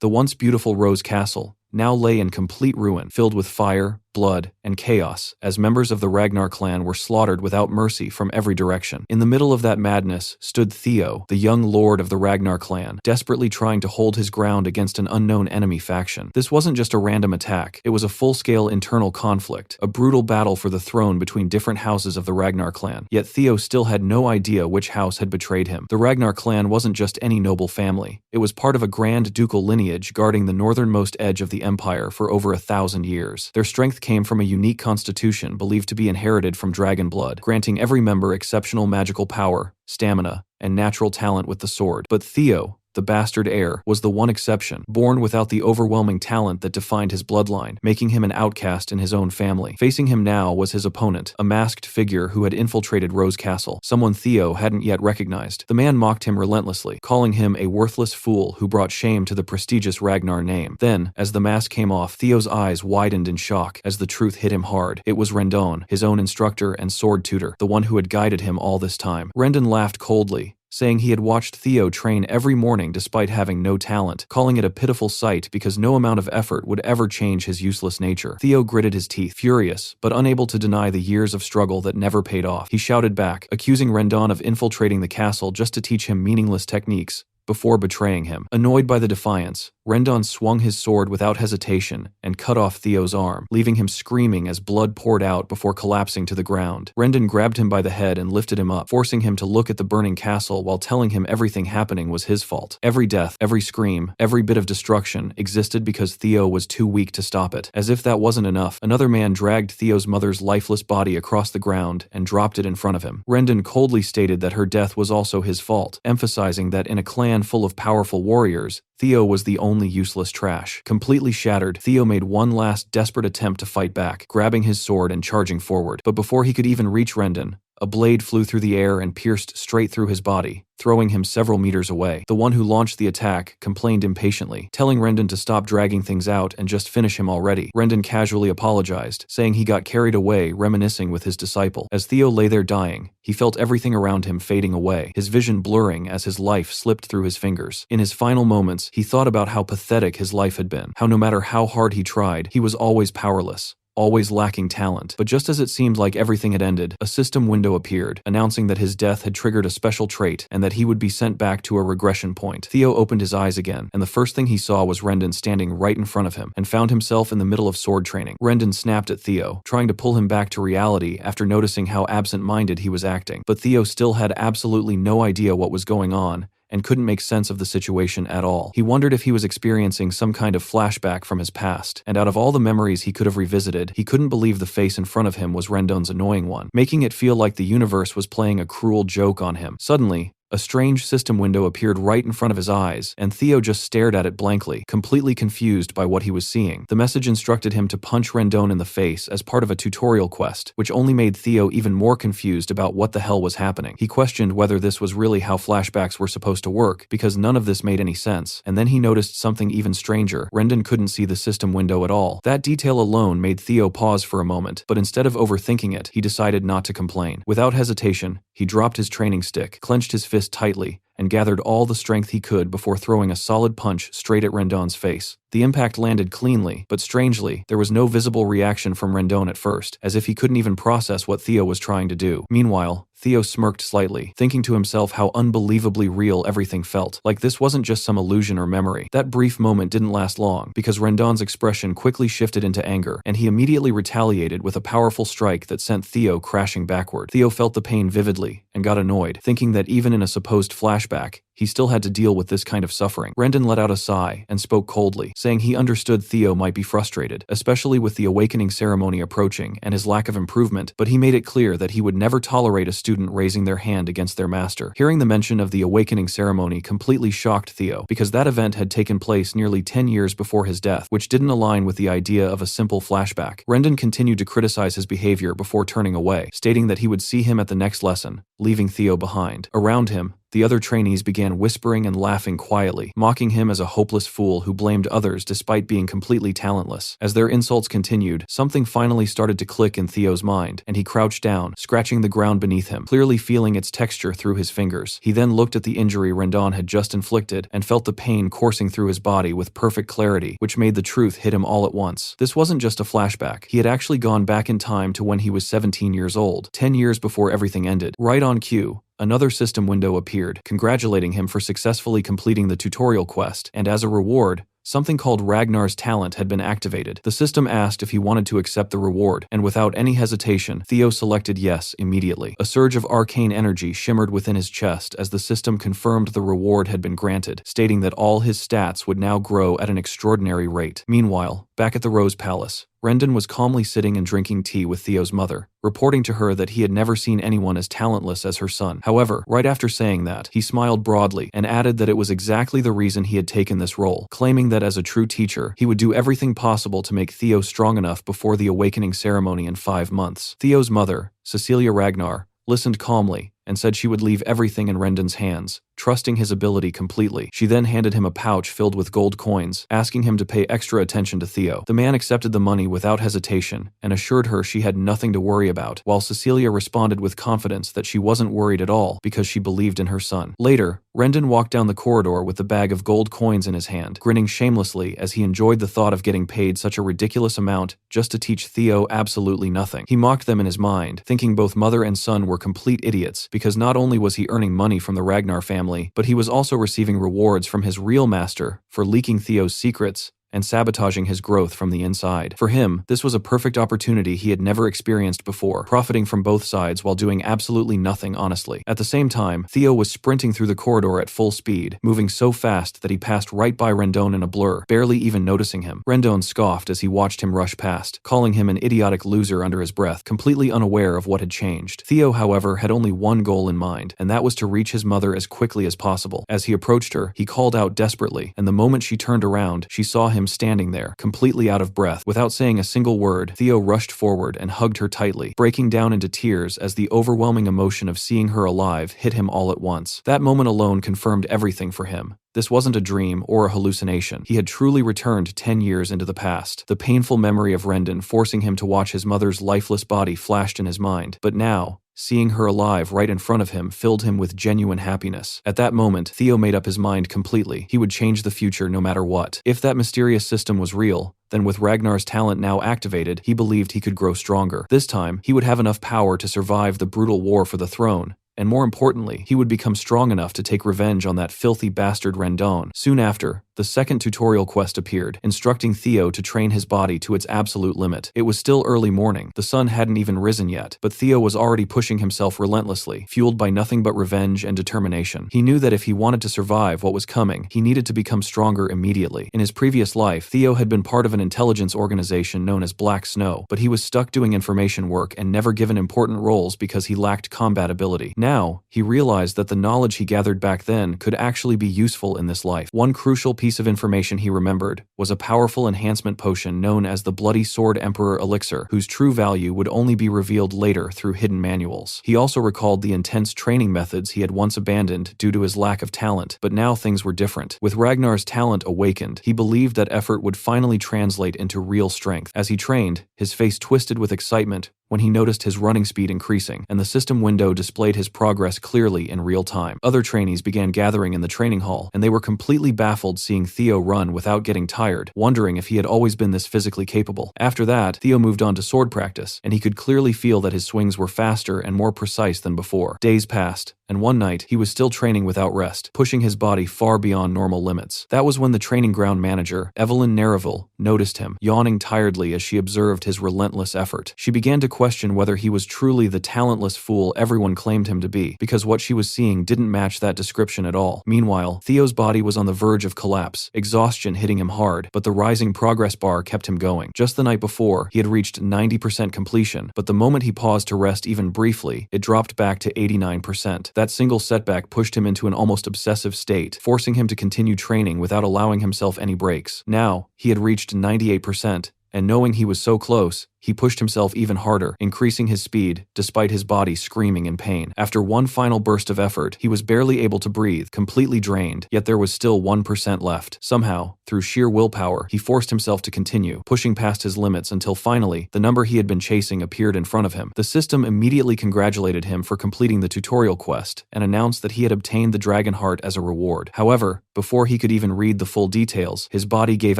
The once beautiful Rose Castle now lay in complete ruin, filled with fire, blood, and chaos, as members of the Ragnar clan were slaughtered without mercy from every direction. In the middle of that madness stood Theo, the young lord of the Ragnar clan, desperately trying to hold his ground against an unknown enemy faction. This wasn't just a random attack, it was a full-scale internal conflict, a brutal battle for the throne between different houses of the Ragnar clan. Yet Theo still had no idea which house had betrayed him. The Ragnar clan wasn't just any noble family, it was part of a grand ducal lineage guarding the northernmost edge of the empire for over 1,000 years. Their strength came from a unique constitution believed to be inherited from dragon blood, granting every member exceptional magical power, stamina, and natural talent with the sword. But Theo, the bastard heir, was the one exception, born without the overwhelming talent that defined his bloodline, making him an outcast in his own family. Facing him now was his opponent, a masked figure who had infiltrated Rose Castle, someone Theo hadn't yet recognized. The man mocked him relentlessly, calling him a worthless fool who brought shame to the prestigious Ragnar name. Then, as the mask came off, Theo's eyes widened in shock as the truth hit him hard. It was Rendon, his own instructor and sword tutor, the one who had guided him all this time. Rendon laughed coldly, saying he had watched Theo train every morning despite having no talent, calling it a pitiful sight because no amount of effort would ever change his useless nature. Theo gritted his teeth, furious, but unable to deny the years of struggle that never paid off. He shouted back, accusing Rendon of infiltrating the castle just to teach him meaningless techniques, before betraying him. Annoyed by the defiance, Rendon swung his sword without hesitation and cut off Theo's arm, leaving him screaming as blood poured out before collapsing to the ground. Rendon grabbed him by the head and lifted him up, forcing him to look at the burning castle while telling him everything happening was his fault. Every death, every scream, every bit of destruction existed because Theo was too weak to stop it. As if that wasn't enough, another man dragged Theo's mother's lifeless body across the ground and dropped it in front of him. Rendon coldly stated that her death was also his fault, emphasizing that in a clan full of powerful warriors, Theo was the only useless trash. Completely shattered, Theo made one last desperate attempt to fight back, grabbing his sword and charging forward. But before he could even reach Rendon, a blade flew through the air and pierced straight through his body, throwing him several meters away. The one who launched the attack complained impatiently, telling Rendon to stop dragging things out and just finish him already. Rendon casually apologized, saying he got carried away reminiscing with his disciple. As Theo lay there dying, he felt everything around him fading away, his vision blurring as his life slipped through his fingers. In his final moments, he thought about how pathetic his life had been, how no matter how hard he tried, he was always powerless, always lacking talent. But just as it seemed like everything had ended, a system window appeared, announcing that his death had triggered a special trait and that he would be sent back to a regression point. Theo opened his eyes again, and the first thing he saw was Rendon standing right in front of him, and found himself in the middle of sword training. Rendon snapped at Theo, trying to pull him back to reality after noticing how absent-minded he was acting. But Theo still had absolutely no idea what was going on, and couldn't make sense of the situation at all. He wondered if he was experiencing some kind of flashback from his past, and out of all the memories he could have revisited, he couldn't believe the face in front of him was Rendon's annoying one, making it feel like the universe was playing a cruel joke on him. Suddenly, a strange system window appeared right in front of his eyes, and Theo just stared at it blankly, completely confused by what he was seeing. The message instructed him to punch Rendon in the face as part of a tutorial quest, which only made Theo even more confused about what the hell was happening. He questioned whether this was really how flashbacks were supposed to work, because none of this made any sense. And then he noticed something even stranger. Rendon couldn't see the system window at all. That detail alone made Theo pause for a moment, but instead of overthinking it, he decided not to complain. Without hesitation, he dropped his training stick, clenched his fist tightly, and gathered all the strength he could before throwing a solid punch straight at Rendon's face. The impact landed cleanly, but strangely, there was no visible reaction from Rendon at first, as if he couldn't even process what Theo was trying to do. Meanwhile, Theo smirked slightly, thinking to himself how unbelievably real everything felt, like this wasn't just some illusion or memory. That brief moment didn't last long, because Rendon's expression quickly shifted into anger, and he immediately retaliated with a powerful strike that sent Theo crashing backward. Theo felt the pain vividly, and got annoyed, thinking that even in a supposed flashback, he still had to deal with this kind of suffering. Rendon let out a sigh and spoke coldly, saying he understood Theo might be frustrated, especially with the awakening ceremony approaching and his lack of improvement, but he made it clear that he would never tolerate a student raising their hand against their master. Hearing the mention of the awakening ceremony completely shocked Theo, because that event had taken place nearly 10 years before his death, which didn't align with the idea of a simple flashback. Rendon continued to criticize his behavior before turning away, stating that he would see him at the next lesson, leaving Theo behind. Around him, The other trainees began whispering and laughing quietly, mocking him as a hopeless fool who blamed others despite being completely talentless. As their insults continued, something finally started to click in Theo's mind, and he crouched down, scratching the ground beneath him, clearly feeling its texture through his fingers. He then looked at the injury Rendon had just inflicted and felt the pain coursing through his body with perfect clarity, which made the truth hit him all at once. This wasn't just a flashback. He had actually gone back in time to when he was 17 years old, 10 years before everything ended. Right on cue, another system window appeared, congratulating him for successfully completing the tutorial quest, and as a reward, something called Ragnar's talent had been activated. The system asked if he wanted to accept the reward, and without any hesitation, Theo selected yes immediately. A surge of arcane energy shimmered within his chest as the system confirmed the reward had been granted, stating that all his stats would now grow at an extraordinary rate. Meanwhile, back at the Rose Palace, Rendon was calmly sitting and drinking tea with Theo's mother, reporting to her that he had never seen anyone as talentless as her son. However, right after saying that, he smiled broadly and added that it was exactly the reason he had taken this role, claiming that as a true teacher, he would do everything possible to make Theo strong enough before the awakening ceremony in 5 months. Theo's mother, Cecilia Ragnar, listened calmly and said she would leave everything in Rendon's hands, trusting his ability completely. She then handed him a pouch filled with gold coins, asking him to pay extra attention to Theo. The man accepted the money without hesitation and assured her she had nothing to worry about, while Cecilia responded with confidence that she wasn't worried at all because she believed in her son. Later, Rendon walked down the corridor with the bag of gold coins in his hand, grinning shamelessly as he enjoyed the thought of getting paid such a ridiculous amount just to teach Theo absolutely nothing. He mocked them in his mind, thinking both mother and son were complete idiots because not only was he earning money from the Ragnar family, but he was also receiving rewards from his real master for leaking Theo's secrets and sabotaging his growth from the inside. For him, this was a perfect opportunity he had never experienced before, profiting from both sides while doing absolutely nothing honestly. At the same time, Theo was sprinting through the corridor at full speed, moving so fast that he passed right by Rendon in a blur, barely even noticing him. Rendon scoffed as he watched him rush past, calling him an idiotic loser under his breath, completely unaware of what had changed. Theo, however, had only one goal in mind, and that was to reach his mother as quickly as possible. As he approached her, he called out desperately, and the moment she turned around, she saw him standing there, completely out of breath. Without saying a single word, Theo rushed forward and hugged her tightly, breaking down into tears as the overwhelming emotion of seeing her alive hit him all at once. That moment alone confirmed everything for him. This wasn't a dream or a hallucination. He had truly returned 10 years into the past. The painful memory of Rendon forcing him to watch his mother's lifeless body flashed in his mind. But now, seeing her alive right in front of him filled him with genuine happiness. At that moment, Theo made up his mind completely. He would change the future no matter what. If that mysterious system was real, then with Ragnar's talent now activated, he believed he could grow stronger. This time, he would have enough power to survive the brutal war for the throne. And more importantly, he would become strong enough to take revenge on that filthy bastard Rendon. Soon after, the second tutorial quest appeared, instructing Theo to train his body to its absolute limit. It was still early morning. The sun hadn't even risen yet, but Theo was already pushing himself relentlessly, fueled by nothing but revenge and determination. He knew that if he wanted to survive what was coming, he needed to become stronger immediately. In his previous life, Theo had been part of an intelligence organization known as Black Snow, but he was stuck doing information work and never given important roles because he lacked combat ability. Now, he realized that the knowledge he gathered back then could actually be useful in this life. One crucial piece of information he remembered was a powerful enhancement potion known as the Bloody Sword Emperor Elixir, whose true value would only be revealed later through hidden manuals. He also recalled the intense training methods he had once abandoned due to his lack of talent, but now things were different. With Ragnar's talent awakened, he believed that effort would finally translate into real strength. As he trained, his face twisted with excitement when he noticed his running speed increasing, and the system window displayed his progress clearly in real time. Other trainees began gathering in the training hall, and they were completely baffled seeing Theo run without getting tired, wondering if he had always been this physically capable. After that, Theo moved on to sword practice, and he could clearly feel that his swings were faster and more precise than before. Days passed, and one night, he was still training without rest, pushing his body far beyond normal limits. That was when the training ground manager, Evelyn Nereville, noticed him, yawning tiredly as she observed his relentless effort. She began to question whether he was truly the talentless fool everyone claimed him to be, because what she was seeing didn't match that description at all. Meanwhile, Theo's body was on the verge of collapse, exhaustion hitting him hard, but the rising progress bar kept him going. Just the night before, he had reached 90% completion, but the moment he paused to rest even briefly, it dropped back to 89%. That single setback pushed him into an almost obsessive state, forcing him to continue training without allowing himself any breaks. Now, he had reached 98%, and knowing he was so close, he pushed himself even harder, increasing his speed, despite his body screaming in pain. After one final burst of effort, he was barely able to breathe, completely drained, yet there was still 1% left. Somehow, through sheer willpower, he forced himself to continue, pushing past his limits until finally, the number he had been chasing appeared in front of him. The system immediately congratulated him for completing the tutorial quest, and announced that he had obtained the dragon heart as a reward. However, before he could even read the full details, his body gave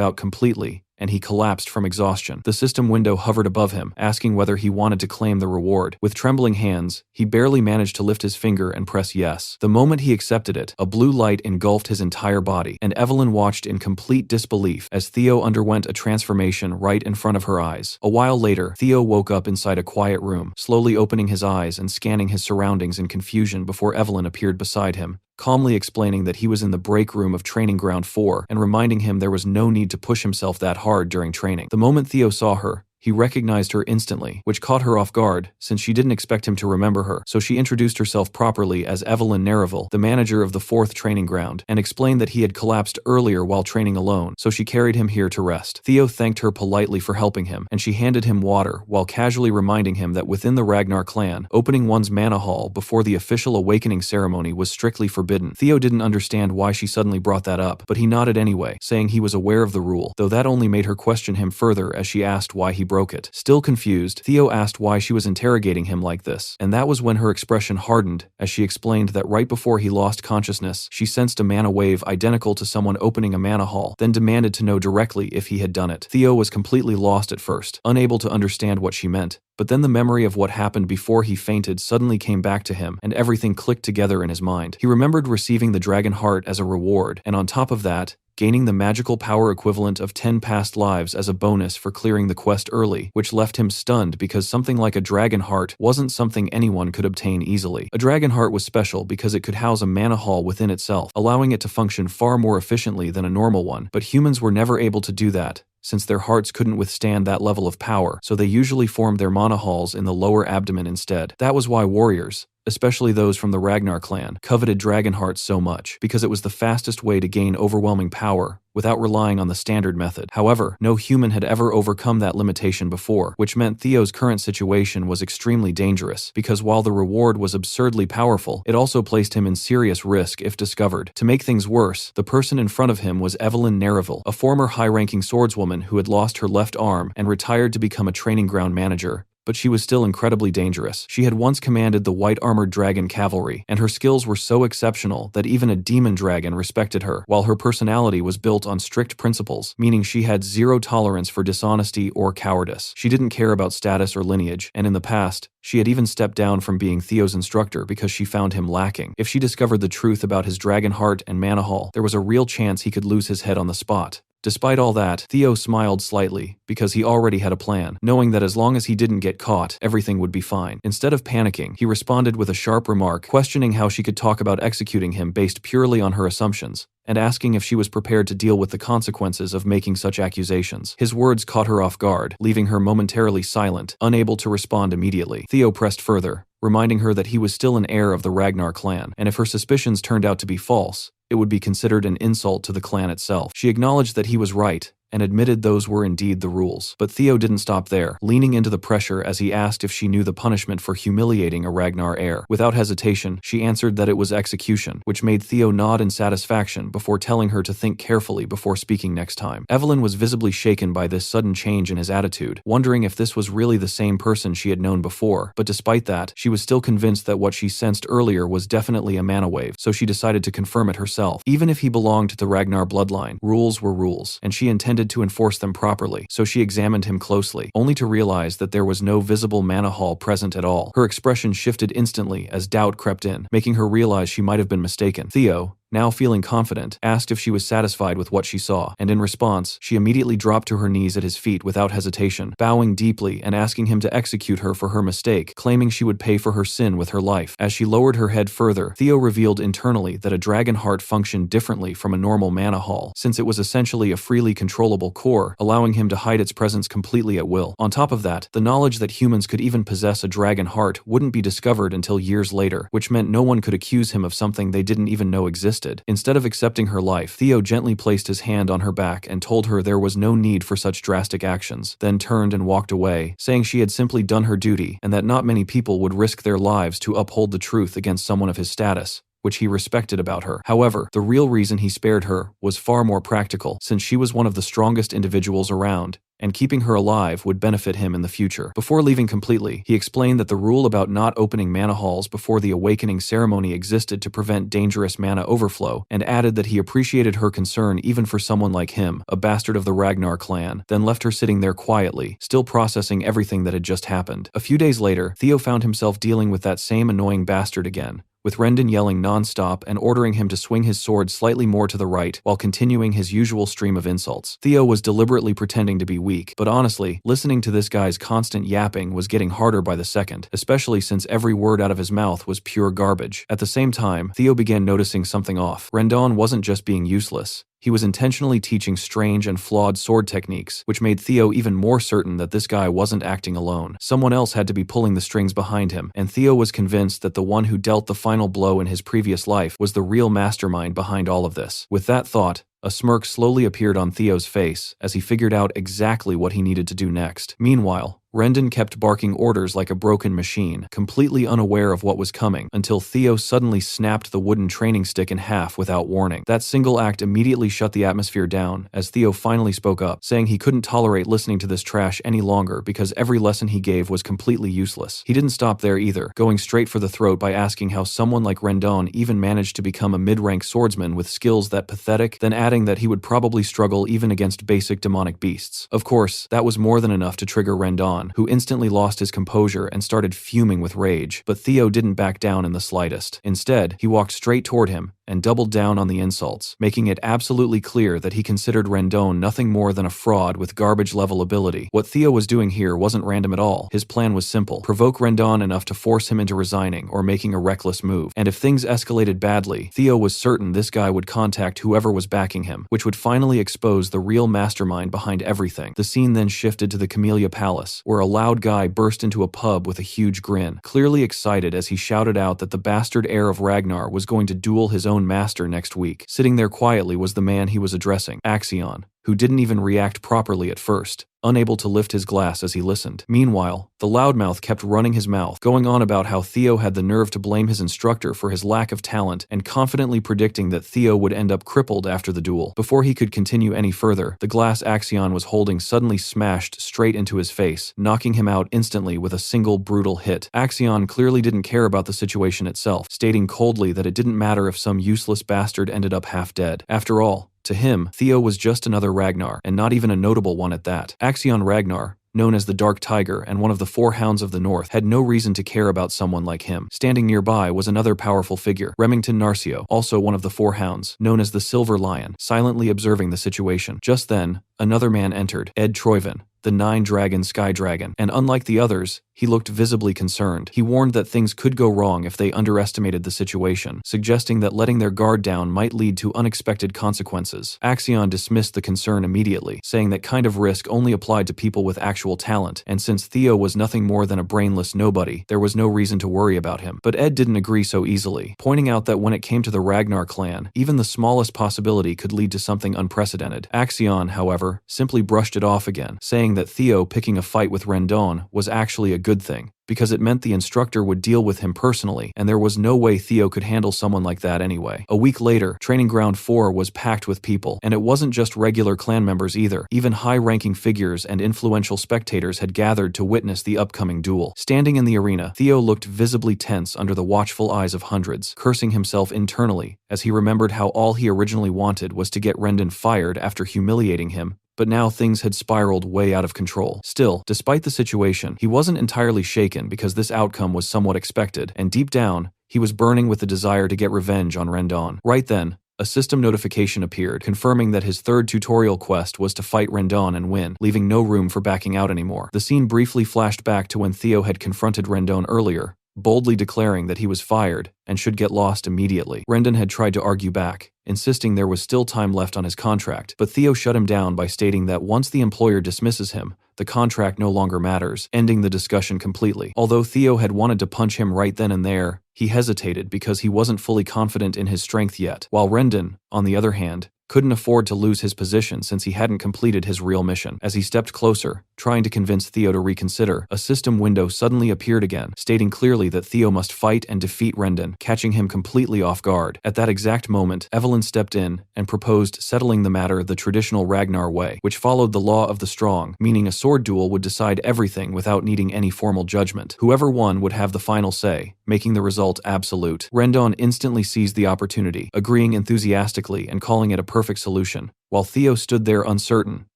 out completely, and he collapsed from exhaustion. The system window hovered above him, asking whether he wanted to claim the reward. With trembling hands, he barely managed to lift his finger and press yes. The moment he accepted it, a blue light engulfed his entire body, and Evelyn watched in complete disbelief as Theo underwent a transformation right in front of her eyes. A while later, Theo woke up inside a quiet room, slowly opening his eyes and scanning his surroundings in confusion before Evelyn appeared beside him, calmly explaining that he was in the break room of Training Ground 4 and reminding him there was no need to push himself that hard during training. The moment Theo saw her, he recognized her instantly, which caught her off guard since she didn't expect him to remember her, so she introduced herself properly as Evelyn Nereville, the manager of the 4th training ground, and explained that he had collapsed earlier while training alone, so she carried him here to rest. Theo thanked her politely for helping him, and she handed him water while casually reminding him that within the Ragnar clan, opening one's mana hall before the official awakening ceremony was strictly forbidden. Theo didn't understand why she suddenly brought that up, but he nodded anyway, saying he was aware of the rule, though that only made her question him further as she asked why he broke it. Still confused, Theo asked why she was interrogating him like this, and that was when her expression hardened as she explained that right before he lost consciousness, she sensed a mana wave identical to someone opening a mana hall, then demanded to know directly if he had done it. Theo was completely lost at first, unable to understand what she meant, but then the memory of what happened before he fainted suddenly came back to him, and everything clicked together in his mind. He remembered receiving the dragon heart as a reward, and on top of that, gaining the magical power equivalent of 10 past lives as a bonus for clearing the quest early, which left him stunned because something like a dragon heart wasn't something anyone could obtain easily. A dragon heart was special because it could house a mana hall within itself, allowing it to function far more efficiently than a normal one, but humans were never able to do that, since their hearts couldn't withstand that level of power, so they usually formed their mana halls in the lower abdomen instead. That was why warriors, especially those from the Ragnar clan, coveted dragon hearts so much, because it was the fastest way to gain overwhelming power without relying on the standard method. However, no human had ever overcome that limitation before, which meant Theo's current situation was extremely dangerous, because while the reward was absurdly powerful, it also placed him in serious risk if discovered. To make things worse, the person in front of him was Evelyn Nereville, a former high-ranking swordswoman who had lost her left arm and retired to become a training ground manager. But she was still incredibly dangerous. She had once commanded the white-armored dragon cavalry, and her skills were so exceptional that even a demon dragon respected her, while her personality was built on strict principles, meaning she had zero tolerance for dishonesty or cowardice. She didn't care about status or lineage, and in the past, she had even stepped down from being Theo's instructor because she found him lacking. If she discovered the truth about his dragon heart and mana hall, there was a real chance he could lose his head on the spot. Despite all that, Theo smiled slightly, because he already had a plan, knowing that as long as he didn't get caught, everything would be fine. Instead of panicking, he responded with a sharp remark, questioning how she could talk about executing him based purely on her assumptions, and asking if she was prepared to deal with the consequences of making such accusations. His words caught her off guard, leaving her momentarily silent, unable to respond immediately. Theo pressed further, reminding her that he was still an heir of the Ragnar clan, and if her suspicions turned out to be false, it would be considered an insult to the clan itself. She acknowledged that he was right, and admitted those were indeed the rules. But Theo didn't stop there, leaning into the pressure as he asked if she knew the punishment for humiliating a Ragnar heir. Without hesitation, she answered that it was execution, which made Theo nod in satisfaction before telling her to think carefully before speaking next time. Evelyn was visibly shaken by this sudden change in his attitude, wondering if this was really the same person she had known before, but despite that, she was still convinced that what she sensed earlier was definitely a mana wave, so she decided to confirm it herself. Even if he belonged to the Ragnar bloodline, rules were rules, and she intended to enforce them properly, so she examined him closely, only to realize that there was no visible mana hall present at all. Her expression shifted instantly as doubt crept in, making her realize she might have been mistaken. Theo, now feeling confident, asked if she was satisfied with what she saw, and in response, she immediately dropped to her knees at his feet without hesitation, bowing deeply and asking him to execute her for her mistake, claiming she would pay for her sin with her life. As she lowered her head further, Theo revealed internally that a dragon heart functioned differently from a normal mana hall, since it was essentially a freely controllable core, allowing him to hide its presence completely at will. On top of that, the knowledge that humans could even possess a dragon heart wouldn't be discovered until years later, which meant no one could accuse him of something they didn't even know existed. interested. Instead of accepting her life, Theo gently placed his hand on her back and told her there was no need for such drastic actions, then turned and walked away, saying she had simply done her duty and that not many people would risk their lives to uphold the truth against someone of his status, which he respected about her. However, the real reason he spared her was far more practical, since she was one of the strongest individuals around, and keeping her alive would benefit him in the future. Before leaving completely, he explained that the rule about not opening mana halls before the awakening ceremony existed to prevent dangerous mana overflow, and added that he appreciated her concern even for someone like him, a bastard of the Ragnar clan, then left her sitting there quietly, still processing everything that had just happened. A few days later, Theo found himself dealing with that same annoying bastard again, with Rendon yelling non-stop and ordering him to swing his sword slightly more to the right while continuing his usual stream of insults. Theo was deliberately pretending to be weak, but honestly, listening to this guy's constant yapping was getting harder by the second, especially since every word out of his mouth was pure garbage. At the same time, Theo began noticing something off. Rendon wasn't just being useless. He was intentionally teaching strange and flawed sword techniques, which made Theo even more certain that this guy wasn't acting alone. Someone else had to be pulling the strings behind him, and Theo was convinced that the one who dealt the final blow in his previous life was the real mastermind behind all of this. With that thought, a smirk slowly appeared on Theo's face as he figured out exactly what he needed to do next. Meanwhile, Rendon kept barking orders like a broken machine, completely unaware of what was coming, until Theo suddenly snapped the wooden training stick in half without warning. That single act immediately shut the atmosphere down, as Theo finally spoke up, saying he couldn't tolerate listening to this trash any longer because every lesson he gave was completely useless. He didn't stop there either, going straight for the throat by asking how someone like Rendon even managed to become a mid-rank swordsman with skills that pathetic, then adding that he would probably struggle even against basic demonic beasts. Of course, that was more than enough to trigger Rendon, who instantly lost his composure and started fuming with rage, but Theo didn't back down in the slightest. Instead, he walked straight toward him and doubled down on the insults, making it absolutely clear that he considered Rendon nothing more than a fraud with garbage-level ability. What Theo was doing here wasn't random at all. His plan was simple: provoke Rendon enough to force him into resigning or making a reckless move. And if things escalated badly, Theo was certain this guy would contact whoever was backing him, which would finally expose the real mastermind behind everything. The scene then shifted to the Camellia Palace, where a loud guy burst into a pub with a huge grin, clearly excited as he shouted out that the bastard heir of Ragnar was going to duel his own master next week. Sitting there quietly was the man he was addressing, Axion, who didn't even react properly at first, unable to lift his glass as he listened. Meanwhile, the loudmouth kept running his mouth, going on about how Theo had the nerve to blame his instructor for his lack of talent and confidently predicting that Theo would end up crippled after the duel. Before he could continue any further, the glass Axion was holding suddenly smashed straight into his face, knocking him out instantly with a single brutal hit. Axion clearly didn't care about the situation itself, stating coldly that it didn't matter if some useless bastard ended up half dead. After all, to him, Theo was just another Ragnar, and not even a notable one at that. Axion Ragnar, known as the Dark Tiger and one of the four hounds of the North, had no reason to care about someone like him. Standing nearby was another powerful figure, Remington Narcio, also one of the four hounds, known as the Silver Lion, silently observing the situation. Just then, another man entered, Ed Troyven, the Nine-Dragon Sky Dragon, and unlike the others, he looked visibly concerned. He warned that things could go wrong if they underestimated the situation, suggesting that letting their guard down might lead to unexpected consequences. Axion dismissed the concern immediately, saying that kind of risk only applied to people with actual talent, and since Theo was nothing more than a brainless nobody, there was no reason to worry about him. But Ed didn't agree so easily, pointing out that when it came to the Ragnar clan, even the smallest possibility could lead to something unprecedented. Axion, however, simply brushed it off again, saying that Theo picking a fight with Rendon was actually a good thing, because it meant the instructor would deal with him personally, and there was no way Theo could handle someone like that anyway. A week later, Training Ground 4 was packed with people, and it wasn't just regular clan members either. Even high-ranking figures and influential spectators had gathered to witness the upcoming duel. Standing in the arena, Theo looked visibly tense under the watchful eyes of hundreds, cursing himself internally as he remembered how all he originally wanted was to get Rendon fired after humiliating him. But now things had spiraled way out of control. Still, despite the situation, he wasn't entirely shaken because this outcome was somewhat expected, and deep down, he was burning with the desire to get revenge on Rendon. Right then, a system notification appeared, confirming that his third tutorial quest was to fight Rendon and win, leaving no room for backing out anymore. The scene briefly flashed back to when Theo had confronted Rendon earlier, boldly declaring that he was fired and should get lost immediately. Rendon had tried to argue back, insisting there was still time left on his contract, but Theo shut him down by stating that once the employer dismisses him, the contract no longer matters, ending the discussion completely. Although Theo had wanted to punch him right then and there, he hesitated because he wasn't fully confident in his strength yet, while Rendon, on the other hand, couldn't afford to lose his position since he hadn't completed his real mission. As he stepped closer, trying to convince Theo to reconsider, a system window suddenly appeared again, stating clearly that Theo must fight and defeat Rendon, catching him completely off guard. At that exact moment, Evelyn stepped in and proposed settling the matter the traditional Ragnar way, which followed the law of the strong, meaning a sword duel would decide everything without needing any formal judgment. Whoever won would have the final say, making the result absolute. Rendon instantly seized the opportunity, agreeing enthusiastically and calling it a perfect solution, while Theo stood there uncertain,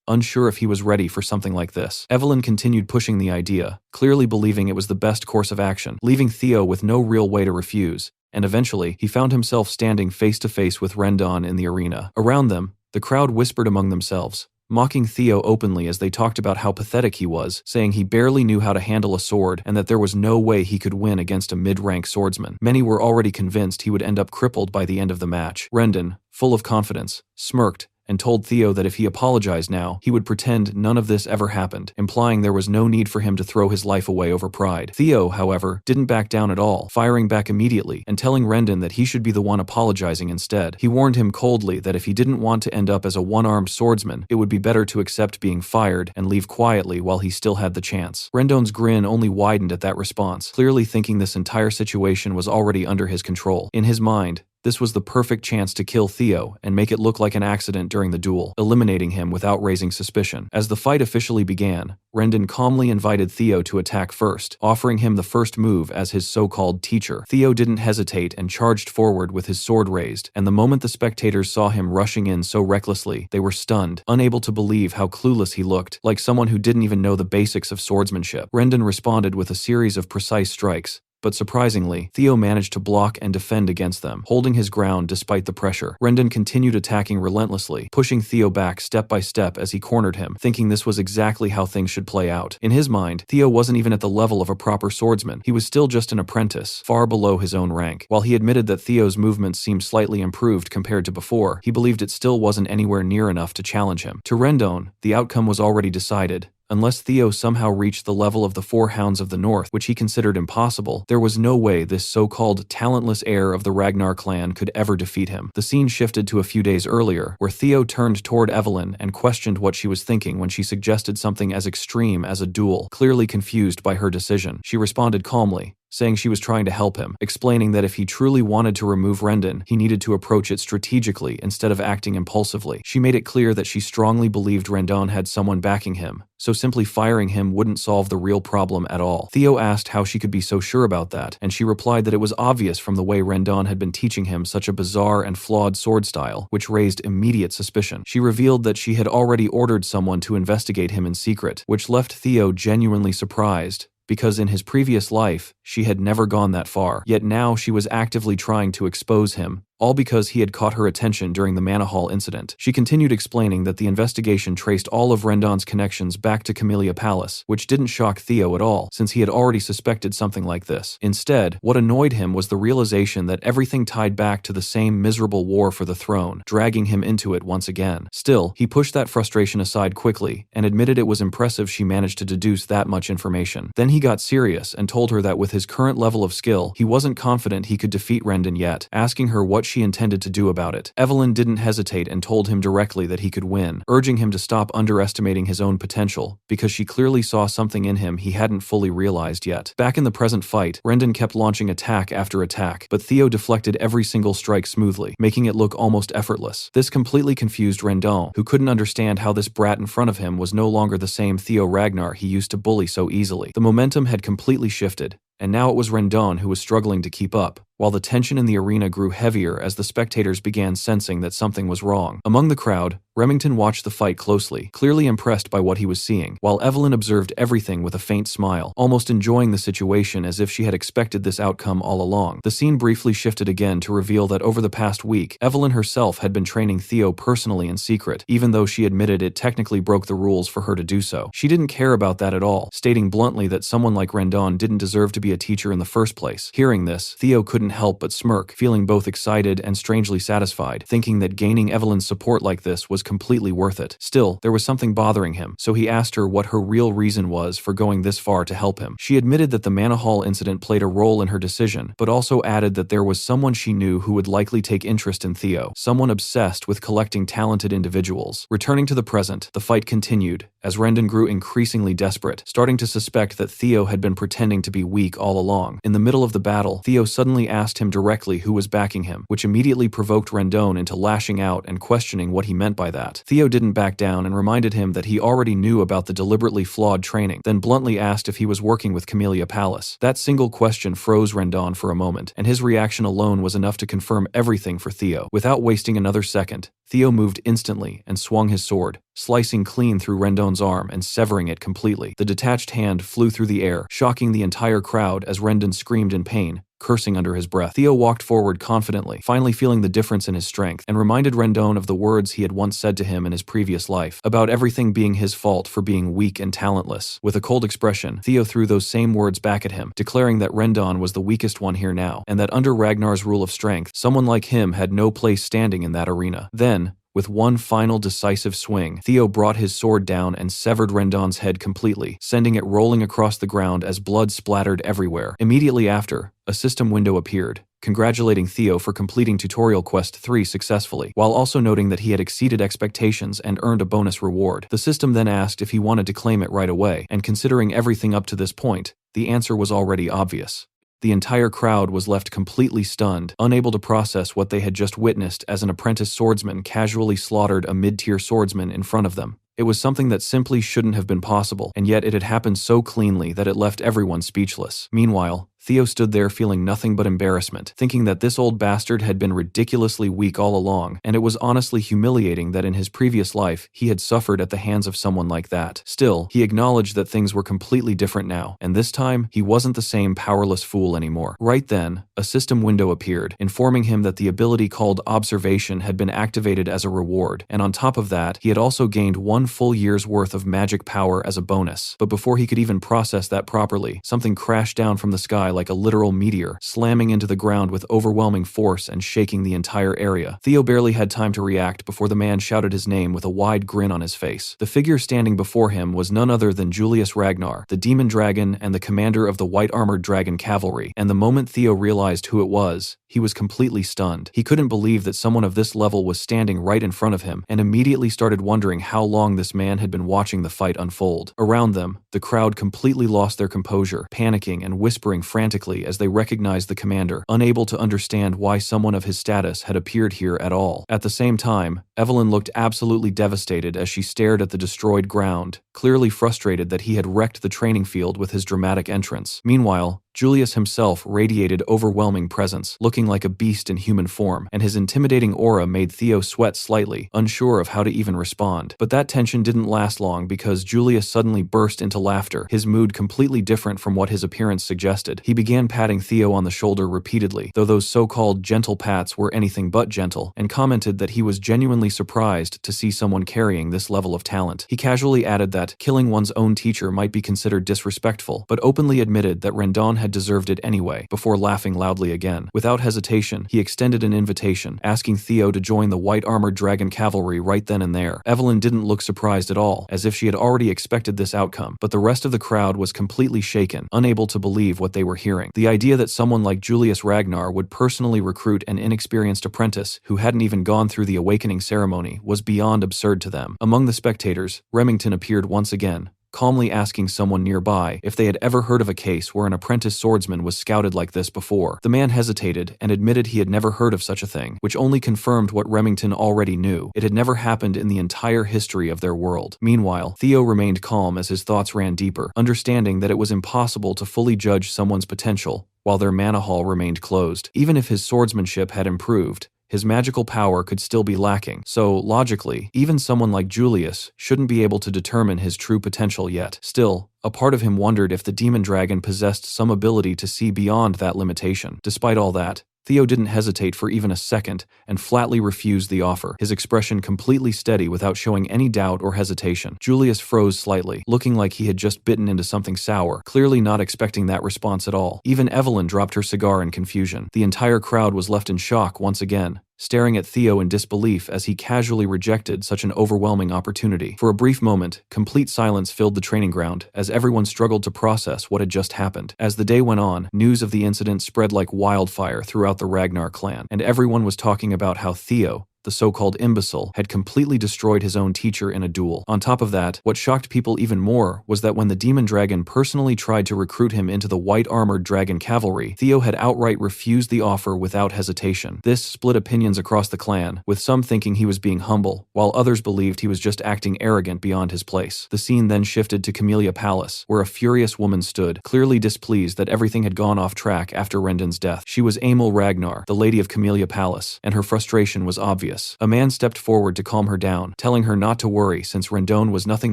unsure if he was ready for something like this. Evelyn continued pushing the idea, clearly believing it was the best course of action, leaving Theo with no real way to refuse, and eventually, he found himself standing face to face with Rendon in the arena. Around them, the crowd whispered among themselves, mocking Theo openly as they talked about how pathetic he was, saying he barely knew how to handle a sword and that there was no way he could win against a mid-rank swordsman. Many were already convinced he would end up crippled by the end of the match. Rendon, full of confidence, smirked and told Theo that if he apologized now, he would pretend none of this ever happened, implying there was no need for him to throw his life away over pride. Theo, however, didn't back down at all, firing back immediately and telling Rendon that he should be the one apologizing instead. He warned him coldly that if he didn't want to end up as a one-armed swordsman, it would be better to accept being fired and leave quietly while he still had the chance. Rendon's grin only widened at that response, clearly thinking this entire situation was already under his control. In his mind, this was the perfect chance to kill Theo and make it look like an accident during the duel, eliminating him without raising suspicion. As the fight officially began, Rendon calmly invited Theo to attack first, offering him the first move as his so-called teacher. Theo didn't hesitate and charged forward with his sword raised, and the moment the spectators saw him rushing in so recklessly, they were stunned, unable to believe how clueless he looked, like someone who didn't even know the basics of swordsmanship. Rendon responded with a series of precise strikes, but surprisingly, Theo managed to block and defend against them, holding his ground despite the pressure. Rendon continued attacking relentlessly, pushing Theo back step by step as he cornered him, thinking this was exactly how things should play out. In his mind, Theo wasn't even at the level of a proper swordsman. He was still just an apprentice, far below his own rank. While he admitted that Theo's movements seemed slightly improved compared to before, he believed it still wasn't anywhere near enough to challenge him. To Rendon, the outcome was already decided. Unless Theo somehow reached the level of the Four Hounds of the North, which he considered impossible, there was no way this so-called talentless heir of the Ragnar clan could ever defeat him. The scene shifted to a few days earlier, where Theo turned toward Evelyn and questioned what she was thinking when she suggested something as extreme as a duel. Clearly confused by her decision, she responded calmly, saying she was trying to help him, explaining that if he truly wanted to remove Rendon, he needed to approach it strategically instead of acting impulsively. She made it clear that she strongly believed Rendon had someone backing him, so simply firing him wouldn't solve the real problem at all. Theo asked how she could be so sure about that, and she replied that it was obvious from the way Rendon had been teaching him such a bizarre and flawed sword style, which raised immediate suspicion. She revealed that she had already ordered someone to investigate him in secret, which left Theo genuinely surprised, because in his previous life, she had never gone that far. Yet now she was actively trying to expose him, all because he had caught her attention during the Manhwa incident. She continued explaining that the investigation traced all of Rendon's connections back to Camellia Palace, which didn't shock Theo at all, since he had already suspected something like this. Instead, what annoyed him was the realization that everything tied back to the same miserable war for the throne, dragging him into it once again. Still, he pushed that frustration aside quickly, and admitted it was impressive she managed to deduce that much information. Then he got serious and told her that with his current level of skill, he wasn't confident he could defeat Rendon yet, asking her what she intended to do about it. Evelyn didn't hesitate and told him directly that he could win, urging him to stop underestimating his own potential, because she clearly saw something in him he hadn't fully realized yet. Back in the present fight, Rendon kept launching attack after attack, but Theo deflected every single strike smoothly, making it look almost effortless. This completely confused Rendon, who couldn't understand how this brat in front of him was no longer the same Theo Ragnar he used to bully so easily. The momentum had completely shifted, and now it was Rendon who was struggling to keep up, while the tension in the arena grew heavier as the spectators began sensing that something was wrong. Among the crowd, Remington watched the fight closely, clearly impressed by what he was seeing, while Evelyn observed everything with a faint smile, almost enjoying the situation as if she had expected this outcome all along. The scene briefly shifted again to reveal that over the past week, Evelyn herself had been training Theo personally in secret, even though she admitted it technically broke the rules for her to do so. She didn't care about that at all, stating bluntly that someone like Rendon didn't deserve to be a teacher in the first place. Hearing this, Theo couldn't couldn't help but smirk, feeling both excited and strangely satisfied, thinking that gaining Evelyn's support like this was completely worth it. Still, there was something bothering him, so he asked her what her real reason was for going this far to help him. She admitted that the Manhwa incident played a role in her decision, but also added that there was someone she knew who would likely take interest in Theo, someone obsessed with collecting talented individuals. Returning to the present, the fight continued, as Rendon grew increasingly desperate, starting to suspect that Theo had been pretending to be weak all along. In the middle of the battle, Theo suddenly asked him directly who was backing him, which immediately provoked Rendon into lashing out and questioning what he meant by that. Theo didn't back down and reminded him that he already knew about the deliberately flawed training, then bluntly asked if he was working with Camellia Palace. That single question froze Rendon for a moment, and his reaction alone was enough to confirm everything for Theo. Without wasting another second, Theo moved instantly and swung his sword, slicing clean through Rendon's arm and severing it completely. The detached hand flew through the air, shocking the entire crowd as Rendon screamed in pain, cursing under his breath. Theo walked forward confidently, finally feeling the difference in his strength, and reminded Rendon of the words he had once said to him in his previous life, about everything being his fault for being weak and talentless. With a cold expression, Theo threw those same words back at him, declaring that Rendon was the weakest one here now, and that under Ragnar's rule of strength, someone like him had no place standing in that arena. Then, with one final decisive swing, Theo brought his sword down and severed Rendon's head completely, sending it rolling across the ground as blood splattered everywhere. Immediately after, a system window appeared, congratulating Theo for completing Tutorial Quest 3 successfully, while also noting that he had exceeded expectations and earned a bonus reward. The system then asked if he wanted to claim it right away, and considering everything up to this point, the answer was already obvious. The entire crowd was left completely stunned, unable to process what they had just witnessed as an apprentice swordsman casually slaughtered a mid-tier swordsman in front of them. It was something that simply shouldn't have been possible, and yet it had happened so cleanly that it left everyone speechless. Meanwhile, Theo stood there feeling nothing but embarrassment, thinking that this old bastard had been ridiculously weak all along, and it was honestly humiliating that in his previous life he had suffered at the hands of someone like that. Still, he acknowledged that things were completely different now, and this time, he wasn't the same powerless fool anymore. Right then, a system window appeared, informing him that the ability called Observation had been activated as a reward, and on top of that, he had also gained 1 full year's worth of magic power as a bonus. But before he could even process that properly, something crashed down from the sky like a literal meteor, slamming into the ground with overwhelming force and shaking the entire area. Theo barely had time to react before the man shouted his name with a wide grin on his face. The figure standing before him was none other than Julius Ragnar, the demon dragon and the commander of the white-armored dragon cavalry, and the moment Theo realized who it was, he was completely stunned. He couldn't believe that someone of this level was standing right in front of him, and immediately started wondering how long this man had been watching the fight unfold. Around them, the crowd completely lost their composure, panicking and whispering frantically as they recognized the commander, unable to understand why someone of his status had appeared here at all. At the same time, Evelyn looked absolutely devastated as she stared at the destroyed ground, clearly frustrated that he had wrecked the training field with his dramatic entrance. Meanwhile, Julius himself radiated overwhelming presence, looking like a beast in human form, and his intimidating aura made Theo sweat slightly, unsure of how to even respond. But that tension didn't last long because Julius suddenly burst into laughter, his mood completely different from what his appearance suggested. He began patting Theo on the shoulder repeatedly, though those so-called gentle pats were anything but gentle, and commented that he was genuinely surprised to see someone carrying this level of talent. He casually added that killing one's own teacher might be considered disrespectful, but openly admitted that Rendon had deserved it anyway, before laughing loudly again. Without hesitation, he extended an invitation, asking Theo to join the white-armored dragon cavalry right then and there. Evelyn didn't look surprised at all, as if she had already expected this outcome, but the rest of the crowd was completely shaken, unable to believe what they were hearing. The idea that someone like Julius Ragnar would personally recruit an inexperienced apprentice who hadn't even gone through the awakening ceremony was beyond absurd to them. Among the spectators, Remington appeared once again, calmly asking someone nearby if they had ever heard of a case where an apprentice swordsman was scouted like this before. The man hesitated and admitted he had never heard of such a thing, which only confirmed what Remington already knew. It had never happened in the entire history of their world. Meanwhile, Theo remained calm as his thoughts ran deeper, understanding that it was impossible to fully judge someone's potential while their mana hall remained closed. Even if his swordsmanship had improved, his magical power could still be lacking, so, logically, even someone like Julius shouldn't be able to determine his true potential yet. Still, a part of him wondered if the demon dragon possessed some ability to see beyond that limitation. Despite all that, Theo didn't hesitate for even a second and flatly refused the offer, his expression completely steady without showing any doubt or hesitation. Julius froze slightly, looking like he had just bitten into something sour, clearly not expecting that response at all. Even Evelyn dropped her cigar in confusion. The entire crowd was left in shock once again, staring at Theo in disbelief as he casually rejected such an overwhelming opportunity. For a brief moment, complete silence filled the training ground as everyone struggled to process what had just happened. As the day went on, news of the incident spread like wildfire throughout the Ragnar clan, and everyone was talking about how Theo, the so-called imbecile, had completely destroyed his own teacher in a duel. On top of that, what shocked people even more was that when the demon dragon personally tried to recruit him into the white-armored dragon cavalry, Theo had outright refused the offer without hesitation. This split opinions across the clan, with some thinking he was being humble, while others believed he was just acting arrogant beyond his place. The scene then shifted to Camellia Palace, where a furious woman stood, clearly displeased that everything had gone off track after Rendon's death. She was Emil Ragnar, the lady of Camellia Palace, and her frustration was obvious. A man stepped forward to calm her down, telling her not to worry since Rendon was nothing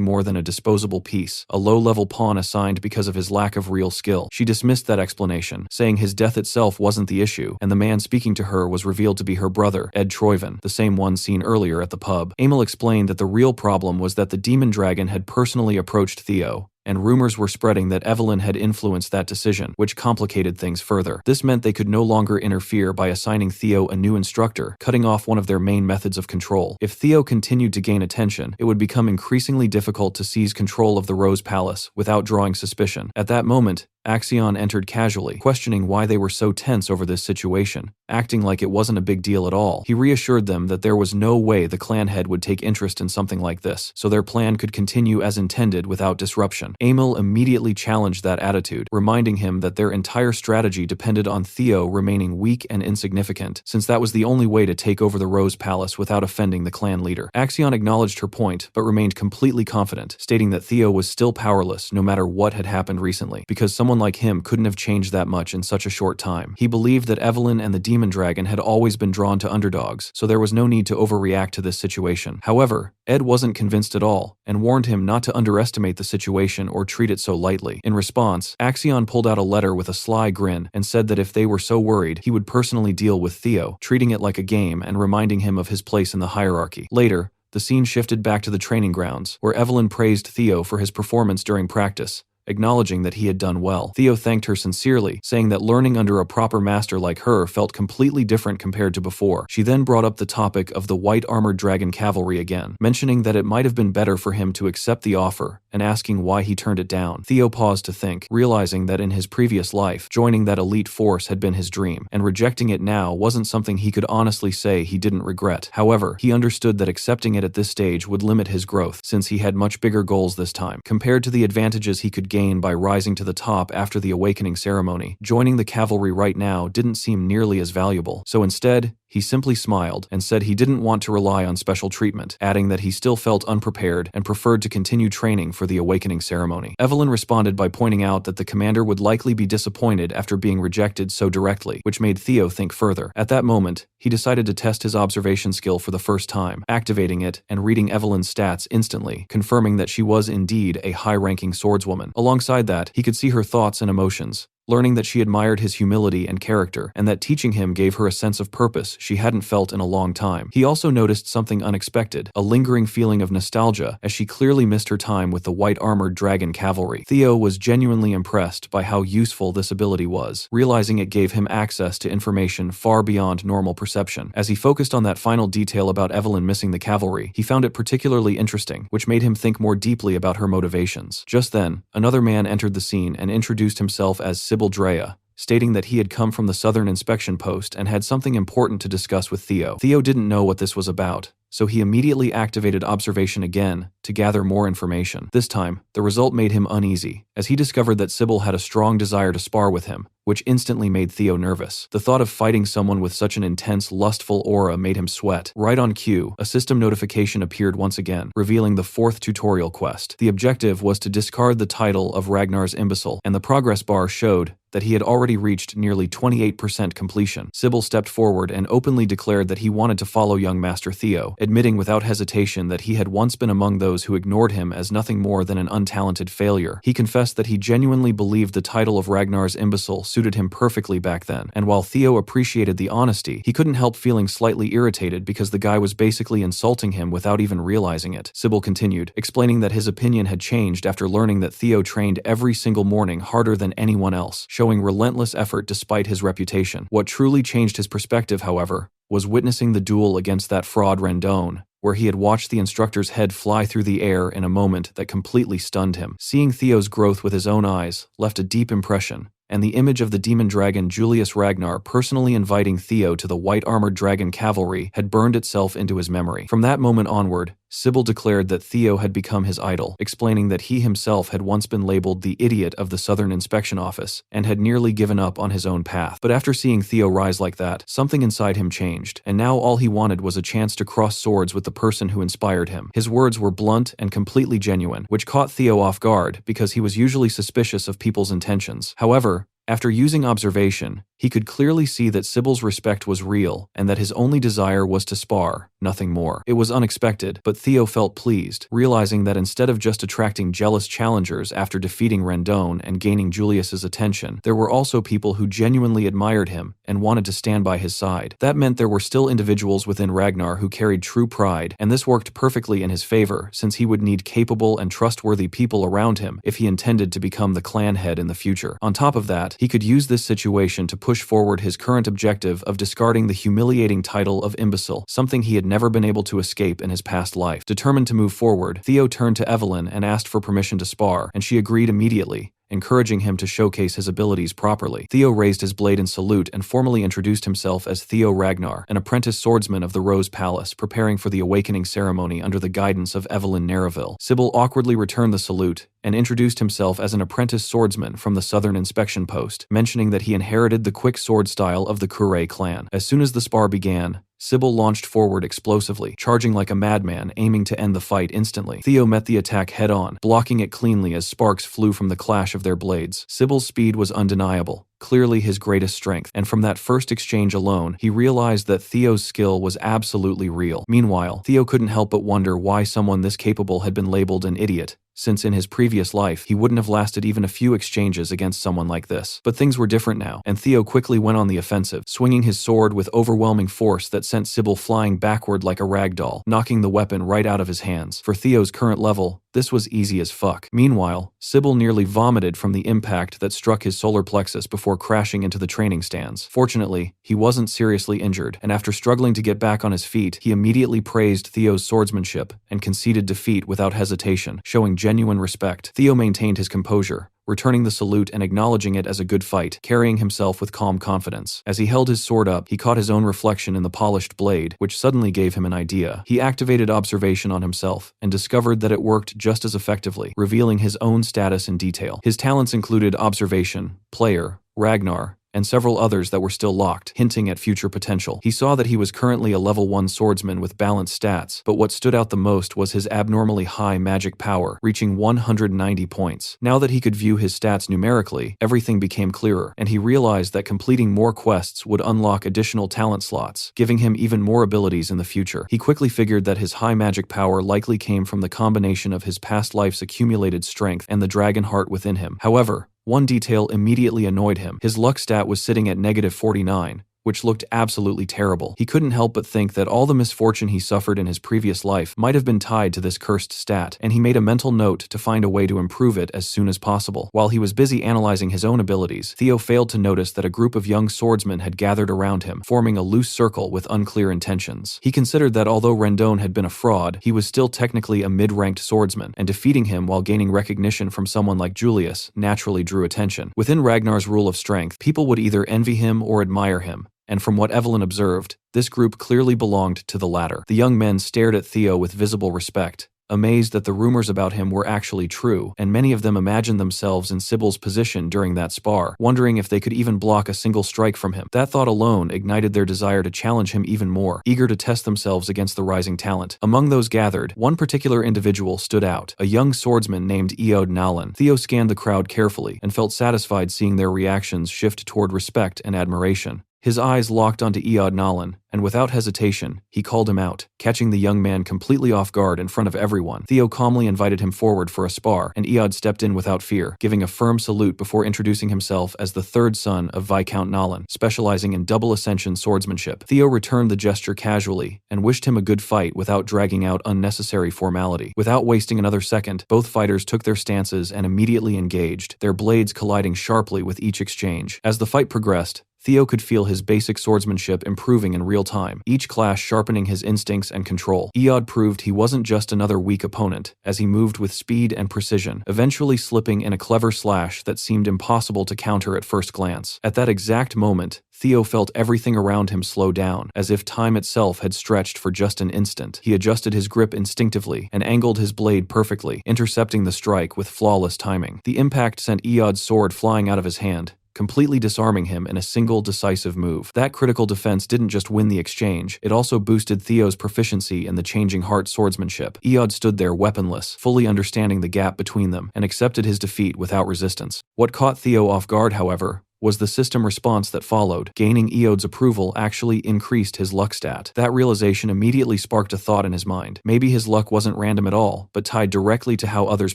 more than a disposable piece, a low-level pawn assigned because of his lack of real skill. She dismissed that explanation, saying his death itself wasn't the issue, and the man speaking to her was revealed to be her brother, Ed Troyven, the same one seen earlier at the pub. Emil explained that the real problem was that the demon dragon had personally approached Theo, and rumors were spreading that Evelyn had influenced that decision, which complicated things further. This meant they could no longer interfere by assigning Theo a new instructor, cutting off one of their main methods of control. If Theo continued to gain attention, it would become increasingly difficult to seize control of the Rose Palace without drawing suspicion. At that moment, Axion entered casually, questioning why they were so tense over this situation, acting like it wasn't a big deal at all. He reassured them that there was no way the clan head would take interest in something like this, so their plan could continue as intended without disruption. Emil immediately challenged that attitude, reminding him that their entire strategy depended on Theo remaining weak and insignificant, since that was the only way to take over the Rose Palace without offending the clan leader. Axion acknowledged her point, but remained completely confident, stating that Theo was still powerless no matter what had happened recently, because someone like him couldn't have changed that much in such a short time. He believed that Evelyn and the demon dragon had always been drawn to underdogs, so there was no need to overreact to this situation. However, Ed wasn't convinced at all, and warned him not to underestimate the situation or treat it so lightly. In response, Axion pulled out a letter with a sly grin and said that if they were so worried, he would personally deal with Theo, treating it like a game and reminding him of his place in the hierarchy. Later, the scene shifted back to the training grounds, where Evelyn praised Theo for his performance during practice, acknowledging that he had done well. Theo thanked her sincerely, saying that learning under a proper master like her felt completely different compared to before. She then brought up the topic of the white-armored dragon cavalry again, mentioning that it might have been better for him to accept the offer, and asking why he turned it down. Theo paused to think, realizing that in his previous life, joining that elite force had been his dream, and rejecting it now wasn't something he could honestly say he didn't regret. However, he understood that accepting it at this stage would limit his growth, since he had much bigger goals this time. Compared to the advantages he could gain by rising to the top after the awakening ceremony, joining the cavalry right now didn't seem nearly as valuable. So instead, he simply smiled and said he didn't want to rely on special treatment, adding that he still felt unprepared and preferred to continue training for the awakening ceremony. Evelyn responded by pointing out that the commander would likely be disappointed after being rejected so directly, which made Theo think further. At that moment, he decided to test his observation skill for the first time, activating it and reading Evelyn's stats instantly, confirming that she was indeed a high-ranking swordswoman. Alongside that, he could see her thoughts and emotions, learning that she admired his humility and character, and that teaching him gave her a sense of purpose she hadn't felt in a long time. He also noticed something unexpected, a lingering feeling of nostalgia, as she clearly missed her time with the white-armored dragon cavalry. Theo was genuinely impressed by how useful this ability was, realizing it gave him access to information far beyond normal perception. As he focused on that final detail about Evelyn missing the cavalry, he found it particularly interesting, which made him think more deeply about her motivations. Just then, another man entered the scene and introduced himself as Sybil Drea, stating that he had come from the Southern Inspection Post and had something important to discuss with Theo. Theo didn't know what this was about, so he immediately activated observation again to gather more information. This time, the result made him uneasy, as he discovered that Sybil had a strong desire to spar with him, which instantly made Theo nervous. The thought of fighting someone with such an intense, lustful aura made him sweat. Right on cue, a system notification appeared once again, revealing the 4th tutorial quest. The objective was to discard the title of Ragnar's imbecile, and the progress bar showed that he had already reached nearly 28% completion. Sybil stepped forward and openly declared that he wanted to follow young Master Theo, admitting without hesitation that he had once been among those who ignored him as nothing more than an untalented failure. He confessed confessed that he genuinely believed the title of Ragnar's imbecile suited him perfectly back then, and while Theo appreciated the honesty, he couldn't help feeling slightly irritated because the guy was basically insulting him without even realizing it. Sybil continued, explaining that his opinion had changed after learning that Theo trained every single morning harder than anyone else, showing relentless effort despite his reputation. What truly changed his perspective, however, was witnessing the duel against that fraud Rendon, where he had watched the instructor's head fly through the air in a moment that completely stunned him. Seeing Theo's growth with his own eyes left a deep impression, and the image of the demon dragon Julius Ragnar personally inviting Theo to the white-armored dragon cavalry had burned itself into his memory. From that moment onward, Sybil declared that Theo had become his idol, explaining that he himself had once been labeled the idiot of the Southern Inspection Office and had nearly given up on his own path. But after seeing Theo rise like that, something inside him changed, and now all he wanted was a chance to cross swords with the person who inspired him. His words were blunt and completely genuine, which caught Theo off guard because he was usually suspicious of people's intentions. However, after using observation, he could clearly see that Sybil's respect was real and that his only desire was to spar, nothing more. It was unexpected, but Theo felt pleased, realizing that instead of just attracting jealous challengers after defeating Rendon and gaining Julius's attention, there were also people who genuinely admired him and wanted to stand by his side. That meant there were still individuals within Ragnar who carried true pride, and this worked perfectly in his favor since he would need capable and trustworthy people around him if he intended to become the clan head in the future. On top of that, he could use this situation to push forward his current objective of discarding the humiliating title of imbecile, something he had never been able to escape in his past life. Determined to move forward, Theo turned to Evelyn and asked for permission to spar, and she agreed immediately, encouraging him to showcase his abilities properly. Theo raised his blade in salute and formally introduced himself as Theo Ragnar, an apprentice swordsman of the Rose Palace, preparing for the awakening ceremony under the guidance of Evelyn Narraville. Sybil awkwardly returned the salute and introduced himself as an apprentice swordsman from the Southern Inspection Post, mentioning that he inherited the quick sword style of the Kure clan. As soon as the spar began, Sybil launched forward explosively, charging like a madman, aiming to end the fight instantly. Theo met the attack head-on, blocking it cleanly as sparks flew from the clash of their blades. Sybil's speed was undeniable, clearly his greatest strength, and from that first exchange alone, he realized that Theo's skill was absolutely real. Meanwhile, Theo couldn't help but wonder why someone this capable had been labeled an idiot, since in his previous life, he wouldn't have lasted even a few exchanges against someone like this. But things were different now, and Theo quickly went on the offensive, swinging his sword with overwhelming force that sent Sybil flying backward like a rag doll, knocking the weapon right out of his hands. For Theo's current level, this was easy as fuck. Meanwhile, Sybil nearly vomited from the impact that struck his solar plexus before crashing into the training stands. Fortunately, he wasn't seriously injured, and after struggling to get back on his feet, he immediately praised Theo's swordsmanship and conceded defeat without hesitation, showing genuine respect. Theo maintained his composure, returning the salute and acknowledging it as a good fight, carrying himself with calm confidence. As he held his sword up, he caught his own reflection in the polished blade, which suddenly gave him an idea. He activated observation on himself and discovered that it worked just as effectively, revealing his own status in detail. His talents included observation, player, Ragnar, and several others that were still locked, hinting at future potential. He saw that he was currently a level 1 swordsman with balanced stats, but what stood out the most was his abnormally high magic power, reaching 190 points. Now that he could view his stats numerically, everything became clearer, and he realized that completing more quests would unlock additional talent slots, giving him even more abilities in the future. He quickly figured that his high magic power likely came from the combination of his past life's accumulated strength and the dragon heart within him. However, one detail immediately annoyed him. His luck stat was sitting at -49, which looked absolutely terrible. He couldn't help but think that all the misfortune he suffered in his previous life might have been tied to this cursed stat, and he made a mental note to find a way to improve it as soon as possible. While he was busy analyzing his own abilities, Theo failed to notice that a group of young swordsmen had gathered around him, forming a loose circle with unclear intentions. He considered that although Rendon had been a fraud, he was still technically a mid-ranked swordsman, and defeating him while gaining recognition from someone like Julius naturally drew attention. Within Ragnar's rule of strength, people would either envy him or admire him, and from what Evelyn observed, this group clearly belonged to the latter. The young men stared at Theo with visible respect, amazed that the rumors about him were actually true, and many of them imagined themselves in Sybil's position during that spar, wondering if they could even block a single strike from him. That thought alone ignited their desire to challenge him even more, eager to test themselves against the rising talent. Among those gathered, one particular individual stood out, a young swordsman named Eod Nalan. Theo scanned the crowd carefully and felt satisfied seeing their reactions shift toward respect and admiration. His eyes locked onto Iod Nalan, and without hesitation, he called him out, catching the young man completely off guard in front of everyone. Theo calmly invited him forward for a spar, and Iod stepped in without fear, giving a firm salute before introducing himself as the third son of Viscount Nalan, specializing in double ascension swordsmanship. Theo returned the gesture casually, and wished him a good fight without dragging out unnecessary formality. Without wasting another second, both fighters took their stances and immediately engaged, their blades colliding sharply with each exchange. As the fight progressed, Theo could feel his basic swordsmanship improving in real time, each clash sharpening his instincts and control. Iod proved he wasn't just another weak opponent, as he moved with speed and precision, eventually slipping in a clever slash that seemed impossible to counter at first glance. At that exact moment, Theo felt everything around him slow down, as if time itself had stretched for just an instant. He adjusted his grip instinctively and angled his blade perfectly, intercepting the strike with flawless timing. The impact sent Iod's sword flying out of his hand, completely disarming him in a single decisive move. That critical defense didn't just win the exchange, it also boosted Theo's proficiency in the changing heart swordsmanship. Iod stood there weaponless, fully understanding the gap between them, and accepted his defeat without resistance. What caught Theo off guard, however, was the system response that followed. Gaining Iod's approval actually increased his luck stat. That realization immediately sparked a thought in his mind. Maybe his luck wasn't random at all, but tied directly to how others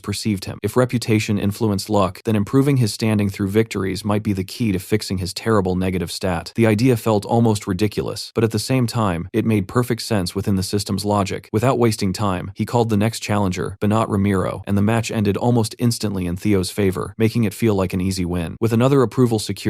perceived him. If reputation influenced luck, then improving his standing through victories might be the key to fixing his terrible negative stat. The idea felt almost ridiculous, but at the same time, it made perfect sense within the system's logic. Without wasting time, he called the next challenger, Benat Ramiro, and the match ended almost instantly in Theo's favor, making it feel like an easy win. With another approval secured,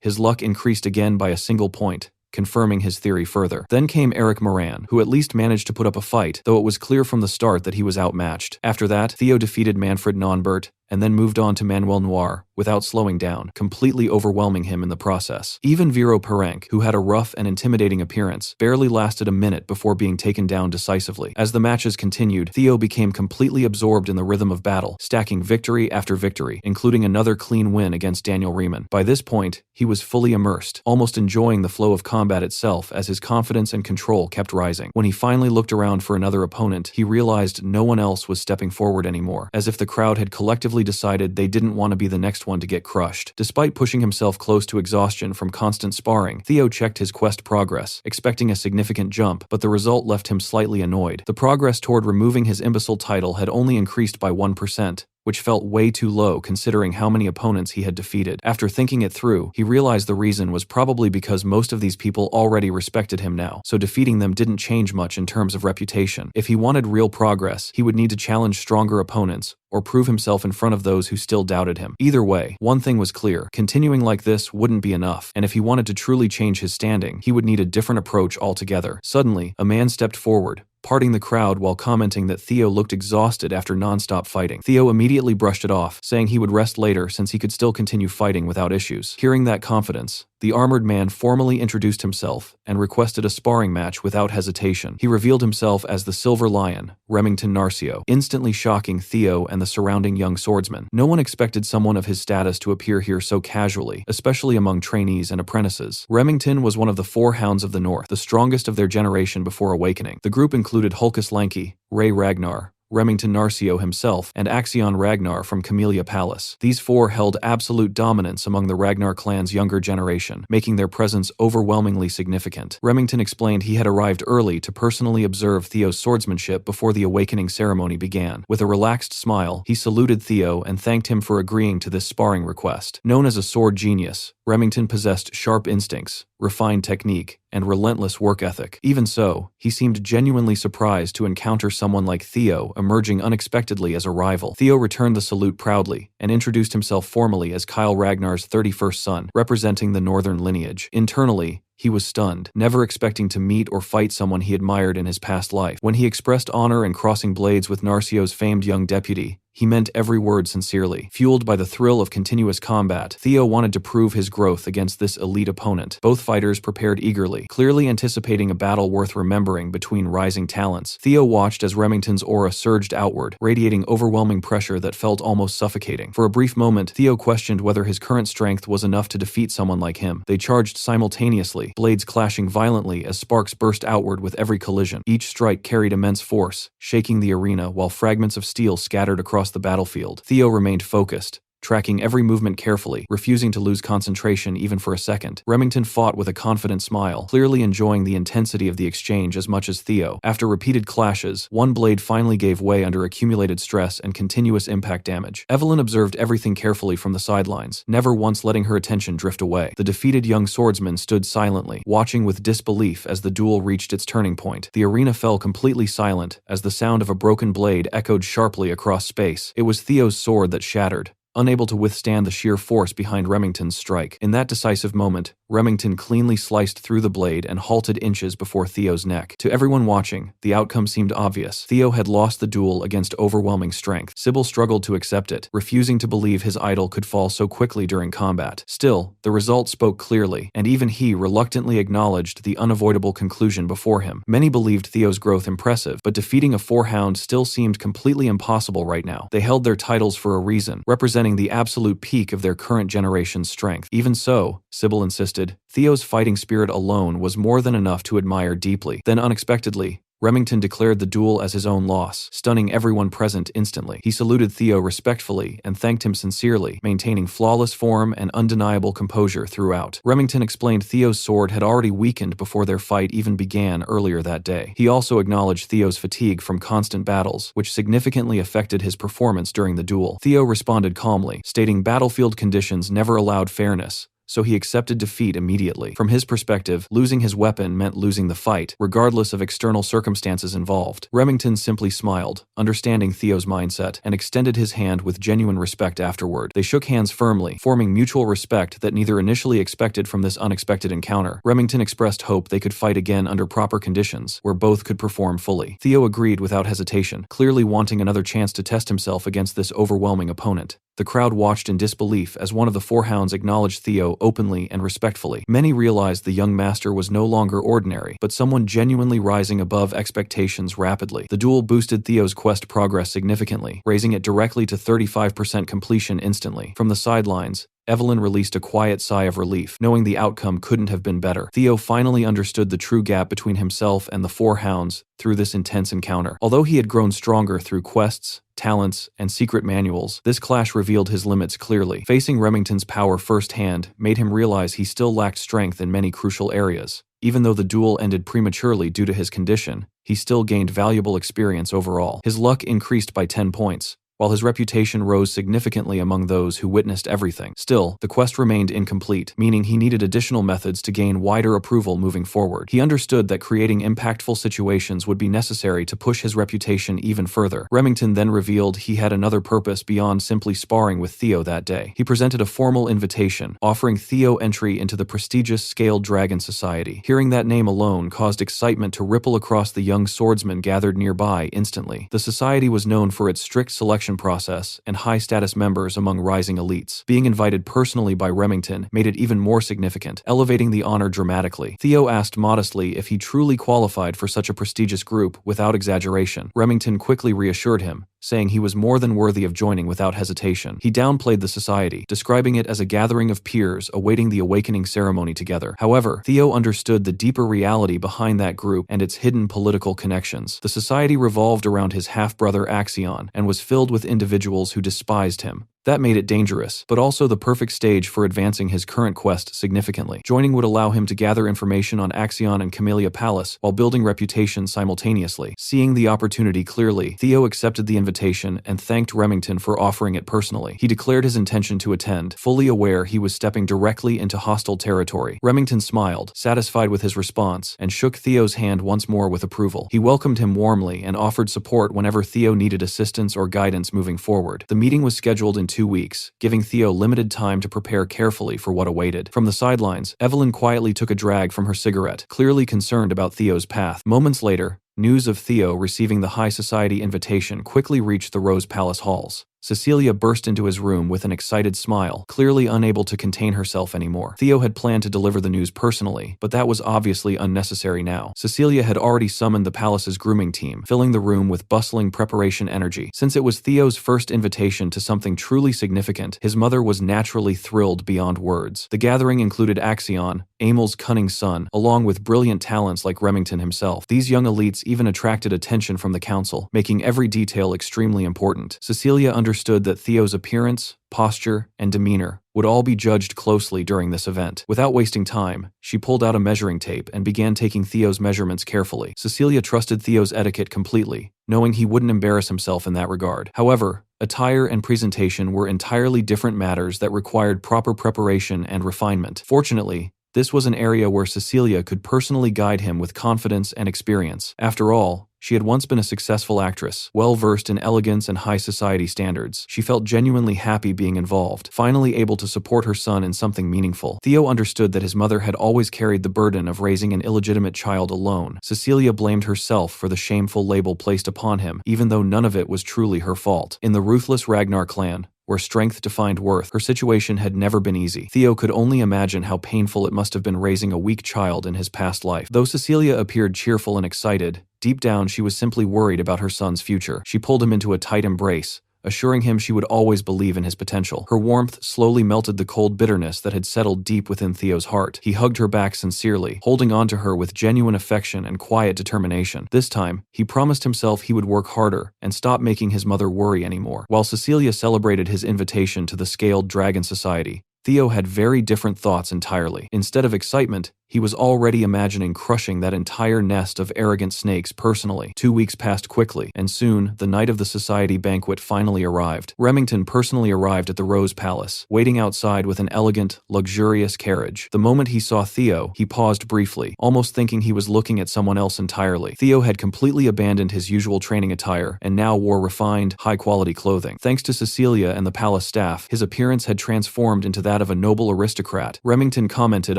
his luck increased again by a single point, confirming his theory further. Then came Eric Moran, who at least managed to put up a fight, though it was clear from the start that he was outmatched. After that, Theo defeated Manfred Nonbert, and then moved on to Manuel Noir, without slowing down, completely overwhelming him in the process. Even Viro Perenc, who had a rough and intimidating appearance, barely lasted a minute before being taken down decisively. As the matches continued, Theo became completely absorbed in the rhythm of battle, stacking victory after victory, including another clean win against Daniel Riemann. By this point, he was fully immersed, almost enjoying the flow of combat itself as his confidence and control kept rising. When he finally looked around for another opponent, he realized no one else was stepping forward anymore, as if the crowd had collectively decided they didn't want to be the next one to get crushed. Despite pushing himself close to exhaustion from constant sparring, Theo checked his quest progress, expecting a significant jump, but the result left him slightly annoyed. The progress toward removing his imbecile title had only increased by 1%, which felt way too low considering how many opponents he had defeated. After thinking it through, he realized the reason was probably because most of these people already respected him now, so defeating them didn't change much in terms of reputation. If he wanted real progress, he would need to challenge stronger opponents, or prove himself in front of those who still doubted him. Either way, one thing was clear: continuing like this wouldn't be enough, and if he wanted to truly change his standing, he would need a different approach altogether. Suddenly, a man stepped forward, parting the crowd while commenting that Theo looked exhausted after non-stop fighting. Theo immediately brushed it off, saying he would rest later since he could still continue fighting without issues. Hearing that confidence, the armored man formally introduced himself and requested a sparring match without hesitation. He revealed himself as the Silver Lion, Remington Narcio, instantly shocking Theo and the surrounding young swordsmen. No one expected someone of his status to appear here so casually, especially among trainees and apprentices. Remington was one of the 4 Hounds of the North, the strongest of their generation before awakening. The group included Hulkus Lanky, Ray Ragnar, Remington Narcio himself, and Axion Ragnar from Camellia Palace. These 4 held absolute dominance among the Ragnar clan's younger generation, making their presence overwhelmingly significant. Remington explained he had arrived early to personally observe Theo's swordsmanship before the awakening ceremony began. With a relaxed smile, he saluted Theo and thanked him for agreeing to this sparring request. Known as a sword genius, Remington possessed sharp instincts, refined technique, and relentless work ethic. Even so, he seemed genuinely surprised to encounter someone like Theo emerging unexpectedly as a rival. Theo returned the salute proudly and introduced himself formally as Kyle Ragnar's 31st son, representing the northern lineage. Internally, he was stunned, never expecting to meet or fight someone he admired in his past life. When he expressed honor in crossing blades with Narcio's famed young deputy, he meant every word sincerely. Fueled by the thrill of continuous combat, Theo wanted to prove his growth against this elite opponent. Both fighters prepared eagerly, clearly anticipating a battle worth remembering between rising talents. Theo watched as Remington's aura surged outward, radiating overwhelming pressure that felt almost suffocating. For a brief moment, Theo questioned whether his current strength was enough to defeat someone like him. They charged simultaneously, blades clashing violently as sparks burst outward with every collision. Each strike carried immense force, shaking the arena while fragments of steel scattered across the battlefield. Theo remained focused, tracking every movement carefully, refusing to lose concentration even for a second. Remington fought with a confident smile, clearly enjoying the intensity of the exchange as much as Theo. After repeated clashes, one blade finally gave way under accumulated stress and continuous impact damage. Evelyn observed everything carefully from the sidelines, never once letting her attention drift away. The defeated young swordsman stood silently, watching with disbelief as the duel reached its turning point. The arena fell completely silent as the sound of a broken blade echoed sharply across space. It was Theo's sword that shattered, unable to withstand the sheer force behind Remington's strike. In that decisive moment, Remington cleanly sliced through the blade and halted inches before Theo's neck. To everyone watching, the outcome seemed obvious. Theo had lost the duel against overwhelming strength. Sybil struggled to accept it, refusing to believe his idol could fall so quickly during combat. Still, the result spoke clearly, and even he reluctantly acknowledged the unavoidable conclusion before him. Many believed Theo's growth impressive, but defeating a four-hound still seemed completely impossible right now. They held their titles for a reason, representing the absolute peak of their current generation's strength. Even so, Sybil insisted, Theo's fighting spirit alone was more than enough to admire deeply. Then unexpectedly, Remington declared the duel as his own loss, stunning everyone present instantly. He saluted Theo respectfully and thanked him sincerely, maintaining flawless form and undeniable composure throughout. Remington explained Theo's sword had already weakened before their fight even began earlier that day. He also acknowledged Theo's fatigue from constant battles, which significantly affected his performance during the duel. Theo responded calmly, stating battlefield conditions never allowed fairness, so he accepted defeat immediately. From his perspective, losing his weapon meant losing the fight, regardless of external circumstances involved. Remington simply smiled, understanding Theo's mindset, and extended his hand with genuine respect afterward. They shook hands firmly, forming mutual respect that neither initially expected from this unexpected encounter. Remington expressed hope they could fight again under proper conditions, where both could perform fully. Theo agreed without hesitation, clearly wanting another chance to test himself against this overwhelming opponent. The crowd watched in disbelief as one of the four hounds acknowledged Theo openly and respectfully. Many realized the young master was no longer ordinary, but someone genuinely rising above expectations rapidly. The duel boosted Theo's quest progress significantly, raising it directly to 35% completion instantly. From the sidelines, Evelyn released a quiet sigh of relief, knowing the outcome couldn't have been better. Theo finally understood the true gap between himself and the four hounds through this intense encounter. Although he had grown stronger through quests, talents, and secret manuals, this clash revealed his limits clearly. Facing Remington's power firsthand made him realize he still lacked strength in many crucial areas. Even though the duel ended prematurely due to his condition, he still gained valuable experience overall. His luck increased by 10 points, while his reputation rose significantly among those who witnessed everything. Still, the quest remained incomplete, meaning he needed additional methods to gain wider approval moving forward. He understood that creating impactful situations would be necessary to push his reputation even further. Remington then revealed he had another purpose beyond simply sparring with Theo that day. He presented a formal invitation, offering Theo entry into the prestigious Scaled Dragon Society. Hearing that name alone caused excitement to ripple across the young swordsmen gathered nearby instantly. The society was known for its strict selection process and high-status members among rising elites. Being invited personally by Remington made it even more significant, elevating the honor dramatically. Theo asked modestly if he truly qualified for such a prestigious group without exaggeration. Remington quickly reassured him, saying he was more than worthy of joining without hesitation. He downplayed the society, describing it as a gathering of peers awaiting the awakening ceremony together. However, Theo understood the deeper reality behind that group and its hidden political connections. The society revolved around his half-brother Axion and was filled with individuals who despised him. That made it dangerous, but also the perfect stage for advancing his current quest significantly. Joining would allow him to gather information on Axion and Camellia Palace while building reputation simultaneously. Seeing the opportunity clearly, Theo accepted the invitation and thanked Remington for offering it personally. He declared his intention to attend, fully aware he was stepping directly into hostile territory. Remington smiled, satisfied with his response, and shook Theo's hand once more with approval. He welcomed him warmly and offered support whenever Theo needed assistance or guidance moving forward. The meeting was scheduled in 2 weeks, giving Theo limited time to prepare carefully for what awaited. From the sidelines, Evelyn quietly took a drag from her cigarette, clearly concerned about Theo's path. Moments later, news of Theo receiving the high society invitation quickly reached the Rose Palace halls. Cecilia burst into his room with an excited smile, clearly unable to contain herself anymore. Theo had planned to deliver the news personally, but that was obviously unnecessary now. Cecilia had already summoned the palace's grooming team, filling the room with bustling preparation energy. Since it was Theo's first invitation to something truly significant, his mother was naturally thrilled beyond words. The gathering included Axion, Amel's cunning son, along with brilliant talents like Remington himself. These young elites even attracted attention from the council, making every detail extremely important. Cecilia understood understood that Theo's appearance, posture, and demeanor would all be judged closely during this event. Without wasting time, she pulled out a measuring tape and began taking Theo's measurements carefully. Cecilia trusted Theo's etiquette completely, knowing he wouldn't embarrass himself in that regard. However, attire and presentation were entirely different matters that required proper preparation and refinement. Fortunately, this was an area where Cecilia could personally guide him with confidence and experience. After all, she had once been a successful actress, well-versed in elegance and high society standards. She felt genuinely happy being involved, finally able to support her son in something meaningful. Theo understood that his mother had always carried the burden of raising an illegitimate child alone. Cecilia blamed herself for the shameful label placed upon him, even though none of it was truly her fault. In the ruthless Ragnar clan, where strength defined worth, her situation had never been easy. Theo could only imagine how painful it must have been raising a weak child in his past life. Though Cecilia appeared cheerful and excited, deep down she was simply worried about her son's future. She pulled him into a tight embrace, assuring him she would always believe in his potential. Her warmth slowly melted the cold bitterness that had settled deep within Theo's heart. He hugged her back sincerely, holding on to her with genuine affection and quiet determination. This time, he promised himself he would work harder and stop making his mother worry anymore. While Cecilia celebrated his invitation to the Scaled Dragon Society, Theo had very different thoughts entirely. Instead of excitement, he was already imagining crushing that entire nest of arrogant snakes personally. 2 weeks passed quickly, and soon, the night of the society banquet finally arrived. Remington personally arrived at the Rose Palace, waiting outside with an elegant, luxurious carriage. The moment he saw Theo, he paused briefly, almost thinking he was looking at someone else entirely. Theo had completely abandoned his usual training attire, and now wore refined, high-quality clothing. Thanks to Cecilia and the palace staff, his appearance had transformed into that of a noble aristocrat. Remington commented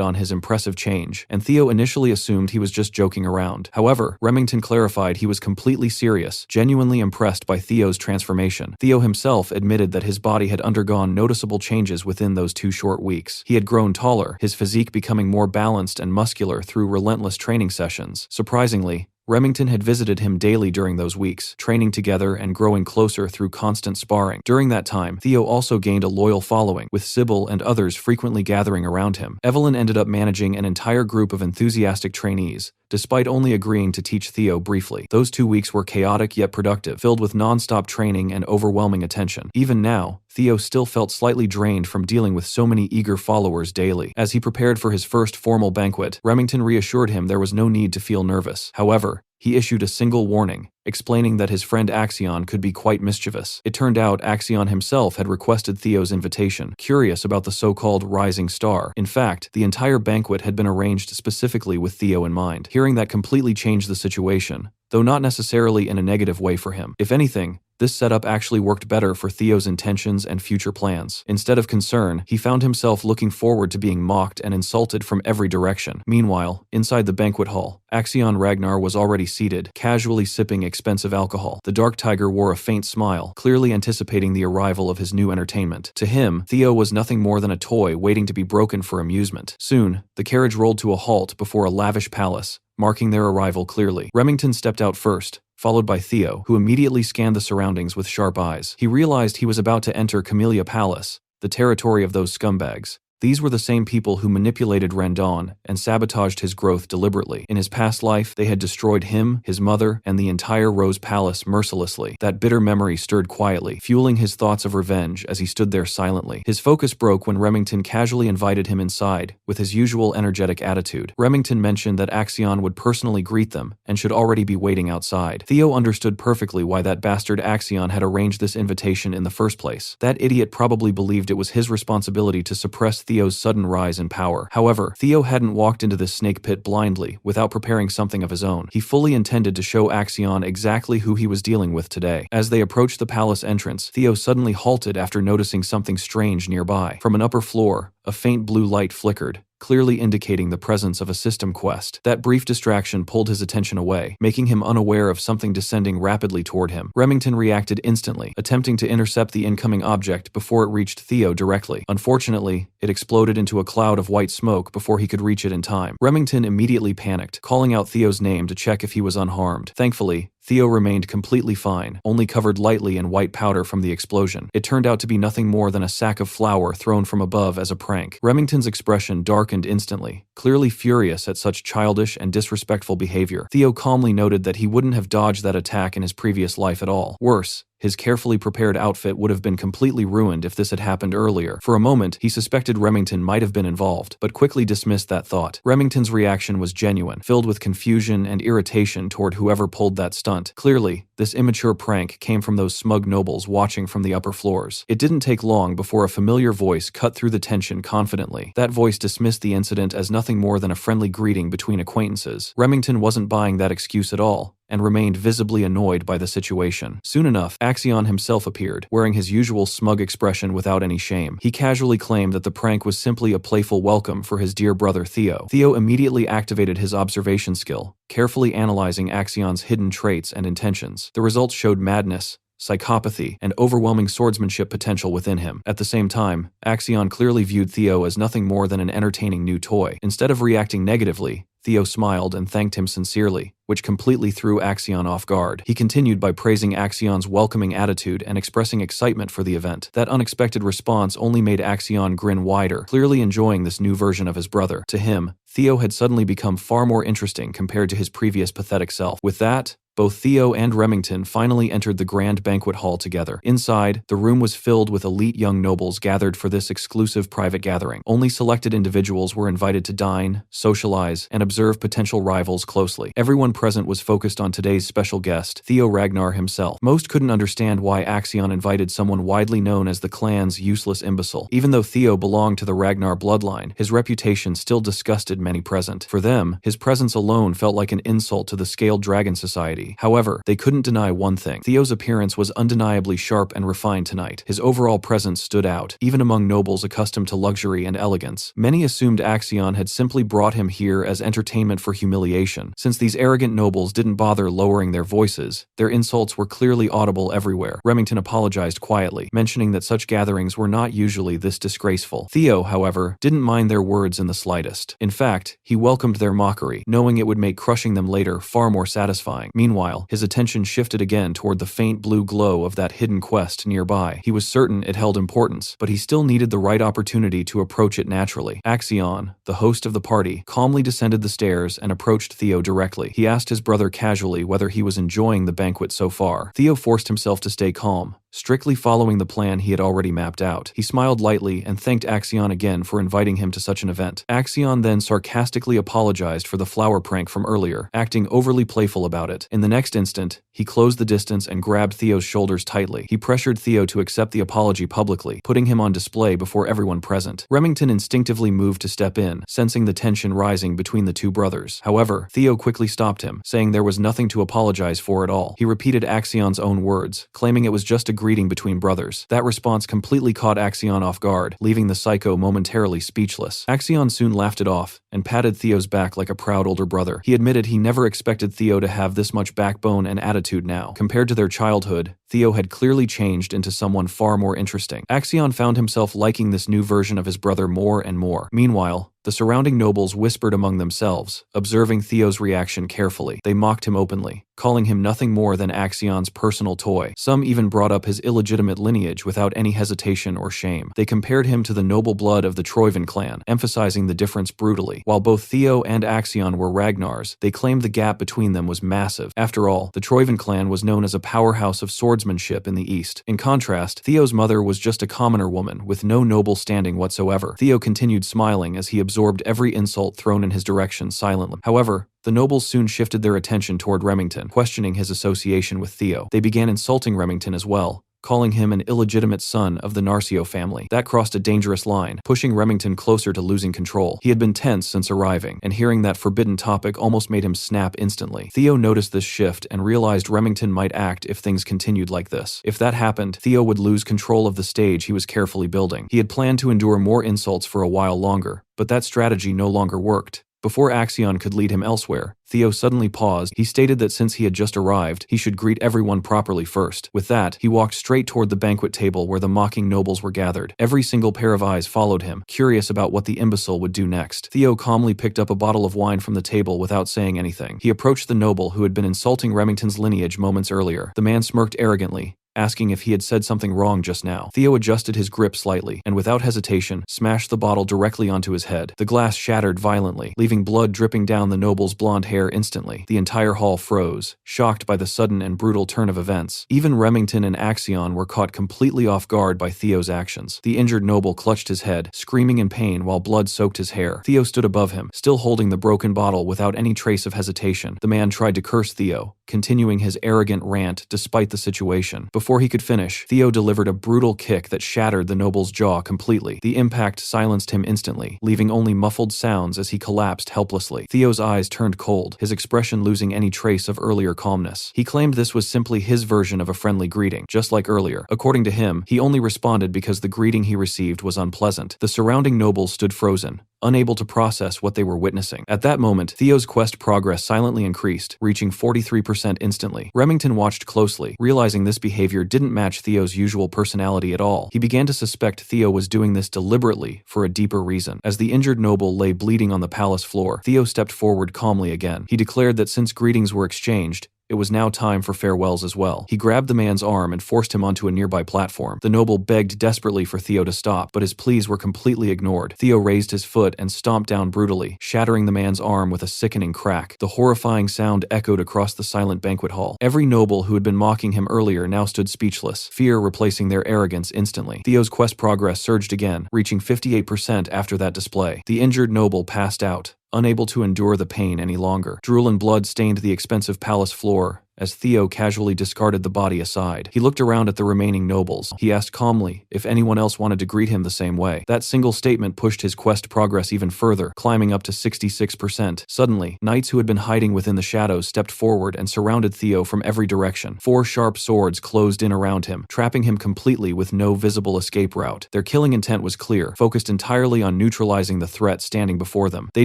on his impressive change, and Theo initially assumed he was just joking around. However, Remington clarified he was completely serious, genuinely impressed by Theo's transformation. Theo himself admitted that his body had undergone noticeable changes within those 2 short weeks. He had grown taller, his physique becoming more balanced and muscular through relentless training sessions. Surprisingly, Remington had visited him daily during those weeks, training together and growing closer through constant sparring. During that time, Theo also gained a loyal following, with Sybil and others frequently gathering around him. Evelyn ended up managing an entire group of enthusiastic trainees, despite only agreeing to teach Theo briefly. Those 2 weeks were chaotic yet productive, filled with non-stop training and overwhelming attention. Even now, Theo still felt slightly drained from dealing with so many eager followers daily. As he prepared for his first formal banquet, Remington reassured him there was no need to feel nervous. However, he issued a single warning, explaining that his friend Axion could be quite mischievous. It turned out Axion himself had requested Theo's invitation, curious about the so-called rising star. In fact, the entire banquet had been arranged specifically with Theo in mind. Hearing that completely changed the situation, though not necessarily in a negative way for him. If anything, this setup actually worked better for Theo's intentions and future plans. Instead of concern, he found himself looking forward to being mocked and insulted from every direction. Meanwhile, inside the banquet hall, Axion Ragnar was already seated, casually sipping expensive alcohol. The Dark Tiger wore a faint smile, clearly anticipating the arrival of his new entertainment. To him, Theo was nothing more than a toy waiting to be broken for amusement. Soon, the carriage rolled to a halt before a lavish palace, marking their arrival clearly. Remington stepped out first, followed by Theo, who immediately scanned the surroundings with sharp eyes. He realized he was about to enter Camellia Palace, the territory of those scumbags. These were the same people who manipulated Randon and sabotaged his growth deliberately. In his past life, they had destroyed him, his mother, and the entire Rose Palace mercilessly. That bitter memory stirred quietly, fueling his thoughts of revenge as he stood there silently. His focus broke when Remington casually invited him inside, with his usual energetic attitude. Remington mentioned that Axion would personally greet them, and should already be waiting outside. Theo understood perfectly why that bastard Axion had arranged this invitation in the first place. That idiot probably believed it was his responsibility to suppress Theo's sudden rise in power. However, Theo hadn't walked into this snake pit blindly, without preparing something of his own. He fully intended to show Axion exactly who he was dealing with today. As they approached the palace entrance, Theo suddenly halted after noticing something strange nearby. From an upper floor, a faint blue light flickered, clearly indicating the presence of a system quest. That brief distraction pulled his attention away, making him unaware of something descending rapidly toward him. Remington reacted instantly, attempting to intercept the incoming object before it reached Theo directly. Unfortunately, it exploded into a cloud of white smoke before he could reach it in time. Remington immediately panicked, calling out Theo's name to check if he was unharmed. Thankfully, Theo remained completely fine, only covered lightly in white powder from the explosion. It turned out to be nothing more than a sack of flour thrown from above as a prank. Remington's expression darkened instantly, clearly furious at such childish and disrespectful behavior. Theo calmly noted that he wouldn't have dodged that attack in his previous life at all. Worse, His carefully prepared outfit would have been completely ruined if this had happened earlier. For a moment, he suspected Remington might have been involved, but quickly dismissed that thought. Remington's reaction was genuine, filled with confusion and irritation toward whoever pulled that stunt. Clearly, this immature prank came from those smug nobles watching from the upper floors. It didn't take long before a familiar voice cut through the tension confidently. That voice dismissed the incident as nothing more than a friendly greeting between acquaintances. Remington wasn't buying that excuse at all, and remained visibly annoyed by the situation. Soon enough, Axion himself appeared, wearing his usual smug expression without any shame. He casually claimed that the prank was simply a playful welcome for his dear brother Theo. Theo immediately activated his observation skill, carefully analyzing Axion's hidden traits and intentions. The results showed madness, psychopathy, and overwhelming swordsmanship potential within him. At the same time, Axion clearly viewed Theo as nothing more than an entertaining new toy. Instead of reacting negatively, Theo smiled and thanked him sincerely, which completely threw Axion off guard. He continued by praising Axion's welcoming attitude and expressing excitement for the event. That unexpected response only made Axion grin wider, clearly enjoying this new version of his brother. To him, Theo had suddenly become far more interesting compared to his previous pathetic self. With that, both Theo and Remington finally entered the grand banquet hall together. Inside, the room was filled with elite young nobles gathered for this exclusive private gathering. Only selected individuals were invited to dine, socialize, and observe potential rivals closely. Everyone present was focused on today's special guest, Theo Ragnar himself. Most couldn't understand why Axion invited someone widely known as the clan's useless imbecile. Even though Theo belonged to the Ragnar bloodline, his reputation still disgusted many present. For them, his presence alone felt like an insult to the Scaled Dragon Society. However, they couldn't deny one thing. Theo's appearance was undeniably sharp and refined tonight. His overall presence stood out, even among nobles accustomed to luxury and elegance. Many assumed Axion had simply brought him here as entertainment for humiliation. Since these arrogant nobles didn't bother lowering their voices, their insults were clearly audible everywhere. Remington apologized quietly, mentioning that such gatherings were not usually this disgraceful. Theo, however, didn't mind their words in the slightest. In fact, he welcomed their mockery, knowing it would make crushing them later far more satisfying. Meanwhile, his attention shifted again toward the faint blue glow of that hidden quest nearby. He was certain it held importance, but he still needed the right opportunity to approach it naturally. Axion, the host of the party, calmly descended the stairs and approached Theo directly. He asked his brother casually whether he was enjoying the banquet so far. Theo forced himself to stay calm, strictly following the plan he had already mapped out. He smiled lightly and thanked Axion again for inviting him to such an event. Axion then sarcastically apologized for the flower prank from earlier, acting overly playful about it. In the next instant, he closed the distance and grabbed Theo's shoulders tightly. He pressured Theo to accept the apology publicly, putting him on display before everyone present. Remington instinctively moved to step in, sensing the tension rising between the two brothers. However, Theo quickly stopped him, saying there was nothing to apologize for at all. He repeated Axion's own words, claiming it was just a greeting between brothers. That response completely caught Axion off guard, leaving the psycho momentarily speechless. Axion soon laughed it off and patted Theo's back like a proud older brother. He admitted he never expected Theo to have this much backbone and attitude now. Compared to their childhood, Theo had clearly changed into someone far more interesting. Axion found himself liking this new version of his brother more and more. Meanwhile, the surrounding nobles whispered among themselves, observing Theo's reaction carefully. They mocked him openly, calling him nothing more than Axion's personal toy. Some even brought up his illegitimate lineage without any hesitation or shame. They compared him to the noble blood of the Troivan clan, emphasizing the difference brutally. While both Theo and Axion were Ragnars, they claimed the gap between them was massive. After all, the Troivan clan was known as a powerhouse of swordsmanship in the East. In contrast, Theo's mother was just a commoner woman with no noble standing whatsoever. Theo continued smiling as he absorbed every insult thrown in his direction silently. However, the nobles soon shifted their attention toward Remington, questioning his association with Theo. They began insulting Remington as well, calling him an illegitimate son of the Narcio family. That crossed a dangerous line, pushing Remington closer to losing control. He had been tense since arriving, and hearing that forbidden topic almost made him snap instantly. Theo noticed this shift and realized Remington might act if things continued like this. If that happened, Theo would lose control of the stage he was carefully building. He had planned to endure more insults for a while longer, but that strategy no longer worked. Before Axion could lead him elsewhere, Theo suddenly paused. He stated that since he had just arrived, he should greet everyone properly first. With that, he walked straight toward the banquet table where the mocking nobles were gathered. Every single pair of eyes followed him, curious about what the imbecile would do next. Theo calmly picked up a bottle of wine from the table without saying anything. He approached the noble who had been insulting Remington's lineage moments earlier. The man smirked arrogantly, asking if he had said something wrong just now. Theo adjusted his grip slightly, and without hesitation, smashed the bottle directly onto his head. The glass shattered violently, leaving blood dripping down the noble's blonde hair instantly. The entire hall froze, shocked by the sudden and brutal turn of events. Even Remington and Axion were caught completely off guard by Theo's actions. The injured noble clutched his head, screaming in pain while blood soaked his hair. Theo stood above him, still holding the broken bottle without any trace of hesitation. The man tried to curse Theo, continuing his arrogant rant despite the situation. Before he could finish, Theo delivered a brutal kick that shattered the noble's jaw completely. The impact silenced him instantly, leaving only muffled sounds as he collapsed helplessly. Theo's eyes turned cold, his expression losing any trace of earlier calmness. He claimed this was simply his version of a friendly greeting, just like earlier. According to him, he only responded because the greeting he received was unpleasant. The surrounding nobles stood frozen, unable to process what they were witnessing. At that moment, Theo's quest progress silently increased, reaching 43% instantly. Remington watched closely, realizing this behavior didn't match Theo's usual personality at all. He began to suspect Theo was doing this deliberately for a deeper reason. As the injured noble lay bleeding on the palace floor, Theo stepped forward calmly again. He declared that since greetings were exchanged, it was now time for farewells as well. He grabbed the man's arm and forced him onto a nearby platform. The noble begged desperately for Theo to stop, but his pleas were completely ignored. Theo raised his foot and stomped down brutally, shattering the man's arm with a sickening crack. The horrifying sound echoed across the silent banquet hall. Every noble who had been mocking him earlier now stood speechless, fear replacing their arrogance instantly. Theo's quest progress surged again, reaching 58% after that display. The injured noble passed out, unable to endure the pain any longer. Drool and blood stained the expensive palace floor as Theo casually discarded the body aside. He looked around at the remaining nobles. He asked calmly if anyone else wanted to greet him the same way. That single statement pushed his quest progress even further, climbing up to 66%. Suddenly, knights who had been hiding within the shadows stepped forward and surrounded Theo from every direction. 4 sharp swords closed in around him, trapping him completely with no visible escape route. Their killing intent was clear, focused entirely on neutralizing the threat standing before them. They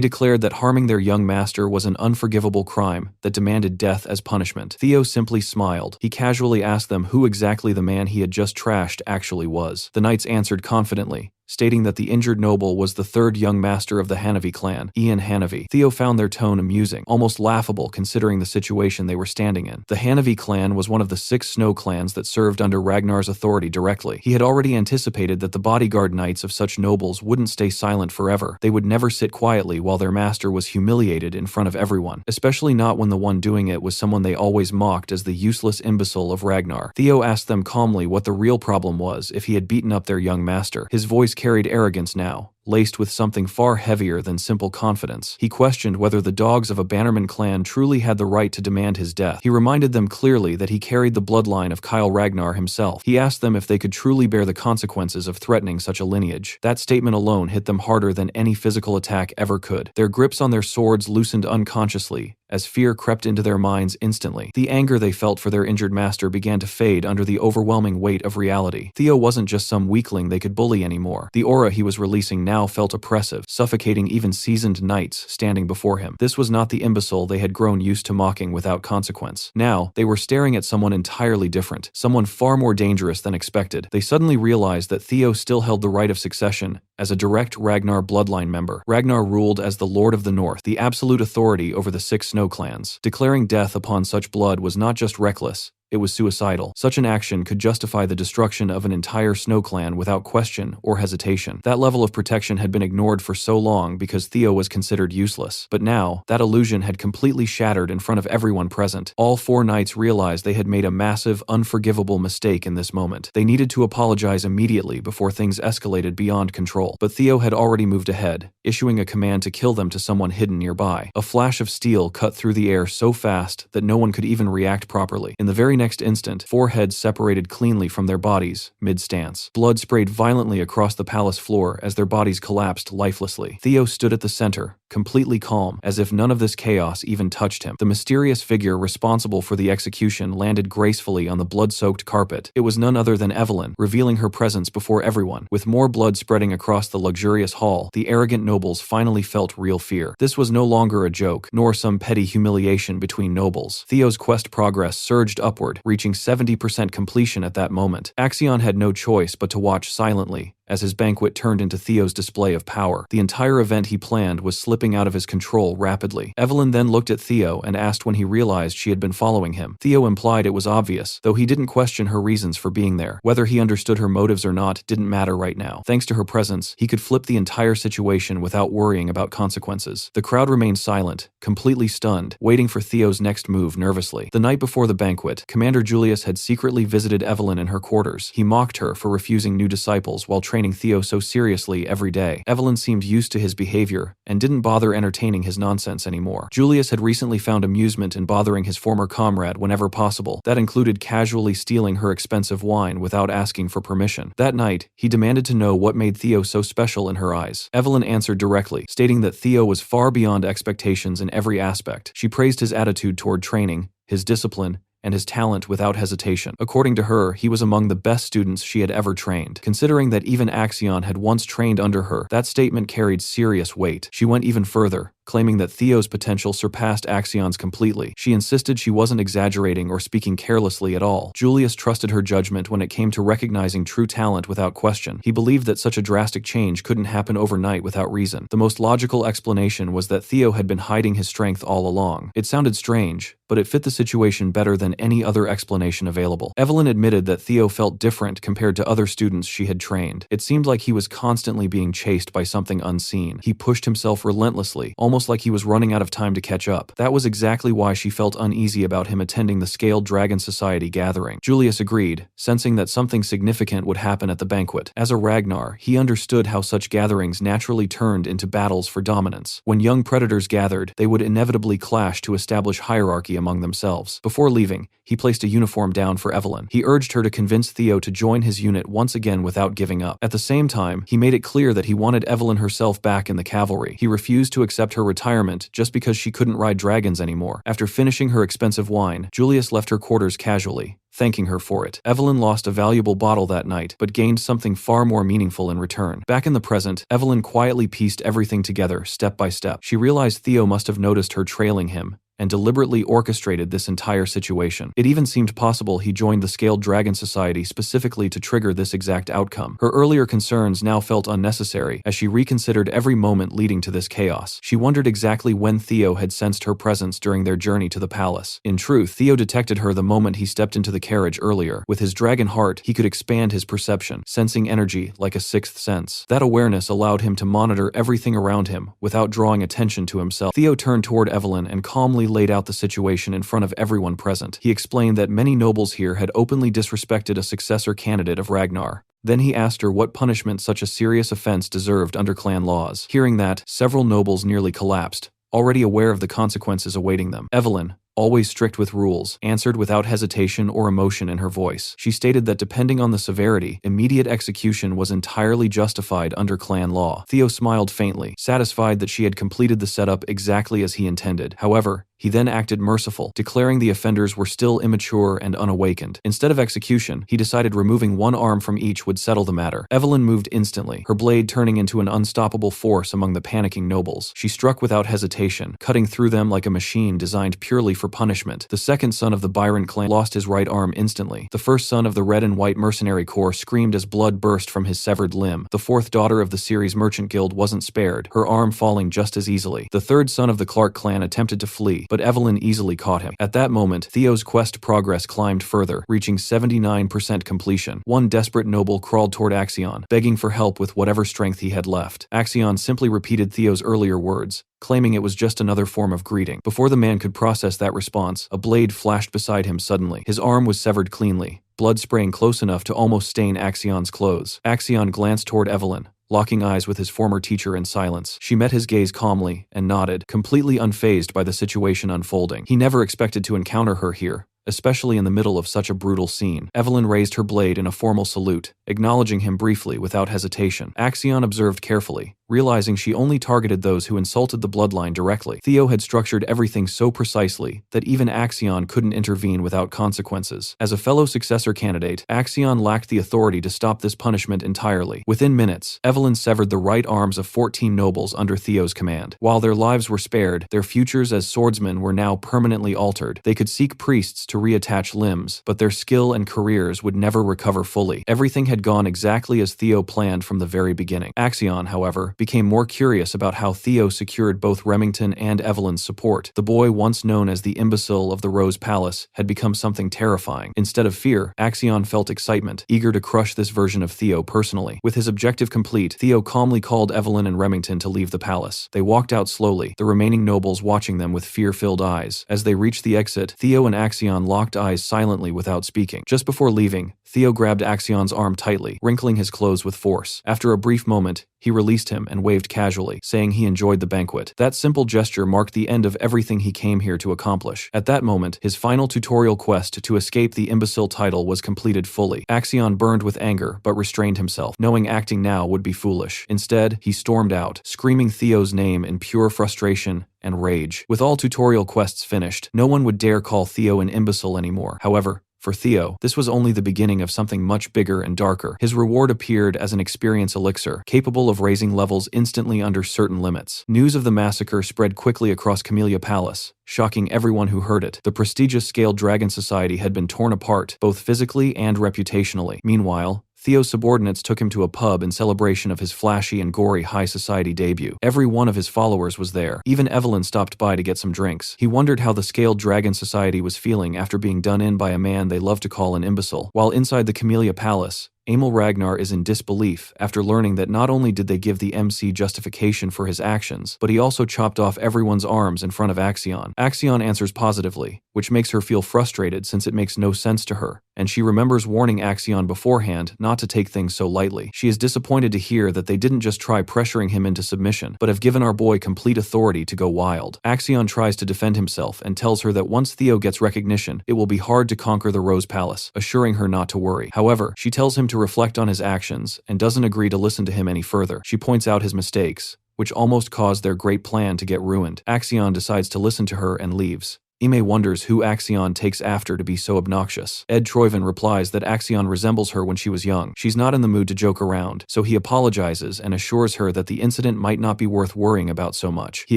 declared that harming their young master was an unforgivable crime that demanded death as punishment. Theo simply smiled. He casually asked them who exactly the man he had just trashed actually was. The knights answered confidently, stating that the injured noble was the 3rd young master of the Hanavi clan, Ian Hanavi. Theo found their tone amusing, almost laughable considering the situation they were standing in. The Hanavi clan was one of the 6 snow clans that served under Ragnar's authority directly. He had already anticipated that the bodyguard knights of such nobles wouldn't stay silent forever. They would never sit quietly while their master was humiliated in front of everyone, especially not when the one doing it was someone they always mocked as the useless imbecile of Ragnar. Theo asked them calmly what the real problem was if he had beaten up their young master. His voice carried arrogance now, laced with something far heavier than simple confidence. He questioned whether the dogs of a Bannerman clan truly had the right to demand his death. He reminded them clearly that he carried the bloodline of Kyle Ragnar himself. He asked them if they could truly bear the consequences of threatening such a lineage. That statement alone hit them harder than any physical attack ever could. Their grips on their swords loosened unconsciously, as fear crept into their minds instantly. The anger they felt for their injured master began to fade under the overwhelming weight of reality. Theo wasn't just some weakling they could bully anymore. The aura he was releasing now felt oppressive, suffocating even seasoned knights standing before him. This was not the imbecile they had grown used to mocking without consequence. Now, they were staring at someone entirely different, someone far more dangerous than expected. They suddenly realized that Theo still held the right of succession as a direct Ragnar bloodline member. Ragnar ruled as the Lord of the North, the absolute authority over the 6 snow clans. Declaring death upon such blood was not just reckless, it was suicidal. Such an action could justify the destruction of an entire snow clan without question or hesitation. That level of protection had been ignored for so long because Theo was considered useless. But now, that illusion had completely shattered in front of everyone present. All 4 knights realized they had made a massive, unforgivable mistake in this moment. They needed to apologize immediately before things escalated beyond control. But Theo had already moved ahead, issuing a command to kill them to someone hidden nearby. A flash of steel cut through the air so fast that no one could even react properly. In the very next instant, 4 heads separated cleanly from their bodies, mid-stance. Blood sprayed violently across the palace floor as their bodies collapsed lifelessly. Theo stood at the center, completely calm, as if none of this chaos even touched him. The mysterious figure responsible for the execution landed gracefully on the blood-soaked carpet. It was none other than Evelyn, revealing her presence before everyone. With more blood spreading across the luxurious hall, the arrogant nobles finally felt real fear. This was no longer a joke, nor some petty humiliation between nobles. Theo's quest progress surged upward, reaching 70% completion at that moment. Axion had no choice but to watch silently, as his banquet turned into Theo's display of power. The entire event he planned was slipping out of his control rapidly. Evelyn then looked at Theo and asked when he realized she had been following him. Theo implied it was obvious, though he didn't question her reasons for being there. Whether he understood her motives or not didn't matter right now. Thanks to her presence, he could flip the entire situation without worrying about consequences. The crowd remained silent, completely stunned, waiting for Theo's next move nervously. The night before the banquet, Commander Julius had secretly visited Evelyn in her quarters. He mocked her for refusing new disciples while training Theo so seriously every day. Evelyn seemed used to his behavior and didn't bother entertaining his nonsense anymore. Julius had recently found amusement in bothering his former comrade whenever possible. That included casually stealing her expensive wine without asking for permission. That night, he demanded to know what made Theo so special in her eyes. Evelyn answered directly, stating that Theo was far beyond expectations in every aspect. She praised his attitude toward training, his discipline, and his talent without hesitation. According to her, he was among the best students she had ever trained. Considering that even Axion had once trained under her, that statement carried serious weight. She went even further, claiming that Theo's potential surpassed Axion's completely. She insisted she wasn't exaggerating or speaking carelessly at all. Julius trusted her judgment when it came to recognizing true talent without question. He believed that such a drastic change couldn't happen overnight without reason. The most logical explanation was that Theo had been hiding his strength all along. It sounded strange, but it fit the situation better than any other explanation available. Evelyn admitted that Theo felt different compared to other students she had trained. It seemed like he was constantly being chased by something unseen. He pushed himself relentlessly, almost like he was running out of time to catch up. That was exactly why she felt uneasy about him attending the Scaled Dragon Society gathering. Julius agreed, sensing that something significant would happen at the banquet. As a Ragnar, he understood how such gatherings naturally turned into battles for dominance. When young predators gathered, they would inevitably clash to establish hierarchy among themselves. Before leaving, he placed a uniform down for Evelyn. He urged her to convince Theo to join his unit once again without giving up. At the same time, he made it clear that he wanted Evelyn herself back in the cavalry. He refused to accept her retirement just because she couldn't ride dragons anymore. After finishing her expensive wine, Julius left her quarters casually, thanking her for it. Evelyn lost a valuable bottle that night, but gained something far more meaningful in return. Back in the present, Evelyn quietly pieced everything together step by step. She realized Theo must have noticed her trailing him and deliberately orchestrated this entire situation. It even seemed possible he joined the Scaled Dragon Society specifically to trigger this exact outcome. Her earlier concerns now felt unnecessary as she reconsidered every moment leading to this chaos. She wondered exactly when Theo had sensed her presence during their journey to the palace. In truth, Theo detected her the moment he stepped into the carriage earlier. With his dragon heart, he could expand his perception, sensing energy like a sixth sense. That awareness allowed him to monitor everything around him without drawing attention to himself. Theo turned toward Evelyn and calmly laid out the situation in front of everyone present. He explained that many nobles here had openly disrespected a successor candidate of Ragnar. Then he asked her what punishment such a serious offense deserved under clan laws. Hearing that, several nobles nearly collapsed, already aware of the consequences awaiting them. Evelyn, always strict with rules, answered without hesitation or emotion in her voice. She stated that depending on the severity, immediate execution was entirely justified under clan law. Theo smiled faintly, satisfied that she had completed the setup exactly as he intended. However, he then acted merciful, declaring the offenders were still immature and unawakened. Instead of execution, he decided removing one arm from each would settle the matter. Evelyn moved instantly, her blade turning into an unstoppable force among the panicking nobles. She struck without hesitation, cutting through them like a machine designed purely for punishment. The second son of the Byron clan lost his right arm instantly. The first son of the Red and White Mercenary Corps screamed as blood burst from his severed limb. The fourth daughter of the Ceres Merchant Guild wasn't spared, her arm falling just as easily. The third son of the Clark clan attempted to flee, but Evelyn easily caught him. At that moment, Theo's quest progress climbed further, reaching 79% completion. One desperate noble crawled toward Axion, begging for help with whatever strength he had left. Axion simply repeated Theo's earlier words, claiming it was just another form of greeting. Before the man could process that response, a blade flashed beside him suddenly. His arm was severed cleanly, blood spraying close enough to almost stain Axion's clothes. Axion glanced toward Evelyn, locking eyes with his former teacher in silence. She met his gaze calmly and nodded, completely unfazed by the situation unfolding. He never expected to encounter her here, especially in the middle of such a brutal scene. Evelyn raised her blade in a formal salute, acknowledging him briefly without hesitation. Axion observed carefully, realizing she only targeted those who insulted the bloodline directly. Theo had structured everything so precisely that even Axion couldn't intervene without consequences. As a fellow successor candidate, Axion lacked the authority to stop this punishment entirely. Within minutes, Evelyn severed the right arms of 14 nobles under Theo's command. While their lives were spared, their futures as swordsmen were now permanently altered. They could seek priests to to reattach limbs, but their skill and careers would never recover fully. Everything had gone exactly as Theo planned from the very beginning. Axion, however, became more curious about how Theo secured both Remington and Evelyn's support. The boy, once known as the imbecile of the Rose Palace, had become something terrifying. Instead of fear, Axion felt excitement, eager to crush this version of Theo personally. With his objective complete, Theo calmly called Evelyn and Remington to leave the palace. They walked out slowly, the remaining nobles watching them with fear-filled eyes. As they reached the exit, Theo and Axion locked eyes silently without speaking. Just before leaving, Theo grabbed Axion's arm tightly, wrinkling his clothes with force. After a brief moment, he released him and waved casually, saying he enjoyed the banquet. That simple gesture marked the end of everything he came here to accomplish. At that moment, his final tutorial quest to escape the imbecile title was completed fully. Axion burned with anger, but restrained himself, knowing acting now would be foolish. Instead, he stormed out, screaming Theo's name in pure frustration and rage. With all tutorial quests finished, no one would dare call Theo an imbecile anymore. However, for Theo, this was only the beginning of something much bigger and darker. His reward appeared as an experience elixir, capable of raising levels instantly under certain limits. News of the massacre spread quickly across Camellia Palace, shocking everyone who heard it. The prestigious Scaled Dragon Society had been torn apart, both physically and reputationally. Meanwhile, Theo's subordinates took him to a pub in celebration of his flashy and gory high society debut. Every one of his followers was there. Even Evelyn stopped by to get some drinks. He wondered how the Scaled Dragon Society was feeling after being done in by a man they loved to call an imbecile. While inside the Camellia Palace, Emil Ragnar is in disbelief after learning that not only did they give the MC justification for his actions, but he also chopped off everyone's arms in front of Axion. Axion answers positively, which makes her feel frustrated since it makes no sense to her, and she remembers warning Axion beforehand not to take things so lightly. She is disappointed to hear that they didn't just try pressuring him into submission, but have given our boy complete authority to go wild. Axion tries to defend himself and tells her that once Theo gets recognition, it will be hard to conquer the Rose Palace, assuring her not to worry. However, she tells him to reflect on his actions and doesn't agree to listen to him any further. She points out his mistakes, which almost caused their great plan to get ruined. Axion decides to listen to her and leaves. Ime wonders who Axion takes after to be so obnoxious. Ed Troyven replies that Axion resembles her when she was young. She's not in the mood to joke around, so he apologizes and assures her that the incident might not be worth worrying about so much. He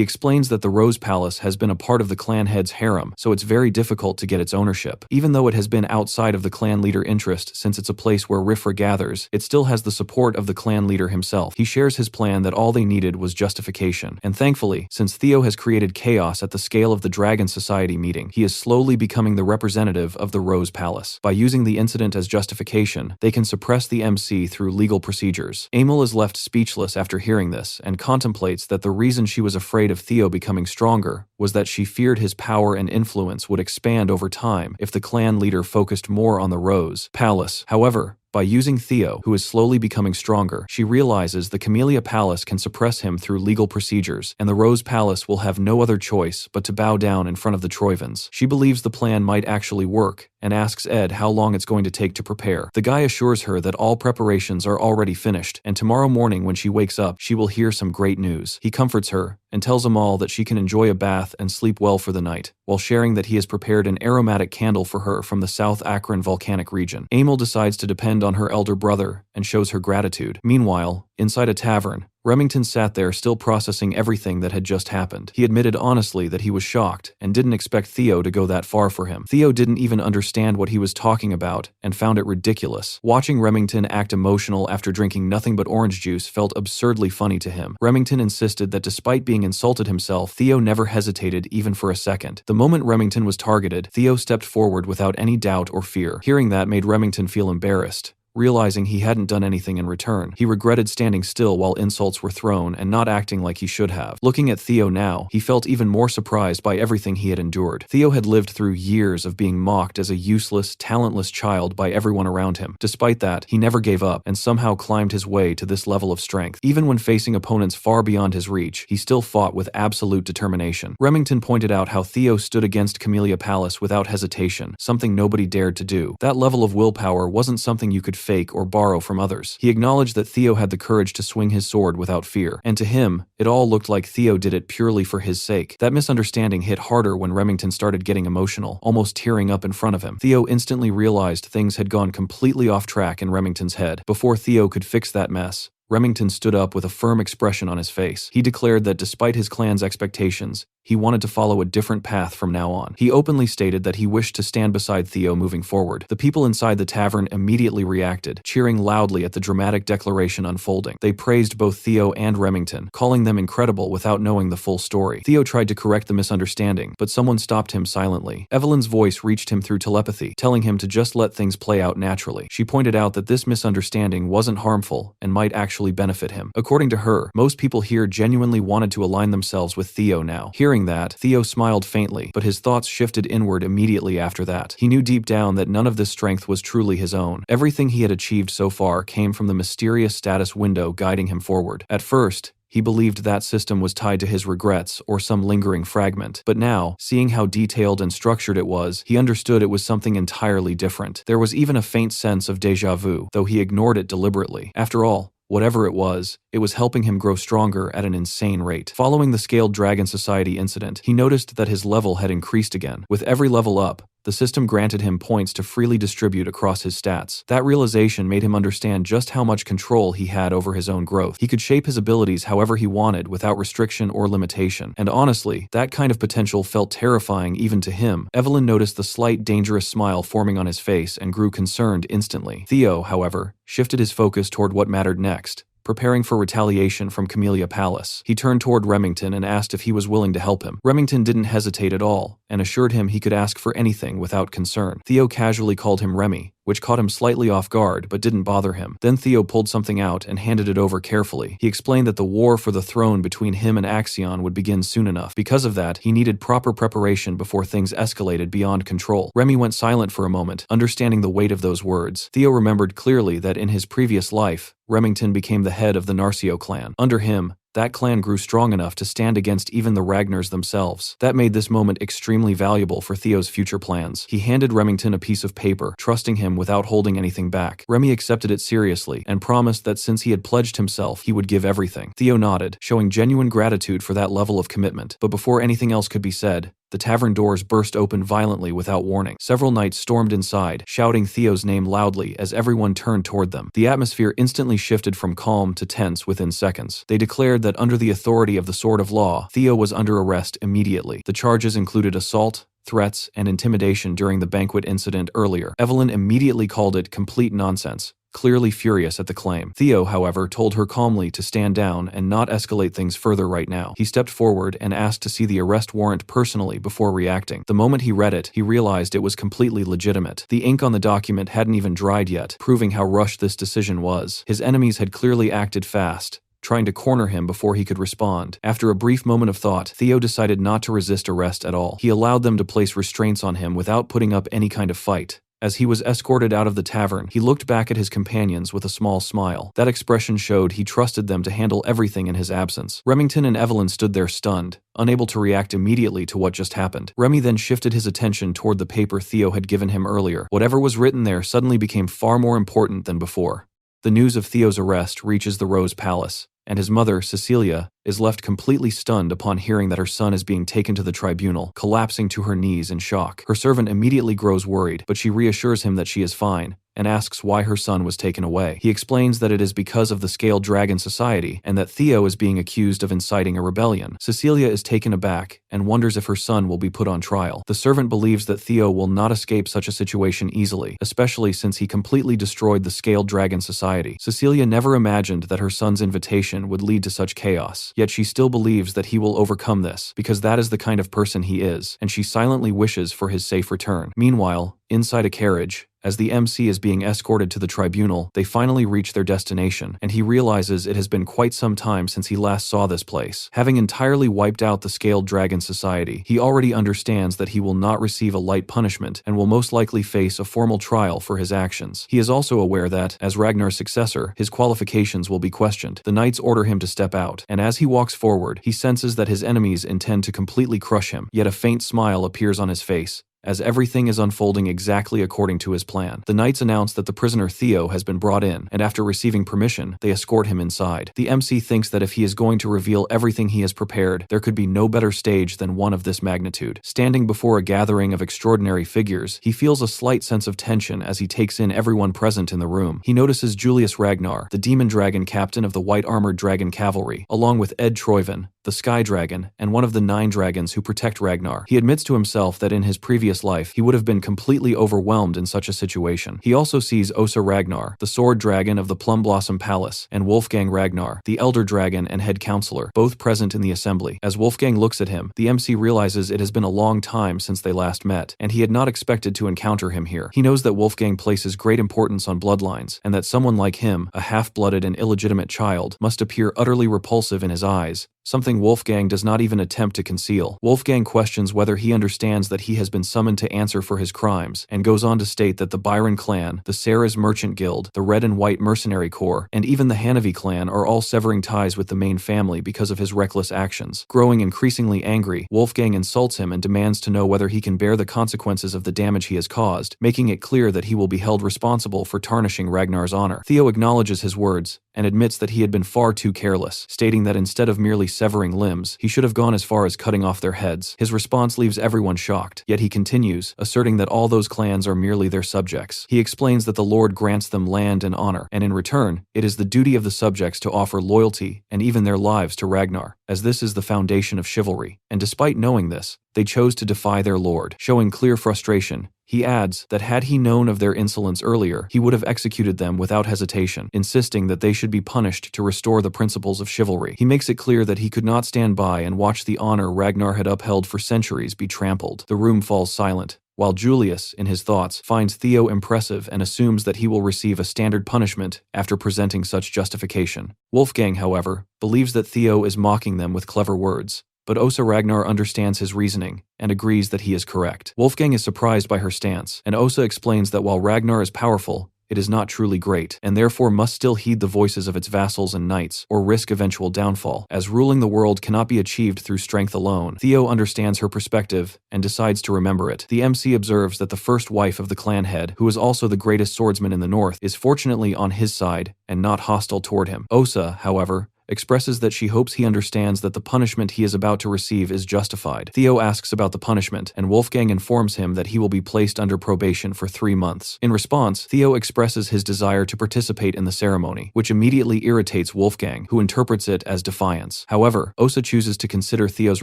explains that the Rose Palace has been a part of the clan head's harem, so it's very difficult to get its ownership. Even though it has been outside of the clan leader interest since it's a place where Rifra gathers, it still has the support of the clan leader himself. He shares his plan that all they needed was justification. And thankfully, since Theo has created chaos at the scale of the Dragon Society meeting, he is slowly becoming the representative of the Rose Palace. By using the incident as justification, they can suppress the MC through legal procedures. Emil is left speechless after hearing this and contemplates that the reason she was afraid of Theo becoming stronger was that she feared his power and influence would expand over time if the clan leader focused more on the Rose Palace. However, by using Theo, who is slowly becoming stronger, she realizes the Camellia Palace can suppress him through legal procedures, and the Rose Palace will have no other choice but to bow down in front of the Troyvens. She believes the plan might actually work, and asks Ed how long it's going to take to prepare. The guy assures her that all preparations are already finished, and tomorrow morning when she wakes up, she will hear some great news. He comforts her, and tells Amal that she can enjoy a bath and sleep well for the night, while sharing that he has prepared an aromatic candle for her from the South Akron volcanic region. Emil decides to depend on her elder brother, and shows her gratitude. Meanwhile, inside a tavern, Remington sat there still processing everything that had just happened. He admitted honestly that he was shocked and didn't expect Theo to go that far for him. Theo didn't even understand what he was talking about and found it ridiculous. Watching Remington act emotional after drinking nothing but orange juice felt absurdly funny to him. Remington insisted that despite being insulted himself, Theo never hesitated even for a second. The moment Remington was targeted, Theo stepped forward without any doubt or fear. Hearing that made Remington feel embarrassed. Realizing he hadn't done anything in return, he regretted standing still while insults were thrown and not acting like he should have. Looking at Theo now, he felt even more surprised by everything he had endured. Theo had lived through years of being mocked as a useless, talentless child by everyone around him. Despite that, he never gave up and somehow climbed his way to this level of strength. Even when facing opponents far beyond his reach, he still fought with absolute determination. Remington pointed out how Theo stood against Camellia Palace without hesitation, something nobody dared to do. That level of willpower wasn't something you could fake or borrow from others. He acknowledged that Theo had the courage to swing his sword without fear, and to him, it all looked like Theo did it purely for his sake. That misunderstanding hit harder when Remington started getting emotional, almost tearing up in front of him. Theo instantly realized things had gone completely off track in Remington's head. Before Theo could fix that mess, Remington stood up with a firm expression on his face. He declared that despite his clan's expectations, he wanted to follow a different path from now on. He openly stated that he wished to stand beside Theo moving forward. The people inside the tavern immediately reacted, cheering loudly at the dramatic declaration unfolding. They praised both Theo and Remington, calling them incredible without knowing the full story. Theo tried to correct the misunderstanding, but someone stopped him silently. Evelyn's voice reached him through telepathy, telling him to just let things play out naturally. She pointed out that this misunderstanding wasn't harmful and might actually benefit him. According to her, most people here genuinely wanted to align themselves with Theo now. Hearing that, Theo smiled faintly, but his thoughts shifted inward immediately after that. He knew deep down that none of this strength was truly his own. Everything he had achieved so far came from the mysterious status window guiding him forward. At first, he believed that system was tied to his regrets or some lingering fragment. But now, seeing how detailed and structured it was, he understood it was something entirely different. There was even a faint sense of déjà vu, though he ignored it deliberately. After all, whatever it was helping him grow stronger at an insane rate. Following the Scaled Dragon Society incident, he noticed that his level had increased again. With every level up, the system granted him points to freely distribute across his stats. That realization made him understand just how much control he had over his own growth. He could shape his abilities however he wanted without restriction or limitation. And honestly, that kind of potential felt terrifying even to him. Evelyn noticed the slight, dangerous smile forming on his face and grew concerned instantly. Theo, however, shifted his focus toward what mattered next, preparing for retaliation from Camellia Palace. He turned toward Remington and asked if he was willing to help him. Remington didn't hesitate at all, and assured him he could ask for anything without concern. Theo casually called him Remy, which caught him slightly off guard but didn't bother him. Then Theo pulled something out and handed it over carefully. He explained that the war for the throne between him and Axion would begin soon enough. Because of that, he needed proper preparation before things escalated beyond control. Remy went silent for a moment, understanding the weight of those words. Theo remembered clearly that in his previous life, Remington became the head of the Narcio clan. Under him, that clan grew strong enough to stand against even the Ragnars themselves. That made this moment extremely valuable for Theo's future plans. He handed Remington a piece of paper, trusting him without holding anything back. Remy accepted it seriously and promised that since he had pledged himself, he would give everything. Theo nodded, showing genuine gratitude for that level of commitment. But before anything else could be said, the tavern doors burst open violently without warning. Several knights stormed inside, shouting Theo's name loudly as everyone turned toward them. The atmosphere instantly shifted from calm to tense within seconds. They declared that under the authority of the Sword of Law, Theo was under arrest immediately. The charges included assault, threats, and intimidation during the banquet incident earlier. Evelyn immediately called it complete nonsense, clearly furious at the claim. Theo, however, told her calmly to stand down and not escalate things further right now. He stepped forward and asked to see the arrest warrant personally before reacting. The moment he read it, he realized it was completely legitimate. The ink on the document hadn't even dried yet, proving how rushed this decision was. His enemies had clearly acted fast, trying to corner him before he could respond. After a brief moment of thought, Theo decided not to resist arrest at all. He allowed them to place restraints on him without putting up any kind of fight. As he was escorted out of the tavern, he looked back at his companions with a small smile. That expression showed he trusted them to handle everything in his absence. Remington and Evelyn stood there stunned, unable to react immediately to what just happened. Remy then shifted his attention toward the paper Theo had given him earlier. Whatever was written there suddenly became far more important than before. The news of Theo's arrest reaches the Rose Palace, and his mother, Cecilia, is left completely stunned upon hearing that her son is being taken to the tribunal, collapsing to her knees in shock. Her servant immediately grows worried, but she reassures him that she is fine, and asks why her son was taken away. He explains that it is because of the Scaled Dragon Society, and that Theo is being accused of inciting a rebellion. Cecilia is taken aback, and wonders if her son will be put on trial. The servant believes that Theo will not escape such a situation easily, especially since he completely destroyed the Scaled Dragon Society. Cecilia never imagined that her son's invitation would lead to such chaos, yet she still believes that he will overcome this, because that is the kind of person he is, and she silently wishes for his safe return. Meanwhile, inside a carriage, as the MC is being escorted to the tribunal, they finally reach their destination, and he realizes it has been quite some time since he last saw this place. Having entirely wiped out the Scaled Dragon Society, he already understands that he will not receive a light punishment and will most likely face a formal trial for his actions. He is also aware that, as Ragnar's successor, his qualifications will be questioned. The knights order him to step out, and as he walks forward, he senses that his enemies intend to completely crush him, yet a faint smile appears on his face as everything is unfolding exactly according to his plan. The knights announce that the prisoner Theo has been brought in, and after receiving permission, they escort him inside. The MC thinks that if he is going to reveal everything he has prepared, there could be no better stage than one of this magnitude. Standing before a gathering of extraordinary figures, he feels a slight sense of tension as he takes in everyone present in the room. He notices Julius Ragnar, the demon dragon captain of the white-armored dragon cavalry, along with Ed Troyven, the Sky Dragon, and one of the 9 dragons who protect Ragnar. He admits to himself that in his previous life, he would have been completely overwhelmed in such a situation. He also sees Osa Ragnar, the sword dragon of the Plum Blossom Palace, and Wolfgang Ragnar, the elder dragon and head counselor, both present in the assembly. As Wolfgang looks at him, the MC realizes it has been a long time since they last met, and he had not expected to encounter him here. He knows that Wolfgang places great importance on bloodlines, and that someone like him, a half-blooded and illegitimate child, must appear utterly repulsive in his eyes, something Wolfgang does not even attempt to conceal. Wolfgang questions whether he understands that he has been summoned to answer for his crimes, and goes on to state that the Byron clan, the Sarah's Merchant Guild, the Red and White Mercenary Corps, and even the Hanavi clan are all severing ties with the main family because of his reckless actions. Growing increasingly angry, Wolfgang insults him and demands to know whether he can bear the consequences of the damage he has caused, making it clear that he will be held responsible for tarnishing Ragnar's honor. Theo acknowledges his words, and admits that he had been far too careless, stating that instead of merely severing limbs, he should have gone as far as cutting off their heads. His response leaves everyone shocked, yet he continues, asserting that all those clans are merely their subjects. He explains that the Lord grants them land and honor, and in return, it is the duty of the subjects to offer loyalty and even their lives to Ragnar, as this is the foundation of chivalry. And despite knowing this, they chose to defy their lord. Showing clear frustration, he adds that had he known of their insolence earlier, he would have executed them without hesitation, insisting that they should be punished to restore the principles of chivalry. He makes it clear that he could not stand by and watch the honor Ragnar had upheld for centuries be trampled. The room falls silent, while Julius, in his thoughts, finds Theo impressive and assumes that he will receive a standard punishment after presenting such justification. Wolfgang, however, believes that Theo is mocking them with clever words, but Osa Ragnar understands his reasoning and agrees that he is correct. Wolfgang is surprised by her stance, and Osa explains that while Ragnar is powerful, it is not truly great, and therefore must still heed the voices of its vassals and knights, or risk eventual downfall, as ruling the world cannot be achieved through strength alone. Theo understands her perspective and decides to remember it. The MC observes that the first wife of the clan head, who is also the greatest swordsman in the north, is fortunately on his side and not hostile toward him. Osa, however, expresses that she hopes he understands that the punishment he is about to receive is justified. Theo asks about the punishment, and Wolfgang informs him that he will be placed under probation for 3 months. In response, Theo expresses his desire to participate in the ceremony, which immediately irritates Wolfgang, who interprets it as defiance. However, Osa chooses to consider Theo's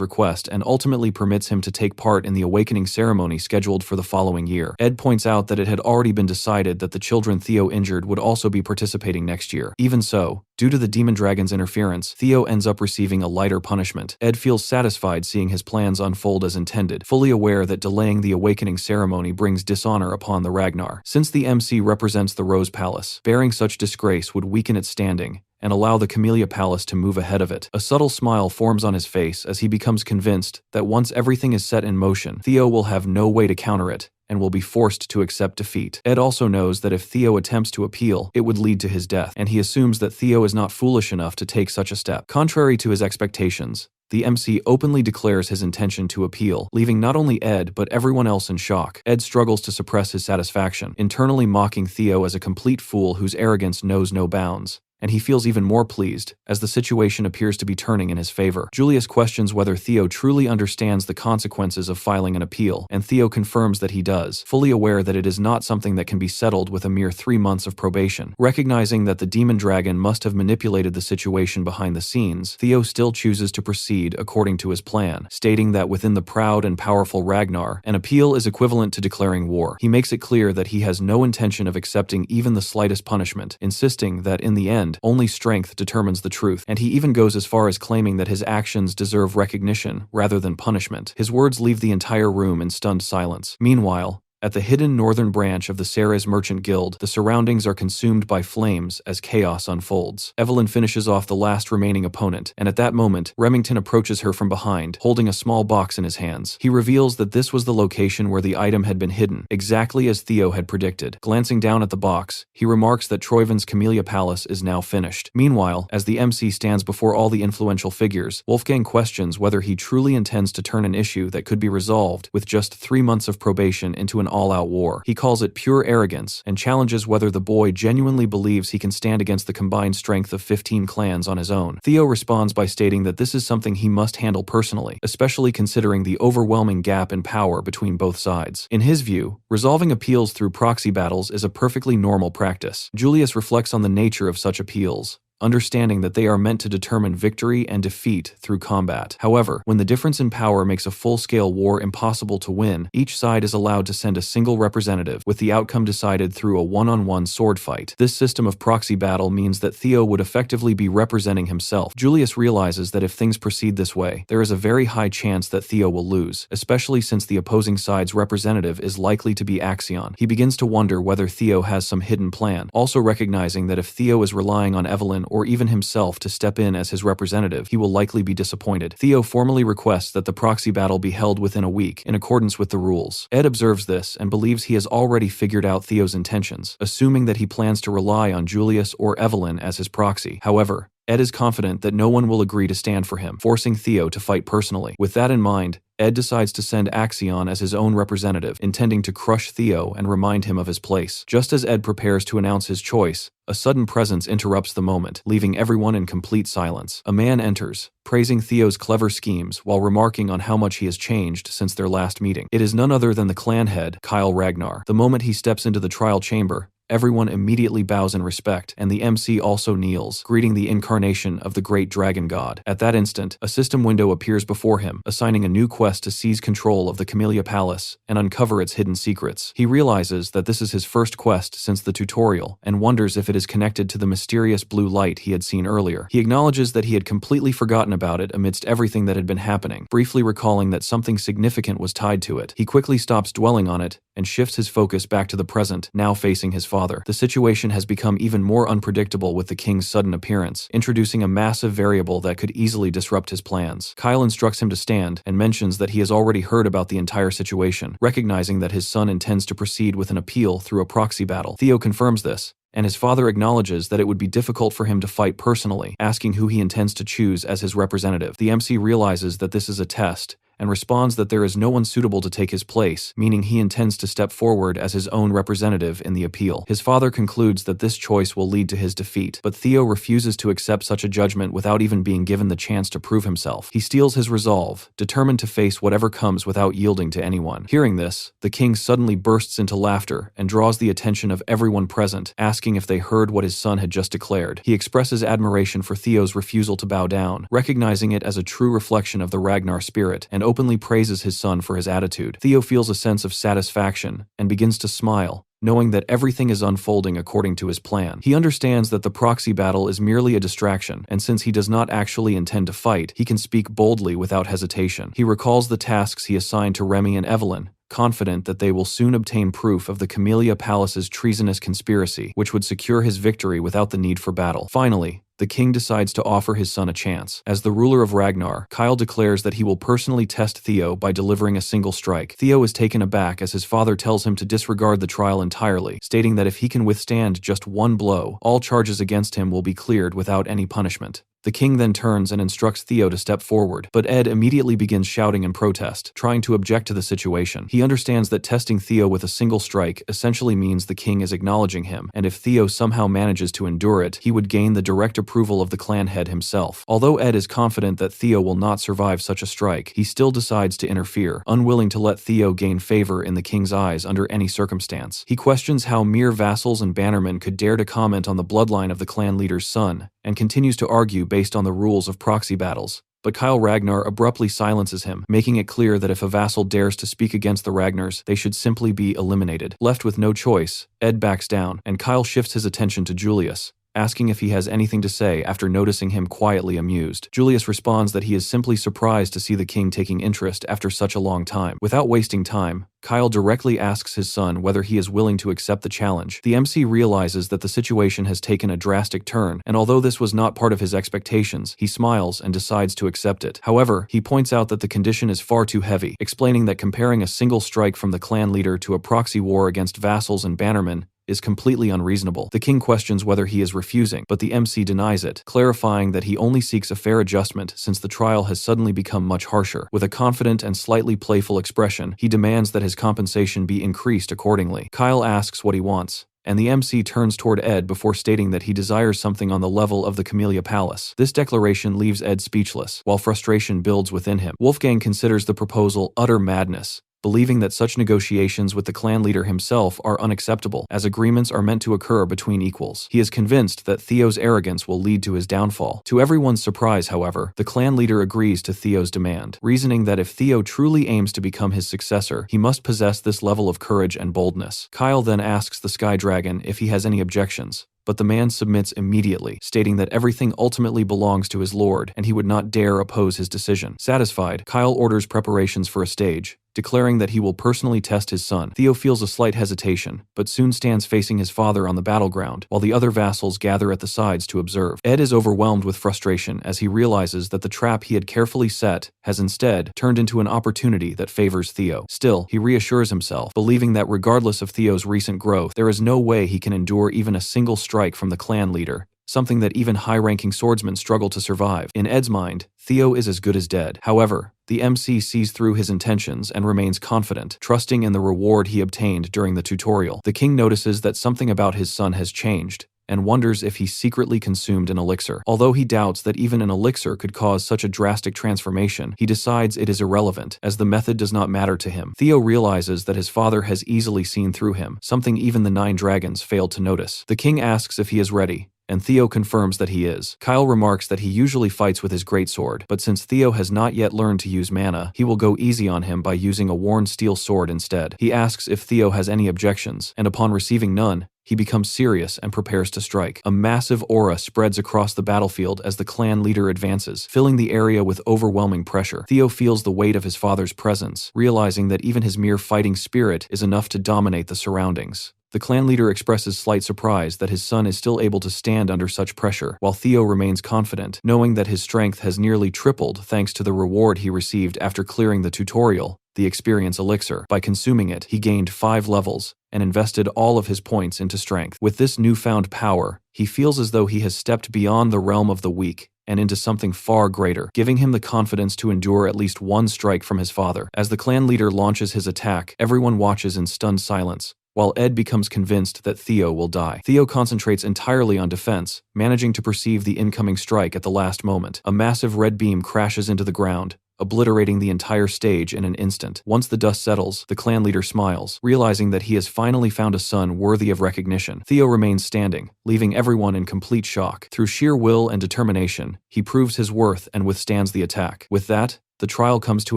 request and ultimately permits him to take part in the awakening ceremony scheduled for the following year. Ed points out that it had already been decided that the children Theo injured would also be participating next year. Even so, due to the demon dragon's interference, Theo ends up receiving a lighter punishment. Ed feels satisfied seeing his plans unfold as intended, fully aware that delaying the awakening ceremony brings dishonor upon the Ragnar. Since the MC represents the Rose Palace, bearing such disgrace would weaken its standing and allow the Camellia Palace to move ahead of it. A subtle smile forms on his face as he becomes convinced that once everything is set in motion, Theo will have no way to counter it and will be forced to accept defeat. Ed also knows that if Theo attempts to appeal, it would lead to his death, and he assumes that Theo is not foolish enough to take such a step. Contrary to his expectations, the MC openly declares his intention to appeal, leaving not only Ed but everyone else in shock. Ed struggles to suppress his satisfaction, internally mocking Theo as a complete fool whose arrogance knows no bounds. And he feels even more pleased, as the situation appears to be turning in his favor. Julius questions whether Theo truly understands the consequences of filing an appeal, and Theo confirms that he does, fully aware that it is not something that can be settled with a mere 3 months of probation. Recognizing that the demon dragon must have manipulated the situation behind the scenes, Theo still chooses to proceed according to his plan, stating that within the proud and powerful Ragnar, an appeal is equivalent to declaring war. He makes it clear that he has no intention of accepting even the slightest punishment, insisting that in the end, only strength determines the truth, and he even goes as far as claiming that his actions deserve recognition rather than punishment. His words leave the entire room in stunned silence. Meanwhile, At the hidden northern branch of the Ceres Merchant Guild, the surroundings are consumed by flames as chaos unfolds. Evelyn finishes off the last remaining opponent, and at that moment, Remington approaches her from behind, holding a small box in his hands. He reveals that this was the location where the item had been hidden, exactly as Theo had predicted. Glancing down at the box, he remarks that Troiven's Camellia Palace is now finished. Meanwhile, as the MC stands before all the influential figures, Wolfgang questions whether he truly intends to turn an issue that could be resolved with just 3 months of probation into an all-out war. He calls it pure arrogance and challenges whether the boy genuinely believes he can stand against the combined strength of 15 clans on his own. Theo responds by stating that this is something he must handle personally, especially considering the overwhelming gap in power between both sides. In his view, resolving appeals through proxy battles is a perfectly normal practice. Julius reflects on the nature of such appeals, understanding that they are meant to determine victory and defeat through combat. However, when the difference in power makes a full-scale war impossible to win, each side is allowed to send a single representative, with the outcome decided through a one-on-one sword fight. This system of proxy battle means that Theo would effectively be representing himself. Julius realizes that if things proceed this way, there is a very high chance that Theo will lose, especially since the opposing side's representative is likely to be Axion. He begins to wonder whether Theo has some hidden plan, also recognizing that if Theo is relying on Evelyn or even himself to step in as his representative, he will likely be disappointed. Theo formally requests that the proxy battle be held within a week, in accordance with the rules. Ed observes this and believes he has already figured out Theo's intentions, assuming that he plans to rely on Julius or Evelyn as his proxy. However, Ed is confident that no one will agree to stand for him, forcing Theo to fight personally. With that in mind, Ed decides to send Axion as his own representative, intending to crush Theo and remind him of his place. Just as Ed prepares to announce his choice, a sudden presence interrupts the moment, leaving everyone in complete silence. A man enters, praising Theo's clever schemes while remarking on how much he has changed since their last meeting. It is none other than the clan head, Kyle Ragnar. The moment he steps into the trial chamber, everyone immediately bows in respect, and the MC also kneels, greeting the incarnation of the great dragon god. At that instant, a system window appears before him, assigning a new quest to seize control of the Camellia Palace and uncover its hidden secrets. He realizes that this is his first quest since the tutorial, and wonders if it is connected to the mysterious blue light he had seen earlier. He acknowledges that he had completely forgotten about it amidst everything that had been happening, briefly recalling that something significant was tied to it. He quickly stops dwelling on it and shifts his focus back to the present, now facing his father. The situation has become even more unpredictable with the king's sudden appearance, introducing a massive variable that could easily disrupt his plans. Kyle instructs him to stand and mentions that he has already heard about the entire situation, recognizing that his son intends to proceed with an appeal through a proxy battle. Theo confirms this, and his father acknowledges that it would be difficult for him to fight personally, asking who he intends to choose as his representative. The MC realizes that this is a test, and responds that there is no one suitable to take his place, meaning he intends to step forward as his own representative in the appeal. His father concludes that this choice will lead to his defeat, but Theo refuses to accept such a judgment without even being given the chance to prove himself. He steels his resolve, determined to face whatever comes without yielding to anyone. Hearing this, the king suddenly bursts into laughter and draws the attention of everyone present, asking if they heard what his son had just declared. He expresses admiration for Theo's refusal to bow down, recognizing it as a true reflection of the Ragnar spirit, and openly praises his son for his attitude. Theo feels a sense of satisfaction and begins to smile, knowing that everything is unfolding according to his plan. He understands that the proxy battle is merely a distraction, and since he does not actually intend to fight, he can speak boldly without hesitation. He recalls the tasks he assigned to Remy and Evelyn, confident that they will soon obtain proof of the Camellia Palace's treasonous conspiracy, which would secure his victory without the need for battle. Finally, the king decides to offer his son a chance. As the ruler of Ragnar, Kyle declares that he will personally test Theo by delivering a single strike. Theo is taken aback as his father tells him to disregard the trial entirely, stating that if he can withstand just one blow, all charges against him will be cleared without any punishment. The king then turns and instructs Theo to step forward, but Ed immediately begins shouting in protest, trying to object to the situation. He understands that testing Theo with a single strike essentially means the king is acknowledging him, and if Theo somehow manages to endure it, he would gain the direct approval of the clan head himself. Although Ed is confident that Theo will not survive such a strike, he still decides to interfere, unwilling to let Theo gain favor in the king's eyes under any circumstance. He questions how mere vassals and bannermen could dare to comment on the bloodline of the clan leader's son, and continues to argue based on the rules of proxy battles. But Kyle Ragnar abruptly silences him, making it clear that if a vassal dares to speak against the Ragnars, they should simply be eliminated. Left with no choice, Ed backs down, and Kyle shifts his attention to Julius, asking if he has anything to say after noticing him quietly amused. Julius responds that he is simply surprised to see the king taking interest after such a long time. Without wasting time, Kyle directly asks his son whether he is willing to accept the challenge. The MC realizes that the situation has taken a drastic turn, and although this was not part of his expectations, he smiles and decides to accept it. However, he points out that the condition is far too heavy, explaining that comparing a single strike from the clan leader to a proxy war against vassals and bannermen is completely unreasonable. The king questions whether he is refusing, but the MC denies it, clarifying that he only seeks a fair adjustment since the trial has suddenly become much harsher. With a confident and slightly playful expression, he demands that his compensation be increased accordingly. Kyle asks what he wants, and the MC turns toward Ed before stating that he desires something on the level of the Camellia Palace. This declaration leaves Ed speechless, while frustration builds within him. Wolfgang considers the proposal utter madness, believing that such negotiations with the clan leader himself are unacceptable, as agreements are meant to occur between equals. He is convinced that Theo's arrogance will lead to his downfall. To everyone's surprise, however, the clan leader agrees to Theo's demand, reasoning that if Theo truly aims to become his successor, he must possess this level of courage and boldness. Kyle then asks the Sky Dragon if he has any objections, but the man submits immediately, stating that everything ultimately belongs to his lord and he would not dare oppose his decision. Satisfied, Kyle orders preparations for a stage, declaring that he will personally test his son. Theo feels a slight hesitation, but soon stands facing his father on the battleground, while the other vassals gather at the sides to observe. Ed is overwhelmed with frustration as he realizes that the trap he had carefully set has instead turned into an opportunity that favors Theo. Still, he reassures himself, believing that regardless of Theo's recent growth, there is no way he can endure even a single strike from the clan leader, something that even high-ranking swordsmen struggle to survive. In Ed's mind, Theo is as good as dead. However, the MC sees through his intentions and remains confident, trusting in the reward he obtained during the tutorial. The king notices that something about his son has changed, and wonders if he secretly consumed an elixir. Although he doubts that even an elixir could cause such a drastic transformation, he decides it is irrelevant, as the method does not matter to him. Theo realizes that his father has easily seen through him, something even the 9 dragons failed to notice. The king asks if he is ready, and Theo confirms that he is. Kyle remarks that he usually fights with his greatsword, but since Theo has not yet learned to use mana, he will go easy on him by using a worn steel sword instead. He asks if Theo has any objections, and upon receiving none, he becomes serious and prepares to strike. A massive aura spreads across the battlefield as the clan leader advances, filling the area with overwhelming pressure. Theo feels the weight of his father's presence, realizing that even his mere fighting spirit is enough to dominate the surroundings. The clan leader expresses slight surprise that his son is still able to stand under such pressure, while Theo remains confident, knowing that his strength has nearly tripled thanks to the reward he received after clearing the tutorial, the experience elixir. By consuming it, he gained 5 levels, and invested all of his points into strength. With this newfound power, he feels as though he has stepped beyond the realm of the weak and into something far greater, giving him the confidence to endure at least one strike from his father. As the clan leader launches his attack, everyone watches in stunned silence, while Ed becomes convinced that Theo will die. Theo concentrates entirely on defense, managing to perceive the incoming strike at the last moment. A massive red beam crashes into the ground, obliterating the entire stage in an instant. Once the dust settles, the clan leader smiles, realizing that he has finally found a son worthy of recognition. Theo remains standing, leaving everyone in complete shock. Through sheer will and determination, he proves his worth and withstands the attack. With that, the trial comes to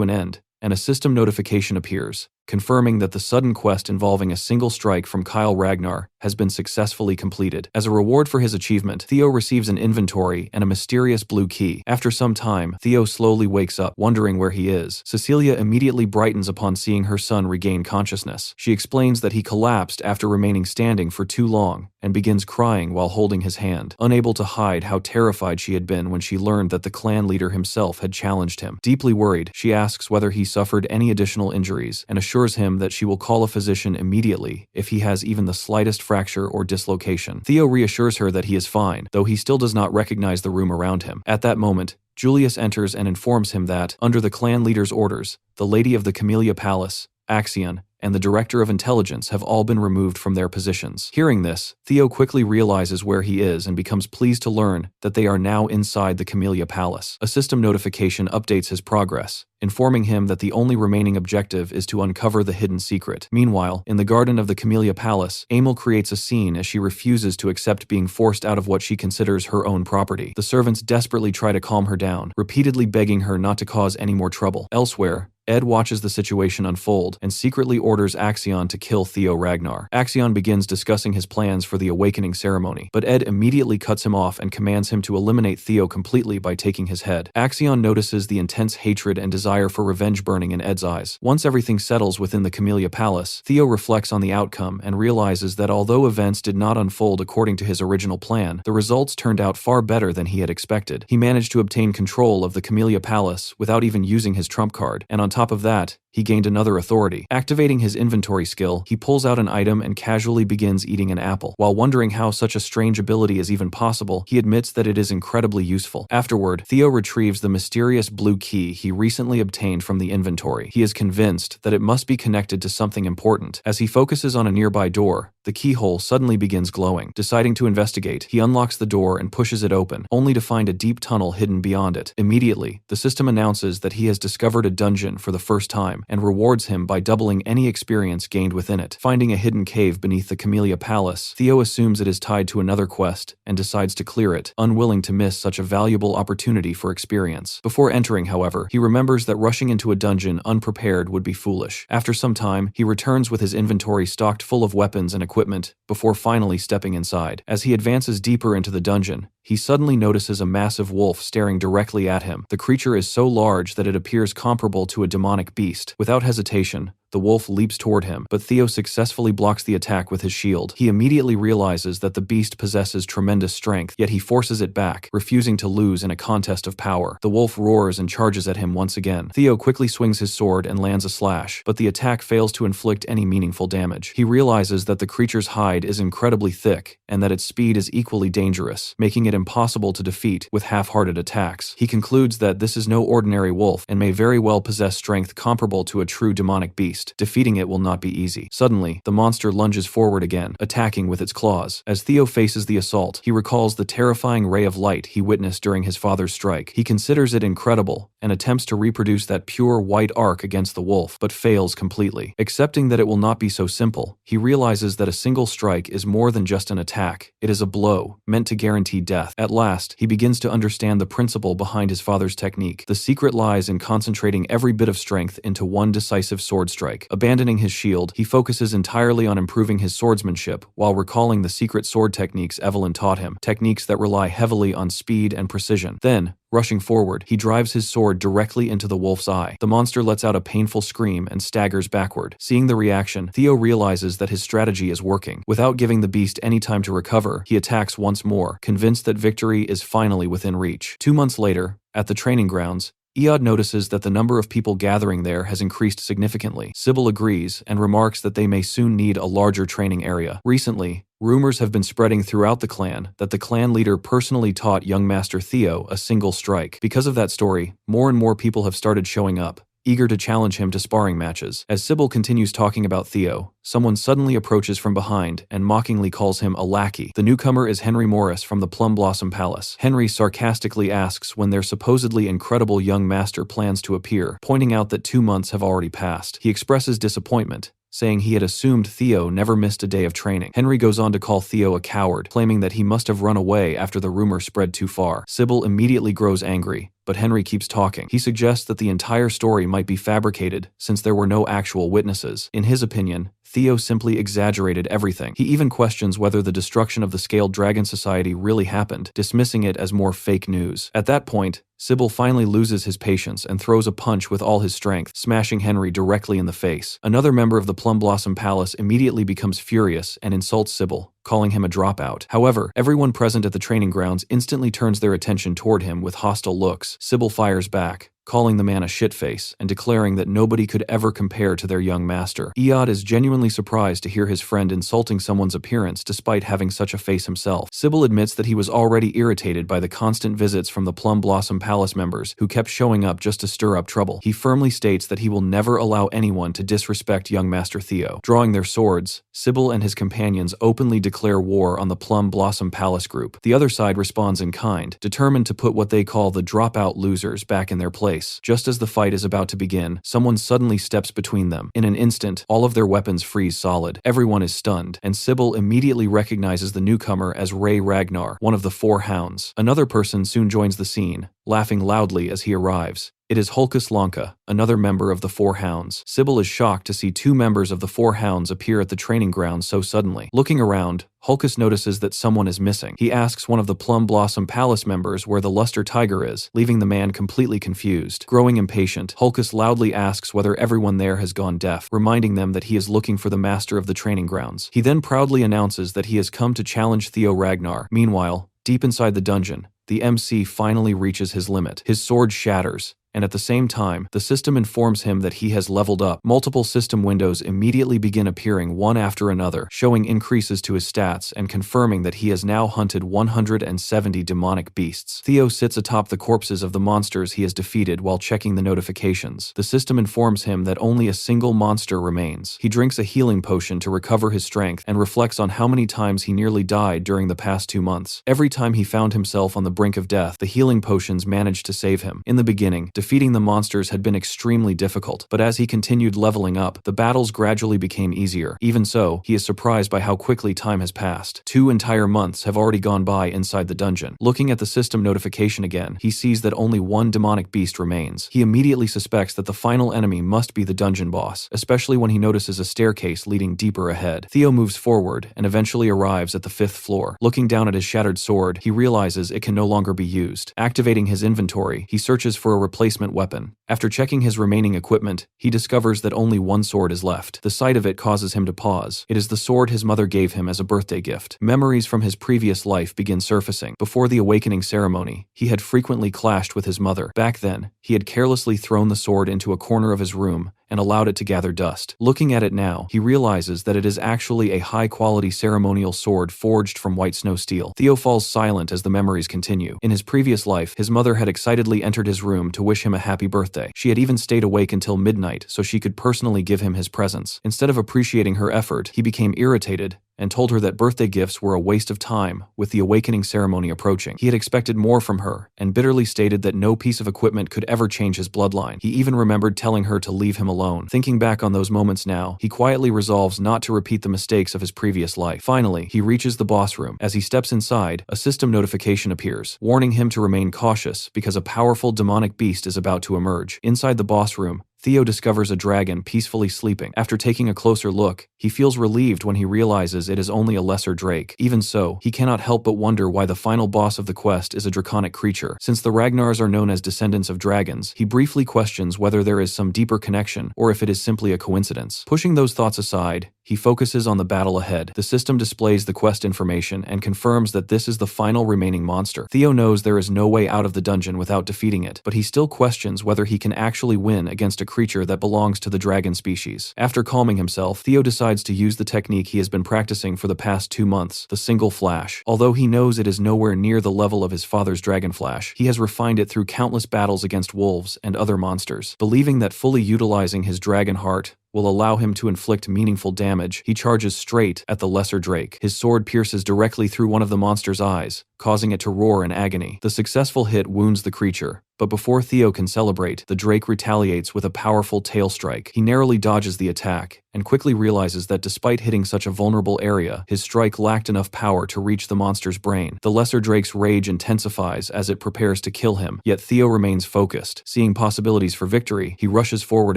an end, and a system notification appears, confirming that the sudden quest involving a single strike from Kyle Ragnar has been successfully completed. As a reward for his achievement, Theo receives an inventory and a mysterious blue key. After some time, Theo slowly wakes up, wondering where he is. Cecilia immediately brightens upon seeing her son regain consciousness. She explains that he collapsed after remaining standing for too long, and begins crying while holding his hand, unable to hide how terrified she had been when she learned that the clan leader himself had challenged him. Deeply worried, she asks whether he suffered any additional injuries, and assures him that she will call a physician immediately if he has even the slightest fracture or dislocation. Theo reassures her that he is fine, though he still does not recognize the room around him. At that moment, Julius enters and informs him that, under the clan leader's orders, the Lady of the Camellia Palace, Axion, and the Director of Intelligence have all been removed from their positions. Hearing this, Theo quickly realizes where he is and becomes pleased to learn that they are now inside the Camellia Palace. A system notification updates his progress, informing him that the only remaining objective is to uncover the hidden secret. Meanwhile, in the garden of the Camellia Palace, Emil creates a scene as she refuses to accept being forced out of what she considers her own property. The servants desperately try to calm her down, repeatedly begging her not to cause any more trouble. Elsewhere, Ed watches the situation unfold and secretly orders Axion to kill Theo Ragnar. Axion begins discussing his plans for the awakening ceremony, but Ed immediately cuts him off and commands him to eliminate Theo completely by taking his head. Axion notices the intense hatred and desire for revenge burning in Ed's eyes. Once everything settles within the Camellia Palace, Theo reflects on the outcome and realizes that although events did not unfold according to his original plan, the results turned out far better than he had expected. He managed to obtain control of the Camellia Palace without even using his trump card, and on top of that, he gained another authority. Activating his inventory skill, he pulls out an item and casually begins eating an apple. While wondering how such a strange ability is even possible, he admits that it is incredibly useful. Afterward, Theo retrieves the mysterious blue key he recently obtained from the inventory. He is convinced that it must be connected to something important. As he focuses on a nearby door, the keyhole suddenly begins glowing. Deciding to investigate, he unlocks the door and pushes it open, only to find a deep tunnel hidden beyond it. Immediately, the system announces that he has discovered a dungeon for the first time, and rewards him by doubling any experience gained within it. Finding a hidden cave beneath the Camellia Palace, Theo assumes it is tied to another quest and decides to clear it, unwilling to miss such a valuable opportunity for experience. Before entering, however, he remembers that rushing into a dungeon unprepared would be foolish. After some time, he returns with his inventory stocked full of weapons and equipment before finally stepping inside. As he advances deeper into the dungeon, he suddenly notices a massive wolf staring directly at him. The creature is so large that it appears comparable to a demonic beast. Without hesitation, the wolf leaps toward him, but Theo successfully blocks the attack with his shield. He immediately realizes that the beast possesses tremendous strength, yet he forces it back, refusing to lose in a contest of power. The wolf roars and charges at him once again. Theo quickly swings his sword and lands a slash, but the attack fails to inflict any meaningful damage. He realizes that the creature's hide is incredibly thick, and that its speed is equally dangerous, making it impossible to defeat with half-hearted attacks. He concludes that this is no ordinary wolf, and may very well possess strength comparable to a true demonic beast. Defeating it will not be easy. Suddenly, the monster lunges forward again, attacking with its claws. As Theo faces the assault, he recalls the terrifying ray of light he witnessed during his father's strike. He considers it incredible, and attempts to reproduce that pure white arc against the wolf, but fails completely. Accepting that it will not be so simple, he realizes that a single strike is more than just an attack. It is a blow, meant to guarantee death. At last, he begins to understand the principle behind his father's technique. The secret lies in concentrating every bit of strength into one decisive sword strike. Abandoning his shield, he focuses entirely on improving his swordsmanship while recalling the secret sword techniques Evelyn taught him, techniques that rely heavily on speed and precision. Then, rushing forward, he drives his sword directly into the wolf's eye. The monster lets out a painful scream and staggers backward. Seeing the reaction, Theo realizes that his strategy is working. Without giving the beast any time to recover, he attacks once more, convinced that victory is finally within reach. 2 months later, at the training grounds, Eod notices that the number of people gathering there has increased significantly. Sybil agrees and remarks that they may soon need a larger training area. Recently, rumors have been spreading throughout the clan that the clan leader personally taught young Master Theo a single strike. Because of that story, more and more people have started showing up, eager to challenge him to sparring matches. As Sybil continues talking about Theo, someone suddenly approaches from behind and mockingly calls him a lackey. The newcomer is Henry Morris from the Plum Blossom Palace. Henry sarcastically asks when their supposedly incredible young master plans to appear, pointing out that 2 months have already passed. He expresses disappointment, saying he had assumed Theo never missed a day of training. Henry goes on to call Theo a coward, claiming that he must have run away after the rumor spread too far. Sybil immediately grows angry, but Henry keeps talking. He suggests that the entire story might be fabricated since there were no actual witnesses. In his opinion, Theo simply exaggerated everything. He even questions whether the destruction of the Scaled Dragon Society really happened, dismissing it as more fake news. At that point, Sybil finally loses his patience and throws a punch with all his strength, smashing Henry directly in the face. Another member of the Plum Blossom Palace immediately becomes furious and insults Sybil, calling him a dropout. However, everyone present at the training grounds instantly turns their attention toward him with hostile looks. Sybil fires back, calling the man a shitface and declaring that nobody could ever compare to their young master. Eod is genuinely surprised to hear his friend insulting someone's appearance despite having such a face himself. Sybil admits that he was already irritated by the constant visits from the Plum Blossom Palace members who kept showing up just to stir up trouble. He firmly states that he will never allow anyone to disrespect young Master Theo. Drawing their swords, Sybil and his companions openly declare war on the Plum Blossom Palace group. The other side responds in kind, determined to put what they call the dropout losers back in their place. Just as the fight is about to begin, someone suddenly steps between them. In an instant, all of their weapons freeze solid. Everyone is stunned, and Sybil immediately recognizes the newcomer as Ray Ragnar, one of the 4 hounds. Another person soon joins the scene, laughing loudly as he arrives. It is Hulkus Lanka, another member of the Four Hounds. Sybil is shocked to see two members of the Four Hounds appear at the training grounds so suddenly. Looking around, Hulkus notices that someone is missing. He asks one of the Plum Blossom Palace members where the Luster Tiger is, leaving the man completely confused. Growing impatient, Hulkus loudly asks whether everyone there has gone deaf, reminding them that he is looking for the master of the training grounds. He then proudly announces that he has come to challenge Theo Ragnar. Meanwhile, deep inside the dungeon, the MC finally reaches his limit. His sword shatters, and at the same time, the system informs him that he has leveled up. Multiple system windows immediately begin appearing one after another, showing increases to his stats and confirming that he has now hunted 170 demonic beasts. Theo sits atop the corpses of the monsters he has defeated while checking the notifications. The system informs him that only a single monster remains. He drinks a healing potion to recover his strength and reflects on how many times he nearly died during the past 2 months. Every time he found himself on the brink of death, the healing potions managed to save him. In the beginning, defeating the monsters had been extremely difficult, but as he continued leveling up, the battles gradually became easier. Even so, he is surprised by how quickly time has passed. 2 entire months have already gone by inside the dungeon. Looking at the system notification again, he sees that only one demonic beast remains. He immediately suspects that the final enemy must be the dungeon boss, especially when he notices a staircase leading deeper ahead. Theo moves forward and eventually arrives at the 5th floor. Looking down at his shattered sword, he realizes it can no longer be used. Activating his inventory, he searches for a replacement weapon. After checking his remaining equipment, he discovers that only one sword is left. The sight of it causes him to pause. It is the sword his mother gave him as a birthday gift. Memories from his previous life begin surfacing. Before the awakening ceremony, he had frequently clashed with his mother. Back then, he had carelessly thrown the sword into a corner of his room and allowed it to gather dust. Looking at it now, he realizes that it is actually a high-quality ceremonial sword forged from white snow steel. Theo falls silent as the memories continue. In his previous life, his mother had excitedly entered his room to wish him a happy birthday. She had even stayed awake until midnight so she could personally give him his presents. Instead of appreciating her effort, he became irritated and told her that birthday gifts were a waste of time with the awakening ceremony approaching. He had expected more from her, and bitterly stated that no piece of equipment could ever change his bloodline. He even remembered telling her to leave him alone. Thinking back on those moments now, he quietly resolves not to repeat the mistakes of his previous life. Finally, he reaches the boss room. As he steps inside, a system notification appears, warning him to remain cautious because a powerful demonic beast is about to emerge. Inside the boss room, Theo discovers a dragon peacefully sleeping. After taking a closer look, he feels relieved when he realizes it is only a lesser drake. Even so, he cannot help but wonder why the final boss of the quest is a draconic creature. Since the Ragnars are known as descendants of dragons, he briefly questions whether there is some deeper connection or if it is simply a coincidence. Pushing those thoughts aside, he focuses on the battle ahead. The system displays the quest information and confirms that this is the final remaining monster. Theo knows there is no way out of the dungeon without defeating it, but he still questions whether he can actually win against a creature that belongs to the dragon species. After calming himself, Theo decides to use the technique he has been practicing for the past 2 months, the single flash. Although he knows it is nowhere near the level of his father's dragon flash, he has refined it through countless battles against wolves and other monsters. Believing that fully utilizing his dragon heart will allow him to inflict meaningful damage, he charges straight at the lesser drake. His sword pierces directly through one of the monster's eyes, causing it to roar in agony. The successful hit wounds the creature, but before Theo can celebrate, the drake retaliates with a powerful tail strike. He narrowly dodges the attack, and quickly realizes that despite hitting such a vulnerable area, his strike lacked enough power to reach the monster's brain. The lesser drake's rage intensifies as it prepares to kill him, yet Theo remains focused. Seeing possibilities for victory, he rushes forward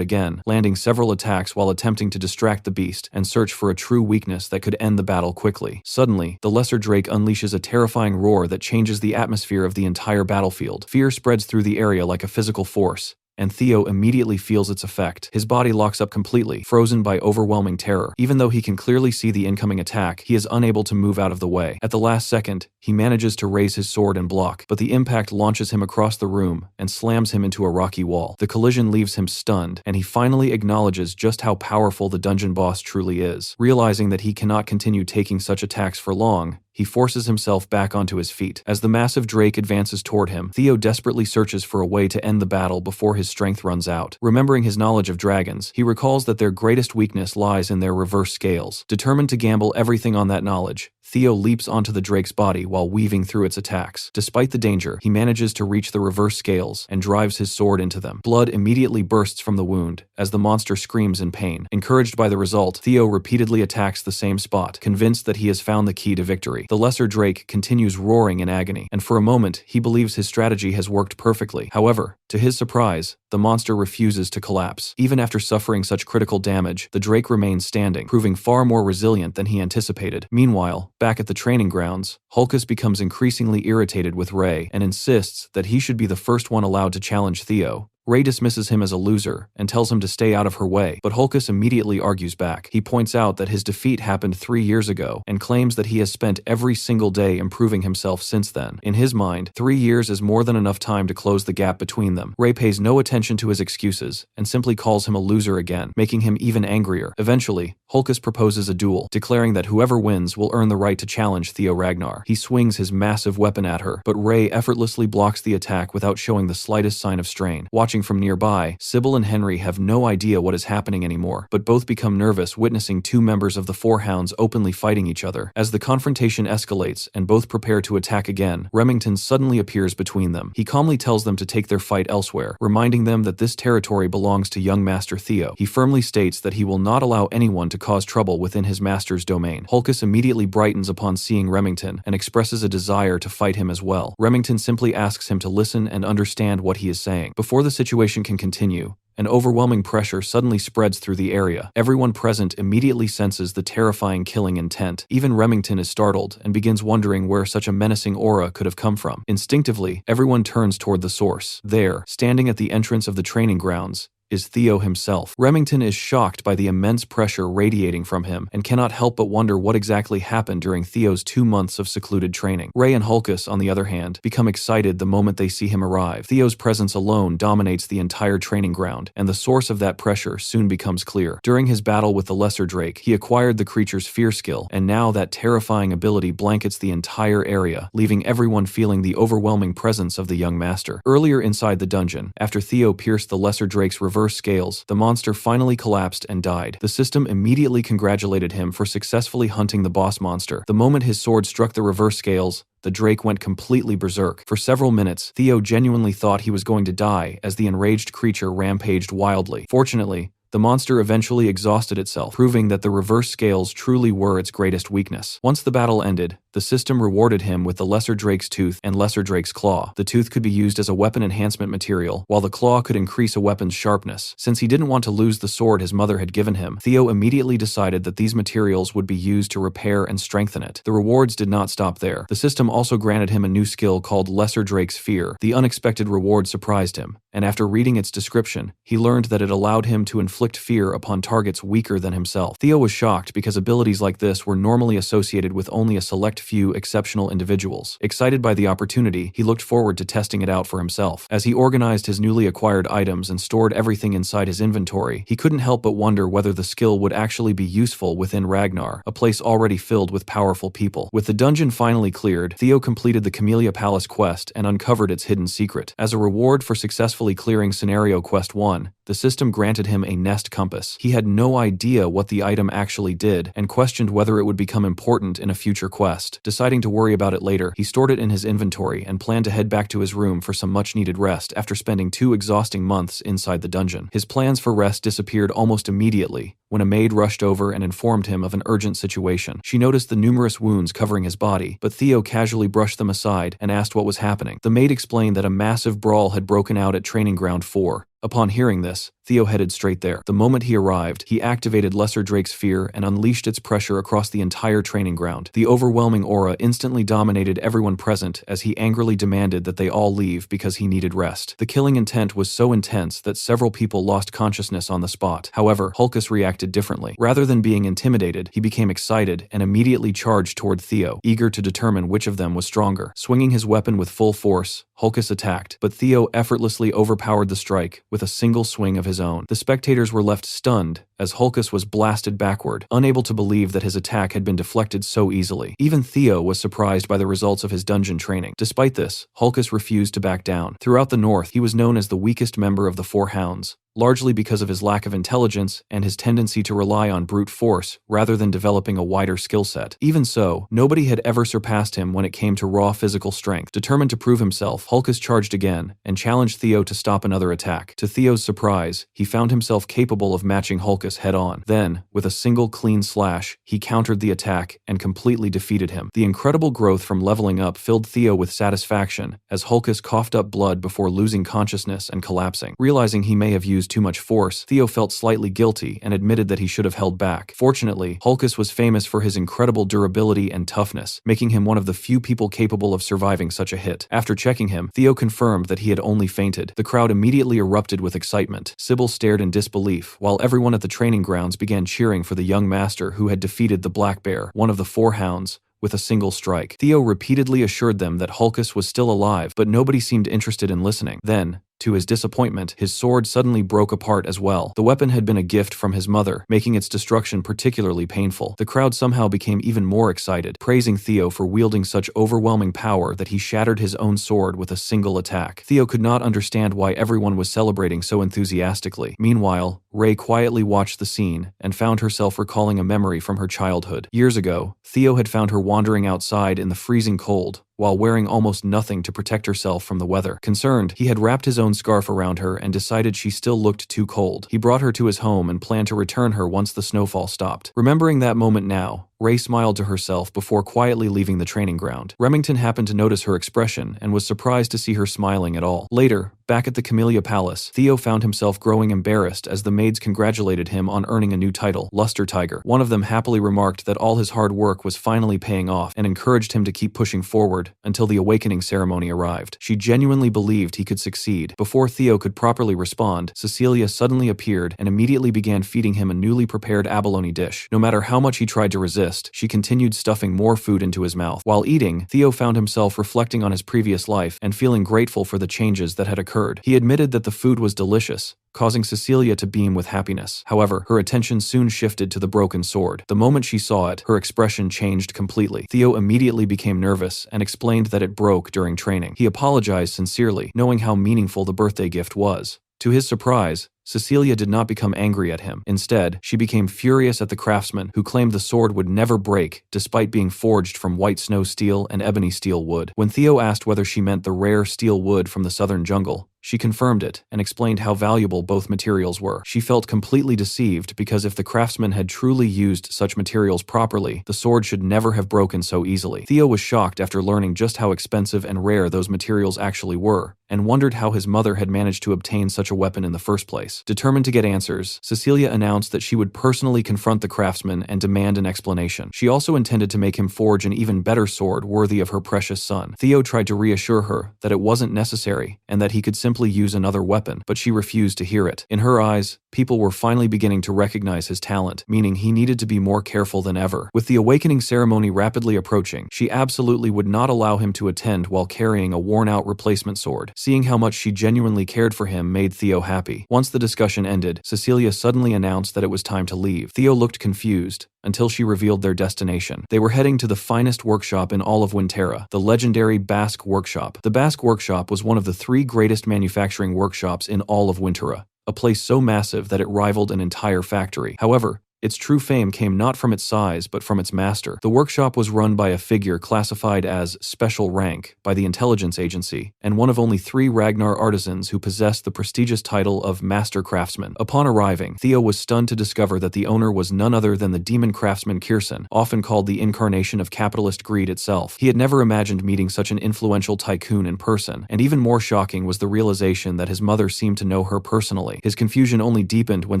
again, landing several attacks while attempting to distract the beast and search for a true weakness that could end the battle quickly. Suddenly, the lesser drake unleashes a terrifying roar that changes the atmosphere of the entire battlefield. Fear spreads through the area like a physical force, and Theo immediately feels its effect. His body locks up completely, frozen by overwhelming terror. Even though he can clearly see the incoming attack, he is unable to move out of the way. At the last second, he manages to raise his sword and block, but the impact launches him across the room and slams him into a rocky wall. The collision leaves him stunned, and he finally acknowledges just how powerful the dungeon boss truly is. Realizing that he cannot continue taking such attacks for long, he forces himself back onto his feet. As the massive drake advances toward him, Theo desperately searches for a way to end the battle before his strength runs out. Remembering his knowledge of dragons, he recalls that their greatest weakness lies in their reverse scales. Determined to gamble everything on that knowledge, Theo leaps onto the drake's body while weaving through its attacks. Despite the danger, he manages to reach the reverse scales and drives his sword into them. Blood immediately bursts from the wound as the monster screams in pain. Encouraged by the result, Theo repeatedly attacks the same spot, convinced that he has found the key to victory. victory. The lesser Drake continues roaring in agony, and for a moment, he believes his strategy has worked perfectly. However, to his surprise, the monster refuses to collapse. Even after suffering such critical damage, the Drake remains standing, proving far more resilient than he anticipated. Meanwhile, back at the training grounds, Hulkus becomes increasingly irritated with Ray and insists that he should be the first one allowed to challenge Theo. Ray dismisses him as a loser and tells him to stay out of her way, but Hulkus immediately argues back. He points out that his defeat happened 3 years ago and claims that he has spent every single day improving himself since then. In his mind, 3 years is more than enough time to close the gap between them. Ray pays no attention to his excuses and simply calls him a loser again, making him even angrier. Eventually, Hulkus proposes a duel, declaring that whoever wins will earn the right to challenge Theo Ragnar. He swings his massive weapon at her, but Ray effortlessly blocks the attack without showing the slightest sign of strain. Watching from nearby, Sybil and Henry have no idea what is happening anymore, but both become nervous witnessing 2 members of the Four Hounds openly fighting each other. As the confrontation escalates and both prepare to attack again, Remington suddenly appears between them. He calmly tells them to take their fight elsewhere, reminding them that this territory belongs to young Master Theo. He firmly states that he will not allow anyone to cause trouble within his master's domain. Hulkus immediately brightens upon seeing Remington and expresses a desire to fight him as well. Remington simply asks him to listen and understand what he is saying. Before the situation can continue, an overwhelming pressure suddenly spreads through the area. Everyone present immediately senses the terrifying killing intent. Even Remington is startled and begins wondering where such a menacing aura could have come from. Instinctively, everyone turns toward the source. There, standing at the entrance of the training grounds, is Theo himself. Remington is shocked by the immense pressure radiating from him and cannot help but wonder what exactly happened during Theo's 2 months of secluded training. Ray and Hulkus, on the other hand, become excited the moment they see him arrive. Theo's presence alone dominates the entire training ground, and the source of that pressure soon becomes clear. During his battle with the Lesser Drake, he acquired the creature's fear skill, and now that terrifying ability blankets the entire area, leaving everyone feeling the overwhelming presence of the young master. Earlier inside the dungeon, after Theo pierced the Lesser Drake's reverse scales, the monster finally collapsed and died. The system immediately congratulated him for successfully hunting the boss monster. The moment his sword struck the reverse scales, the Drake went completely berserk. For several minutes, Theo genuinely thought he was going to die as the enraged creature rampaged wildly. Fortunately, the monster eventually exhausted itself, proving that the reverse scales truly were its greatest weakness. Once the battle ended, the system rewarded him with the Lesser Drake's tooth and Lesser Drake's claw. The tooth could be used as a weapon enhancement material, while the claw could increase a weapon's sharpness. Since he didn't want to lose the sword his mother had given him, Theo immediately decided that these materials would be used to repair and strengthen it. The rewards did not stop there. The system also granted him a new skill called Lesser Drake's Fear. The unexpected reward surprised him, and after reading its description, he learned that it allowed him to inflict fear upon targets weaker than himself. Theo was shocked because abilities like this were normally associated with only a select few exceptional individuals. Excited by the opportunity, he looked forward to testing it out for himself. As he organized his newly acquired items and stored everything inside his inventory, he couldn't help but wonder whether the skill would actually be useful within Ragnar, a place already filled with powerful people. With the dungeon finally cleared, Theo completed the Camellia Palace quest and uncovered its hidden secret. As a reward for successfully clearing Scenario Quest 1, the system granted him a nest compass. He had no idea what the item actually did and questioned whether it would become important in a future quest. Deciding to worry about it later, he stored it in his inventory and planned to head back to his room for some much-needed rest after spending 2 exhausting months inside the dungeon. His plans for rest disappeared almost immediately when a maid rushed over and informed him of an urgent situation. She noticed the numerous wounds covering his body, but Theo casually brushed them aside and asked what was happening. The maid explained that a massive brawl had broken out at Training Ground 4. Upon hearing this, Theo headed straight there. The moment he arrived, he activated Lesser Drake's Fear and unleashed its pressure across the entire training ground. The overwhelming aura instantly dominated everyone present as he angrily demanded that they all leave because he needed rest. The killing intent was so intense that several people lost consciousness on the spot. However, Hulkus reacted differently. Rather than being intimidated, he became excited and immediately charged toward Theo, eager to determine which of them was stronger. Swinging his weapon with full force, Hulkus attacked, but Theo effortlessly overpowered the strike with a single swing of his own. The spectators were left stunned as Hulkus was blasted backward, unable to believe that his attack had been deflected so easily. Even Theo was surprised by the results of his dungeon training. Despite this, Hulkus refused to back down. Throughout the North, he was known as the weakest member of the Four Hounds, largely because of his lack of intelligence and his tendency to rely on brute force rather than developing a wider skill set. Even so, nobody had ever surpassed him when it came to raw physical strength. Determined to prove himself, Hulkus charged again and challenged Theo to stop another attack. To Theo's surprise, he found himself capable of matching Hulkus head-on. Then, with a single clean slash, he countered the attack and completely defeated him. The incredible growth from leveling up filled Theo with satisfaction as Hulkus coughed up blood before losing consciousness and collapsing. Realizing he may have used too much force, Theo felt slightly guilty and admitted that he should have held back. Fortunately, Hulkus was famous for his incredible durability and toughness, making him one of the few people capable of surviving such a hit. After checking him, Theo confirmed that he had only fainted. The crowd immediately erupted with excitement. Sybil stared in disbelief, while everyone at the training grounds began cheering for the young master who had defeated the Black Bear, one of the 4 hounds, with a single strike. Theo repeatedly assured them that Hulkus was still alive, but nobody seemed interested in listening. Then, to his disappointment, his sword suddenly broke apart as well. The weapon had been a gift from his mother, making its destruction particularly painful. The crowd somehow became even more excited, praising Theo for wielding such overwhelming power that he shattered his own sword with a single attack. Theo could not understand why everyone was celebrating so enthusiastically. Meanwhile, Ray quietly watched the scene and found herself recalling a memory from her childhood. Years ago, Theo had found her wandering outside in the freezing cold, while wearing almost nothing to protect herself from the weather. Concerned, he had wrapped his own scarf around her and decided she still looked too cold. He brought her to his home and planned to return her once the snowfall stopped. Remembering that moment now, Ray smiled to herself before quietly leaving the training ground. Remington happened to notice her expression and was surprised to see her smiling at all. Later, back at the Camellia Palace, Theo found himself growing embarrassed as the maids congratulated him on earning a new title, Luster Tiger. One of them happily remarked that all his hard work was finally paying off and encouraged him to keep pushing forward until the awakening ceremony arrived. She genuinely believed he could succeed. Before Theo could properly respond, Cecilia suddenly appeared and immediately began feeding him a newly prepared abalone dish. No matter how much he tried to resist, she continued stuffing more food into his mouth. While eating, Theo found himself reflecting on his previous life and feeling grateful for the changes that had occurred. He admitted that the food was delicious, causing Cecilia to beam with happiness. However, her attention soon shifted to the broken sword. The moment she saw it, her expression changed completely. Theo immediately became nervous and explained that it broke during training. He apologized sincerely, knowing how meaningful the birthday gift was. To his surprise, Cecilia did not become angry at him. Instead, she became furious at the craftsman who claimed the sword would never break despite being forged from white snow steel and ebony steel wood. When Theo asked whether she meant the rare steel wood from the southern jungle, she confirmed it and explained how valuable both materials were. She felt completely deceived because if the craftsman had truly used such materials properly, the sword should never have broken so easily. Theo was shocked after learning just how expensive and rare those materials actually were, and wondered how his mother had managed to obtain such a weapon in the first place. Determined to get answers, Cecilia announced that she would personally confront the craftsman and demand an explanation. She also intended to make him forge an even better sword worthy of her precious son. Theo tried to reassure her that it wasn't necessary and that he could simply use another weapon, but she refused to hear it. In her eyes, people were finally beginning to recognize his talent, meaning he needed to be more careful than ever. With the awakening ceremony rapidly approaching, she absolutely would not allow him to attend while carrying a worn-out replacement sword. Seeing how much she genuinely cared for him made Theo happy. Once the discussion ended, Cecilia suddenly announced that it was time to leave. Theo looked confused until she revealed their destination. They were heading to the finest workshop in all of Winterra, the legendary Basque Workshop. The Basque Workshop was one of the 3 greatest manufacturing workshops in all of Winterra, a place so massive that it rivaled an entire factory. However, its true fame came not from its size, but from its master. The workshop was run by a figure classified as special rank by the intelligence agency, and one of only 3 Ragnar artisans who possessed the prestigious title of Master Craftsman. Upon arriving, Theo was stunned to discover that the owner was none other than the demon craftsman Kirsten, often called the incarnation of capitalist greed itself. He had never imagined meeting such an influential tycoon in person, and even more shocking was the realization that his mother seemed to know her personally. His confusion only deepened when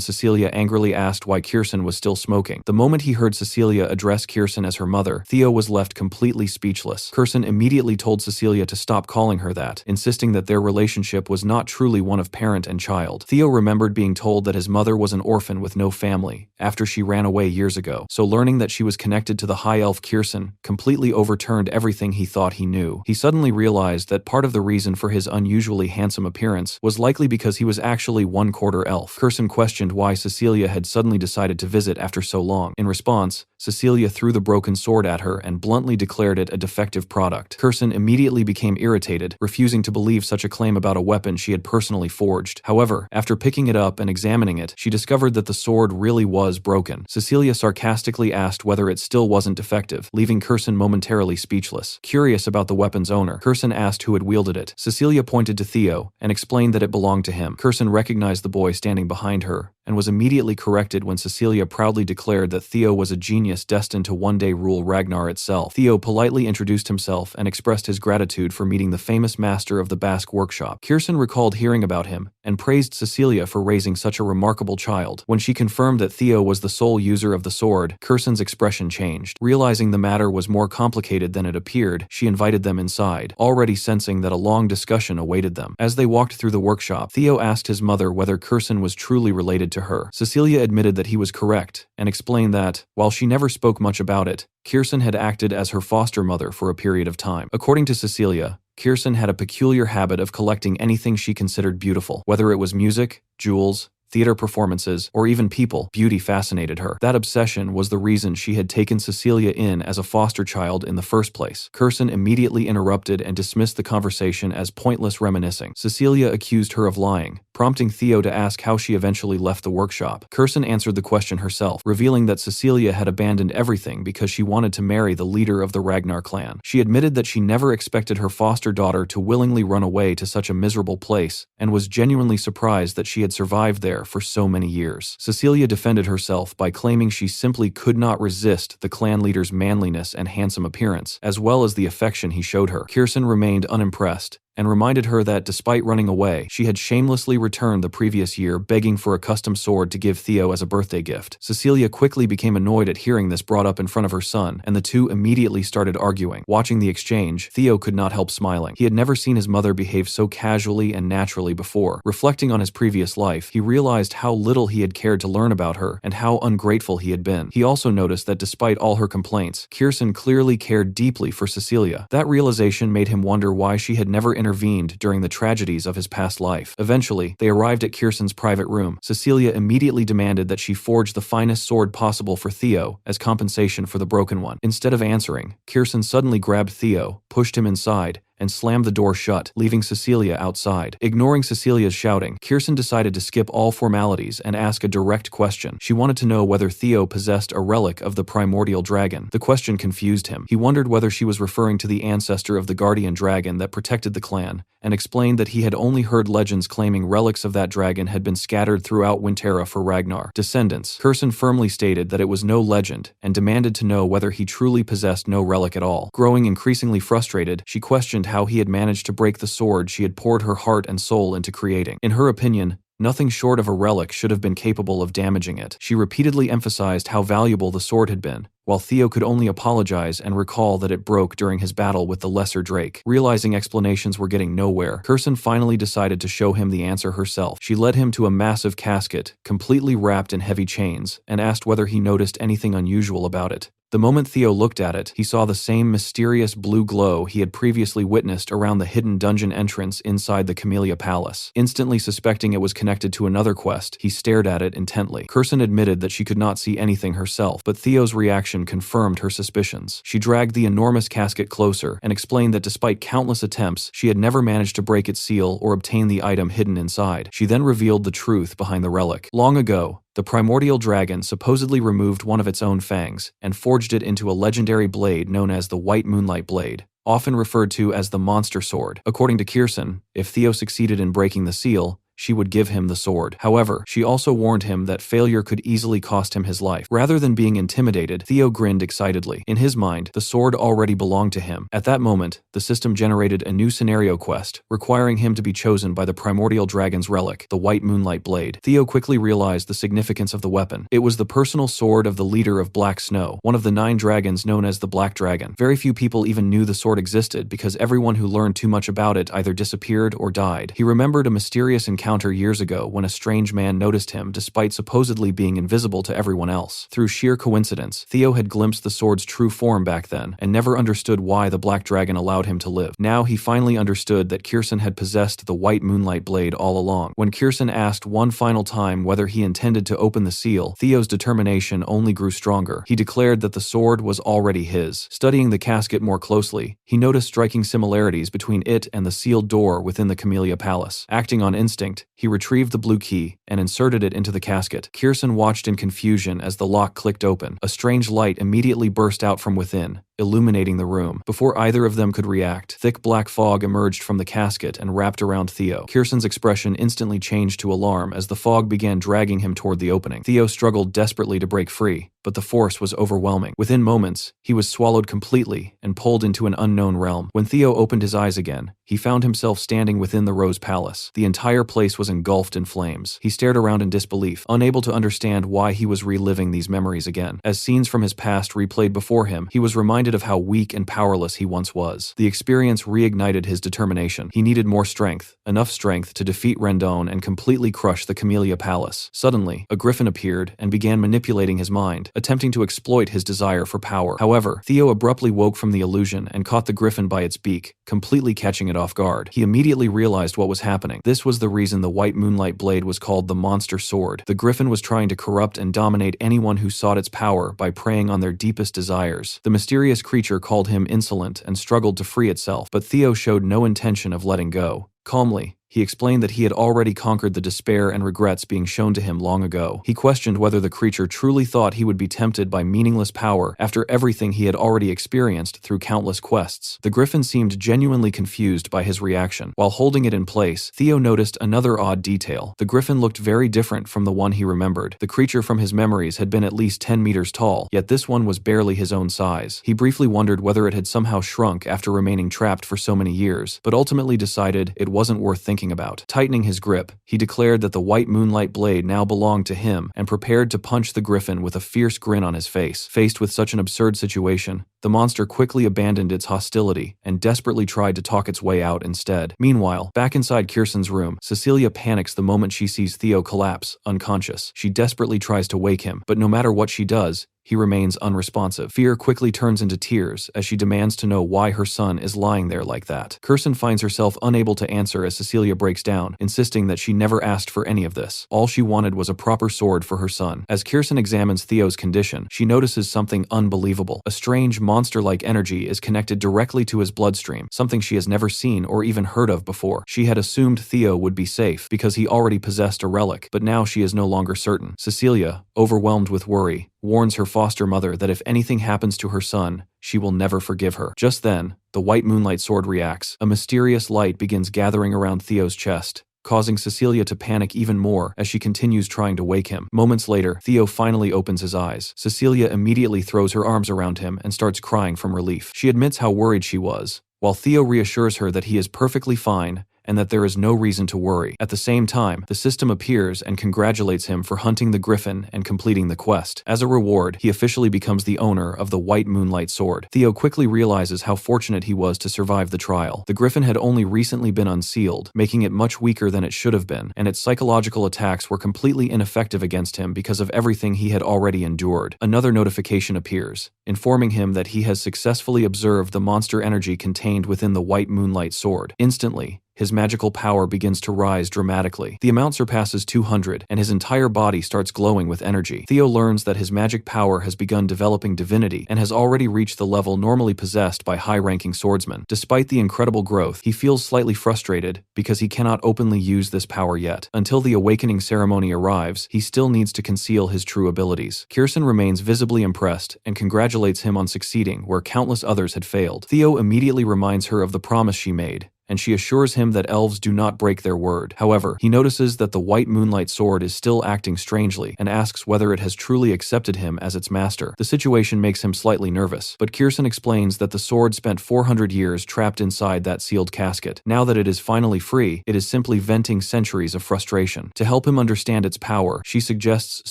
Cecilia angrily asked why Kirsten was still smoking. The moment he heard Cecilia address Kirsten as her mother, Theo was left completely speechless. Kirsten immediately told Cecilia to stop calling her that, insisting that their relationship was not truly one of parent and child. Theo remembered being told that his mother was an orphan with no family after she ran away years ago, so learning that she was connected to the high elf Kirsten completely overturned everything he thought he knew. He suddenly realized that part of the reason for his unusually handsome appearance was likely because he was actually 1/4 elf. Kirsten questioned why Cecilia had suddenly decided to visit after so long. In response, Cecilia threw the broken sword at her and bluntly declared it a defective product. Kirsten immediately became irritated, refusing to believe such a claim about a weapon she had personally forged. However, after picking it up and examining it, she discovered that the sword really was broken. Cecilia sarcastically asked whether it still wasn't defective, leaving Kirsten momentarily speechless. Curious about the weapon's owner, Kirsten asked who had wielded it. Cecilia pointed to Theo and explained that it belonged to him. Kirsten recognized the boy standing behind her and was immediately corrected when Cecilia proudly declared that Theo was a genius destined to one day rule Ragnar itself. Theo politely introduced himself and expressed his gratitude for meeting the famous master of the Basque workshop. Kirsten recalled hearing about him and praised Cecilia for raising such a remarkable child. When she confirmed that Theo was the sole user of the sword, Kirsten's expression changed. Realizing the matter was more complicated than it appeared, she invited them inside, already sensing that a long discussion awaited them. As they walked through the workshop, Theo asked his mother whether Kirsten was truly related to her. Cecilia admitted that he was correct and explained that, while she never spoke much about it, Kirsten had acted as her foster mother for a period of time. According to Cecilia, Kirsten had a peculiar habit of collecting anything she considered beautiful, whether it was music, jewels, theater performances, or even people. Beauty fascinated her. That obsession was the reason she had taken Cecilia in as a foster child in the first place. Kirsten immediately interrupted and dismissed the conversation as pointless reminiscing. Cecilia accused her of lying, prompting Theo to ask how she eventually left the workshop. Kirsten answered the question herself, revealing that Cecilia had abandoned everything because she wanted to marry the leader of the Ragnar clan. She admitted that she never expected her foster daughter to willingly run away to such a miserable place, and was genuinely surprised that she had survived there for so many years. Cecilia defended herself by claiming she simply could not resist the clan leader's manliness and handsome appearance, as well as the affection he showed her. Kirsten remained unimpressed and reminded her that, despite running away, she had shamelessly returned the previous year begging for a custom sword to give Theo as a birthday gift. Cecilia quickly became annoyed at hearing this brought up in front of her son, and the two immediately started arguing. Watching the exchange, Theo could not help smiling. He had never seen his mother behave so casually and naturally before. Reflecting on his previous life, he realized how little he had cared to learn about her and how ungrateful he had been. He also noticed that despite all her complaints, Kirsten clearly cared deeply for Cecilia. That realization made him wonder why she had never intervened during the tragedies of his past life. Eventually, they arrived at Kirsten's private room. Cecilia immediately demanded that she forge the finest sword possible for Theo as compensation for the broken one. Instead of answering, Kirsten suddenly grabbed Theo, pushed him inside, and slammed the door shut, leaving Cecilia outside. Ignoring Cecilia's shouting, Kirsten decided to skip all formalities and ask a direct question. She wanted to know whether Theo possessed a relic of the primordial dragon. The question confused him. He wondered whether she was referring to the ancestor of the guardian dragon that protected the clan, and explained that he had only heard legends claiming relics of that dragon had been scattered throughout Winterra for Ragnar descendants. Kirsten firmly stated that it was no legend, and demanded to know whether he truly possessed no relic at all. Growing increasingly frustrated, she questioned how he had managed to break the sword she had poured her heart and soul into creating. In her opinion, nothing short of a relic should have been capable of damaging it. She repeatedly emphasized how valuable the sword had been, while Theo could only apologize and recall that it broke during his battle with the Lesser Drake. Realizing explanations were getting nowhere, Kirsten finally decided to show him the answer herself. She led him to a massive casket, completely wrapped in heavy chains, and asked whether he noticed anything unusual about it. The moment Theo looked at it, he saw the same mysterious blue glow he had previously witnessed around the hidden dungeon entrance inside the Camellia Palace. Instantly suspecting it was connected to another quest, he stared at it intently. Kirsten admitted that she could not see anything herself, but Theo's reaction confirmed her suspicions. She dragged the enormous casket closer and explained that despite countless attempts, she had never managed to break its seal or obtain the item hidden inside. She then revealed the truth behind the relic. Long ago, the primordial dragon supposedly removed one of its own fangs and forged it into a legendary blade known as the White Moonlight Blade, often referred to as the Monster Sword. According to Kirsten, if Theo succeeded in breaking the seal, she would give him the sword. However, she also warned him that failure could easily cost him his life. Rather than being intimidated, Theo grinned excitedly. In his mind, the sword already belonged to him. At that moment, the system generated a new scenario quest, requiring him to be chosen by the primordial dragon's relic, the White Moonlight Blade. Theo quickly realized the significance of the weapon. It was the personal sword of the leader of Black Snow, one of the 9 dragons known as the Black Dragon. Very few people even knew the sword existed because everyone who learned too much about it either disappeared or died. He remembered a mysterious encounter encounter years ago when a strange man noticed him despite supposedly being invisible to everyone else. Through sheer coincidence, Theo had glimpsed the sword's true form back then and never understood why the Black Dragon allowed him to live. Now he finally understood that Kirsten had possessed the white moonlight blade all along. When Kirsten asked one final time whether he intended to open the seal, Theo's determination only grew stronger. He declared that the sword was already his. Studying the casket more closely, he noticed striking similarities between it and the sealed door within the Camellia Palace. Acting on instinct, he retrieved the blue key and inserted it into the casket. Kirsten watched in confusion as the lock clicked open. A strange light immediately burst out from within, illuminating the room. Before either of them could react, thick black fog emerged from the casket and wrapped around Theo. Kirsten's expression instantly changed to alarm as the fog began dragging him toward the opening. Theo struggled desperately to break free, but the force was overwhelming. Within moments, he was swallowed completely and pulled into an unknown realm. When Theo opened his eyes again, he found himself standing within the Rose Palace. The entire place was engulfed in flames. He stared around in disbelief, unable to understand why he was reliving these memories again. As scenes from his past replayed before him, he was reminded of how weak and powerless he once was. The experience reignited his determination. He needed more strength, enough strength to defeat Rendon and completely crush the Camellia Palace. Suddenly, a griffin appeared and began manipulating his mind, attempting to exploit his desire for power. However, Theo abruptly woke from the illusion and caught the griffin by its beak, completely catching it off guard. He immediately realized what was happening. This was the reason the white moonlight blade was called the Monster Sword. The griffin was trying to corrupt and dominate anyone who sought its power by preying on their deepest desires. The mysterious creature called him insolent and struggled to free itself, but Theo showed no intention of letting go. Calmly, he explained that he had already conquered the despair and regrets being shown to him long ago. He questioned whether the creature truly thought he would be tempted by meaningless power after everything he had already experienced through countless quests. The griffin seemed genuinely confused by his reaction. While holding it in place, Theo noticed another odd detail. The griffin looked very different from the one he remembered. The creature from his memories had been at least 10 meters tall, yet this one was barely his own size. He briefly wondered whether it had somehow shrunk after remaining trapped for so many years, but ultimately decided it wasn't worth thinking about. Tightening his grip, he declared that the white moonlight blade now belonged to him and prepared to punch the griffin with a fierce grin on his face. Faced with such an absurd situation, the monster quickly abandoned its hostility and desperately tried to talk its way out instead. Meanwhile, back inside Kirsten's room, Cecilia panics the moment she sees Theo collapse, unconscious. She desperately tries to wake him, but no matter what she does, he remains unresponsive. Fear quickly turns into tears as she demands to know why her son is lying there like that. Kirsten finds herself unable to answer as Cecilia breaks down, insisting that she never asked for any of this. All she wanted was a proper sword for her son. As Kirsten examines Theo's condition, she notices something unbelievable. A strange monster-like energy is connected directly to his bloodstream, something she has never seen or even heard of before. She had assumed Theo would be safe because he already possessed a relic, but now she is no longer certain. Cecilia, overwhelmed with worry, warns her foster mother that if anything happens to her son, she will never forgive her. Just then, the white moonlight sword reacts. A mysterious light begins gathering around Theo's chest, causing Cecilia to panic even more as she continues trying to wake him. Moments later, Theo finally opens his eyes. Cecilia immediately throws her arms around him and starts crying from relief. She admits how worried she was, while Theo reassures her that he is perfectly fine and that there is no reason to worry. At the same time, the system appears and congratulates him for hunting the griffin and completing the quest. As a reward, he officially becomes the owner of the white moonlight sword. Theo quickly realizes how fortunate he was to survive the trial. The griffin had only recently been unsealed, making it much weaker than it should have been, and its psychological attacks were completely ineffective against him because of everything he had already endured. Another notification appears, informing him that he has successfully observed the monster energy contained within the white moonlight sword. Instantly, his magical power begins to rise dramatically. The amount surpasses 200, and his entire body starts glowing with energy. Theo learns that his magic power has begun developing divinity and has already reached the level normally possessed by high-ranking swordsmen. Despite the incredible growth, he feels slightly frustrated because he cannot openly use this power yet. Until the awakening ceremony arrives, he still needs to conceal his true abilities. Kirsten remains visibly impressed and congratulates him on succeeding where countless others had failed. Theo immediately reminds her of the promise she made, and she assures him that elves do not break their word. However, he notices that the white moonlight sword is still acting strangely and asks whether it has truly accepted him as its master. The situation makes him slightly nervous, but Kirsten explains that the sword spent 400 years trapped inside that sealed casket. Now that it is finally free, it is simply venting centuries of frustration. To help him understand its power, she suggests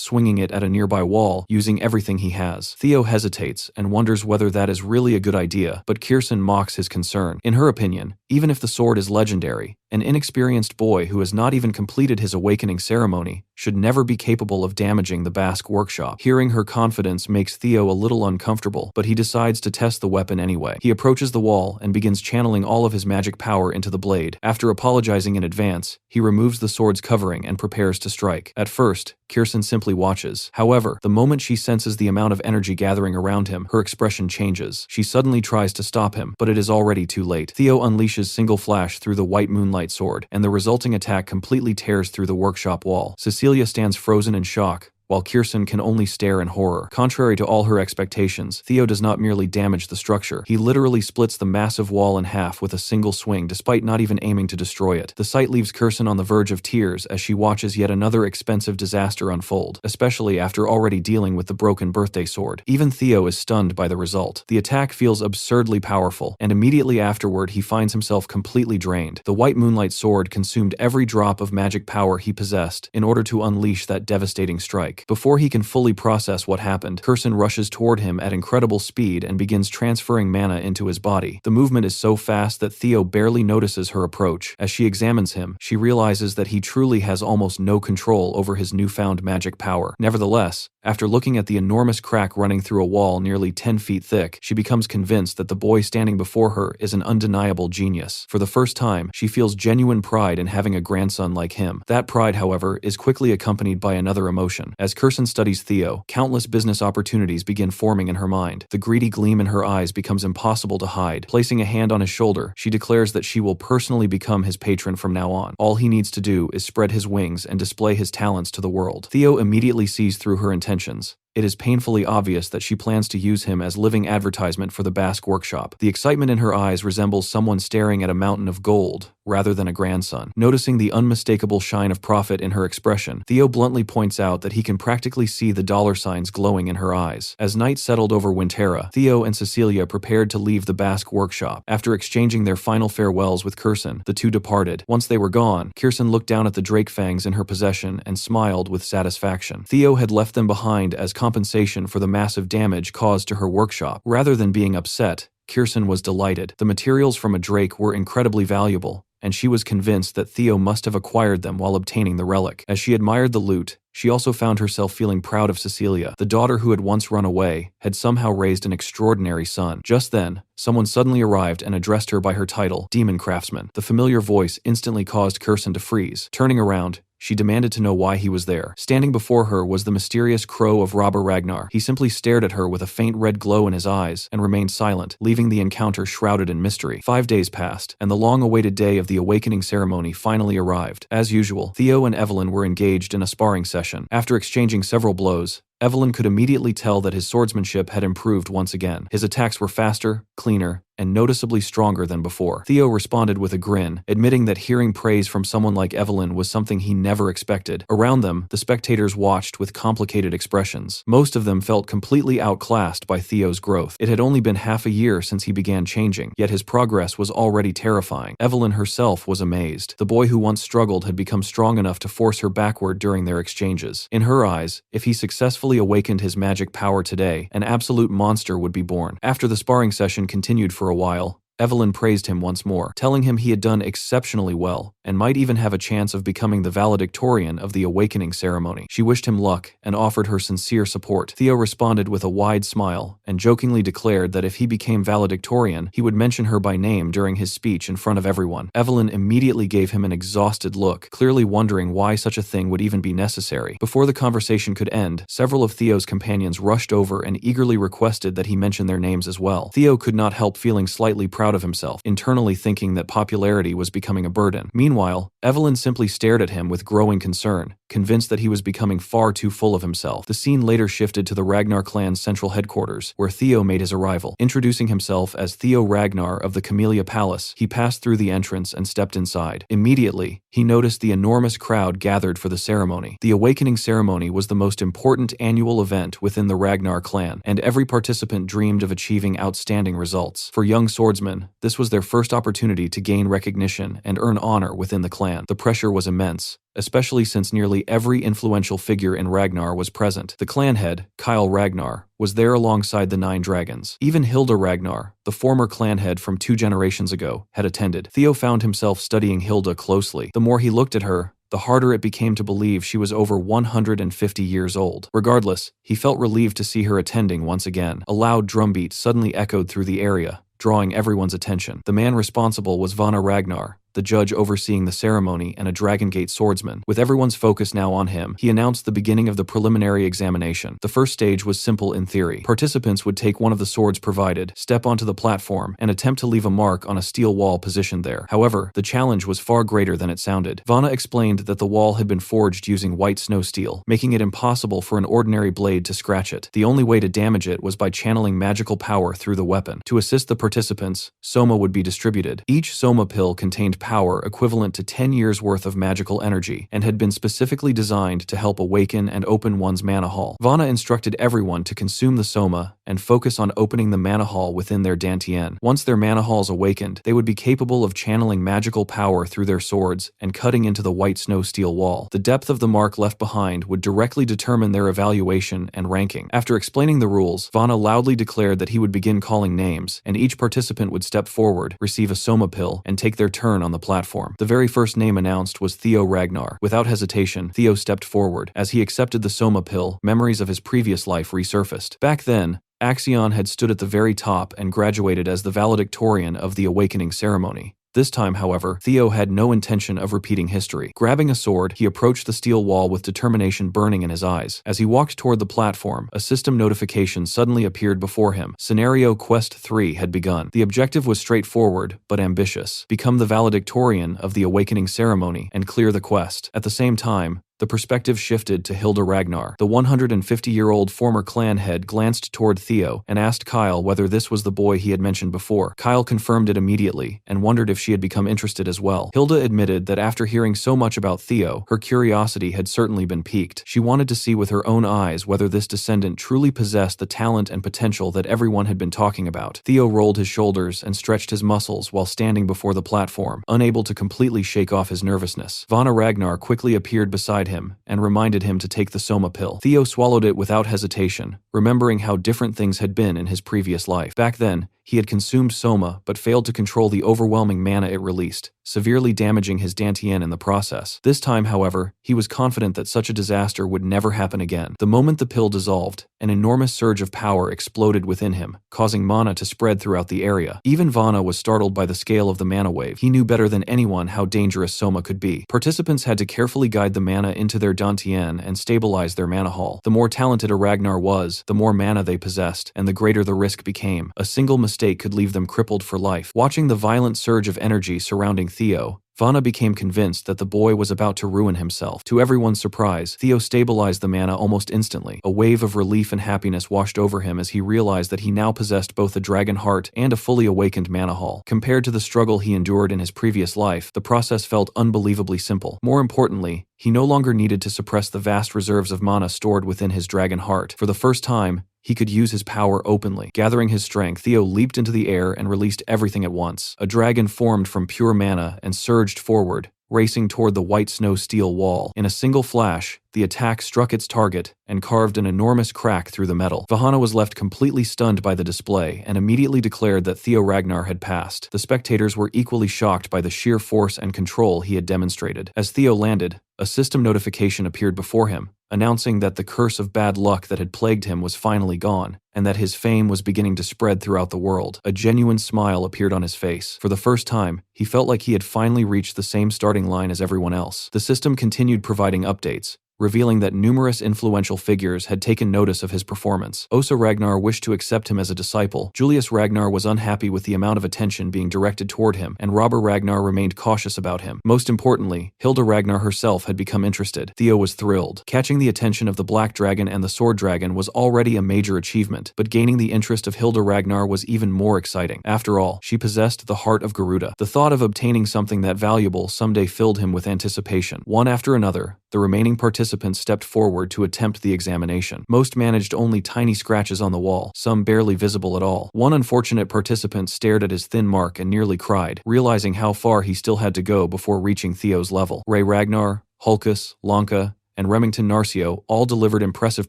swinging it at a nearby wall using everything he has. Theo hesitates and wonders whether that is really a good idea, but Kirsten mocks his concern. In her opinion, even if the sword is legendary, An inexperienced boy who has not even completed his awakening ceremony should never be capable of damaging the Basque workshop. Hearing her confidence makes Theo a little uncomfortable, but he decides to test the weapon anyway. He approaches the wall and begins channeling all of his magic power into the blade. After apologizing in advance, he removes the sword's covering and prepares to strike. At first, Kirsten simply watches. However, the moment she senses the amount of energy gathering around him, her expression changes. She suddenly tries to stop him, but it is already too late. Theo unleashes Single Flash through the white moonlight sword, and the resulting attack completely tears through the workshop wall. Cecilia stands frozen in shock, while Kirsten can only stare in horror. Contrary to all her expectations, Theo does not merely damage the structure. He literally splits the massive wall in half with a single swing, despite not even aiming to destroy it. The sight leaves Kirsten on the verge of tears as she watches yet another expensive disaster unfold, especially after already dealing with the broken birthday sword. Even Theo is stunned by the result. The attack feels absurdly powerful, and immediately afterward he finds himself completely drained. The white moonlight sword consumed every drop of magic power he possessed in order to unleash that devastating strike. Before he can fully process what happened, Kirsten rushes toward him at incredible speed and begins transferring mana into his body. The movement is so fast that Theo barely notices her approach. As she examines him, she realizes that he truly has almost no control over his newfound magic power. Nevertheless, after looking at the enormous crack running through a wall nearly 10 feet thick, she becomes convinced that the boy standing before her is an undeniable genius. For the first time, she feels genuine pride in having a grandson like him. That pride, however, is quickly accompanied by another emotion. As Kirsten studies Theo, countless business opportunities begin forming in her mind. The greedy gleam in her eyes becomes impossible to hide. Placing a hand on his shoulder, she declares that she will personally become his patron from now on. All he needs to do is spread his wings and display his talents to the world. Theo immediately sees through her intentions. It is painfully obvious that she plans to use him as living advertisement for the Basque workshop. The excitement in her eyes resembles someone staring at a mountain of gold, rather than a grandson. Noticing the unmistakable shine of profit in her expression, Theo bluntly points out that he can practically see the dollar signs glowing in her eyes. As night settled over Winterra, Theo and Cecilia prepared to leave the Basque workshop. After exchanging their final farewells with Kirsten, the two departed. Once they were gone, Kirsten looked down at the drake fangs in her possession and smiled with satisfaction. Theo had left them behind as compensation for the massive damage caused to her workshop. Rather than being upset, Kirsten was delighted. The materials from a drake were incredibly valuable, and she was convinced that Theo must have acquired them while obtaining the relic. As she admired the loot, she also found herself feeling proud of Cecilia. The daughter who had once run away had somehow raised an extraordinary son. Just then, someone suddenly arrived and addressed her by her title, Demon Craftsman. The familiar voice instantly caused Kirsten to freeze. Turning around, she demanded to know why he was there. Standing before her was the mysterious crow of Robber Ragnar. He simply stared at her with a faint red glow in his eyes and remained silent, leaving the encounter shrouded in mystery. 5 days passed, and the long-awaited day of the awakening ceremony finally arrived. As usual, Theo and Evelyn were engaged in a sparring session. After exchanging several blows, Evelyn could immediately tell that his swordsmanship had improved once again. His attacks were faster, cleaner, and noticeably stronger than before. Theo responded with a grin, admitting that hearing praise from someone like Evelyn was something he never expected. Around them, the spectators watched with complicated expressions. Most of them felt completely outclassed by Theo's growth. It had only been half a year since he began changing, yet his progress was already terrifying. Evelyn herself was amazed. The boy who once struggled had become strong enough to force her backward during their exchanges. In her eyes, if he successfully awakened his magic power today, an absolute monster would be born. After the sparring session continued for a while, Evelyn praised him once more, telling him he had done exceptionally well, and might even have a chance of becoming the valedictorian of the awakening ceremony. She wished him luck and offered her sincere support. Theo responded with a wide smile, and jokingly declared that if he became valedictorian, he would mention her by name during his speech in front of everyone. Evelyn immediately gave him an exhausted look, clearly wondering why such a thing would even be necessary. Before the conversation could end, several of Theo's companions rushed over and eagerly requested that he mention their names as well. Theo could not help feeling slightly proud of himself, internally thinking that popularity was becoming a burden. Meanwhile, Evelyn simply stared at him with growing concern, convinced that he was becoming far too full of himself. The scene later shifted to the Ragnar clan's central headquarters, where Theo made his arrival. Introducing himself as Theo Ragnar of the Camellia Palace, he passed through the entrance and stepped inside. Immediately, he noticed the enormous crowd gathered for the ceremony. The awakening ceremony was the most important annual event within the Ragnar clan, and every participant dreamed of achieving outstanding results. For young swordsmen, this was their first opportunity to gain recognition and earn honor within the clan. The pressure was immense, especially since nearly every influential figure in Ragnar was present. The clan head, Kyle Ragnar, was there alongside the 9 dragons. Even Hilda Ragnar, the former clan head from 2 generations ago, had attended. Theo found himself studying Hilda closely. The more he looked at her, the harder it became to believe she was over 150 years old. Regardless, he felt relieved to see her attending once again. A loud drumbeat suddenly echoed through the area, drawing everyone's attention. The man responsible was Vanna Ragnar, the judge overseeing the ceremony and a Dragon Gate swordsman. With everyone's focus now on him, he announced the beginning of the preliminary examination. The first stage was simple in theory. Participants would take one of the swords provided, step onto the platform, and attempt to leave a mark on a steel wall positioned there. However, the challenge was far greater than it sounded. Vanna explained that the wall had been forged using white snow steel, making it impossible for an ordinary blade to scratch it. The only way to damage it was by channeling magical power through the weapon. To assist the participants, soma would be distributed. Each soma pill contained power equivalent to 10 years worth of magical energy and had been specifically designed to help awaken and open one's mana hall. Vanna instructed everyone to consume the soma and focus on opening the mana hall within their dantian. Once their mana halls awakened, they would be capable of channeling magical power through their swords and cutting into the white snow steel wall. The depth of the mark left behind would directly determine their evaluation and ranking. After explaining the rules, Vanna loudly declared that he would begin calling names, and each participant would step forward, receive a soma pill, and take their turn on the platform. The very first name announced was Theo Ragnar. Without hesitation, Theo stepped forward. As he accepted the soma pill, memories of his previous life resurfaced. Back then, Axion had stood at the very top and graduated as the valedictorian of the awakening ceremony. This time, however, Theo had no intention of repeating history. Grabbing a sword, he approached the steel wall with determination burning in his eyes. As he walked toward the platform, a system notification suddenly appeared before him. Scenario Quest 3 had begun. The objective was straightforward, but ambitious. Become the valedictorian of the awakening ceremony and clear the quest. At the same time, the perspective shifted to Hilda Ragnar. The 150-year-old former clan head glanced toward Theo and asked Kyle whether this was the boy he had mentioned before. Kyle confirmed it immediately and wondered if she had become interested as well. Hilda admitted that after hearing so much about Theo, her curiosity had certainly been piqued. She wanted to see with her own eyes whether this descendant truly possessed the talent and potential that everyone had been talking about. Theo rolled his shoulders and stretched his muscles while standing before the platform, unable to completely shake off his nervousness. Vanna Ragnar quickly appeared beside him and reminded him to take the soma pill. Theo swallowed it without hesitation, remembering how different things had been in his previous life. Back then, he had consumed soma but failed to control the overwhelming mana it released, severely damaging his dantian in the process. This time, however, he was confident that such a disaster would never happen again. The moment the pill dissolved, an enormous surge of power exploded within him, causing mana to spread throughout the area. Even Vanna was startled by the scale of the mana wave. He knew better than anyone how dangerous soma could be. Participants had to carefully guide the mana into their dantian and stabilize their mana hall. The more talented a Ragnar was, the more mana they possessed, and the greater the risk became. A single mistake could leave them crippled for life. Watching the violent surge of energy surrounding Theo, Vanna became convinced that the boy was about to ruin himself. To everyone's surprise, Theo stabilized the mana almost instantly. A wave of relief and happiness washed over him as he realized that he now possessed both a dragon heart and a fully awakened mana hall. Compared to the struggle he endured in his previous life, the process felt unbelievably simple. More importantly, he no longer needed to suppress the vast reserves of mana stored within his dragon heart. For the first time, he could use his power openly. Gathering his strength, Theo leaped into the air and released everything at once. A dragon formed from pure mana and surged forward, racing toward the white snow steel wall. In a single flash, the attack struck its target and carved an enormous crack through the metal. Vanna was left completely stunned by the display and immediately declared that Theo Ragnar had passed. The spectators were equally shocked by the sheer force and control he had demonstrated. As Theo landed, a system notification appeared before him, announcing that the curse of bad luck that had plagued him was finally gone, and that his fame was beginning to spread throughout the world. A genuine smile appeared on his face. For the first time, he felt like he had finally reached the same starting line as everyone else. The system continued providing updates, revealing that numerous influential figures had taken notice of his performance. Osa Ragnar wished to accept him as a disciple. Julius Ragnar was unhappy with the amount of attention being directed toward him, and Robber Ragnar remained cautious about him. Most importantly, Hilda Ragnar herself had become interested. Theo was thrilled. Catching the attention of the Black Dragon and the Sword Dragon was already a major achievement, but gaining the interest of Hilda Ragnar was even more exciting. After all, she possessed the heart of Garuda. The thought of obtaining something that valuable someday filled him with anticipation. One after another, the remaining participants stepped forward to attempt the examination. Most managed only tiny scratches on the wall, some barely visible at all. One unfortunate participant stared at his thin mark and nearly cried, realizing how far he still had to go before reaching Theo's level. Ray Ragnar, Hulkus, Lanka, and Remington Narcio all delivered impressive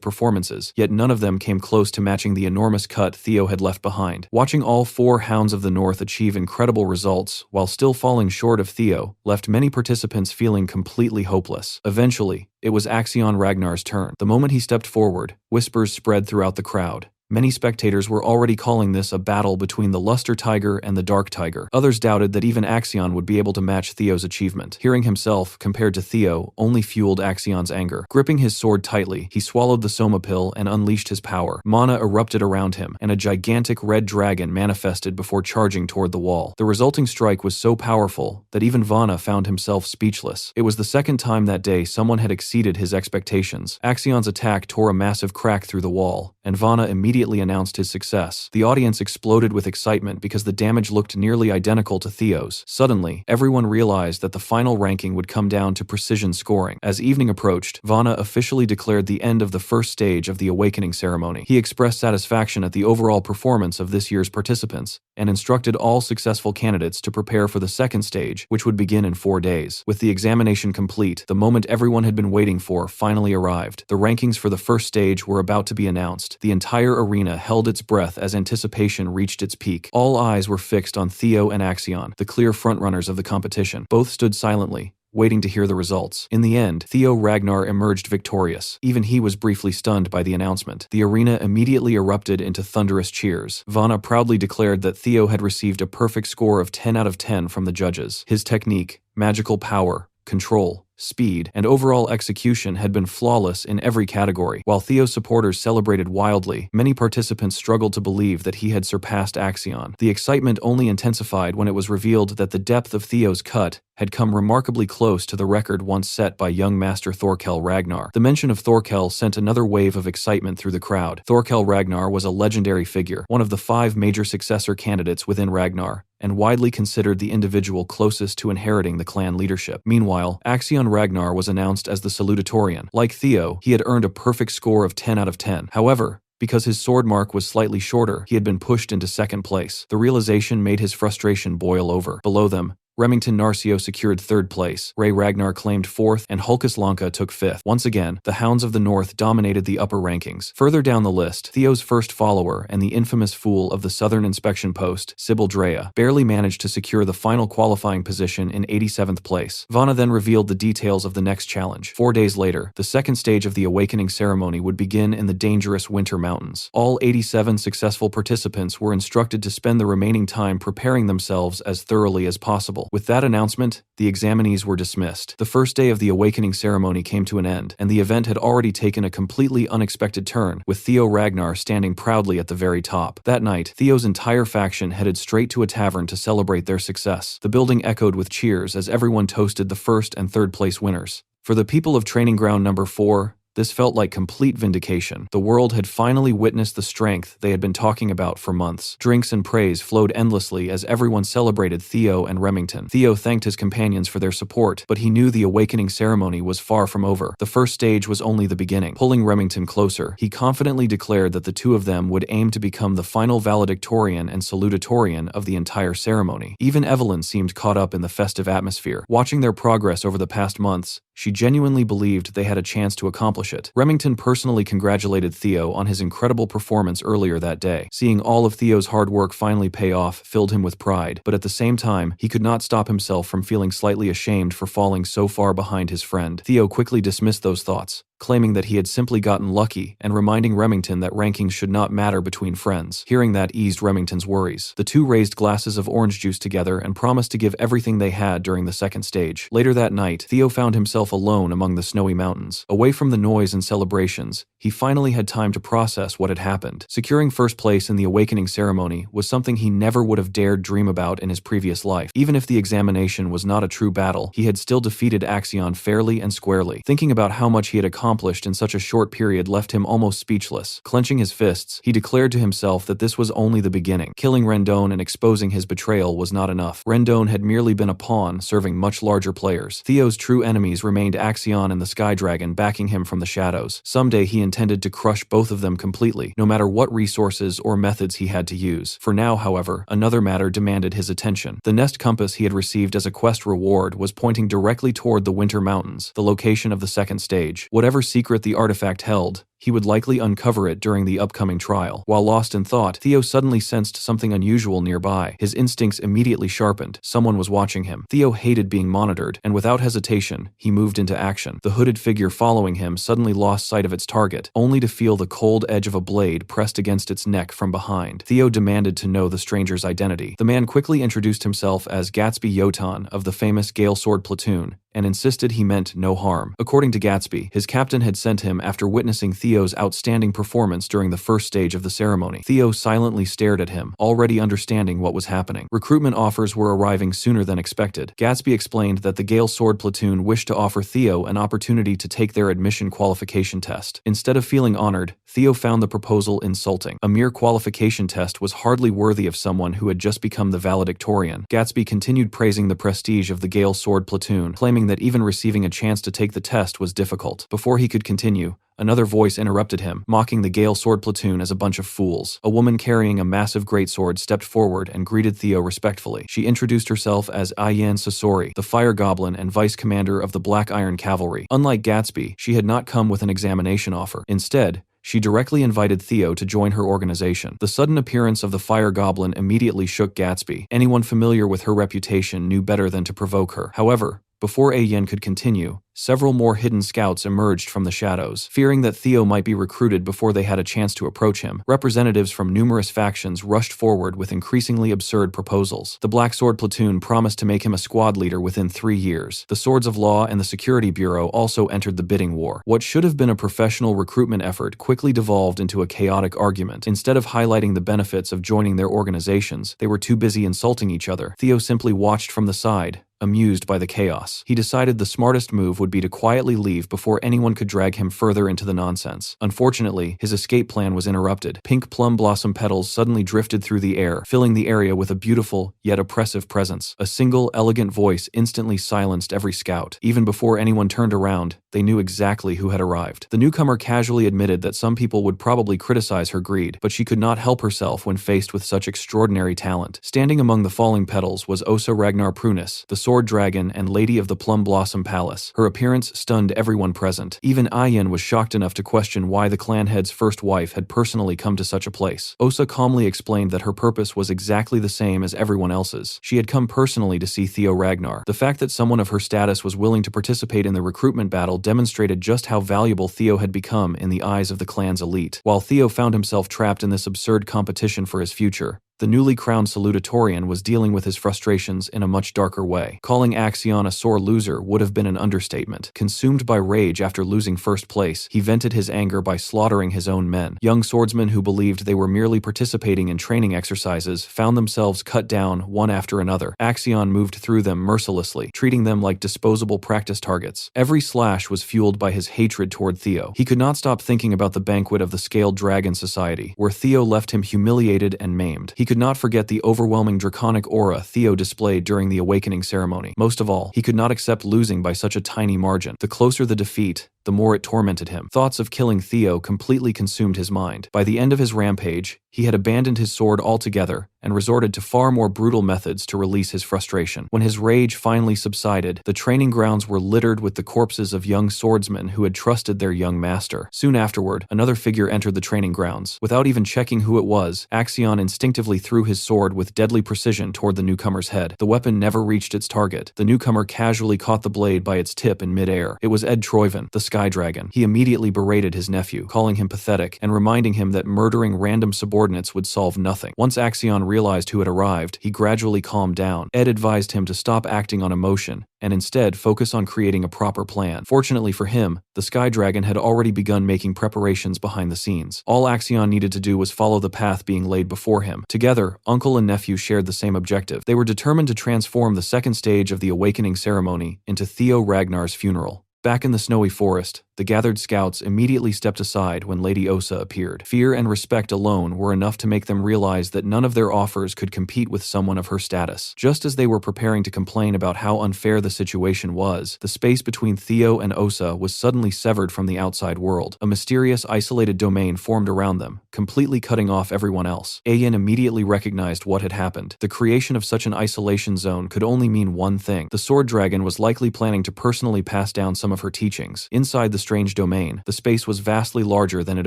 performances, yet none of them came close to matching the enormous cut Theo had left behind. Watching all 4 Hounds of the North achieve incredible results, while still falling short of Theo, left many participants feeling completely hopeless. Eventually, it was Axion Ragnar's turn. The moment he stepped forward, whispers spread throughout the crowd. Many spectators were already calling this a battle between the Luster Tiger and the Dark Tiger. Others doubted that even Axion would be able to match Theo's achievement. Hearing himself compared to Theo only fueled Axion's anger. Gripping his sword tightly, he swallowed the Soma pill and unleashed his power. Mana erupted around him, and a gigantic red dragon manifested before charging toward the wall. The resulting strike was so powerful that even Vana found himself speechless. It was the second time that day someone had exceeded his expectations. Axion's attack tore a massive crack through the wall, and Vana immediately announced his success. The audience exploded with excitement because the damage looked nearly identical to Theo's. Suddenly, everyone realized that the final ranking would come down to precision scoring. As evening approached, Vana officially declared the end of the first stage of the awakening ceremony. He expressed satisfaction at the overall performance of this year's participants, and instructed all successful candidates to prepare for the second stage, which would begin in 4 days. With the examination complete, the moment everyone had been waiting for finally arrived. The rankings for the first stage were about to be announced. The entire arena held its breath as anticipation reached its peak. All eyes were fixed on Theo and Axion, the clear frontrunners of the competition. Both stood silently, waiting to hear the results. In the end, Theo Ragnar emerged victorious. Even he was briefly stunned by the announcement. The arena immediately erupted into thunderous cheers. Vana proudly declared that Theo had received a perfect score of 10 out of 10 from the judges. His technique, magical power, control, speed, and overall execution had been flawless in every category. While Theo's supporters celebrated wildly, many participants struggled to believe that he had surpassed Axion. The excitement only intensified when it was revealed that the depth of Theo's cut had come remarkably close to the record once set by young master Thorkel Ragnar. The mention of Thorkel sent another wave of excitement through the crowd. Thorkel Ragnar was a legendary figure, one of the 5 major successor candidates within Ragnar, and widely considered the individual closest to inheriting the clan leadership. Meanwhile, Axion Ragnar was announced as the salutatorian. Like Theo, he had earned a perfect score of 10 out of 10. However, because his sword mark was slightly shorter, he had been pushed into second place. The realization made his frustration boil over. Below them, Remington Narcio secured 3rd place, Ray Ragnar claimed 4th, and Hulkus Lanka took 5th. Once again, the Hounds of the North dominated the upper rankings. Further down the list, Theo's first follower and the infamous fool of the Southern Inspection Post, Sybil Drea, barely managed to secure the final qualifying position in 87th place. Vana then revealed the details of the next challenge. 4 days later, the second stage of the awakening ceremony would begin in the dangerous Winter Mountains. All 87 successful participants were instructed to spend the remaining time preparing themselves as thoroughly as possible. With that announcement, the examinees were dismissed. The first day of the awakening ceremony came to an end, and the event had already taken a completely unexpected turn, with Theo Ragnar standing proudly at the very top. That night, Theo's entire faction headed straight to a tavern to celebrate their success. The building echoed with cheers as everyone toasted the 1st and 3rd place winners. For the people of Training Ground number 4, this felt like complete vindication. The world had finally witnessed the strength they had been talking about for months. Drinks and praise flowed endlessly as everyone celebrated Theo and Remington. Theo thanked his companions for their support, but he knew the awakening ceremony was far from over. The first stage was only the beginning. Pulling Remington closer, he confidently declared that the two of them would aim to become the final valedictorian and salutatorian of the entire ceremony. Even Evelyn seemed caught up in the festive atmosphere. Watching their progress over the past months, she genuinely believed they had a chance to accomplish it. Remington personally congratulated Theo on his incredible performance earlier that day. Seeing all of Theo's hard work finally pay off filled him with pride, but at the same time, he could not stop himself from feeling slightly ashamed for falling so far behind his friend. Theo quickly dismissed those thoughts, claiming that he had simply gotten lucky and reminding Remington that rankings should not matter between friends. Hearing that eased Remington's worries. The two raised glasses of orange juice together and promised to give everything they had during the second stage. Later that night, Theo found himself alone among the snowy mountains. Away from the noise and celebrations, he finally had time to process what had happened. Securing first place in the awakening ceremony was something he never would have dared dream about in his previous life. Even if the examination was not a true battle, he had still defeated Axion fairly and squarely. Thinking about how much he had accomplished accomplished in such a short period left him almost speechless. Clenching his fists, he declared to himself that this was only the beginning. Killing Rendon and exposing his betrayal was not enough. Rendon had merely been a pawn serving much larger players. Theo's true enemies remained Axion and the Sky Dragon, backing him from the shadows. Someday he intended to crush both of them completely, no matter what resources or methods he had to use. For now, however, another matter demanded his attention. The nest compass he had received as a quest reward was pointing directly toward the Winter Mountains, the location of the second stage. Whatever secret the artifact held, he would likely uncover it during the upcoming trial. While lost in thought, Theo suddenly sensed something unusual nearby. His instincts immediately sharpened. Someone was watching him. Theo hated being monitored, and without hesitation, he moved into action. The hooded figure following him suddenly lost sight of its target, only to feel the cold edge of a blade pressed against its neck from behind. Theo demanded to know the stranger's identity. The man quickly introduced himself as Gatsby Yotan of the famous Gale Sword Platoon, and insisted he meant no harm. According to Gatsby, his captain had sent him after witnessing Theo's outstanding performance during the first stage of the ceremony. Theo silently stared at him, already understanding what was happening. Recruitment offers were arriving sooner than expected. Gatsby explained that the Gale Sword Platoon wished to offer Theo an opportunity to take their admission qualification test. Instead of feeling honored, Theo found the proposal insulting. A mere qualification test was hardly worthy of someone who had just become the valedictorian. Gatsby continued praising the prestige of the Gale Sword Platoon, claiming that even receiving a chance to take the test was difficult. Before he could continue, another voice interrupted him, mocking the Gale Sword Platoon as a bunch of fools. A woman carrying a massive greatsword stepped forward and greeted Theo respectfully. She introduced herself as Ayan Sasori, the Fire Goblin and Vice Commander of the Black Iron Cavalry. Unlike Gatsby, she had not come with an examination offer. Instead, she directly invited Theo to join her organization. The sudden appearance of the Fire Goblin immediately shook Gatsby. Anyone familiar with her reputation knew better than to provoke her. However, before Ayen could continue, several more hidden scouts emerged from the shadows. Fearing that Theo might be recruited before they had a chance to approach him, representatives from numerous factions rushed forward with increasingly absurd proposals. The Black Sword Platoon promised to make him a squad leader within 3 years. The Swords of Law and the Security Bureau also entered the bidding war. What should have been a professional recruitment effort quickly devolved into a chaotic argument. Instead of highlighting the benefits of joining their organizations, they were too busy insulting each other. Theo simply watched from the side, amused by the chaos. He decided the smartest move would be to quietly leave before anyone could drag him further into the nonsense. Unfortunately, his escape plan was interrupted. Pink plum blossom petals suddenly drifted through the air, filling the area with a beautiful, yet oppressive presence. A single, elegant voice instantly silenced every scout. Even before anyone turned around, they knew exactly who had arrived. The newcomer casually admitted that some people would probably criticize her greed, but she could not help herself when faced with such extraordinary talent. Standing among the falling petals was Osa Ragnar Prunis, the Sword Dragon and Lady of the Plum Blossom Palace. Her appearance stunned everyone present. Even Ayen was shocked enough to question why the clan head's first wife had personally come to such a place. Osa calmly explained that her purpose was exactly the same as everyone else's. She had come personally to see Theo Ragnar. The fact that someone of her status was willing to participate in the recruitment battle demonstrated just how valuable Theo had become in the eyes of the clan's elite. While Theo found himself trapped in this absurd competition for his future, the newly crowned salutatorian was dealing with his frustrations in a much darker way. Calling Axion a sore loser would have been an understatement. Consumed by rage after losing first place, he vented his anger by slaughtering his own men. Young swordsmen who believed they were merely participating in training exercises found themselves cut down one after another. Axion moved through them mercilessly, treating them like disposable practice targets. Every slash was fueled by his hatred toward Theo. He could not stop thinking about the banquet of the Scaled Dragon Society, where Theo left him humiliated and maimed. He could not forget the overwhelming draconic aura Theo displayed during the awakening ceremony. Most of all, he could not accept losing by such a tiny margin. The closer the defeat, the more it tormented him. Thoughts of killing Theo completely consumed his mind. By the end of his rampage, he had abandoned his sword altogether and resorted to far more brutal methods to release his frustration. When his rage finally subsided, the training grounds were littered with the corpses of young swordsmen who had trusted their young master. Soon afterward, another figure entered the training grounds. Without even checking who it was, Axion instinctively threw his sword with deadly precision toward the newcomer's head. The weapon never reached its target. The newcomer casually caught the blade by its tip in midair. It was Ed Troyven, the Sky Dragon. He immediately berated his nephew, calling him pathetic and reminding him that murdering random subordinates would solve nothing. Once Axion realized who had arrived, he gradually calmed down. Ed advised him to stop acting on emotion and instead focus on creating a proper plan. Fortunately for him, the Sky Dragon had already begun making preparations behind the scenes. All Axion needed to do was follow the path being laid before him. Together, uncle and nephew shared the same objective. They were determined to transform the second stage of the awakening ceremony into Theo Ragnar's funeral. Back in the snowy forest, the gathered scouts immediately stepped aside when Lady Osa appeared. Fear and respect alone were enough to make them realize that none of their offers could compete with someone of her status. Just as they were preparing to complain about how unfair the situation was, the space between Theo and Osa was suddenly severed from the outside world. A mysterious, isolated domain formed around them, completely cutting off everyone else. Ayin immediately recognized what had happened. The creation of such an isolation zone could only mean one thing. The sword dragon was likely planning to personally pass down some of her teachings. Inside the strange domain, the space was vastly larger than it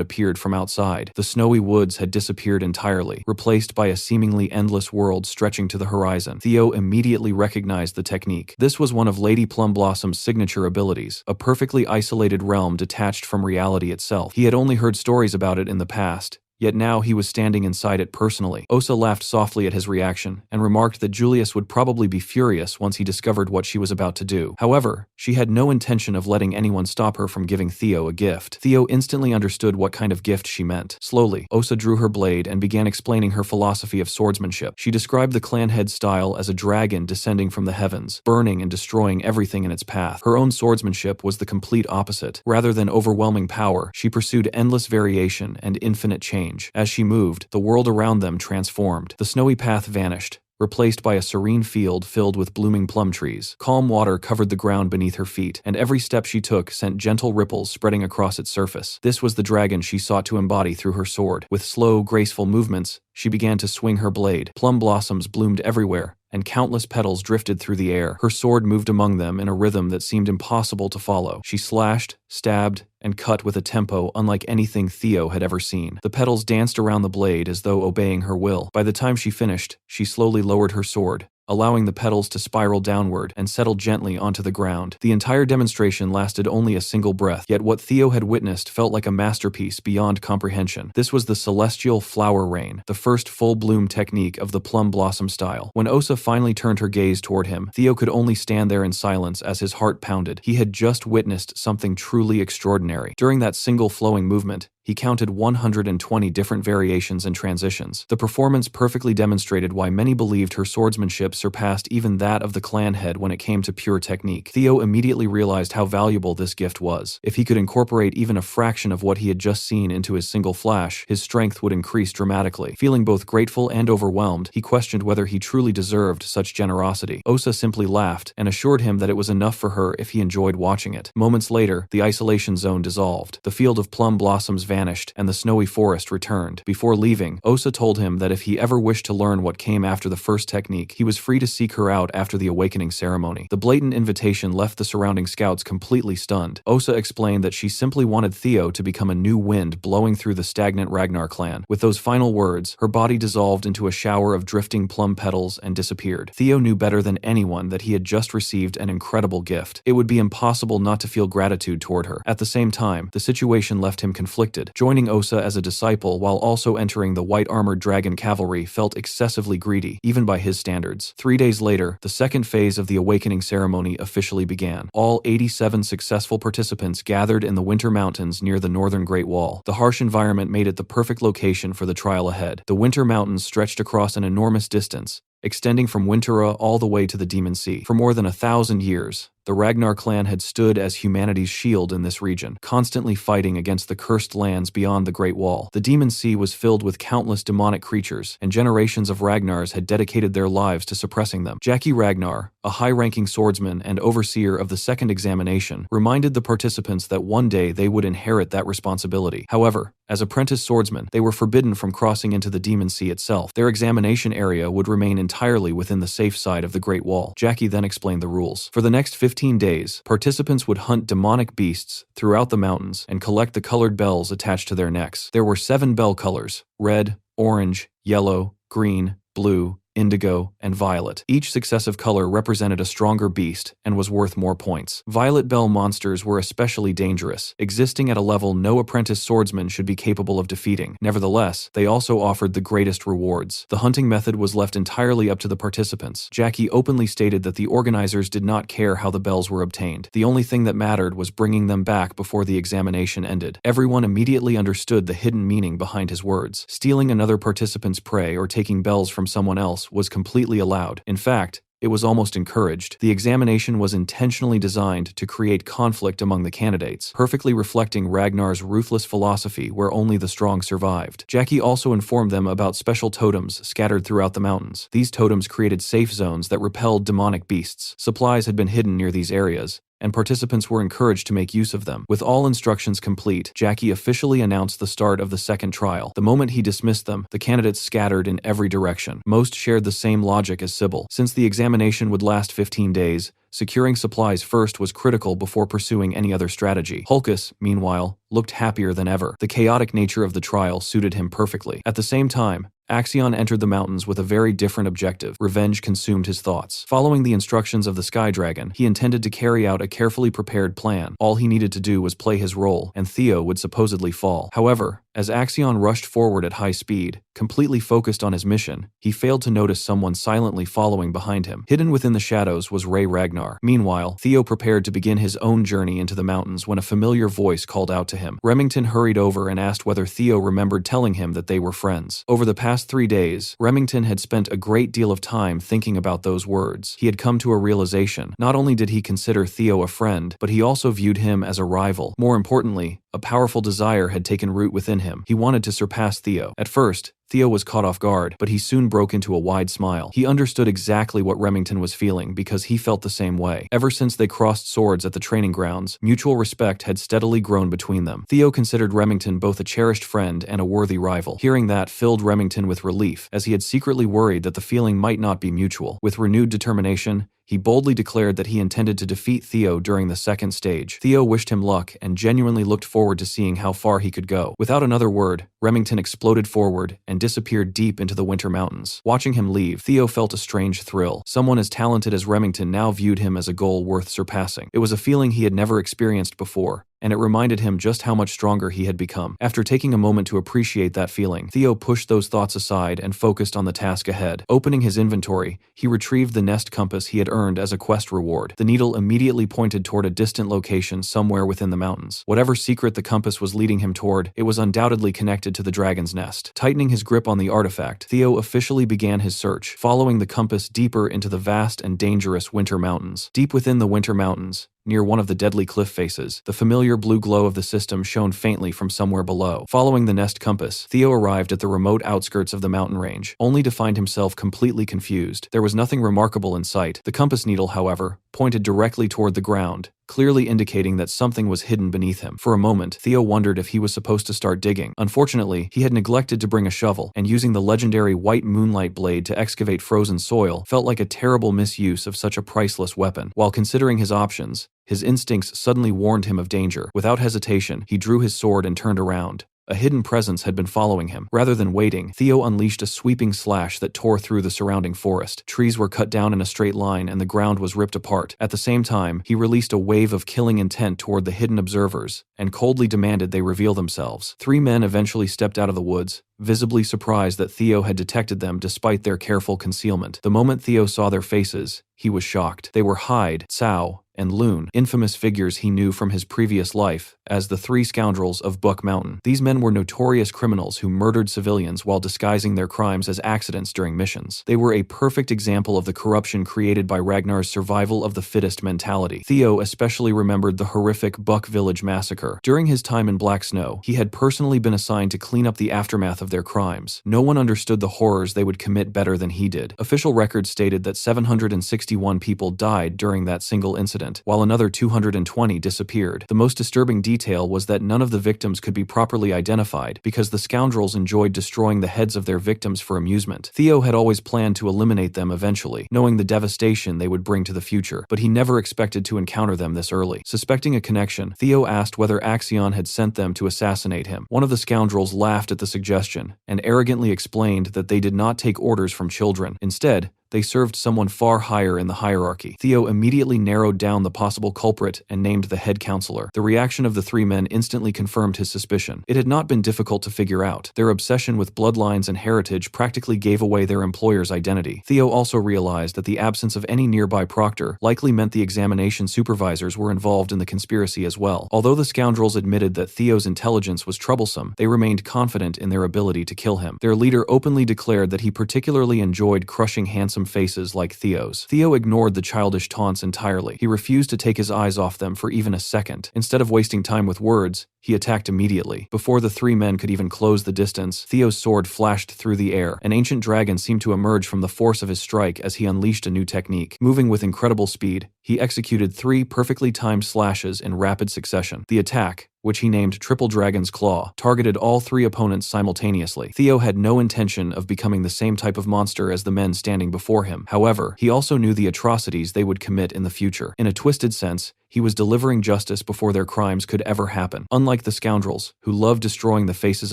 appeared from outside. The snowy woods had disappeared entirely, replaced by a seemingly endless world stretching to the horizon. Theo immediately recognized the technique. This was one of Lady Plumbossom's signature abilities, a perfectly isolated realm detached from reality itself. He had only heard stories about it in the past, yet now he was standing inside it personally. Osa laughed softly at his reaction, and remarked that Julius would probably be furious once he discovered what she was about to do. However, she had no intention of letting anyone stop her from giving Theo a gift. Theo instantly understood what kind of gift she meant. Slowly, Osa drew her blade and began explaining her philosophy of swordsmanship. She described the clan head style as a dragon descending from the heavens, burning and destroying everything in its path. Her own swordsmanship was the complete opposite. Rather than overwhelming power, she pursued endless variation and infinite change. As she moved, the world around them transformed. The snowy path vanished, replaced by a serene field filled with blooming plum trees. Calm water covered the ground beneath her feet, and every step she took sent gentle ripples spreading across its surface. This was the dragon she sought to embody through her sword. With slow, graceful movements, she began to swing her blade. Plum blossoms bloomed everywhere, and countless petals drifted through the air. Her sword moved among them in a rhythm that seemed impossible to follow. She slashed, stabbed, and cut with a tempo unlike anything Theo had ever seen. The petals danced around the blade as though obeying her will. By the time she finished, she slowly lowered her sword, allowing the petals to spiral downward and settle gently onto the ground. The entire demonstration lasted only a single breath, yet what Theo had witnessed felt like a masterpiece beyond comprehension. This was the celestial flower rain, the first full-bloom technique of the plum blossom style. When Osa finally turned her gaze toward him, Theo could only stand there in silence as his heart pounded. He had just witnessed something truly extraordinary. During that single flowing movement, he counted 120 different variations and transitions. The performance perfectly demonstrated why many believed her swordsmanship surpassed even that of the clan head when it came to pure technique. Theo immediately realized how valuable this gift was. If he could incorporate even a fraction of what he had just seen into his single flash, his strength would increase dramatically. Feeling both grateful and overwhelmed, he questioned whether he truly deserved such generosity. Osa simply laughed and assured him that it was enough for her if he enjoyed watching it. Moments later, the isolation zone dissolved. The field of plum blossoms vanished, and the snowy forest returned. Before leaving, Osa told him that if he ever wished to learn what came after the first technique, he was free to seek her out after the awakening ceremony. The blatant invitation left the surrounding scouts completely stunned. Osa explained that she simply wanted Theo to become a new wind blowing through the stagnant Ragnar clan. With those final words, her body dissolved into a shower of drifting plum petals and disappeared. Theo knew better than anyone that he had just received an incredible gift. It would be impossible not to feel gratitude toward her. At the same time, the situation left him conflicted. Joining Osa as a disciple while also entering the white-armored dragon cavalry felt excessively greedy, even by his standards. 3 days later, the second phase of the awakening ceremony officially began. All 87 successful participants gathered in the Winter Mountains near the northern Great Wall. The harsh environment made it the perfect location for the trial ahead. The Winter Mountains stretched across an enormous distance, extending from Winterra all the way to the Demon Sea. For more than 1,000 years, the Ragnar clan had stood as humanity's shield in this region, constantly fighting against the cursed lands beyond the Great Wall. The Demon Sea was filled with countless demonic creatures, and generations of Ragnars had dedicated their lives to suppressing them. Jackie Ragnar, a high-ranking swordsman and overseer of the second examination, reminded the participants that one day they would inherit that responsibility. However, as apprentice swordsmen, they were forbidden from crossing into the Demon Sea itself. Their examination area would remain entirely within the safe side of the Great Wall. Jackie then explained the rules. For the next 15 days, participants would hunt demonic beasts throughout the mountains and collect the colored bells attached to their necks. There were 7 bell colors: red, orange, yellow, green, blue, indigo, and violet. Each successive color represented a stronger beast and was worth more points. Violet bell monsters were especially dangerous, existing at a level no apprentice swordsman should be capable of defeating. Nevertheless, they also offered the greatest rewards. The hunting method was left entirely up to the participants. Jackie openly stated that the organizers did not care how the bells were obtained. The only thing that mattered was bringing them back before the examination ended. Everyone immediately understood the hidden meaning behind his words. Stealing another participant's prey or taking bells from someone else was completely allowed. In fact, It was almost encouraged. The examination was intentionally designed to create conflict among the candidates, perfectly reflecting Ragnar's ruthless philosophy where only the strong survived. Jackie also informed them about special totems scattered throughout the mountains. These totems created safe zones that repelled demonic beasts. Supplies had been hidden near these areas, and participants were encouraged to make use of them. With all instructions complete, Jackie officially announced the start of the second trial. The moment he dismissed them, the candidates scattered in every direction. Most shared the same logic as Sybil. Since the examination would last 15 days, securing supplies first was critical before pursuing any other strategy. Hulkus, meanwhile, looked happier than ever. The chaotic nature of the trial suited him perfectly. At the same time, Axion entered the mountains with a very different objective. Revenge consumed his thoughts. Following the instructions of the Sky Dragon, he intended to carry out a carefully prepared plan. All he needed to do was play his role, and Theo would supposedly fall. However, as Axion rushed forward at high speed, completely focused on his mission, he failed to notice someone silently following behind him. Hidden within the shadows was Ray Ragnar. Meanwhile, Theo prepared to begin his own journey into the mountains when a familiar voice called out to him. Remington hurried over and asked whether Theo remembered telling him that they were friends. Over the past 3 days, Remington had spent a great deal of time thinking about those words. He had come to a realization. Not only did he consider Theo a friend, but he also viewed him as a rival. More importantly, a powerful desire had taken root within him. He wanted to surpass Theo. At first, Theo was caught off guard, but he soon broke into a wide smile. He understood exactly what Remington was feeling because he felt the same way. Ever since they crossed swords at the training grounds, mutual respect had steadily grown between them. Theo considered Remington both a cherished friend and a worthy rival. Hearing that filled Remington with relief, as he had secretly worried that the feeling might not be mutual. With renewed determination, he boldly declared that he intended to defeat Theo during the second stage. Theo wished him luck and genuinely looked forward to seeing how far he could go. Without another word, Remington exploded forward and disappeared deep into the Winter Mountains. Watching him leave, Theo felt a strange thrill. Someone as talented as Remington now viewed him as a goal worth surpassing. It was a feeling he had never experienced before, and it reminded him just how much stronger he had become. After taking a moment to appreciate that feeling, Theo pushed those thoughts aside and focused on the task ahead. Opening his inventory, he retrieved the nest compass he had earned as a quest reward. The needle immediately pointed toward a distant location somewhere within the mountains. Whatever secret the compass was leading him toward, it was undoubtedly connected to the dragon's nest. Tightening his grip on the artifact, Theo officially began his search, following the compass deeper into the vast and dangerous Winter Mountains. Deep within the Winter Mountains, near one of the deadly cliff faces, the familiar blue glow of the system shone faintly from somewhere below. Following the nest compass, Theo arrived at the remote outskirts of the mountain range, only to find himself completely confused. There was nothing remarkable in sight. The compass needle, however, pointed directly toward the ground, clearly indicating that something was hidden beneath him. For a moment, Theo wondered if he was supposed to start digging. Unfortunately, he had neglected to bring a shovel, and using the legendary white moonlight blade to excavate frozen soil felt like a terrible misuse of such a priceless weapon. While considering his options, his instincts suddenly warned him of danger. Without hesitation, he drew his sword and turned around. A hidden presence had been following him. Rather than waiting, Theo unleashed a sweeping slash that tore through the surrounding forest. Trees were cut down in a straight line and the ground was ripped apart. At the same time, he released a wave of killing intent toward the hidden observers and coldly demanded they reveal themselves. 3 men eventually stepped out of the woods, visibly surprised that Theo had detected them despite their careful concealment. The moment Theo saw their faces, he was shocked. They were Hyde, Cao, and Loon, infamous figures he knew from his previous life as the 3 scoundrels of Buck Mountain. These men were notorious criminals who murdered civilians while disguising their crimes as accidents during missions. They were a perfect example of the corruption created by Ragnar's survival of the fittest mentality. Theo especially remembered the horrific Buck Village massacre. During his time in Black Snow, he had personally been assigned to clean up the aftermath of their crimes. No one understood the horrors they would commit better than he did. Official records stated that 761 people died during that single incident, while another 220 disappeared. The most disturbing detail was that none of the victims could be properly identified because the scoundrels enjoyed destroying the heads of their victims for amusement. Theo had always planned to eliminate them eventually, knowing the devastation they would bring to the future, but he never expected to encounter them this early. Suspecting a connection, Theo asked whether Axion had sent them to assassinate him. One of the scoundrels laughed at the suggestion and arrogantly explained that they did not take orders from children. Instead, they served someone far higher in the hierarchy. Theo immediately narrowed down the possible culprit and named the head counselor. The reaction of the 3 men instantly confirmed his suspicion. It had not been difficult to figure out. Their obsession with bloodlines and heritage practically gave away their employer's identity. Theo also realized that the absence of any nearby proctor likely meant the examination supervisors were involved in the conspiracy as well. Although the scoundrels admitted that Theo's intelligence was troublesome, they remained confident in their ability to kill him. Their leader openly declared that he particularly enjoyed crushing handsome handsome faces like Theo's. Theo ignored the childish taunts entirely. He refused to take his eyes off them for even a second. Instead of wasting time with words, he attacked immediately. Before the three men could even close the distance, Theo's sword flashed through the air. An ancient dragon seemed to emerge from the force of his strike as he unleashed a new technique. Moving with incredible speed, he executed 3 perfectly timed slashes in rapid succession. The attack, which he named Triple Dragon's Claw, targeted all 3 opponents simultaneously. Theo had no intention of becoming the same type of monster as the men standing before him. However, he also knew the atrocities they would commit in the future. In a twisted sense, he was delivering justice before their crimes could ever happen. Unlike the scoundrels, who loved destroying the faces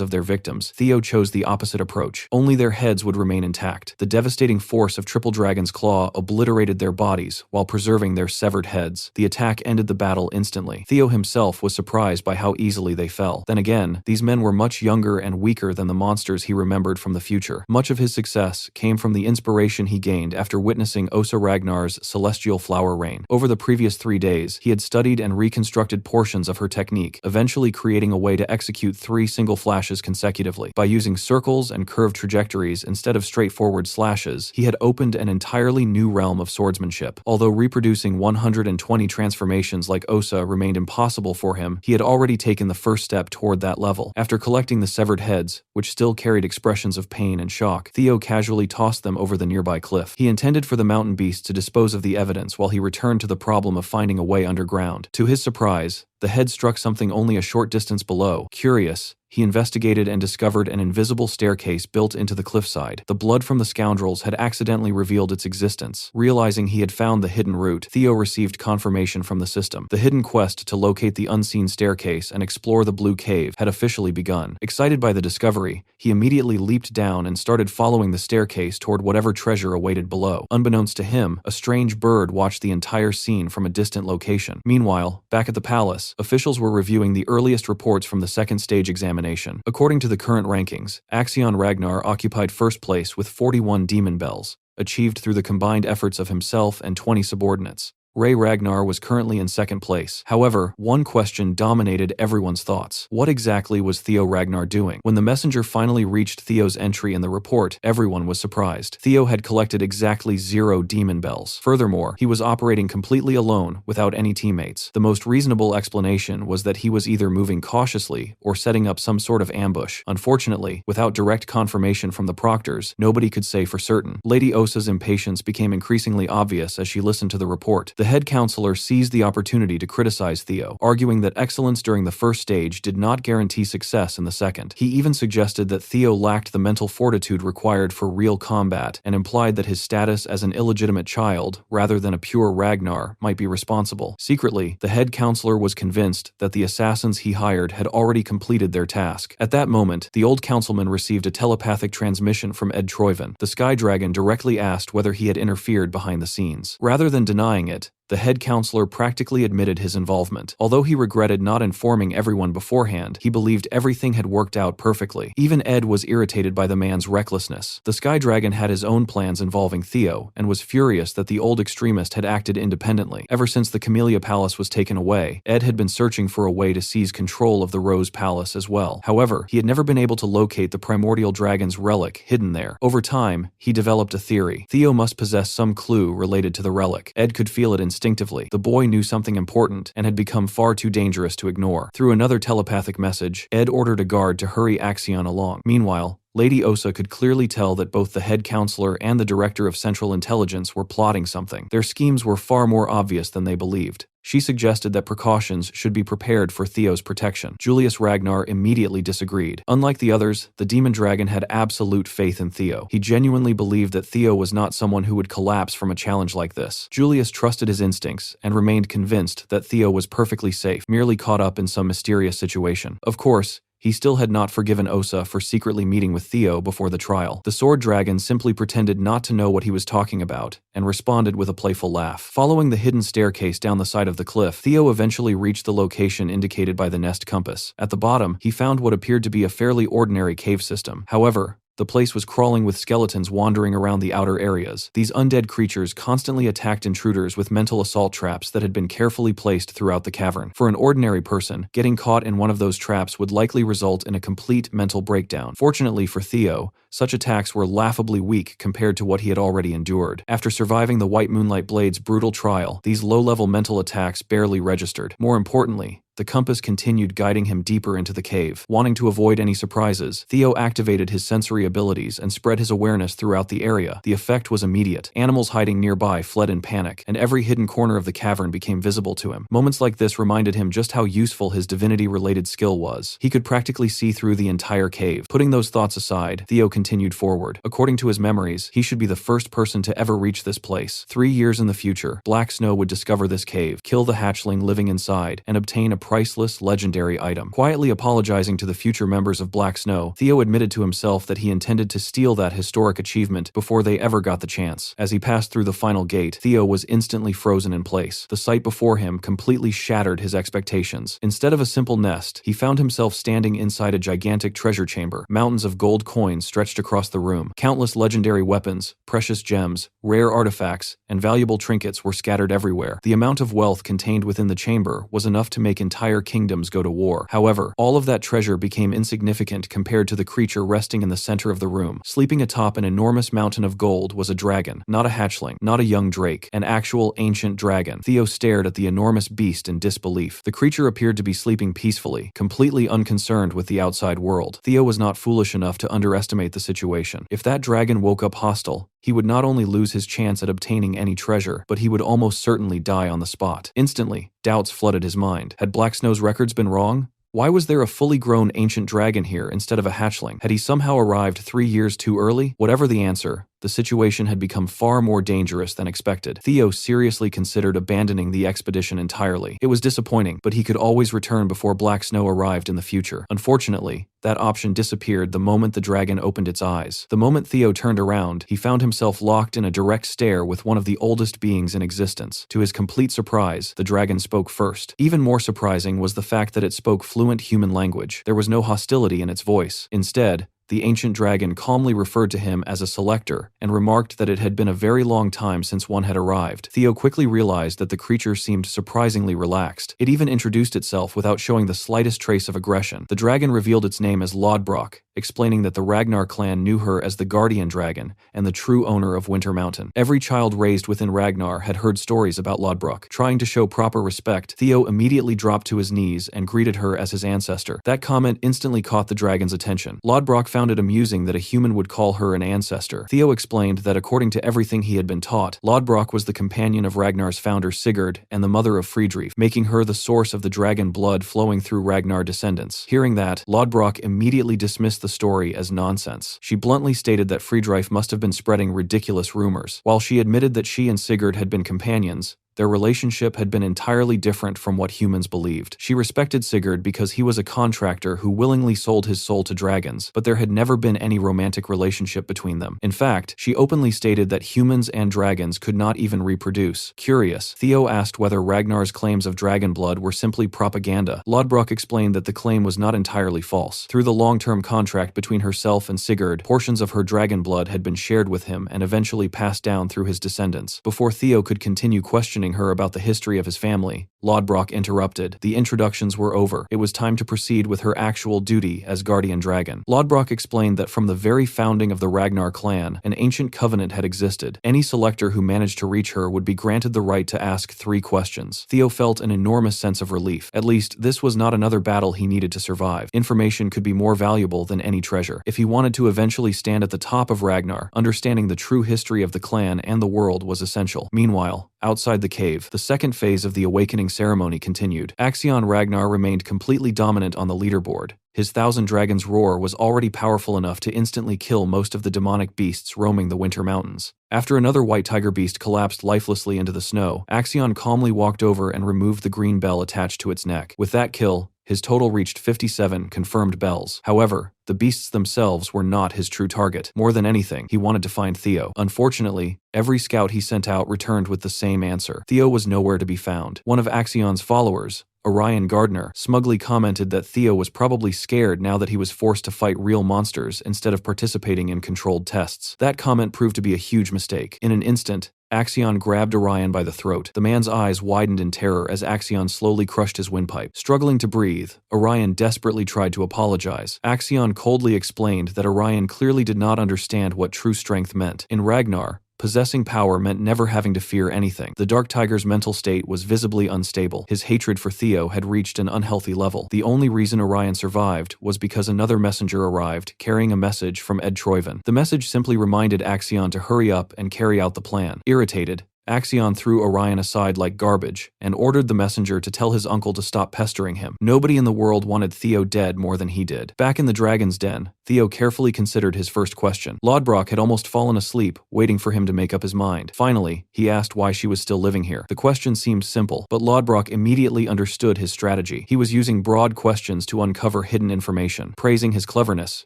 of their victims, Theo chose the opposite approach. Only their heads would remain intact. The devastating force of Triple Dragon's Claw obliterated their bodies while preserving their severed heads. The attack ended the battle instantly. Theo himself was surprised by how easily they fell. Then again, these men were much younger and weaker than the monsters he remembered from the future. Much of his success came from the inspiration he gained after witnessing Osa Ragnar's celestial flower rain. Over the previous 3 days, he had studied and reconstructed portions of her technique, eventually creating a way to execute 3 single flashes consecutively. By using circles and curved trajectories instead of straightforward slashes, he had opened an entirely new realm of swordsmanship. Although reproducing 120 transformations like Osa remained impossible for him, he had already taken the first step toward that level. After collecting the severed heads, which still carried expressions of pain and shock, Theo casually tossed them over the nearby cliff. He intended for the mountain beast to dispose of the evidence while he returned to the problem of finding a way underground. To his surprise, the head struck something only a short distance below. Curious, he investigated and discovered an invisible staircase built into the cliffside. The blood from the scoundrels had accidentally revealed its existence. Realizing he had found the hidden route, Theo received confirmation from the system. The hidden quest to locate the unseen staircase and explore the blue cave had officially begun. Excited by the discovery, he immediately leaped down and started following the staircase toward whatever treasure awaited below. Unbeknownst to him, a strange bird watched the entire scene from a distant location. Meanwhile, back at the palace, officials were reviewing the earliest reports from the second stage examination. According to the current rankings, Axion Ragnar occupied first place with 41 demon bells, achieved through the combined efforts of himself and 20 subordinates. Ray Ragnar was currently in second place. However, one question dominated everyone's thoughts. What exactly was Theo Ragnar doing? When the messenger finally reached Theo's entry in the report, everyone was surprised. Theo had collected exactly 0 demon bells. Furthermore, he was operating completely alone without any teammates. The most reasonable explanation was that he was either moving cautiously or setting up some sort of ambush. Unfortunately, without direct confirmation from the proctors, nobody could say for certain. Lady Osa's impatience became increasingly obvious as she listened to the report. The head counselor seized the opportunity to criticize Theo, arguing that excellence during the first stage did not guarantee success in the second. He even suggested that Theo lacked the mental fortitude required for real combat, and implied that his status as an illegitimate child, rather than a pure Ragnar, might be responsible. Secretly, the head counselor was convinced that the assassins he hired had already completed their task. At that moment, the old councilman received a telepathic transmission from Ed Troyven. The Sky Dragon directly asked whether he had interfered behind the scenes. Rather than denying it, the head counselor practically admitted his involvement. Although he regretted not informing everyone beforehand, he believed everything had worked out perfectly. Even Ed was irritated by the man's recklessness. The Sky Dragon had his own plans involving Theo, and was furious that the old extremist had acted independently. Ever since the Camellia Palace was taken away, Ed had been searching for a way to seize control of the Rose Palace as well. However, he had never been able to locate the primordial dragon's relic hidden there. Over time, he developed a theory. Theo must possess some clue related to the relic. Ed could feel it instinctively. The boy knew something important and had become far too dangerous to ignore. Through another telepathic message, Ed ordered a guard to hurry Axion along. Meanwhile, Lady Osa could clearly tell that both the head counselor and the director of Central Intelligence were plotting something. Their schemes were far more obvious than they believed. She suggested that precautions should be prepared for Theo's protection. Julius Ragnar immediately disagreed. Unlike the others, the demon dragon had absolute faith in Theo. He genuinely believed that Theo was not someone who would collapse from a challenge like this. Julius trusted his instincts and remained convinced that Theo was perfectly safe, merely caught up in some mysterious situation. Of course, he still had not forgiven Osa for secretly meeting with Theo before the trial. The sword dragon simply pretended not to know what he was talking about, and responded with a playful laugh. Following the hidden staircase down the side of the cliff, Theo eventually reached the location indicated by the nest compass. At the bottom, he found what appeared to be a fairly ordinary cave system. However, The place was crawling with skeletons wandering around the outer areas. These undead creatures constantly attacked intruders with mental assault traps that had been carefully placed throughout the cavern. For an ordinary person, getting caught in one of those traps would likely result in a complete mental breakdown. Fortunately for Theo, such attacks were laughably weak compared to what he had already endured. After surviving the White Moonlight Blade's brutal trial, these low-level mental attacks barely registered. More importantly, the compass continued guiding him deeper into the cave. Wanting to avoid any surprises, Theo activated his sensory abilities and spread his awareness throughout the area. The effect was immediate. Animals hiding nearby fled in panic, and every hidden corner of the cavern became visible to him. Moments like this reminded him just how useful his divinity-related skill was. He could practically see through the entire cave. Putting those thoughts aside, Theo continued forward. According to his memories, he should be the first person to ever reach this place. 3 years in the future, Black Snow would discover this cave, kill the hatchling living inside, and obtain a priceless, legendary item. Quietly apologizing to the future members of Black Snow, Theo admitted to himself that he intended to steal that historic achievement before they ever got the chance. As he passed through the final gate, Theo was instantly frozen in place. The sight before him completely shattered his expectations. Instead of a simple nest, he found himself standing inside a gigantic treasure chamber. Mountains of gold coins stretched across the room. Countless legendary weapons, precious gems, rare artifacts, and valuable trinkets were scattered everywhere. The amount of wealth contained within the chamber was enough to make entire kingdoms go to war. However, all of that treasure became insignificant compared to the creature resting in the center of the room. Sleeping atop an enormous mountain of gold was a dragon, not a hatchling, not a young drake, an actual ancient dragon. Theo stared at the enormous beast in disbelief. The creature appeared to be sleeping peacefully, completely unconcerned with the outside world. Theo was not foolish enough to underestimate the situation. If that dragon woke up hostile, he would not only lose his chance at obtaining any treasure, but he would almost certainly die on the spot. Instantly, doubts flooded his mind. Had Black Snow's records been wrong? Why was there a fully grown ancient dragon here instead of a hatchling? Had he somehow arrived 3 years too early? Whatever the answer, the situation had become far more dangerous than expected. Theo seriously considered abandoning the expedition entirely. It was disappointing, but he could always return before Black Snow arrived in the future. Unfortunately, that option disappeared the moment the dragon opened its eyes. The moment Theo turned around, he found himself locked in a direct stare with one of the oldest beings in existence. To his complete surprise, the dragon spoke first. Even more surprising was the fact that it spoke fluent human language. There was no hostility in its voice. Instead, the ancient dragon calmly referred to him as a selector and remarked that it had been a very long time since one had arrived. Theo quickly realized that the creature seemed surprisingly relaxed. It even introduced itself without showing the slightest trace of aggression. The dragon revealed its name as Lodbrok, explaining that the Ragnar clan knew her as the guardian dragon and the true owner of Winter Mountain. Every child raised within Ragnar had heard stories about Lodbrok. Trying to show proper respect, Theo immediately dropped to his knees and greeted her as his ancestor. That comment instantly caught the dragon's attention. Lodbrok found it amusing that a human would call her an ancestor. Theo explained that according to everything he had been taught, Lodbrok was the companion of Ragnar's founder Sigurd and the mother of Friedrich, making her the source of the dragon blood flowing through Ragnar descendants. Hearing that, Lodbrok immediately dismissed the story as nonsense. She bluntly stated that Friedrich must have been spreading ridiculous rumors. While she admitted that she and Sigurd had been companions, their relationship had been entirely different from what humans believed. She respected Sigurd because he was a contractor who willingly sold his soul to dragons, but there had never been any romantic relationship between them. In fact, she openly stated that humans and dragons could not even reproduce. Curious, Theo asked whether Ragnar's claims of dragon blood were simply propaganda. Lodbrok explained that the claim was not entirely false. Through the long-term contract between herself and Sigurd, portions of her dragon blood had been shared with him and eventually passed down through his descendants. Before Theo could continue questioning her about the history of his family, Lodbrok interrupted. The introductions were over. It was time to proceed with her actual duty as guardian dragon. Lodbrok explained that from the very founding of the Ragnar clan, an ancient covenant had existed. Any selector who managed to reach her would be granted the right to ask 3 questions. Theo felt an enormous sense of relief. At least, this was not another battle he needed to survive. Information could be more valuable than any treasure. If he wanted to eventually stand at the top of Ragnar, understanding the true history of the clan and the world was essential. Meanwhile, outside the cave, the second phase of the awakening ceremony continued. Axion Ragnar remained completely dominant on the leaderboard. His Thousand Dragons roar was already powerful enough to instantly kill most of the demonic beasts roaming the Winter Mountains. After another white tiger beast collapsed lifelessly into the snow, Axion calmly walked over and removed the green bell attached to its neck. With that kill, his total reached 57 confirmed bells. However, the beasts themselves were not his true target. More than anything, he wanted to find Theo. Unfortunately, every scout he sent out returned with the same answer. Theo was nowhere to be found. One of Axion's followers, Orion Gardner, smugly commented that Theo was probably scared now that he was forced to fight real monsters instead of participating in controlled tests. That comment proved to be a huge mistake. In an instant, Axion grabbed Orion by the throat. The man's eyes widened in terror as Axion slowly crushed his windpipe. Struggling to breathe, Orion desperately tried to apologize. Axion coldly explained that Orion clearly did not understand what true strength meant. In Ragnar, possessing power meant never having to fear anything. The Dark Tiger's mental state was visibly unstable. His hatred for Theo had reached an unhealthy level. The only reason Orion survived was because another messenger arrived, carrying a message from Ed Troyven. The message simply reminded Axion to hurry up and carry out the plan. Irritated, Axion threw Orion aside like garbage and ordered the messenger to tell his uncle to stop pestering him. Nobody in the world wanted Theo dead more than he did. Back in the dragon's den, Theo carefully considered his first question. Lodbrok had almost fallen asleep, waiting for him to make up his mind. Finally, he asked why she was still living here. The question seemed simple, but Lodbrok immediately understood his strategy. He was using broad questions to uncover hidden information. Praising his cleverness,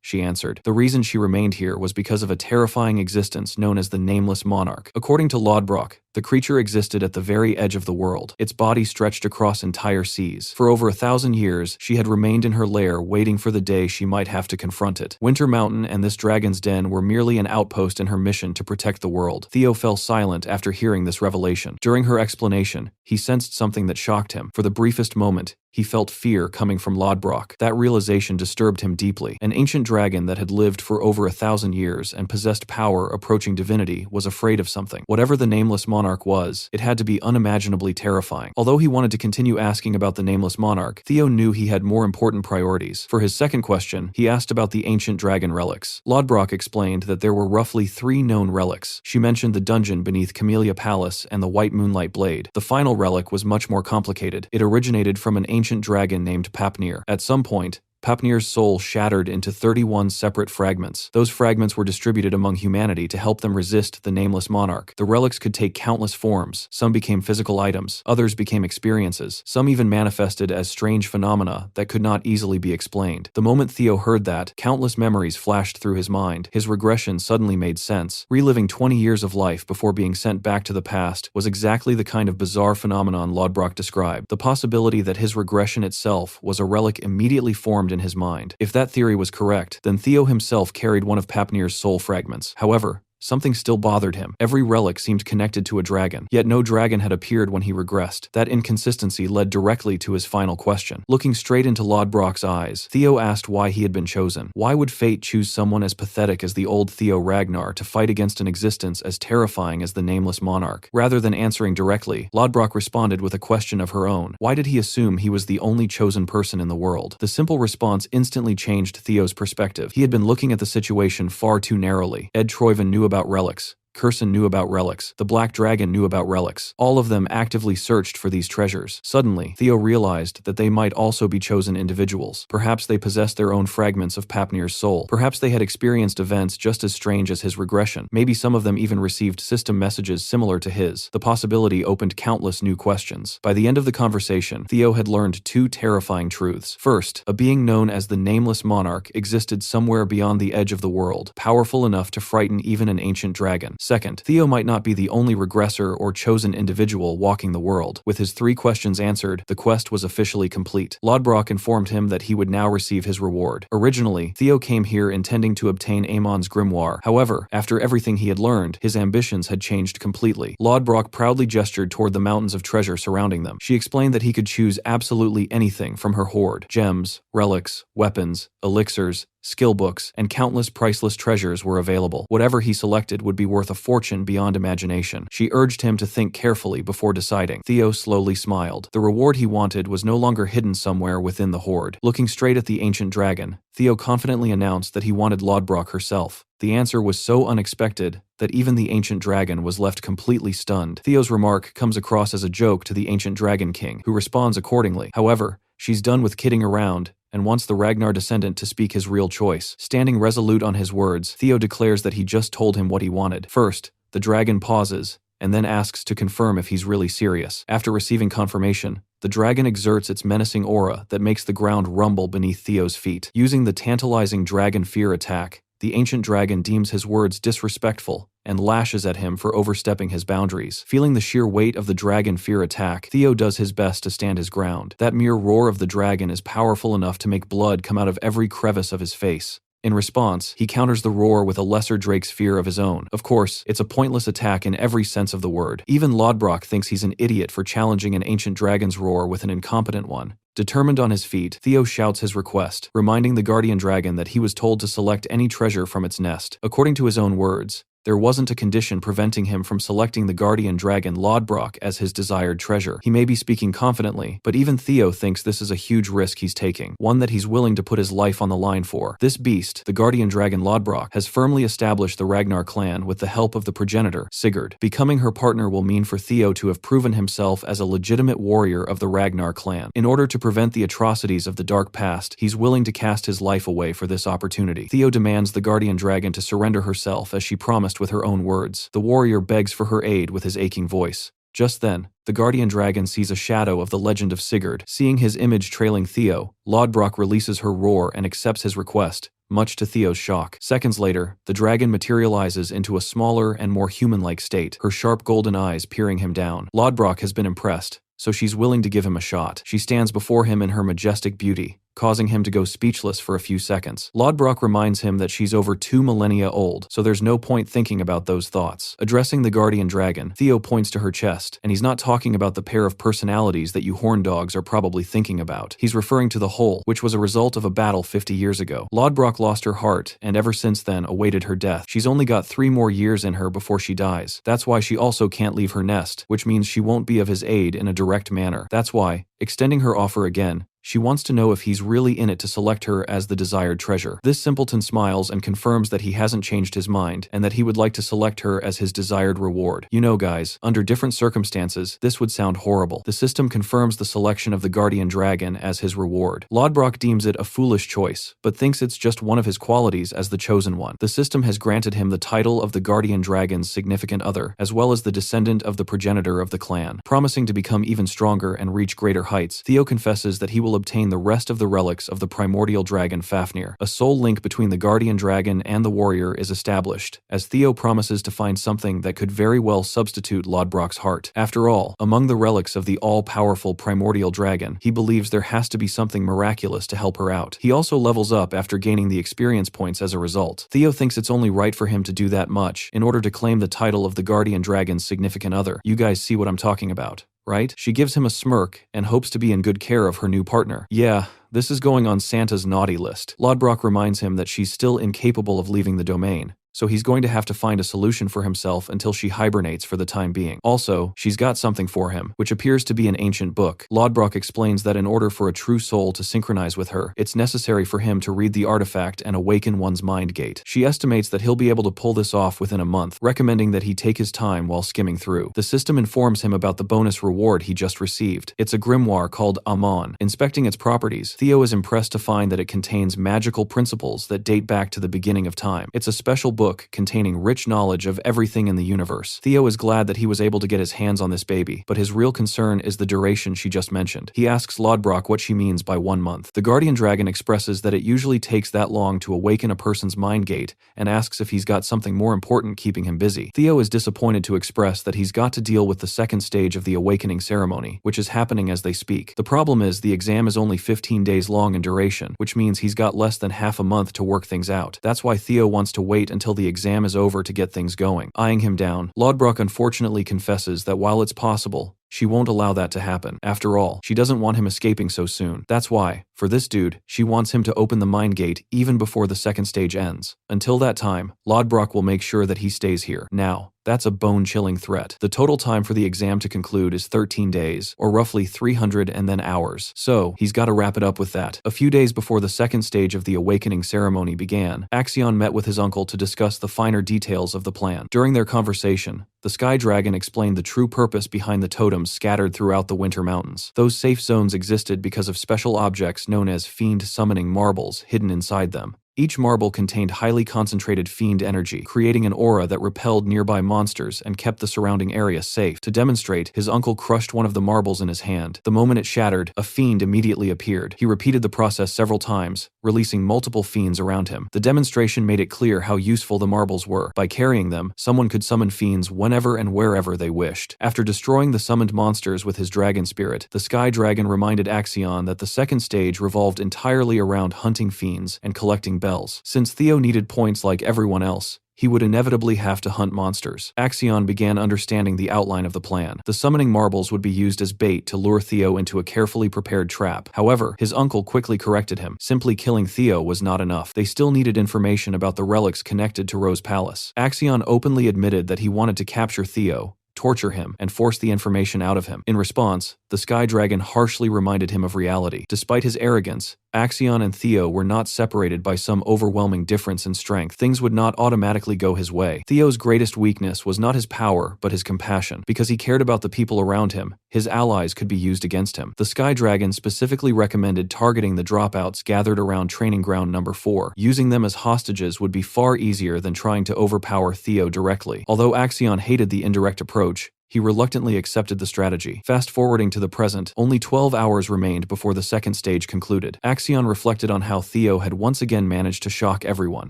she answered. The reason she remained here was because of a terrifying existence known as the Nameless Monarch. According to Lodbrok, the creature existed at the very edge of the world. Its body stretched across entire seas. For over 1,000 years, she had remained in her lair waiting for the day she might have to confront it. Winter Mountain and this dragon's den were merely an outpost in her mission to protect the world. Theo fell silent after hearing this revelation. During her explanation, he sensed something that shocked him. For the briefest moment, he felt fear coming from Lodbrok. That realization disturbed him deeply. An ancient dragon that had lived for over 1,000 years and possessed power approaching divinity was afraid of something. Whatever the Nameless Monarch was, it had to be unimaginably terrifying. Although he wanted to continue asking about the Nameless Monarch, Theo knew he had more important priorities. For his second question, he asked about the ancient dragon relics. Lodbrok explained that there were roughly 3 known relics. She mentioned the dungeon beneath Camellia Palace and the White Moonlight Blade. The final relic was much more complicated. It originated from an ancient dragon named Papnir. At some point, Papnir's soul shattered into 31 separate fragments. Those fragments were distributed among humanity to help them resist the Nameless Monarch. The relics could take countless forms. Some became physical items, others became experiences. Some even manifested as strange phenomena that could not easily be explained. The moment Theo heard that, countless memories flashed through his mind. His regression suddenly made sense. Reliving 20 years of life before being sent back to the past was exactly the kind of bizarre phenomenon Lodbrok described. The possibility that his regression itself was a relic immediately formed in his mind. If that theory was correct, then Theo himself carried one of Papnir's soul fragments. However, something still bothered him. Every relic seemed connected to a dragon, yet no dragon had appeared when he regressed. That inconsistency led directly to his final question. Looking straight into Lodbrok's eyes, Theo asked why he had been chosen. Why would fate choose someone as pathetic as the old Theo Ragnar to fight against an existence as terrifying as the Nameless Monarch? Rather than answering directly, Lodbrok responded with a question of her own. Why did he assume he was the only chosen person in the world? The simple response instantly changed Theo's perspective. He had been looking at the situation far too narrowly. Ed Troyven knew about relics. Curson knew about relics. The Black Dragon knew about relics. All of them actively searched for these treasures. Suddenly, Theo realized that they might also be chosen individuals. Perhaps they possessed their own fragments of Papnir's soul. Perhaps they had experienced events just as strange as his regression. Maybe some of them even received system messages similar to his. The possibility opened countless new questions. By the end of the conversation, Theo had learned 2 terrifying truths. First, a being known as the Nameless Monarch existed somewhere beyond the edge of the world, powerful enough to frighten even an ancient dragon. Second, Theo might not be the only regressor or chosen individual walking the world. With his 3 questions answered, the quest was officially complete. Lodbrok informed him that he would now receive his reward. Originally, Theo came here intending to obtain Amon's grimoire. However, after everything he had learned, his ambitions had changed completely. Lodbrok proudly gestured toward the mountains of treasure surrounding them. She explained that he could choose absolutely anything from her hoard. Gems, relics, weapons, elixirs, skill books, and countless priceless treasures were available. Whatever he selected would be worth a fortune beyond imagination. She urged him to think carefully before deciding. Theo slowly smiled. The reward he wanted was no longer hidden somewhere within the hoard. Looking straight at the ancient dragon, Theo confidently announced that he wanted Lodbrok herself. The answer was so unexpected that even the ancient dragon was left completely stunned. Theo's remark comes across as a joke to the ancient dragon king, who responds accordingly. However, she's done with kidding around and wants the Ragnar descendant to speak his real choice. Standing resolute on his words, Theo declares that he just told him what he wanted. First, the dragon pauses, and then asks to confirm if he's really serious. After receiving confirmation, the dragon exerts its menacing aura that makes the ground rumble beneath Theo's feet. Using the tantalizing dragon fear attack, the ancient dragon deems his words disrespectful and lashes at him for overstepping his boundaries. Feeling the sheer weight of the dragon fear attack, Theo does his best to stand his ground. That mere roar of the dragon is powerful enough to make blood come out of every crevice of his face. In response, he counters the roar with a lesser drake's fear of his own. Of course, it's a pointless attack in every sense of the word. Even Lodbrok thinks he's an idiot for challenging an ancient dragon's roar with an incompetent one. Determined on his feet, Theo shouts his request, reminding the guardian dragon that he was told to select any treasure from its nest. According to his own words, there wasn't a condition preventing him from selecting the guardian dragon Lodbrok as his desired treasure. He may be speaking confidently, but even Theo thinks this is a huge risk he's taking, one that he's willing to put his life on the line for. This beast, the guardian dragon Lodbrok, has firmly established the Ragnar clan with the help of the progenitor, Sigurd. Becoming her partner will mean for Theo to have proven himself as a legitimate warrior of the Ragnar clan. In order to prevent the atrocities of the dark past, he's willing to cast his life away for this opportunity. Theo demands the guardian dragon to surrender herself as she promised with her own words. The warrior begs for her aid with his aching voice. Just then, the guardian dragon sees a shadow of the legend of Sigurd. Seeing his image trailing Theo, Lodbrok releases her roar and accepts his request, much to Theo's shock. Seconds later, the dragon materializes into a smaller and more human-like state, her sharp golden eyes peering him down. Lodbrok has been impressed, so she's willing to give him a shot. She stands before him in her majestic beauty, causing him to go speechless for a few seconds. Lodbrok reminds him that she's over 2 millennia old, so there's no point thinking about those thoughts. Addressing the guardian dragon, Theo points to her chest, and he's not talking about the pair of personalities that you horn dogs are probably thinking about. He's referring to the hole, which was a result of a battle 50 years ago. Lodbrok lost her heart, and ever since then awaited her death. She's only got 3 more years in her before she dies. That's why she also can't leave her nest, which means she won't be of his aid in a direct manner. That's why, extending her offer again, she wants to know if he's really in it to select her as the desired treasure. This simpleton smiles and confirms that he hasn't changed his mind, and that he would like to select her as his desired reward. You know guys, under different circumstances, this would sound horrible. The system confirms the selection of the guardian dragon as his reward. Lodbrok deems it a foolish choice, but thinks it's just one of his qualities as the chosen one. The system has granted him the title of the guardian dragon's significant other, as well as the descendant of the progenitor of the clan. Promising to become even stronger and reach greater heights, Theo confesses that he will obtain the rest of the relics of the primordial dragon Fafnir. A soul link between the guardian dragon and the warrior is established, as Theo promises to find something that could very well substitute Lodbrok's heart. After all, among the relics of the all-powerful primordial dragon, he believes there has to be something miraculous to help her out. He also levels up after gaining the experience points as a result. Theo thinks it's only right for him to do that much in order to claim the title of the guardian dragon's significant other. You guys see what I'm talking about, right? She gives him a smirk and hopes to be in good care of her new partner. Yeah, this is going on Santa's naughty list. Lodbrok reminds him that she's still incapable of leaving the domain, so he's going to have to find a solution for himself until she hibernates for the time being. Also, she's got something for him, which appears to be an ancient book. Lodbrok explains that in order for a true soul to synchronize with her, it's necessary for him to read the artifact and awaken one's mind gate. She estimates that he'll be able to pull this off within a month, recommending that he take his time while skimming through. The system informs him about the bonus reward he just received. It's a grimoire called Amon. Inspecting its properties, Theo is impressed to find that it contains magical principles that date back to the beginning of time. It's a special book containing rich knowledge of everything in the universe. Theo is glad that he was able to get his hands on this baby, but his real concern is the duration she just mentioned. He asks Lodbrok what she means by 1 month. The guardian dragon expresses that it usually takes that long to awaken a person's mind gate, and asks if he's got something more important keeping him busy. Theo is disappointed to express that he's got to deal with the second stage of the awakening ceremony, which is happening as they speak. The problem is the exam is only 15 days long in duration, which means he's got less than half a month to work things out. That's why Theo wants to wait until the exam is over to get things going. Eyeing him down, Lodbrok unfortunately confesses that while it's possible, she won't allow that to happen. After all, she doesn't want him escaping so soon. That's why, for this dude, she wants him to open the mind gate even before the second stage ends. Until that time, Lodbrok will make sure that he stays here. Now, that's a bone-chilling threat. The total time for the exam to conclude is 13 days, or roughly 300 and then hours. So, he's got to wrap it up with that. A few days before the second stage of the awakening ceremony began, Axion met with his uncle to discuss the finer details of the plan. During their conversation, the Sky Dragon explained the true purpose behind the totems scattered throughout the Winter Mountains. Those safe zones existed because of special objects known as fiend summoning marbles hidden inside them. Each marble contained highly concentrated fiend energy, creating an aura that repelled nearby monsters and kept the surrounding area safe. To demonstrate, his uncle crushed one of the marbles in his hand. The moment it shattered, a fiend immediately appeared. He repeated the process several times, releasing multiple fiends around him. The demonstration made it clear how useful the marbles were. By carrying them, someone could summon fiends whenever and wherever they wished. After destroying the summoned monsters with his dragon spirit, the Sky Dragon reminded Axion that the second stage revolved entirely around hunting fiends and collecting bells. Since Theo needed points like everyone else, he would inevitably have to hunt monsters. Axion began understanding the outline of the plan. The summoning marbles would be used as bait to lure Theo into a carefully prepared trap. However, his uncle quickly corrected him. Simply killing Theo was not enough. They still needed information about the relics connected to Rose Palace. Axion openly admitted that he wanted to capture Theo, torture him, and force the information out of him. In response, the Sky Dragon harshly reminded him of reality. Despite his arrogance, Axion and Theo were not separated by some overwhelming difference in strength. Things would not automatically go his way. Theo's greatest weakness was not his power, but his compassion. Because he cared about the people around him, his allies could be used against him. The Sky Dragon specifically recommended targeting the dropouts gathered around Training Ground Number 4. Using them as hostages would be far easier than trying to overpower Theo directly. Although Axion hated the indirect approach, he reluctantly accepted the strategy. Fast-forwarding to the present, only 12 hours remained before the second stage concluded. Axion reflected on how Theo had once again managed to shock everyone.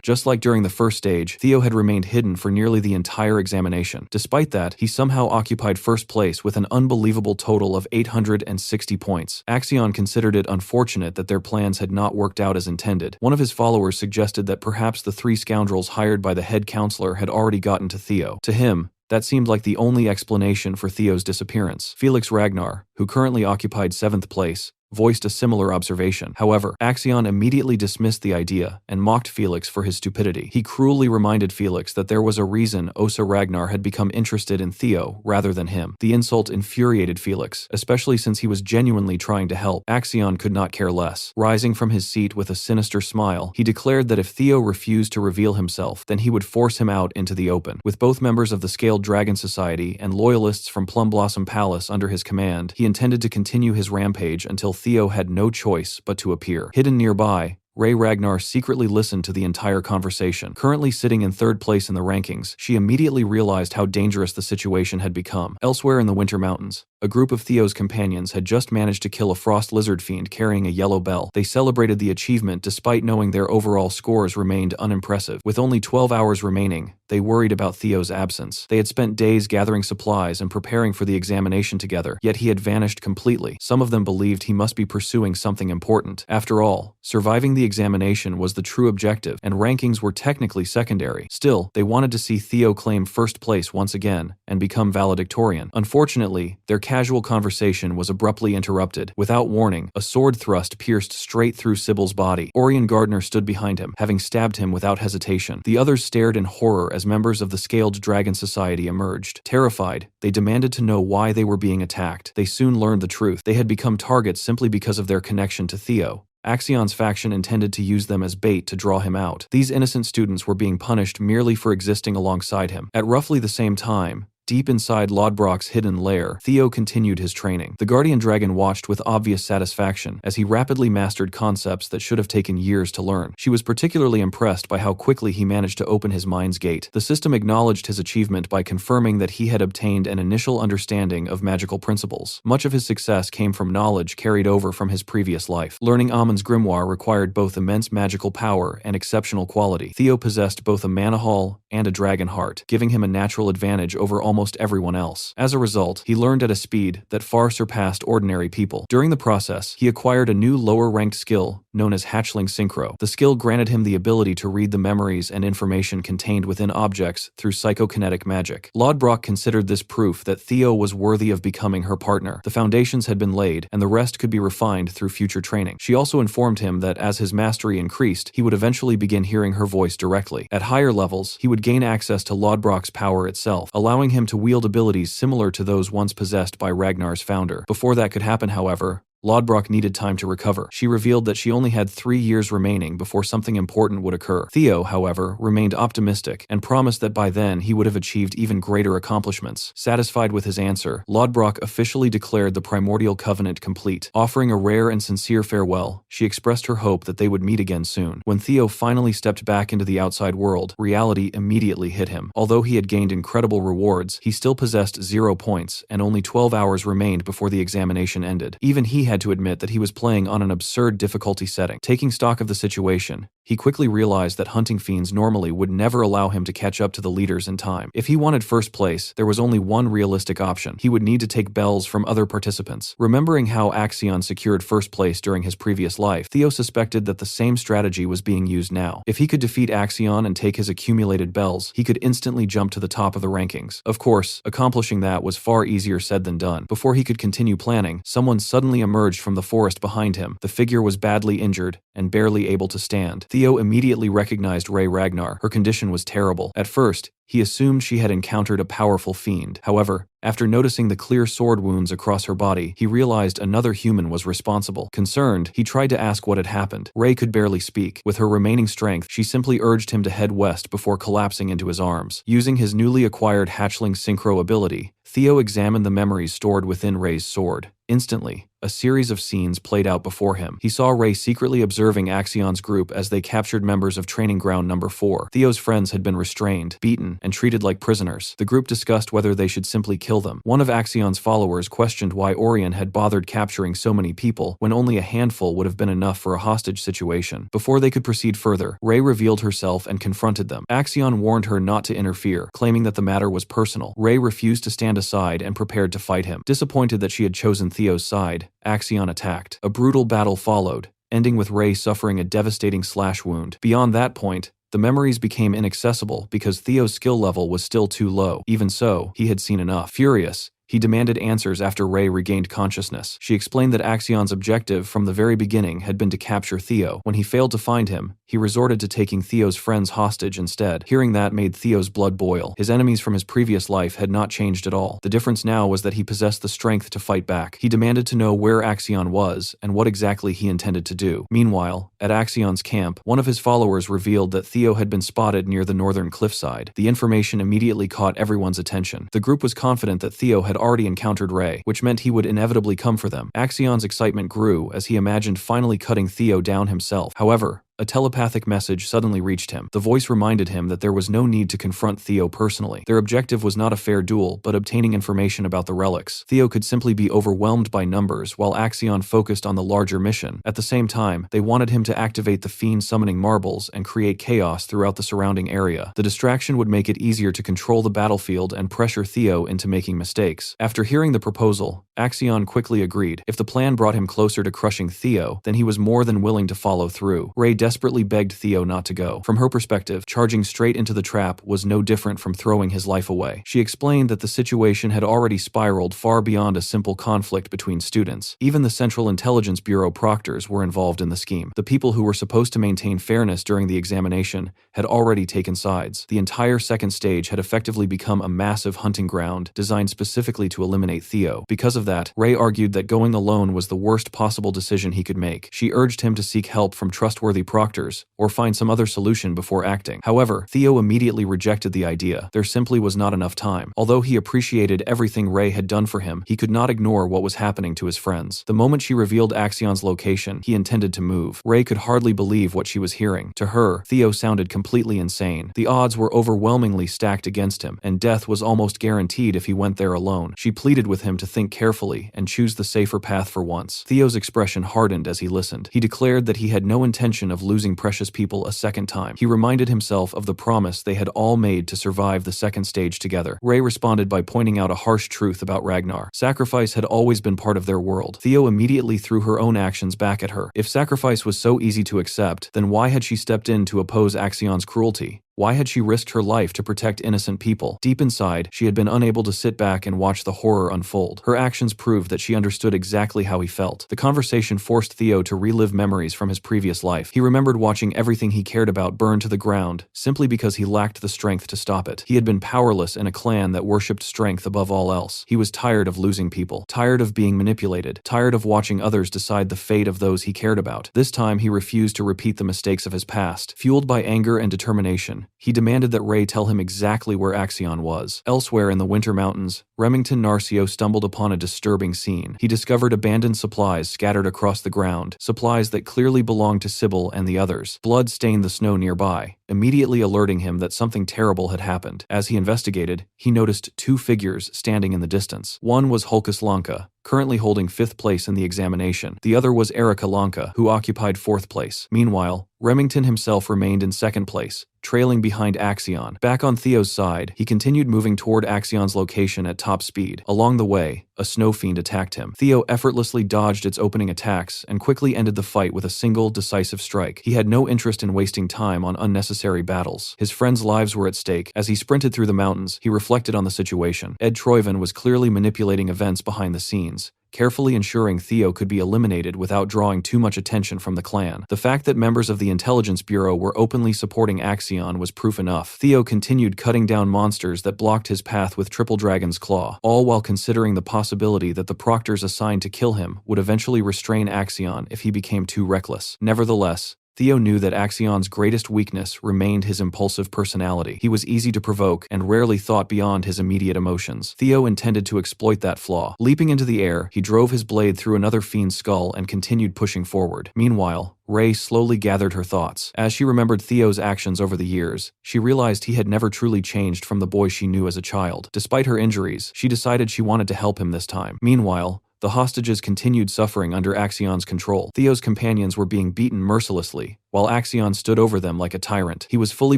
Just like during the first stage, Theo had remained hidden for nearly the entire examination. Despite that, he somehow occupied first place with an unbelievable total of 860 points. Axion considered it unfortunate that their plans had not worked out as intended. One of his followers suggested that perhaps the three scoundrels hired by the head counselor had already gotten to Theo. To him, that seemed like the only explanation for Theo's disappearance. Felix Ragnar, who currently occupied 7th place, voiced a similar observation. However, Axion immediately dismissed the idea and mocked Felix for his stupidity. He cruelly reminded Felix that there was a reason Osa Ragnar had become interested in Theo rather than him. The insult infuriated Felix, especially since he was genuinely trying to help. Axion could not care less. Rising from his seat with a sinister smile, he declared that if Theo refused to reveal himself, then he would force him out into the open. With both members of the Scaled Dragon Society and loyalists from Plum Blossom Palace under his command, he intended to continue his rampage until Theo had no choice but to appear. Hidden nearby, Ray Ragnar secretly listened to the entire conversation. Currently sitting in 3rd place in the rankings, she immediately realized how dangerous the situation had become. Elsewhere in the Winter Mountains, a group of Theo's companions had just managed to kill a frost lizard fiend carrying a yellow bell. They celebrated the achievement despite knowing their overall scores remained unimpressive. With only 12 hours remaining, they worried about Theo's absence. They had spent days gathering supplies and preparing for the examination together, yet he had vanished completely. Some of them believed he must be pursuing something important. After all, surviving the examination was the true objective, and rankings were technically secondary. Still, they wanted to see Theo claim 1st place once again and become valedictorian. Unfortunately, their casual conversation was abruptly interrupted. Without warning, a sword thrust pierced straight through Sybil's body. Orion Gardner stood behind him, having stabbed him without hesitation. The others stared in horror as members of the Scaled Dragon Society emerged. Terrified, they demanded to know why they were being attacked. They soon learned the truth. They had become targets simply because of their connection to Theo. Axion's faction intended to use them as bait to draw him out. These innocent students were being punished merely for existing alongside him. At roughly the same time, deep inside Lodbrok's hidden lair, Theo continued his training. The Guardian Dragon watched with obvious satisfaction as he rapidly mastered concepts that should have taken years to learn. She was particularly impressed by how quickly he managed to open his mind's gate. The system acknowledged his achievement by confirming that he had obtained an initial understanding of magical principles. Much of his success came from knowledge carried over from his previous life. Learning Amon's grimoire required both immense magical power and exceptional quality. Theo possessed both a mana haul and a dragon heart, giving him a natural advantage over almost everyone else. As a result, he learned at a speed that far surpassed ordinary people. During the process, he acquired a new lower-ranked skill known as Hatchling Synchro. The skill granted him the ability to read the memories and information contained within objects through psychokinetic magic. Lodbrok considered this proof that Theo was worthy of becoming her partner. The foundations had been laid, and the rest could be refined through future training. She also informed him that as his mastery increased, he would eventually begin hearing her voice directly. At higher levels, he would gain access to Lodbrok's power itself, allowing him to wield abilities similar to those once possessed by Ragnar's founder. Before that could happen, however, Lodbrok needed time to recover. She revealed that she only had 3 years remaining before something important would occur. Theo, however, remained optimistic and promised that by then he would have achieved even greater accomplishments. Satisfied with his answer, Lodbrok officially declared the primordial covenant complete. Offering a rare and sincere farewell, she expressed her hope that they would meet again soon. When Theo finally stepped back into the outside world, reality immediately hit him. Although he had gained incredible rewards, he still possessed 0 points, and only 12 hours remained before the examination ended. Even he had to admit that he was playing on an absurd difficulty setting. Taking stock of the situation, he quickly realized that hunting fiends normally would never allow him to catch up to the leaders in time. If he wanted first place, there was only one realistic option. He would need to take bells from other participants. Remembering how Axion secured first place during his previous life, Theo suspected that the same strategy was being used now. If he could defeat Axion and take his accumulated bells, he could instantly jump to the top of the rankings. Of course, accomplishing that was far easier said than done. Before he could continue planning, someone suddenly emerged from the forest behind him. The figure was badly injured and barely able to stand. Theo immediately recognized Ray Ragnar. Her condition was terrible. At first, he assumed she had encountered a powerful fiend. However, after noticing the clear sword wounds across her body, he realized another human was responsible. Concerned, he tried to ask what had happened. Ray could barely speak. With her remaining strength, she simply urged him to head west before collapsing into his arms. Using his newly acquired hatchling synchro ability, Theo examined the memories stored within Ray's sword. Instantly, a series of scenes played out before him. He saw Ray secretly observing Axion's group as they captured members of Training Ground Number 4. Theo's friends had been restrained, beaten, and treated like prisoners. The group discussed whether they should simply kill them. One of Axion's followers questioned why Orion had bothered capturing so many people when only a handful would have been enough for a hostage situation. Before they could proceed further, Ray revealed herself and confronted them. Axion warned her not to interfere, claiming that the matter was personal. Ray refused to stand aside and prepared to fight him. Disappointed that she had chosen Theo's side, Axion attacked. A brutal battle followed, ending with Ray suffering a devastating slash wound. Beyond that point, the memories became inaccessible because Theo's skill level was still too low. Even so, he had seen enough. Furious, he demanded answers after Ray regained consciousness. She explained that Axion's objective from the very beginning had been to capture Theo. When he failed to find him, he resorted to taking Theo's friends hostage instead. Hearing that made Theo's blood boil. His enemies from his previous life had not changed at all. The difference now was that he possessed the strength to fight back. He demanded to know where Axion was and what exactly he intended to do. Meanwhile, at Axion's camp, one of his followers revealed that Theo had been spotted near the northern cliffside. The information immediately caught everyone's attention. The group was confident that Theo had already encountered Ray, which meant he would inevitably come for them. Axion's excitement grew as he imagined finally cutting Theo down himself. However, a telepathic message suddenly reached him. The voice reminded him that there was no need to confront Theo personally. Their objective was not a fair duel, but obtaining information about the relics. Theo could simply be overwhelmed by numbers, while Axion focused on the larger mission. At the same time, they wanted him to activate the fiend summoning marbles and create chaos throughout the surrounding area. The distraction would make it easier to control the battlefield and pressure Theo into making mistakes. After hearing the proposal, Axion quickly agreed. If the plan brought him closer to crushing Theo, then he was more than willing to follow through. Ray desperately begged Theo not to go. From her perspective, charging straight into the trap was no different from throwing his life away. She explained that the situation had already spiraled far beyond a simple conflict between students. Even the Central Intelligence Bureau proctors were involved in the scheme. The people who were supposed to maintain fairness during the examination had already taken sides. The entire second stage had effectively become a massive hunting ground designed specifically to eliminate Theo. Because of that, Ray argued that going alone was the worst possible decision he could make. She urged him to seek help from trustworthy proctors or find some other solution before acting. However, Theo immediately rejected the idea. There simply was not enough time. Although he appreciated everything Ray had done for him, he could not ignore what was happening to his friends. The moment she revealed Axion's location, he intended to move. Ray could hardly believe what she was hearing. To her, Theo sounded completely insane. The odds were overwhelmingly stacked against him, and death was almost guaranteed if he went there alone. She pleaded with him to think carefully and choose the safer path for once. Theo's expression hardened as he listened. He declared that he had no intention of losing precious people a second time. He reminded himself of the promise they had all made to survive the second stage together. Ray responded by pointing out a harsh truth about Ragnar. Sacrifice had always been part of their world. Theo immediately threw her own actions back at her. If sacrifice was so easy to accept, then why had she stepped in to oppose Axion's cruelty? Why had she risked her life to protect innocent people? Deep inside, she had been unable to sit back and watch the horror unfold. Her actions proved that she understood exactly how he felt. The conversation forced Theo to relive memories from his previous life. He remembered watching everything he cared about burn to the ground, simply because he lacked the strength to stop it. He had been powerless in a clan that worshipped strength above all else. He was tired of losing people, tired of being manipulated, tired of watching others decide the fate of those he cared about. This time, he refused to repeat the mistakes of his past. Fueled by anger and determination, he demanded that Ray tell him exactly where Axion was. Elsewhere in the Winter Mountains, Remington Narcio stumbled upon a disturbing scene. He discovered abandoned supplies scattered across the ground, supplies that clearly belonged to Sybil and the others. Blood stained the snow nearby, immediately alerting him that something terrible had happened. As he investigated, he noticed two figures standing in the distance. One was Hulkus Lanka, currently holding 5th place in the examination. The other was Erica Lanka, who occupied 4th place. Meanwhile, Remington himself remained in 2nd place, trailing behind Axion. Back on Theo's side, he continued moving toward Axion's location at top speed. Along the way, a snow fiend attacked him. Theo effortlessly dodged its opening attacks and quickly ended the fight with a single, decisive strike. He had no interest in wasting time on unnecessary battles. His friends' lives were at stake. As he sprinted through the mountains, he reflected on the situation. Ed Troyven was clearly manipulating events behind the scenes, carefully ensuring Theo could be eliminated without drawing too much attention from the clan. The fact that members of the Intelligence Bureau were openly supporting Axion was proof enough. Theo continued cutting down monsters that blocked his path with Triple Dragon's Claw, all while considering the possibility that the proctors assigned to kill him would eventually restrain Axion if he became too reckless. Nevertheless, Theo knew that Axion's greatest weakness remained his impulsive personality. He was easy to provoke and rarely thought beyond his immediate emotions. Theo intended to exploit that flaw. Leaping into the air, he drove his blade through another fiend's skull and continued pushing forward. Meanwhile, Ray slowly gathered her thoughts. As she remembered Theo's actions over the years, she realized he had never truly changed from the boy she knew as a child. Despite her injuries, she decided she wanted to help him this time. Meanwhile, the hostages continued suffering under Axion's control. Theo's companions were being beaten mercilessly, while Axion stood over them like a tyrant. He was fully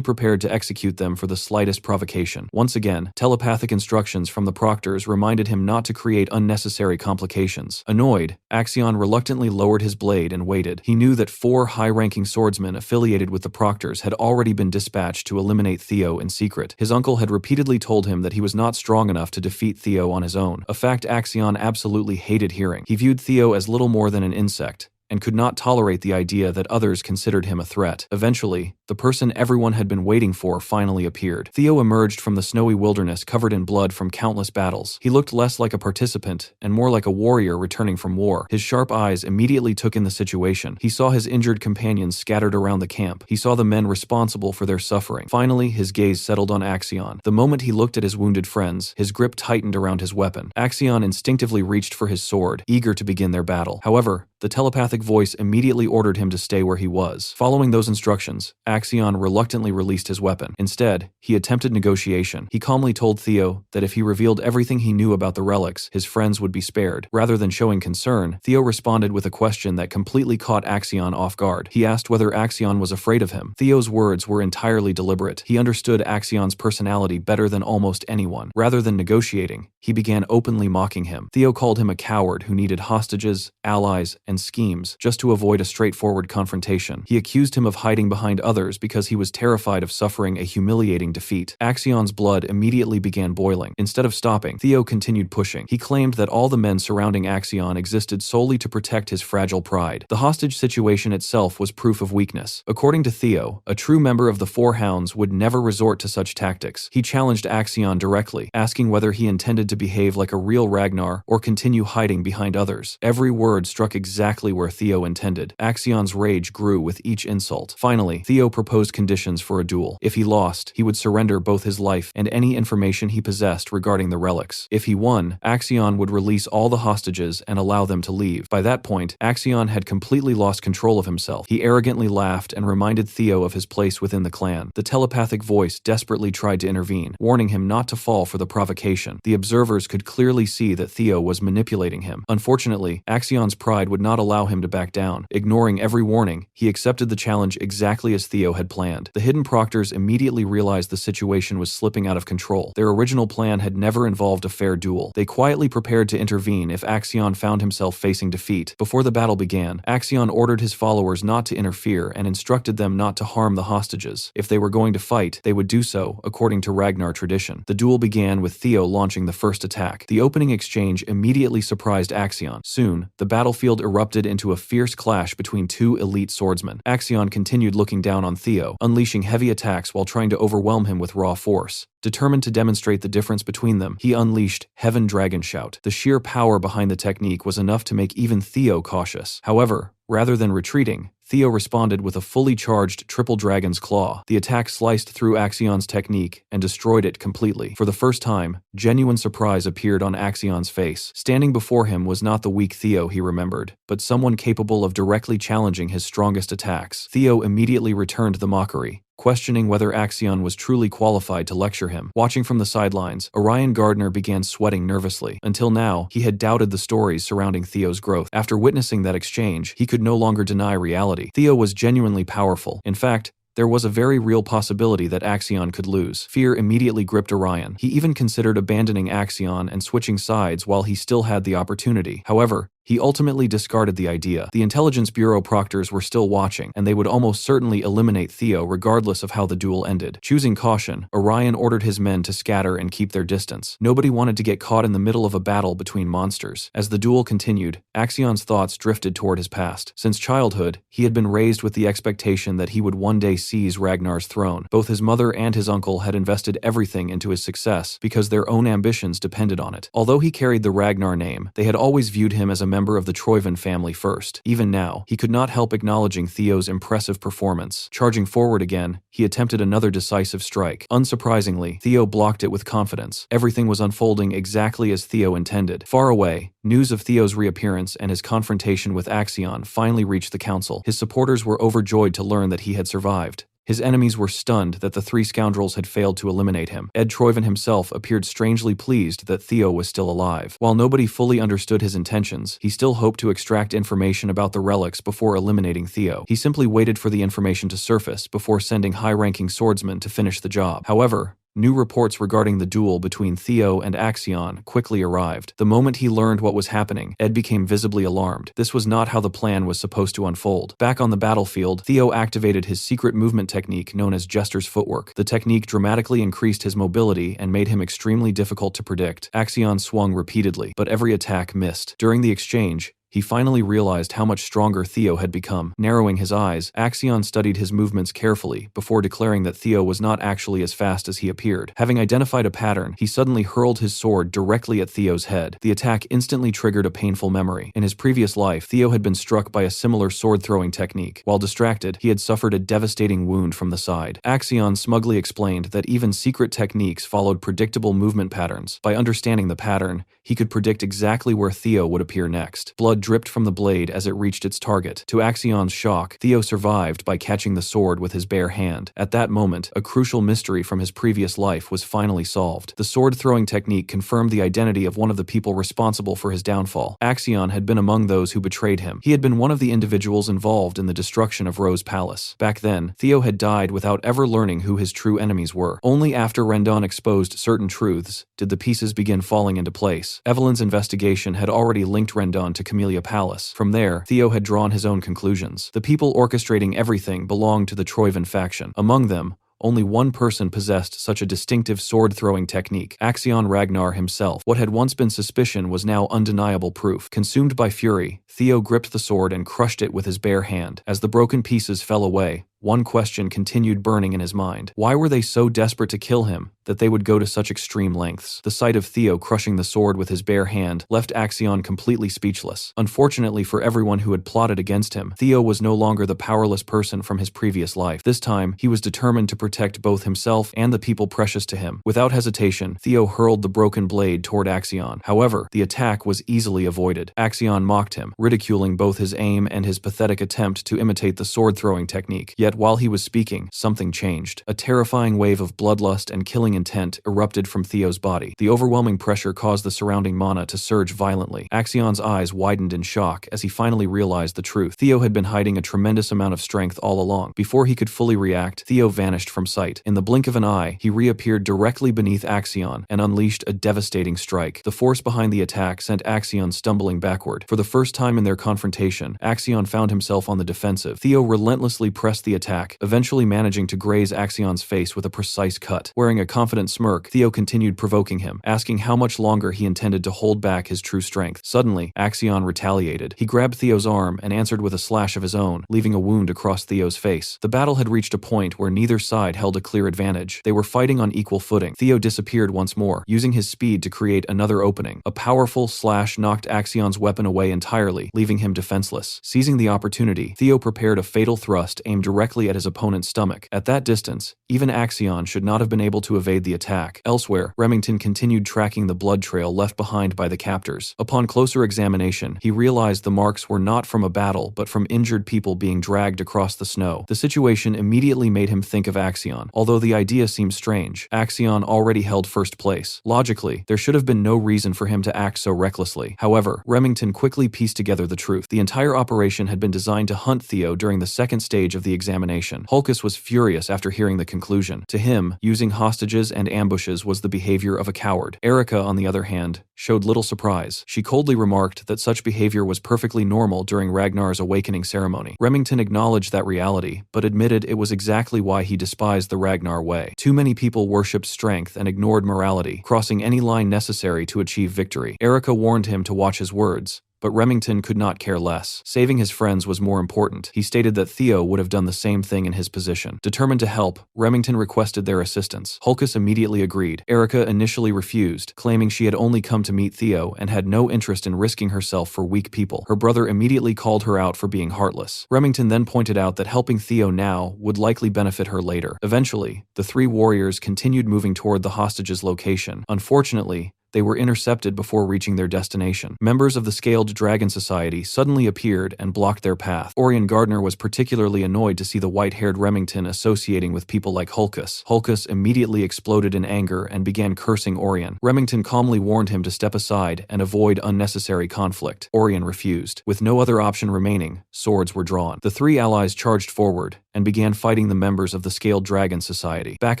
prepared to execute them for the slightest provocation. Once again, telepathic instructions from the proctors reminded him not to create unnecessary complications. Annoyed, Axion reluctantly lowered his blade and waited. He knew that 4 high-ranking swordsmen affiliated with the proctors had already been dispatched to eliminate Theo in secret. His uncle had repeatedly told him that he was not strong enough to defeat Theo on his own, a fact Axion absolutely hated hearing. He viewed Theo as little more than an insect, and could not tolerate the idea that others considered him a threat. Eventually, the person everyone had been waiting for finally appeared. Theo emerged from the snowy wilderness covered in blood from countless battles. He looked less like a participant and more like a warrior returning from war. His sharp eyes immediately took in the situation. He saw his injured companions scattered around the camp. He saw the men responsible for their suffering. Finally, his gaze settled on Axion. The moment he looked at his wounded friends, his grip tightened around his weapon. Axion instinctively reached for his sword, eager to begin their battle. However, the telepathic voice immediately ordered him to stay where he was. Following those instructions, Axion reluctantly released his weapon. Instead, he attempted negotiation. He calmly told Theo that if he revealed everything he knew about the relics, his friends would be spared. Rather than showing concern, Theo responded with a question that completely caught Axion off guard. He asked whether Axion was afraid of him. Theo's words were entirely deliberate. He understood Axion's personality better than almost anyone. Rather than negotiating, he began openly mocking him. Theo called him a coward who needed hostages, allies, and schemes just to avoid a straightforward confrontation. He accused him of hiding behind others because he was terrified of suffering a humiliating defeat. Axion's blood immediately began boiling. Instead of stopping, Theo continued pushing. He claimed that all the men surrounding Axion existed solely to protect his fragile pride. The hostage situation itself was proof of weakness. According to Theo, a true member of the Four Hounds would never resort to such tactics. He challenged Axion directly, asking whether he intended to behave like a real Ragnar or continue hiding behind others. Every word struck exactly where Theo intended. Axion's rage grew with each insult. Finally, Theo proposed conditions for a duel. If he lost, he would surrender both his life and any information he possessed regarding the relics. If he won, Axion would release all the hostages and allow them to leave. By that point, Axion had completely lost control of himself. He arrogantly laughed and reminded Theo of his place within the clan. The telepathic voice desperately tried to intervene, warning him not to fall for the provocation. The observer observers could clearly see that Theo was manipulating him. Unfortunately, Axion's pride would not allow him to back down. Ignoring every warning, he accepted the challenge exactly as Theo had planned. The hidden proctors immediately realized the situation was slipping out of control. Their original plan had never involved a fair duel. They quietly prepared to intervene if Axion found himself facing defeat. Before the battle began, Axion ordered his followers not to interfere and instructed them not to harm the hostages. If they were going to fight, they would do so, according to Ragnar tradition. The duel began with Theo launching the first attack. The opening exchange immediately surprised Axion. Soon, the battlefield erupted into a fierce clash between two elite swordsmen. Axion continued looking down on Theo, unleashing heavy attacks while trying to overwhelm him with raw force. Determined to demonstrate the difference between them, he unleashed Heaven Dragon Shout. The sheer power behind the technique was enough to make even Theo cautious. However, rather than retreating, Theo responded with a fully charged Triple Dragon's Claw. The attack sliced through Axion's technique and destroyed it completely. For the first time, genuine surprise appeared on Axion's face. Standing before him was not the weak Theo he remembered, but someone capable of directly challenging his strongest attacks. Theo immediately returned the mockery, questioning whether Axion was truly qualified to lecture him. Watching from the sidelines, Orion Gardner began sweating nervously. Until now, he had doubted the stories surrounding Theo's growth. After witnessing that exchange, he could no longer deny reality. Theo was genuinely powerful. In fact, there was a very real possibility that Axion could lose. Fear immediately gripped Orion. He even considered abandoning Axion and switching sides while he still had the opportunity. However, he ultimately discarded the idea. The Intelligence Bureau proctors were still watching, and they would almost certainly eliminate Theo regardless of how the duel ended. Choosing caution, Orion ordered his men to scatter and keep their distance. Nobody wanted to get caught in the middle of a battle between monsters. As the duel continued, Axion's thoughts drifted toward his past. Since childhood, he had been raised with the expectation that he would one day seize Ragnar's throne. Both his mother and his uncle had invested everything into his success because their own ambitions depended on it. Although he carried the Ragnar name, they had always viewed him as a member of the Troyven family first. Even now, he could not help acknowledging Theo's impressive performance. Charging forward again, he attempted another decisive strike. Unsurprisingly, Theo blocked it with confidence. Everything was unfolding exactly as Theo intended. Far away, news of Theo's reappearance and his confrontation with Axion finally reached the council. His supporters were overjoyed to learn that he had survived. His enemies were stunned that the three scoundrels had failed to eliminate him. Ed Troyven himself appeared strangely pleased that Theo was still alive. While nobody fully understood his intentions, he still hoped to extract information about the relics before eliminating Theo. He simply waited for the information to surface before sending high-ranking swordsmen to finish the job. However, new reports regarding the duel between Theo and Axion quickly arrived. The moment he learned what was happening, Ed became visibly alarmed. This was not how the plan was supposed to unfold. Back on the battlefield, Theo activated his secret movement technique known as Jester's Footwork. The technique dramatically increased his mobility and made him extremely difficult to predict. Axion swung repeatedly, but every attack missed. During the exchange, he finally realized how much stronger Theo had become. Narrowing his eyes, Axion studied his movements carefully before declaring that Theo was not actually as fast as he appeared. Having identified a pattern, he suddenly hurled his sword directly at Theo's head. The attack instantly triggered a painful memory. In his previous life, Theo had been struck by a similar sword-throwing technique. While distracted, he had suffered a devastating wound from the side. Axion smugly explained that even secret techniques followed predictable movement patterns. By understanding the pattern, he could predict exactly where Theo would appear next. Blood dripped from the blade as it reached its target. To Axion's shock, Theo survived by catching the sword with his bare hand. At that moment, a crucial mystery from his previous life was finally solved. The sword-throwing technique confirmed the identity of one of the people responsible for his downfall. Axion had been among those who betrayed him. He had been one of the individuals involved in the destruction of Rose Palace. Back then, Theo had died without ever learning who his true enemies were. Only after Rendon exposed certain truths did the pieces begin falling into place. Evelyn's investigation had already linked Rendon to Camellia Palace. From there, Theo had drawn his own conclusions. The people orchestrating everything belonged to the Troyven faction. Among them, only one person possessed such a distinctive sword-throwing technique, Axion Ragnar himself. What had once been suspicion was now undeniable proof. Consumed by fury, Theo gripped the sword and crushed it with his bare hand. As the broken pieces fell away, one question continued burning in his mind. Why were they so desperate to kill him that they would go to such extreme lengths? The sight of Theo crushing the sword with his bare hand left Axion completely speechless. Unfortunately for everyone who had plotted against him, Theo was no longer the powerless person from his previous life. This time, he was determined to protect both himself and the people precious to him. Without hesitation, Theo hurled the broken blade toward Axion. However, the attack was easily avoided. Axion mocked him, ridiculing both his aim and his pathetic attempt to imitate the sword-throwing technique. Yet Yet while he was speaking, something changed. A terrifying wave of bloodlust and killing intent erupted from Theo's body. The overwhelming pressure caused the surrounding mana to surge violently. Axion's eyes widened in shock as he finally realized the truth. Theo had been hiding a tremendous amount of strength all along. Before he could fully react, Theo vanished from sight. In the blink of an eye, he reappeared directly beneath Axion and unleashed a devastating strike. The force behind the attack sent Axion stumbling backward. For the first time in their confrontation, Axion found himself on the defensive. Theo relentlessly pressed the attack, eventually managing to graze Axion's face with a precise cut. Wearing a confident smirk, Theo continued provoking him, asking how much longer he intended to hold back his true strength. Suddenly, Axion retaliated. He grabbed Theo's arm and answered with a slash of his own, leaving a wound across Theo's face. The battle had reached a point where neither side held a clear advantage. They were fighting on equal footing. Theo disappeared once more, using his speed to create another opening. A powerful slash knocked Axion's weapon away entirely, leaving him defenseless. Seizing the opportunity, Theo prepared a fatal thrust aimed directly at his opponent's stomach. At that distance, even Axion should not have been able to evade the attack. Elsewhere, Remington continued tracking the blood trail left behind by the captors. Upon closer examination, he realized the marks were not from a battle, but from injured people being dragged across the snow. The situation immediately made him think of Axion. Although the idea seemed strange, Axion already held first place. Logically, there should have been no reason for him to act so recklessly. However, Remington quickly pieced together the truth. The entire operation had been designed to hunt Theo during the second stage of the examination. Hulkus was furious after hearing the conclusion. To him, using hostages and ambushes was the behavior of a coward. Erica, on the other hand, showed little surprise. She coldly remarked that such behavior was perfectly normal during Ragnar's awakening ceremony. Remington acknowledged that reality, but admitted it was exactly why he despised the Ragnar way. Too many people worshipped strength and ignored morality, crossing any line necessary to achieve victory. Erica warned him to watch his words, but Remington could not care less. Saving his friends was more important. He stated that Theo would have done the same thing in his position. Determined to help, Remington requested their assistance. Hulkus immediately agreed. Erica initially refused, claiming she had only come to meet Theo and had no interest in risking herself for weak people. Her brother immediately called her out for being heartless. Remington then pointed out that helping Theo now would likely benefit her later. Eventually, the three warriors continued moving toward the hostages' location. Unfortunately, they were intercepted before reaching their destination. Members of the Scaled Dragon Society suddenly appeared and blocked their path. Orion Gardner was particularly annoyed to see the white-haired Remington associating with people like Hulkus. Hulkus immediately exploded in anger and began cursing Orion. Remington calmly warned him to step aside and avoid unnecessary conflict. Orion refused. With no other option remaining, swords were drawn. The three allies charged forward and began fighting the members of the Scaled Dragon Society. Back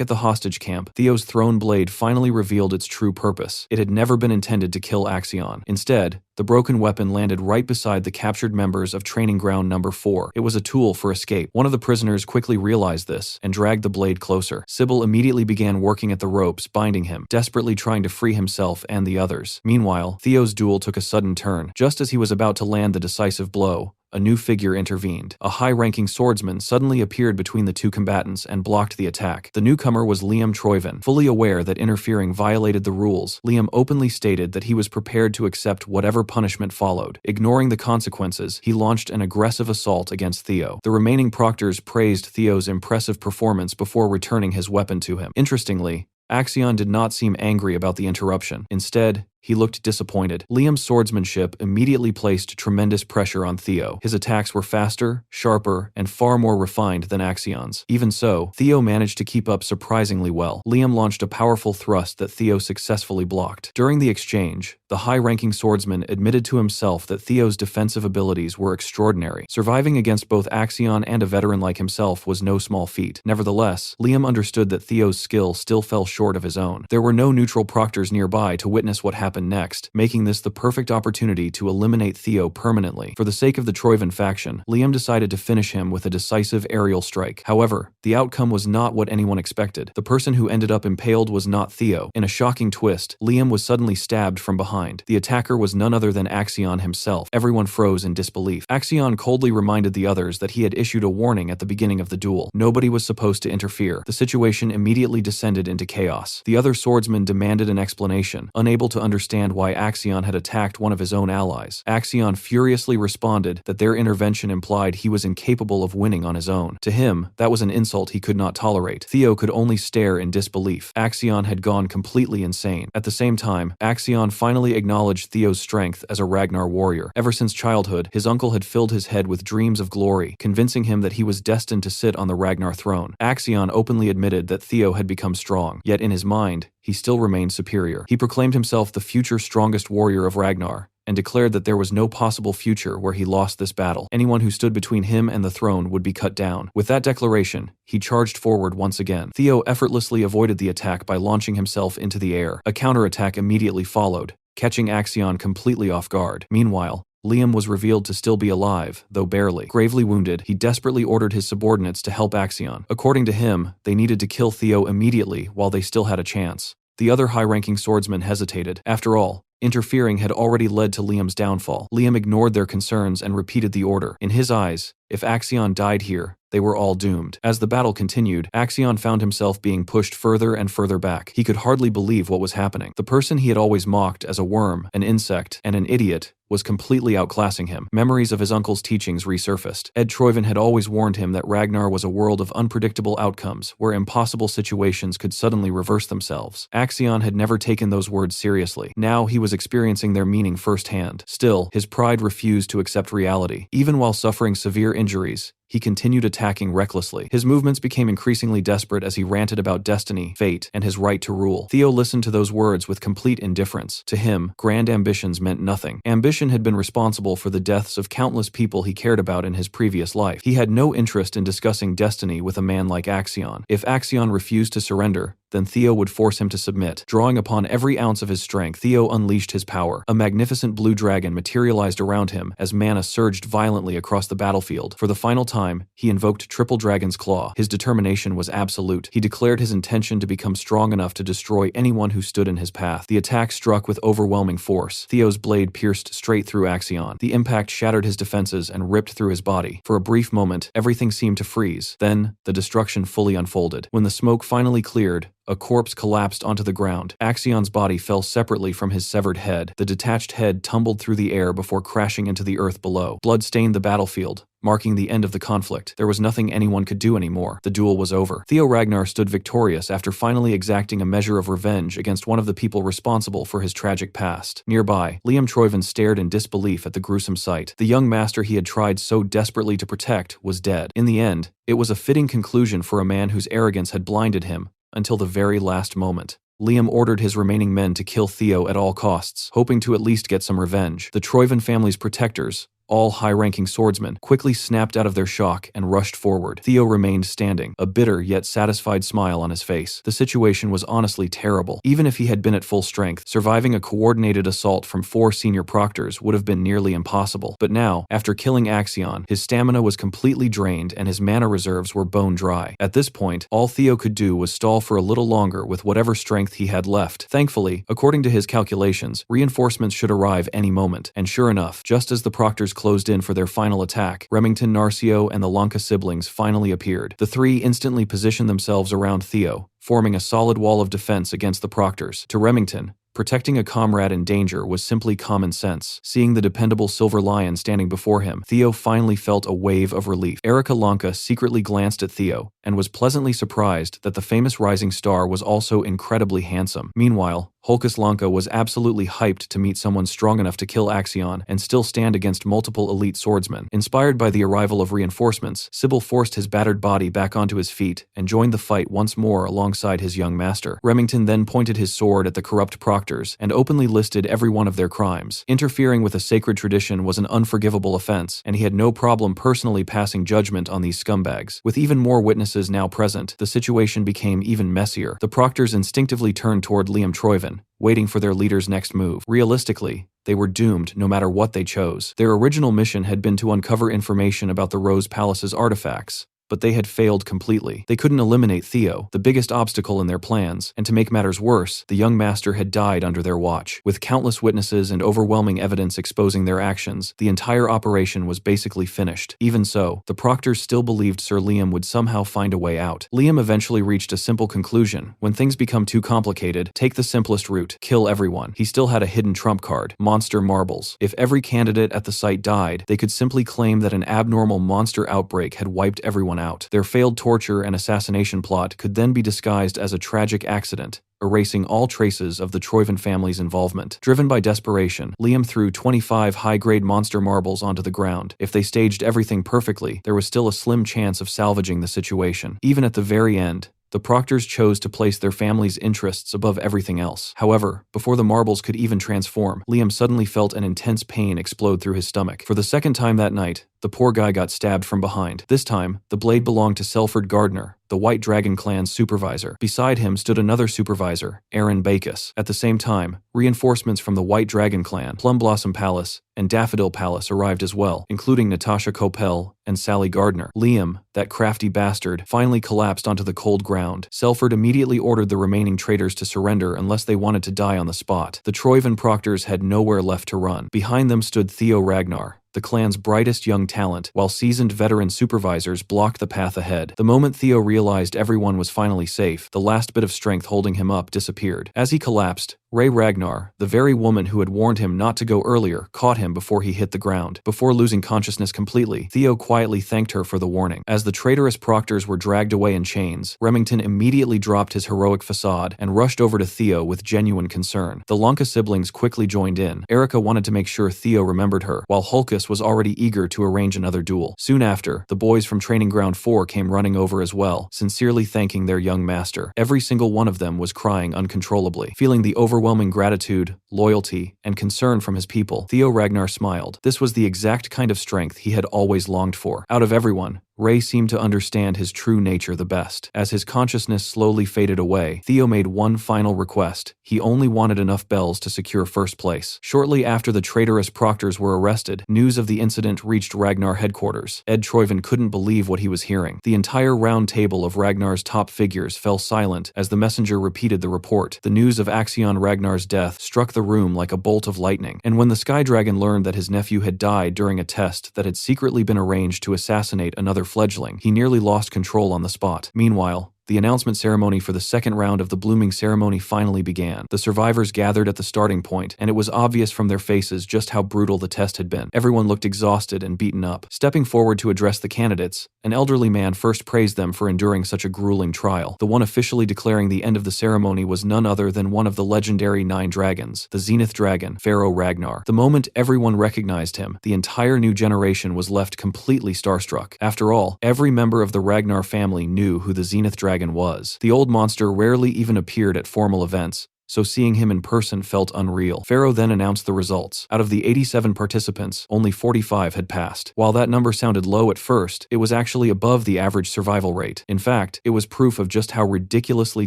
at the hostage camp, Theo's thrown blade finally revealed its true purpose. It had never been intended to kill Axion. Instead, the broken weapon landed right beside the captured members of Training Ground Number 4. It was a tool for escape. One of the prisoners quickly realized this and dragged the blade closer. Sybil immediately began working at the ropes, binding him, desperately trying to free himself and the others. Meanwhile, Theo's duel took a sudden turn. Just as he was about to land the decisive blow, a new figure intervened. A high-ranking swordsman suddenly appeared between the two combatants and blocked the attack. The newcomer was Liam Troyven. Fully aware that interfering violated the rules, Liam openly stated that he was prepared to accept whatever punishment followed. Ignoring the consequences, he launched an aggressive assault against Theo. The remaining proctors praised Theo's impressive performance before returning his weapon to him. Interestingly, Axion did not seem angry about the interruption. Instead, he looked disappointed. Liam's swordsmanship immediately placed tremendous pressure on Theo. His attacks were faster, sharper, and far more refined than Axion's. Even so, Theo managed to keep up surprisingly well. Liam launched a powerful thrust that Theo successfully blocked. During the exchange, the high-ranking swordsman admitted to himself that Theo's defensive abilities were extraordinary. Surviving against both Axion and a veteran like himself was no small feat. Nevertheless, Liam understood that Theo's skill still fell short of his own. There were no neutral proctors nearby to witness what happened next, making this the perfect opportunity to eliminate Theo permanently. For the sake of the Troyven faction, Liam decided to finish him with a decisive aerial strike. However, the outcome was not what anyone expected. The person who ended up impaled was not Theo. In a shocking twist, Liam was suddenly stabbed from behind. The attacker was none other than Axion himself. Everyone froze in disbelief. Axion coldly reminded the others that he had issued a warning at the beginning of the duel. Nobody was supposed to interfere. The situation immediately descended into chaos. The other swordsmen demanded an explanation. Unable to understand understand why Axion had attacked one of his own allies. Axion furiously responded that their intervention implied he was incapable of winning on his own. To him, that was an insult he could not tolerate. Theo could only stare in disbelief. Axion had gone completely insane. At the same time, Axion finally acknowledged Theo's strength as a Ragnar warrior. Ever since childhood, his uncle had filled his head with dreams of glory, convincing him that he was destined to sit on the Ragnar throne. Axion openly admitted that Theo had become strong, yet in his mind, he still remained superior. He proclaimed himself the future strongest warrior of Ragnar, and declared that there was no possible future where he lost this battle. Anyone who stood between him and the throne would be cut down. With that declaration, he charged forward once again. Theo effortlessly avoided the attack by launching himself into the air. A counterattack immediately followed, catching Axion completely off guard. Meanwhile, Liam was revealed to still be alive, though barely. Gravely wounded, he desperately ordered his subordinates to help Axion. According to him, they needed to kill Theo immediately while they still had a chance. The other high-ranking swordsmen hesitated. After all, interfering had already led to Liam's downfall. Liam ignored their concerns and repeated the order. In his eyes, if Axion died here, they were all doomed. As the battle continued, Axion found himself being pushed further and further back. He could hardly believe what was happening. The person he had always mocked as a worm, an insect, and an idiot was completely outclassing him. Memories of his uncle's teachings resurfaced. Ed Troyven had always warned him that Ragnar was a world of unpredictable outcomes, where impossible situations could suddenly reverse themselves. Axion had never taken those words seriously. Now he was experiencing their meaning firsthand. Still, his pride refused to accept reality. Even while suffering severe injuries, he continued attacking recklessly. His movements became increasingly desperate as he ranted about destiny, fate, and his right to rule. Theo listened to those words with complete indifference. To him, grand ambitions meant nothing. Ambition had been responsible for the deaths of countless people he cared about in his previous life. He had no interest in discussing destiny with a man like Axion. If Axion refused to surrender, then Theo would force him to submit. Drawing upon every ounce of his strength, Theo unleashed his power. A magnificent blue dragon materialized around him as mana surged violently across the battlefield. For the final time, he invoked Triple Dragon's Claw. His determination was absolute. He declared his intention to become strong enough to destroy anyone who stood in his path. The attack struck with overwhelming force. Theo's blade pierced straight through Axion. The impact shattered his defenses and ripped through his body. For a brief moment, everything seemed to freeze. Then, the destruction fully unfolded. When the smoke finally cleared, a corpse collapsed onto the ground. Axion's body fell separately from his severed head. The detached head tumbled through the air before crashing into the earth below. Blood stained the battlefield, marking the end of the conflict. There was nothing anyone could do anymore. The duel was over. Theo Ragnar stood victorious after finally exacting a measure of revenge against one of the people responsible for his tragic past. Nearby, Liam Troyven stared in disbelief at the gruesome sight. The young master he had tried so desperately to protect was dead. In the end, it was a fitting conclusion for a man whose arrogance had blinded him until the very last moment. Liam ordered his remaining men to kill Theo at all costs, hoping to at least get some revenge. The Troyven family's protectors, all high-ranking swordsmen, quickly snapped out of their shock and rushed forward. Theo remained standing, a bitter yet satisfied smile on his face. The situation was honestly terrible. Even if he had been at full strength, surviving a coordinated assault from 4 senior proctors would have been nearly impossible. But now, after killing Axion, his stamina was completely drained and his mana reserves were bone dry. At this point, all Theo could do was stall for a little longer with whatever strength he had left. Thankfully, according to his calculations, reinforcements should arrive any moment. And sure enough, just as the proctors closed in for their final attack, Remington, Narcio, and the Lanka siblings finally appeared. The 3 instantly positioned themselves around Theo, forming a solid wall of defense against the proctors. To Remington, protecting a comrade in danger was simply common sense. Seeing the dependable Silver Lion standing before him, Theo finally felt a wave of relief. Erica Lanka secretly glanced at Theo and was pleasantly surprised that the famous rising star was also incredibly handsome. Meanwhile, Holkus Lanka was absolutely hyped to meet someone strong enough to kill Axion and still stand against multiple elite swordsmen. Inspired by the arrival of reinforcements, Sybil forced his battered body back onto his feet and joined the fight once more alongside his young master. Remington then pointed his sword at the corrupt proctors and openly listed every one of their crimes. Interfering with a sacred tradition was an unforgivable offense, and he had no problem personally passing judgment on these scumbags. With even more witnesses now present, the situation became even messier. The proctors instinctively turned toward Liam Troyven, waiting for their leader's next move. Realistically, they were doomed no matter what they chose. Their original mission had been to uncover information about the Rose Palace's artifacts, but they had failed completely. They couldn't eliminate Theo, the biggest obstacle in their plans, and to make matters worse, the young master had died under their watch. With countless witnesses and overwhelming evidence exposing their actions, the entire operation was basically finished. Even so, the proctors still believed Sir Liam would somehow find a way out. Liam eventually reached a simple conclusion: when things become too complicated, take the simplest route, kill everyone. He still had a hidden trump card: monster marbles. If every candidate at the site died, they could simply claim that an abnormal monster outbreak had wiped everyone out. Their failed torture and assassination plot could then be disguised as a tragic accident, erasing all traces of the Troyven family's involvement. Driven by desperation, Liam threw 25 high-grade monster marbles onto the ground. If they staged everything perfectly, there was still a slim chance of salvaging the situation. Even at the very end, the proctors chose to place their family's interests above everything else. However, before the marbles could even transform, Liam suddenly felt an intense pain explode through his stomach. For the second time that night, the poor guy got stabbed from behind. This time, the blade belonged to Selford Gardner, the White Dragon clan's supervisor. Beside him stood another supervisor, Aaron Bacchus. At the same time, reinforcements from the White Dragon clan, Plum Blossom Palace, and Daffodil Palace arrived as well, including Natasha Coppell and Sally Gardner. Liam, that crafty bastard, finally collapsed onto the cold ground. Selford immediately ordered the remaining traitors to surrender unless they wanted to die on the spot. The Troyven proctors had nowhere left to run. Behind them stood Theo Ragnar, the clan's brightest young talent, while seasoned veteran supervisors blocked the path ahead. The moment Theo realized everyone was finally safe, the last bit of strength holding him up disappeared. As he collapsed, Ray Ragnar, the very woman who had warned him not to go earlier, caught him before he hit the ground. Before losing consciousness completely, Theo quietly thanked her for the warning. As the traitorous proctors were dragged away in chains, Remington immediately dropped his heroic facade and rushed over to Theo with genuine concern. The Lanka siblings quickly joined in. Erica wanted to make sure Theo remembered her, while Hulkus was already eager to arrange another duel. Soon after, the boys from Training Ground 4 came running over as well, sincerely thanking their young master. Every single one of them was crying uncontrollably. Feeling the overwhelming gratitude, loyalty, and concern from his people, Theo Ragnar smiled. This was the exact kind of strength he had always longed for. Out of everyone, Ray seemed to understand his true nature the best. As his consciousness slowly faded away, Theo made one final request. He only wanted enough bells to secure first place. Shortly after the traitorous proctors were arrested, news of the incident reached Ragnar headquarters. Ed Troyven couldn't believe what he was hearing. The entire round table of Ragnar's top figures fell silent as the messenger repeated the report. The news of Axion Ragnar's death struck the room like a bolt of lightning, and when the Sky Dragon learned that his nephew had died during a test that had secretly been arranged to assassinate another fledgling, he nearly lost control on the spot. Meanwhile, the announcement ceremony for the second round of the blooming ceremony finally began. The survivors gathered at the starting point, and it was obvious from their faces just how brutal the test had been. Everyone looked exhausted and beaten up. Stepping forward to address the candidates, an elderly man first praised them for enduring such a grueling trial. The one officially declaring the end of the ceremony was none other than one of the legendary 9 dragons, the Zenith Dragon, Pharaoh Ragnar. The moment everyone recognized him, the entire new generation was left completely starstruck. After all, every member of the Ragnar family knew who the Zenith Dragon was. The old monster rarely even appeared at formal events, so seeing him in person felt unreal. Pharaoh then announced the results. Out of the 87 participants, only 45 had passed. While that number sounded low at first, it was actually above the average survival rate. In fact, it was proof of just how ridiculously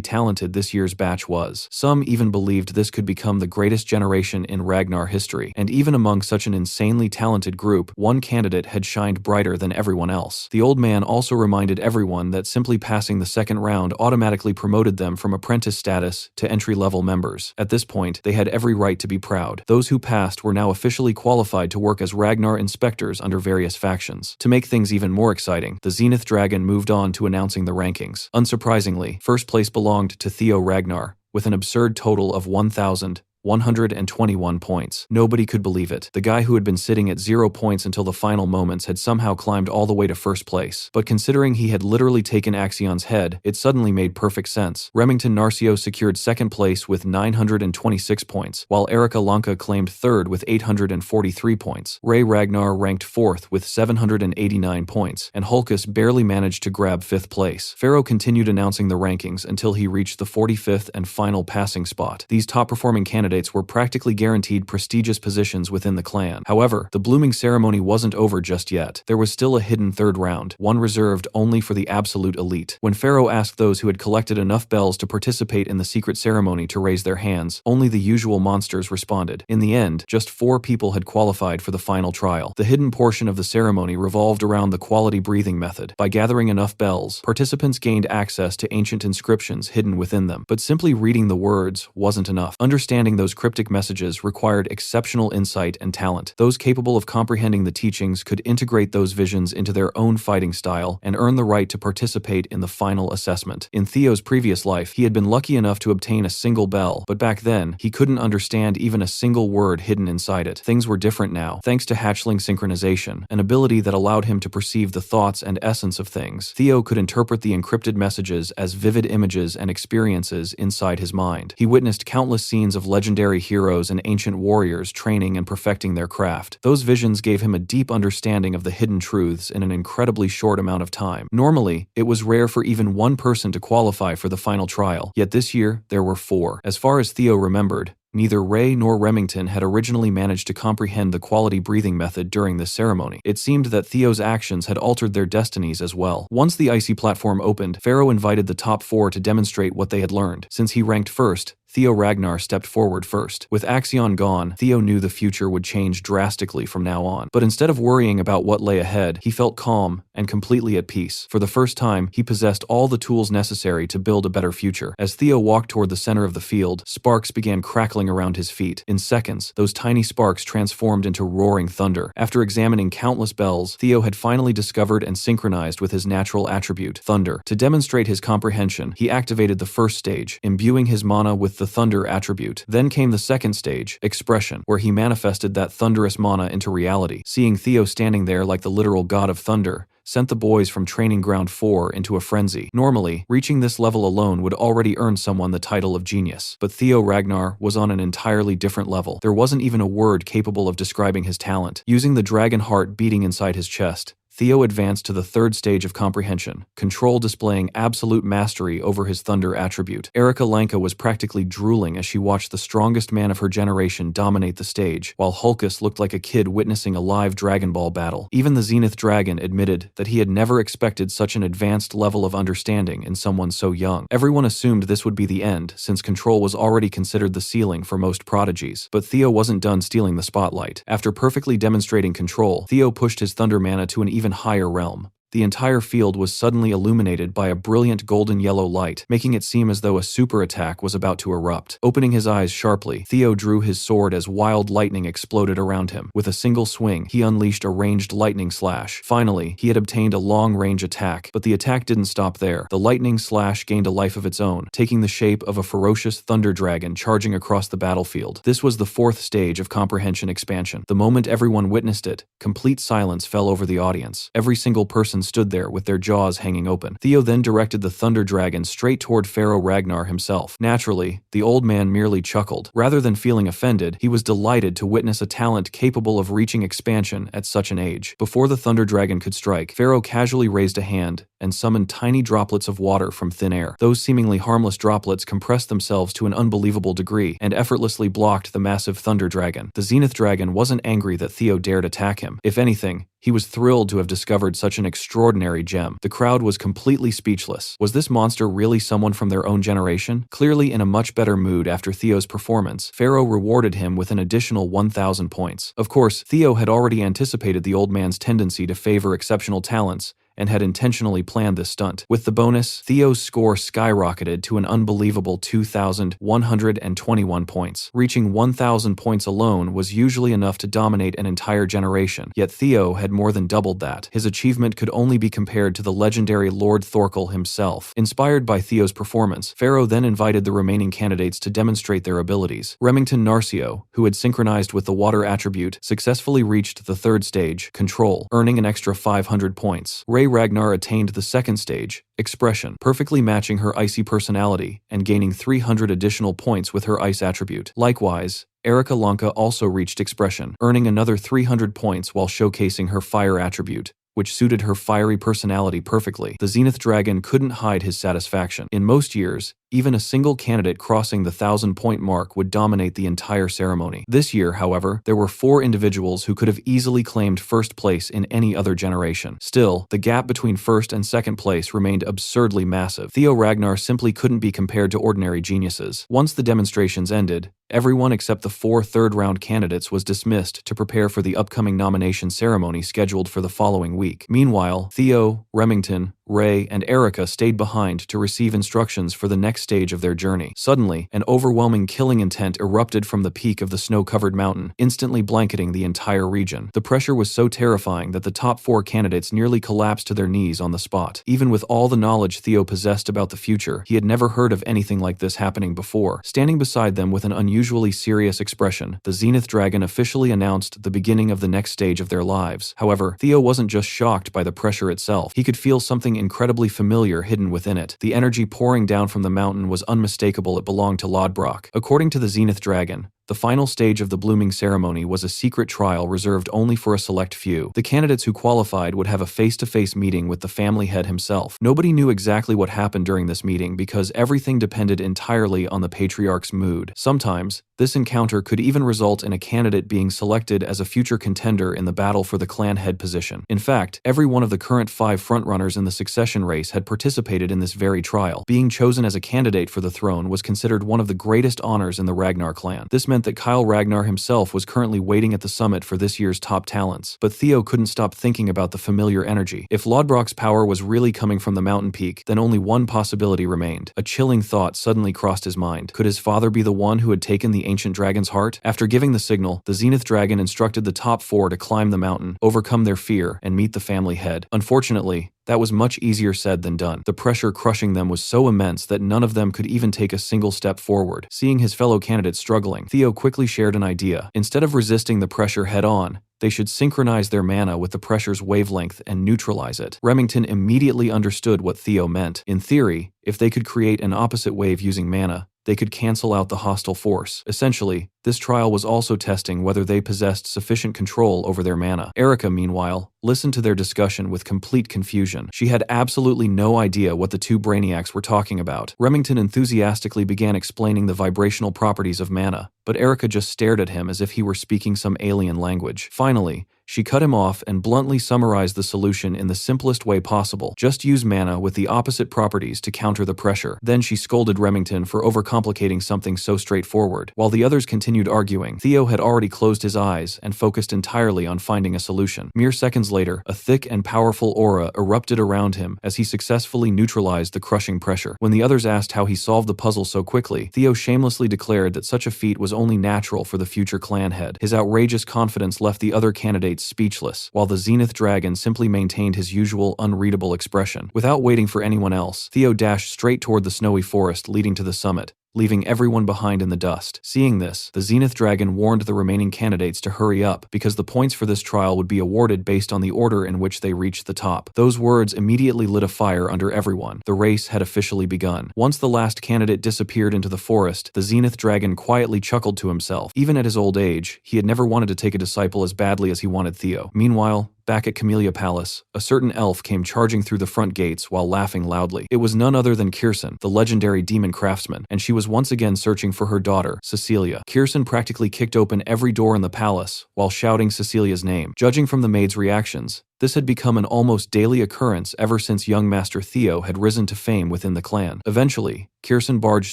talented this year's batch was. Some even believed this could become the greatest generation in Ragnar history, and even among such an insanely talented group, one candidate had shined brighter than everyone else. The old man also reminded everyone that simply passing the second round automatically promoted them from apprentice status to entry-level members. At this point, they had every right to be proud. Those who passed were now officially qualified to work as Ragnar inspectors under various factions. To make things even more exciting, the Zenith Dragon moved on to announcing the rankings. Unsurprisingly, first place belonged to Theo Ragnar, with an absurd total of 1,121 points. Nobody could believe it. The guy who had been sitting at 0 points until the final moments had somehow climbed all the way to first place. But considering he had literally taken Axion's head, it suddenly made perfect sense. Remington Narcio secured second place with 926 points, while Erica Lanka claimed third with 843 points. Ray Ragnar ranked fourth with 789 points, and Hulkus barely managed to grab fifth place. Pharaoh continued announcing the rankings until he reached the 45th and final passing spot. These top-performing candidates candidates were practically guaranteed prestigious positions within the clan. However, the blooming ceremony wasn't over just yet. There was still a hidden third round, one reserved only for the absolute elite. When Pharaoh asked those who had collected enough bells to participate in the secret ceremony to raise their hands, only the usual monsters responded. In the end, just 4 people had qualified for the final trial. The hidden portion of the ceremony revolved around the quality breathing method. By gathering enough bells, participants gained access to ancient inscriptions hidden within them. But simply reading the words wasn't enough. Understanding those cryptic messages required exceptional insight and talent. Those capable of comprehending the teachings could integrate those visions into their own fighting style and earn the right to participate in the final assessment. In Theo's previous life, he had been lucky enough to obtain a single bell, but back then, he couldn't understand even a single word hidden inside it. Things were different now, thanks to hatchling synchronization, an ability that allowed him to perceive the thoughts and essence of things. Theo could interpret the encrypted messages as vivid images and experiences inside his mind. He witnessed countless scenes of legendary heroes and ancient warriors training and perfecting their craft. Those visions gave him a deep understanding of the hidden truths in an incredibly short amount of time. Normally, it was rare for even one person to qualify for the final trial, yet this year, there were 4. As far as Theo remembered, neither Ray nor Remington had originally managed to comprehend the quality breathing method during this ceremony. It seemed that Theo's actions had altered their destinies as well. Once the icy platform opened, Pharaoh invited the top 4 to demonstrate what they had learned. Since he ranked first, Theo Ragnar stepped forward first. With Axion gone, Theo knew the future would change drastically from now on. But instead of worrying about what lay ahead, he felt calm and completely at peace. For the first time, he possessed all the tools necessary to build a better future. As Theo walked toward the center of the field, sparks began crackling around his feet. In seconds, those tiny sparks transformed into roaring thunder. After examining countless bells, Theo had finally discovered and synchronized with his natural attribute, thunder. To demonstrate his comprehension, he activated the first stage, imbuing his mana with the thunder attribute. Then came the second stage, expression, where he manifested that thunderous mana into reality. Seeing Theo standing there like the literal god of thunder sent the boys from Training Ground 4 into a frenzy. Normally, reaching this level alone would already earn someone the title of genius. But Theo Ragnar was on an entirely different level. There wasn't even a word capable of describing his talent. Using the dragon heart beating inside his chest, Theo advanced to the third stage of comprehension, control displaying absolute mastery over his thunder attribute. Erika Lanka was practically drooling as she watched the strongest man of her generation dominate the stage, while Hulkus looked like a kid witnessing a live Dragon Ball battle. Even the Zenith Dragon admitted that he had never expected such an advanced level of understanding in someone so young. Everyone assumed this would be the end, since control was already considered the ceiling for most prodigies. But Theo wasn't done stealing the spotlight. After perfectly demonstrating control, Theo pushed his thunder mana to an even higher realm. The entire field was suddenly illuminated by a brilliant golden-yellow light, making it seem as though a super attack was about to erupt. Opening his eyes sharply, Theo drew his sword as wild lightning exploded around him. With a single swing, he unleashed a ranged lightning slash. Finally, he had obtained a long-range attack, but the attack didn't stop there. The lightning slash gained a life of its own, taking the shape of a ferocious thunder dragon charging across the battlefield. This was the fourth stage of comprehension expansion. The moment everyone witnessed it, complete silence fell over the audience. Every single person stood there with their jaws hanging open. Theo then directed the thunder dragon straight toward Pharaoh Ragnar himself. Naturally, the old man merely chuckled. Rather than feeling offended, he was delighted to witness a talent capable of reaching expansion at such an age. Before the thunder dragon could strike, Pharaoh casually raised a hand and summoned tiny droplets of water from thin air. Those seemingly harmless droplets compressed themselves to an unbelievable degree and effortlessly blocked the massive thunder dragon. The Zenith dragon wasn't angry that Theo dared attack him. If anything, he was thrilled to have discovered such an extraordinary gem. The crowd was completely speechless. Was this monster really someone from their own generation? Clearly in a much better mood after Theo's performance, Pharaoh rewarded him with an additional 1,000 points. Of course, Theo had already anticipated the old man's tendency to favor exceptional talents, and had intentionally planned this stunt. With the bonus, Theo's score skyrocketed to an unbelievable 2,121 points. Reaching 1,000 points alone was usually enough to dominate an entire generation, yet Theo had more than doubled that. His achievement could only be compared to the legendary Lord Thorkel himself. Inspired by Theo's performance, Pharaoh then invited the remaining candidates to demonstrate their abilities. Remington Narcio, who had synchronized with the water attribute, successfully reached the third stage, control, earning an extra 500 points. Ray Ragnar attained the second stage, expression, perfectly matching her icy personality and gaining 300 additional points with her ice attribute. Likewise, Erika Lanka also reached expression, earning another 300 points while showcasing her fire attribute, which suited her fiery personality perfectly. The Zenith Dragon couldn't hide his satisfaction. In most years, even a single candidate crossing the 1,000-point mark would dominate the entire ceremony. This year, however, there were 4 individuals who could have easily claimed first place in any other generation. Still, the gap between first and second place remained absurdly massive. Theo Ragnar simply couldn't be compared to ordinary geniuses. Once the demonstrations ended, everyone except the 4 third-round candidates was dismissed to prepare for the upcoming nomination ceremony scheduled for the following week. Meanwhile, Theo, Remington, Ray, and Erica stayed behind to receive instructions for the next stage of their journey. Suddenly, an overwhelming killing intent erupted from the peak of the snow-covered mountain, instantly blanketing the entire region. The pressure was so terrifying that the top 4 candidates nearly collapsed to their knees on the spot. Even with all the knowledge Theo possessed about the future, he had never heard of anything like this happening before. Standing beside them with an unusually serious expression, the Zenith Dragon officially announced the beginning of the next stage of their lives. However, Theo wasn't just shocked by the pressure itself. He could feel something incredibly familiar hidden within it. The energy pouring down from the mountain was unmistakable. It belonged to Lodbrok. According to the Zenith Dragon, the final stage of the blooming ceremony was a secret trial reserved only for a select few. The candidates who qualified would have a face-to-face meeting with the family head himself. Nobody knew exactly what happened during this meeting because everything depended entirely on the patriarch's mood. Sometimes, this encounter could even result in a candidate being selected as a future contender in the battle for the clan head position. In fact, every one of the current 5 frontrunners in the succession race had participated in this very trial. Being chosen as a candidate for the throne was considered one of the greatest honors in the Ragnar clan. This meant that Kyle Ragnar himself was currently waiting at the summit for this year's top talents. But Theo couldn't stop thinking about the familiar energy. If Lodbrok's power was really coming from the mountain peak, then only one possibility remained. A chilling thought suddenly crossed his mind. Could his father be the one who had taken the ancient dragon's heart? After giving the signal, the Zenith Dragon instructed the top 4 to climb the mountain, overcome their fear, and meet the family head. Unfortunately, that was much easier said than done. The pressure crushing them was so immense that none of them could even take a single step forward. Seeing his fellow candidates struggling, Theo quickly shared an idea. Instead of resisting the pressure head-on, they should synchronize their mana with the pressure's wavelength and neutralize it. Remington immediately understood what Theo meant. In theory, if they could create an opposite wave using mana, they could cancel out the hostile force. Essentially, this trial was also testing whether they possessed sufficient control over their mana. Erica, meanwhile, listened to their discussion with complete confusion. She had absolutely no idea what the 2 brainiacs were talking about. Remington enthusiastically began explaining the vibrational properties of mana, but Erica just stared at him as if he were speaking some alien language. Finally, she cut him off and bluntly summarized the solution in the simplest way possible. Just use mana with the opposite properties to counter the pressure. Then she scolded Remington for overcomplicating something so straightforward. While the others continued arguing, Theo had already closed his eyes and focused entirely on finding a solution. Mere seconds later, a thick and powerful aura erupted around him as he successfully neutralized the crushing pressure. When the others asked how he solved the puzzle so quickly, Theo shamelessly declared that such a feat was only natural for the future clan head. His outrageous confidence left the other candidates speechless, while the Zenith Dragon simply maintained his usual unreadable expression. Without waiting for anyone else, Theo dashed straight toward the snowy forest leading to the summit, leaving everyone behind in the dust. Seeing this, the Zenith Dragon warned the remaining candidates to hurry up because the points for this trial would be awarded based on the order in which they reached the top. Those words immediately lit a fire under everyone. The race had officially begun. Once the last candidate disappeared into the forest, the Zenith Dragon quietly chuckled to himself. Even at his old age, he had never wanted to take a disciple as badly as he wanted Theo. Meanwhile, back at Camellia Palace, a certain elf came charging through the front gates while laughing loudly. It was none other than Kirsten, the legendary demon craftsman, and she was once again searching for her daughter, Cecilia. Kirsten practically kicked open every door in the palace while shouting Cecilia's name. Judging from the maid's reactions, this had become an almost daily occurrence ever since young Master Theo had risen to fame within the clan. Eventually, Kirsten barged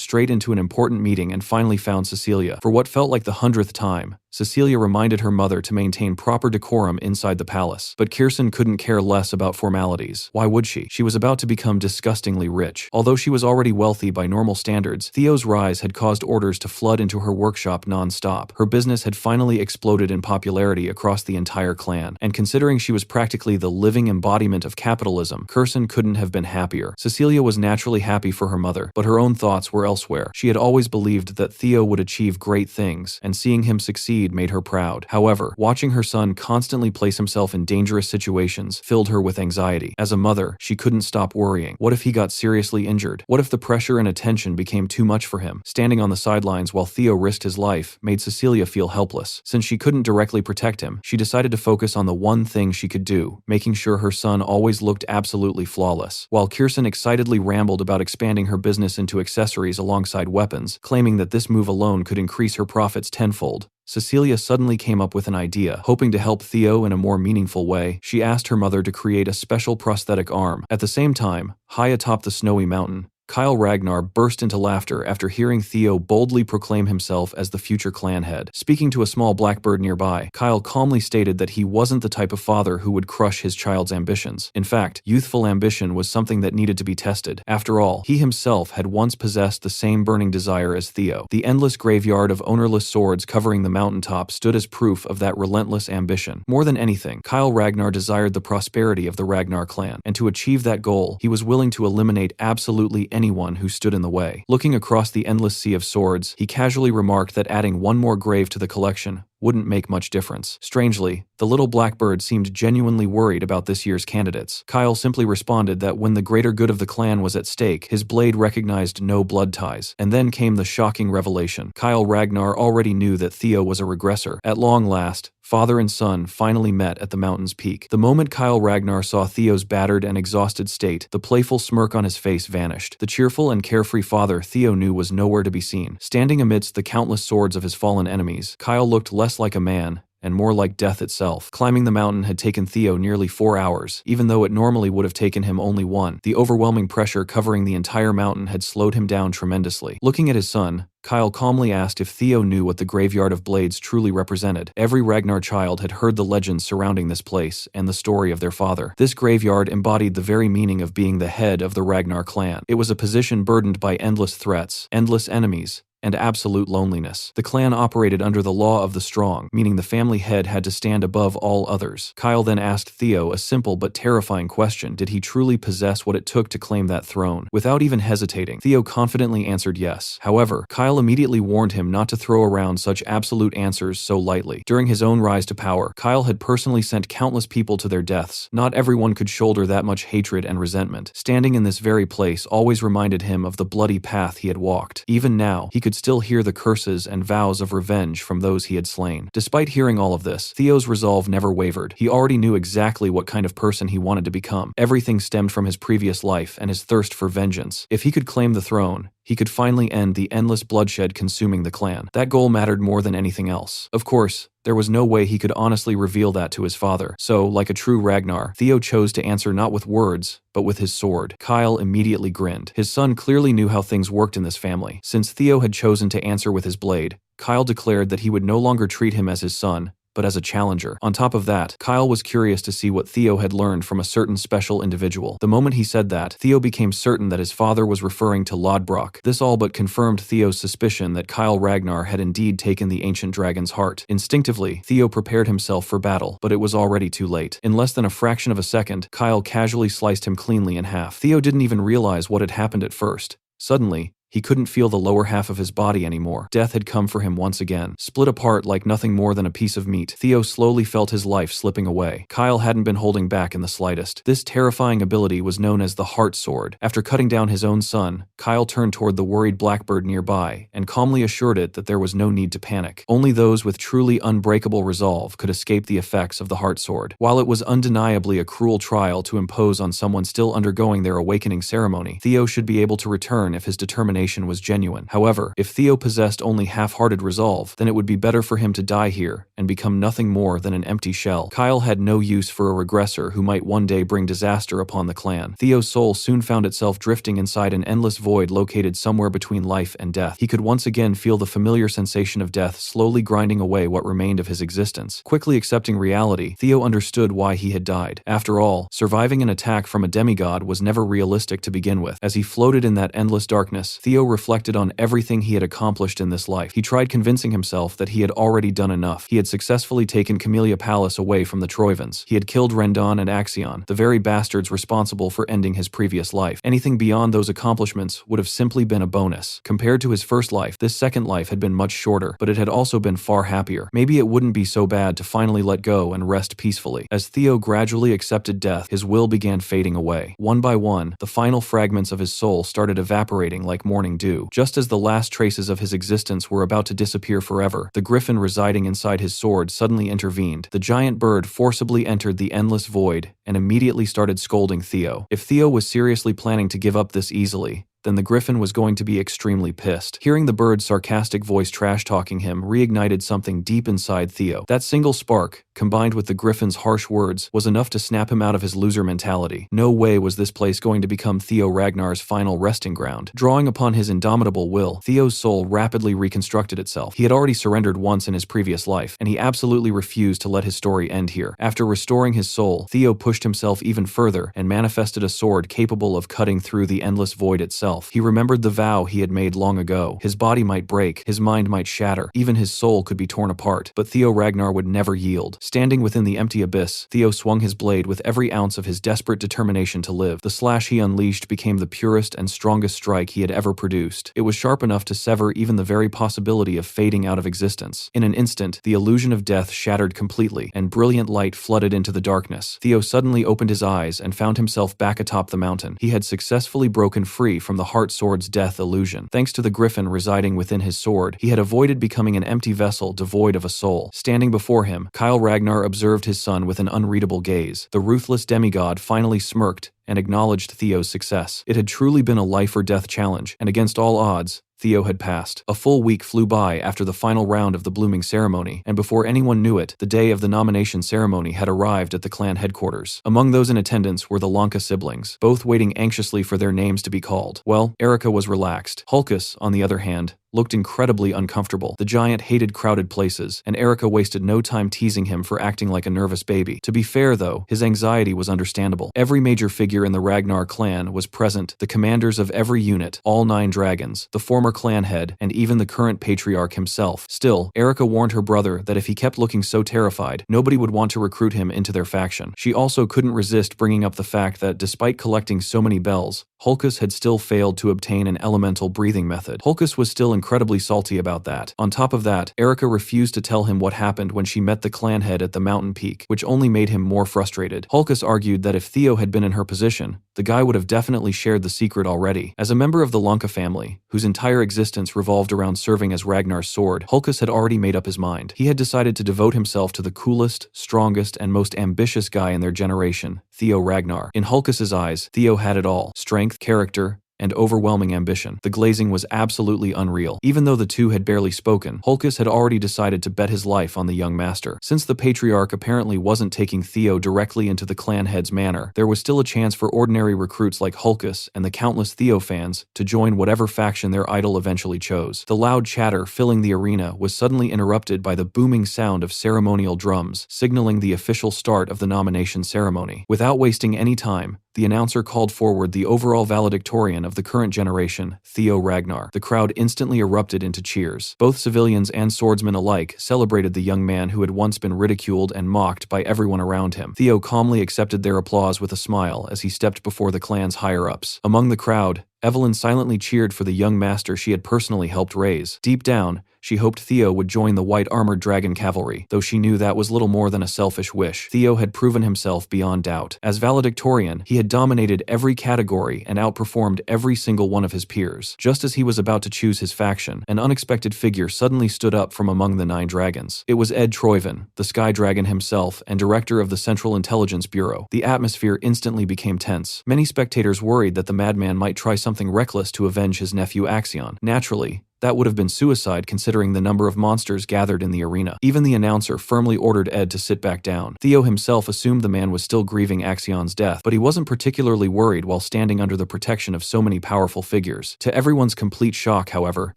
straight into an important meeting and finally found Cecilia. For what felt like the 100th time, Cecilia reminded her mother to maintain proper decorum inside the palace. But Kirsten couldn't care less about formalities. Why would she? She was about to become disgustingly rich. Although she was already wealthy by normal standards, Theo's rise had caused orders to flood into her workshop non-stop. Her business had finally exploded in popularity across the entire clan, and considering she was practically the living embodiment of capitalism, Kirsten couldn't have been happier. Cecilia was naturally happy for her mother, but her own thoughts were elsewhere. She had always believed that Theo would achieve great things, and seeing him succeed made her proud. However, watching her son constantly place himself in dangerous situations filled her with anxiety. As a mother, she couldn't stop worrying. What if he got seriously injured? What if the pressure and attention became too much for him? Standing on the sidelines while Theo risked his life made Cecilia feel helpless. Since she couldn't directly protect him, she decided to focus on the one thing she could do: too, making sure her son always looked absolutely flawless. While Kirsten excitedly rambled about expanding her business into accessories alongside weapons, claiming that this move alone could increase her profits tenfold, Cecilia suddenly came up with an idea. Hoping to help Theo in a more meaningful way, she asked her mother to create a special prosthetic arm. At the same time, high atop the snowy mountain, Kyle Ragnar burst into laughter after hearing Theo boldly proclaim himself as the future clan head. Speaking to a small blackbird nearby, Kyle calmly stated that he wasn't the type of father who would crush his child's ambitions. In fact, youthful ambition was something that needed to be tested. After all, he himself had once possessed the same burning desire as Theo. The endless graveyard of ownerless swords covering the mountaintop stood as proof of that relentless ambition. More than anything, Kyle Ragnar desired the prosperity of the Ragnar clan, and to achieve that goal, he was willing to eliminate absolutely anyone who stood in the way. Looking across the endless sea of swords, he casually remarked that adding one more grave to the collection wouldn't make much difference. Strangely, the little blackbird seemed genuinely worried about this year's candidates. Kyle simply responded that when the greater good of the clan was at stake, his blade recognized no blood ties. And then came the shocking revelation. Kyle Ragnar already knew that Theo was a regressor. At long last, father and son finally met at the mountain's peak. The moment Kyle Ragnar saw Theo's battered and exhausted state, the playful smirk on his face vanished. The cheerful and carefree father Theo knew was nowhere to be seen. Standing amidst the countless swords of his fallen enemies, Kyle looked less like a man and more like death itself. Climbing the mountain had taken Theo nearly 4 hours, even though it normally would have taken him only one. The overwhelming pressure covering the entire mountain had slowed him down tremendously. Looking at his son, Kyle calmly asked if Theo knew what the Graveyard of Blades truly represented. Every Ragnar child had heard the legends surrounding this place and the story of their father. This graveyard embodied the very meaning of being the head of the Ragnar clan. It was a position burdened by endless threats, endless enemies, and absolute loneliness. The clan operated under the law of the strong, meaning the family head had to stand above all others. Kyle then asked Theo a simple but terrifying question: did he truly possess what it took to claim that throne? Without even hesitating, Theo confidently answered yes. However, Kyle immediately warned him not to throw around such absolute answers so lightly. During his own rise to power, Kyle had personally sent countless people to their deaths. Not everyone could shoulder that much hatred and resentment. Standing in this very place always reminded him of the bloody path he had walked. Even now, he could still hear the curses and vows of revenge from those he had slain. Despite hearing all of this, Theo's resolve never wavered. He already knew exactly what kind of person he wanted to become. Everything stemmed from his previous life and his thirst for vengeance. If he could claim the throne, he could finally end the endless bloodshed consuming the clan. That goal mattered more than anything else. Of course, there was no way he could honestly reveal that to his father. So, like a true Ragnar, Theo chose to answer not with words, but with his sword. Kyle immediately grinned. His son clearly knew how things worked in this family. Since Theo had chosen to answer with his blade, Kyle declared that he would no longer treat him as his son, but as a challenger. On top of that, Kyle was curious to see what Theo had learned from a certain special individual. The moment he said that, Theo became certain that his father was referring to Lodbrok. This all but confirmed Theo's suspicion that Kyle Ragnar had indeed taken the ancient dragon's heart. Instinctively, Theo prepared himself for battle, but it was already too late. In less than a fraction of a second, Kyle casually sliced him cleanly in half. Theo didn't even realize what had happened at first. Suddenly, he couldn't feel the lower half of his body anymore. Death had come for him once again. Split apart like nothing more than a piece of meat, Theo slowly felt his life slipping away. Kyle hadn't been holding back in the slightest. This terrifying ability was known as the Heart Sword. After cutting down his own son, Kyle turned toward the worried blackbird nearby and calmly assured it that there was no need to panic. Only those with truly unbreakable resolve could escape the effects of the Heart Sword. While it was undeniably a cruel trial to impose on someone still undergoing their awakening ceremony, Theo should be able to return if his determination was genuine. However, if Theo possessed only half-hearted resolve, then it would be better for him to die here and become nothing more than an empty shell. Kyle had no use for a regressor who might one day bring disaster upon the clan. Theo's soul soon found itself drifting inside an endless void located somewhere between life and death. He could once again feel the familiar sensation of death slowly grinding away what remained of his existence. Quickly accepting reality, Theo understood why he had died. After all, surviving an attack from a demigod was never realistic to begin with. As he floated in that endless darkness, Theo reflected on everything he had accomplished in this life. He tried convincing himself that he had already done enough. He had successfully taken Camellia Palace away from the Troivans. He had killed Rendon and Axion, the very bastards responsible for ending his previous life. Anything beyond those accomplishments would have simply been a bonus. Compared to his first life, this second life had been much shorter, but it had also been far happier. Maybe it wouldn't be so bad to finally let go and rest peacefully. As Theo gradually accepted death, his will began fading away. One by one, the final fragments of his soul started evaporating like morning morning dew. Just as the last traces of his existence were about to disappear forever, the griffin residing inside his sword suddenly intervened. The giant bird forcibly entered the endless void and immediately started scolding Theo. If Theo was seriously planning to give up this easily, then the griffin was going to be extremely pissed. Hearing the bird's sarcastic voice trash-talking him reignited something deep inside Theo. That single spark, combined with the griffin's harsh words, was enough to snap him out of his loser mentality. No way was this place going to become Theo Ragnar's final resting ground. Drawing upon his indomitable will, Theo's soul rapidly reconstructed itself. He had already surrendered once in his previous life, and he absolutely refused to let his story end here. After restoring his soul, Theo pushed himself even further and manifested a sword capable of cutting through the endless void itself. He remembered the vow he had made long ago. His body might break, his mind might shatter, even his soul could be torn apart, but Theo Ragnar would never yield. Standing within the empty abyss, Theo swung his blade with every ounce of his desperate determination to live. The slash he unleashed became the purest and strongest strike he had ever produced. It was sharp enough to sever even the very possibility of fading out of existence. In an instant, the illusion of death shattered completely, and brilliant light flooded into the darkness. Theo suddenly opened his eyes and found himself back atop the mountain. He had successfully broken free from the heart sword's death illusion. Thanks to the griffin residing within his sword, he had avoided becoming an empty vessel devoid of a soul. Standing before him, Kyle Ragnar observed his son with an unreadable gaze. The ruthless demigod finally smirked and acknowledged Theo's success. It had truly been a life or death challenge, and against all odds, Theo had passed. A full week flew by after the final round of the blooming ceremony, and before anyone knew it, the day of the nomination ceremony had arrived at the clan headquarters. Among those in attendance were the Lanka siblings, both waiting anxiously for their names to be called. Well, Erica was relaxed. Hulkus, on the other hand, looked incredibly uncomfortable. The giant hated crowded places, and Erica wasted no time teasing him for acting like a nervous baby. To be fair though, his anxiety was understandable. Every major figure in the Ragnar clan was present, the commanders of every unit, all 9 dragons, the former clan head, and even the current patriarch himself. Still, Erica warned her brother that if he kept looking so terrified, nobody would want to recruit him into their faction. She also couldn't resist bringing up the fact that despite collecting so many bells, Hulkus had still failed to obtain an elemental breathing method. Hulkus was still incredibly salty about that. On top of that, Erica refused to tell him what happened when she met the clan head at the mountain peak, which only made him more frustrated. Hulkus argued that if Theo had been in her position, the guy would have definitely shared the secret already. As a member of the Lanka family, whose entire existence revolved around serving as Ragnar's sword, Hulkus had already made up his mind. He had decided to devote himself to the coolest, strongest, and most ambitious guy in their generation, Theo Ragnar. In Hulkus's eyes, Theo had it all: strength, character, and overwhelming ambition. The glazing was absolutely unreal. Even though the two had barely spoken, Hulkus had already decided to bet his life on the young master. Since the patriarch apparently wasn't taking Theo directly into the clan head's manor, there was still a chance for ordinary recruits like Hulkus and the countless Theo fans to join whatever faction their idol eventually chose. The loud chatter filling the arena was suddenly interrupted by the booming sound of ceremonial drums, signaling the official start of the nomination ceremony. Without wasting any time, the announcer called forward the overall valedictorian of the current generation, Theo Ragnar. The crowd instantly erupted into cheers. Both civilians and swordsmen alike celebrated the young man who had once been ridiculed and mocked by everyone around him. Theo calmly accepted their applause with a smile as he stepped before the clan's higher-ups. Among the crowd, Evelyn silently cheered for the young master she had personally helped raise. Deep down, she hoped Theo would join the white-armored dragon cavalry, though she knew that was little more than a selfish wish. Theo had proven himself beyond doubt. As valedictorian, he had dominated every category and outperformed every single one of his peers. Just as he was about to choose his faction, an unexpected figure suddenly stood up from among the 9 dragons. It was Ed Troyven, the Sky Dragon himself and director of the Central Intelligence Bureau. The atmosphere instantly became tense. Many spectators worried that the madman might try something reckless to avenge his nephew Axion. Naturally, that would have been suicide considering the number of monsters gathered in the arena. Even the announcer firmly ordered Ed to sit back down. Theo himself assumed the man was still grieving Axion's death, but he wasn't particularly worried while standing under the protection of so many powerful figures. To everyone's complete shock, however,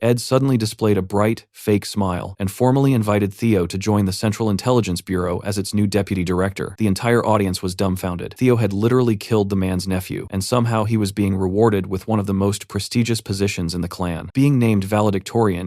Ed suddenly displayed a bright, fake smile and formally invited Theo to join the Central Intelligence Bureau as its new deputy director. The entire audience was dumbfounded. Theo had literally killed the man's nephew, and somehow he was being rewarded with one of the most prestigious positions in the clan. Being named valedictorian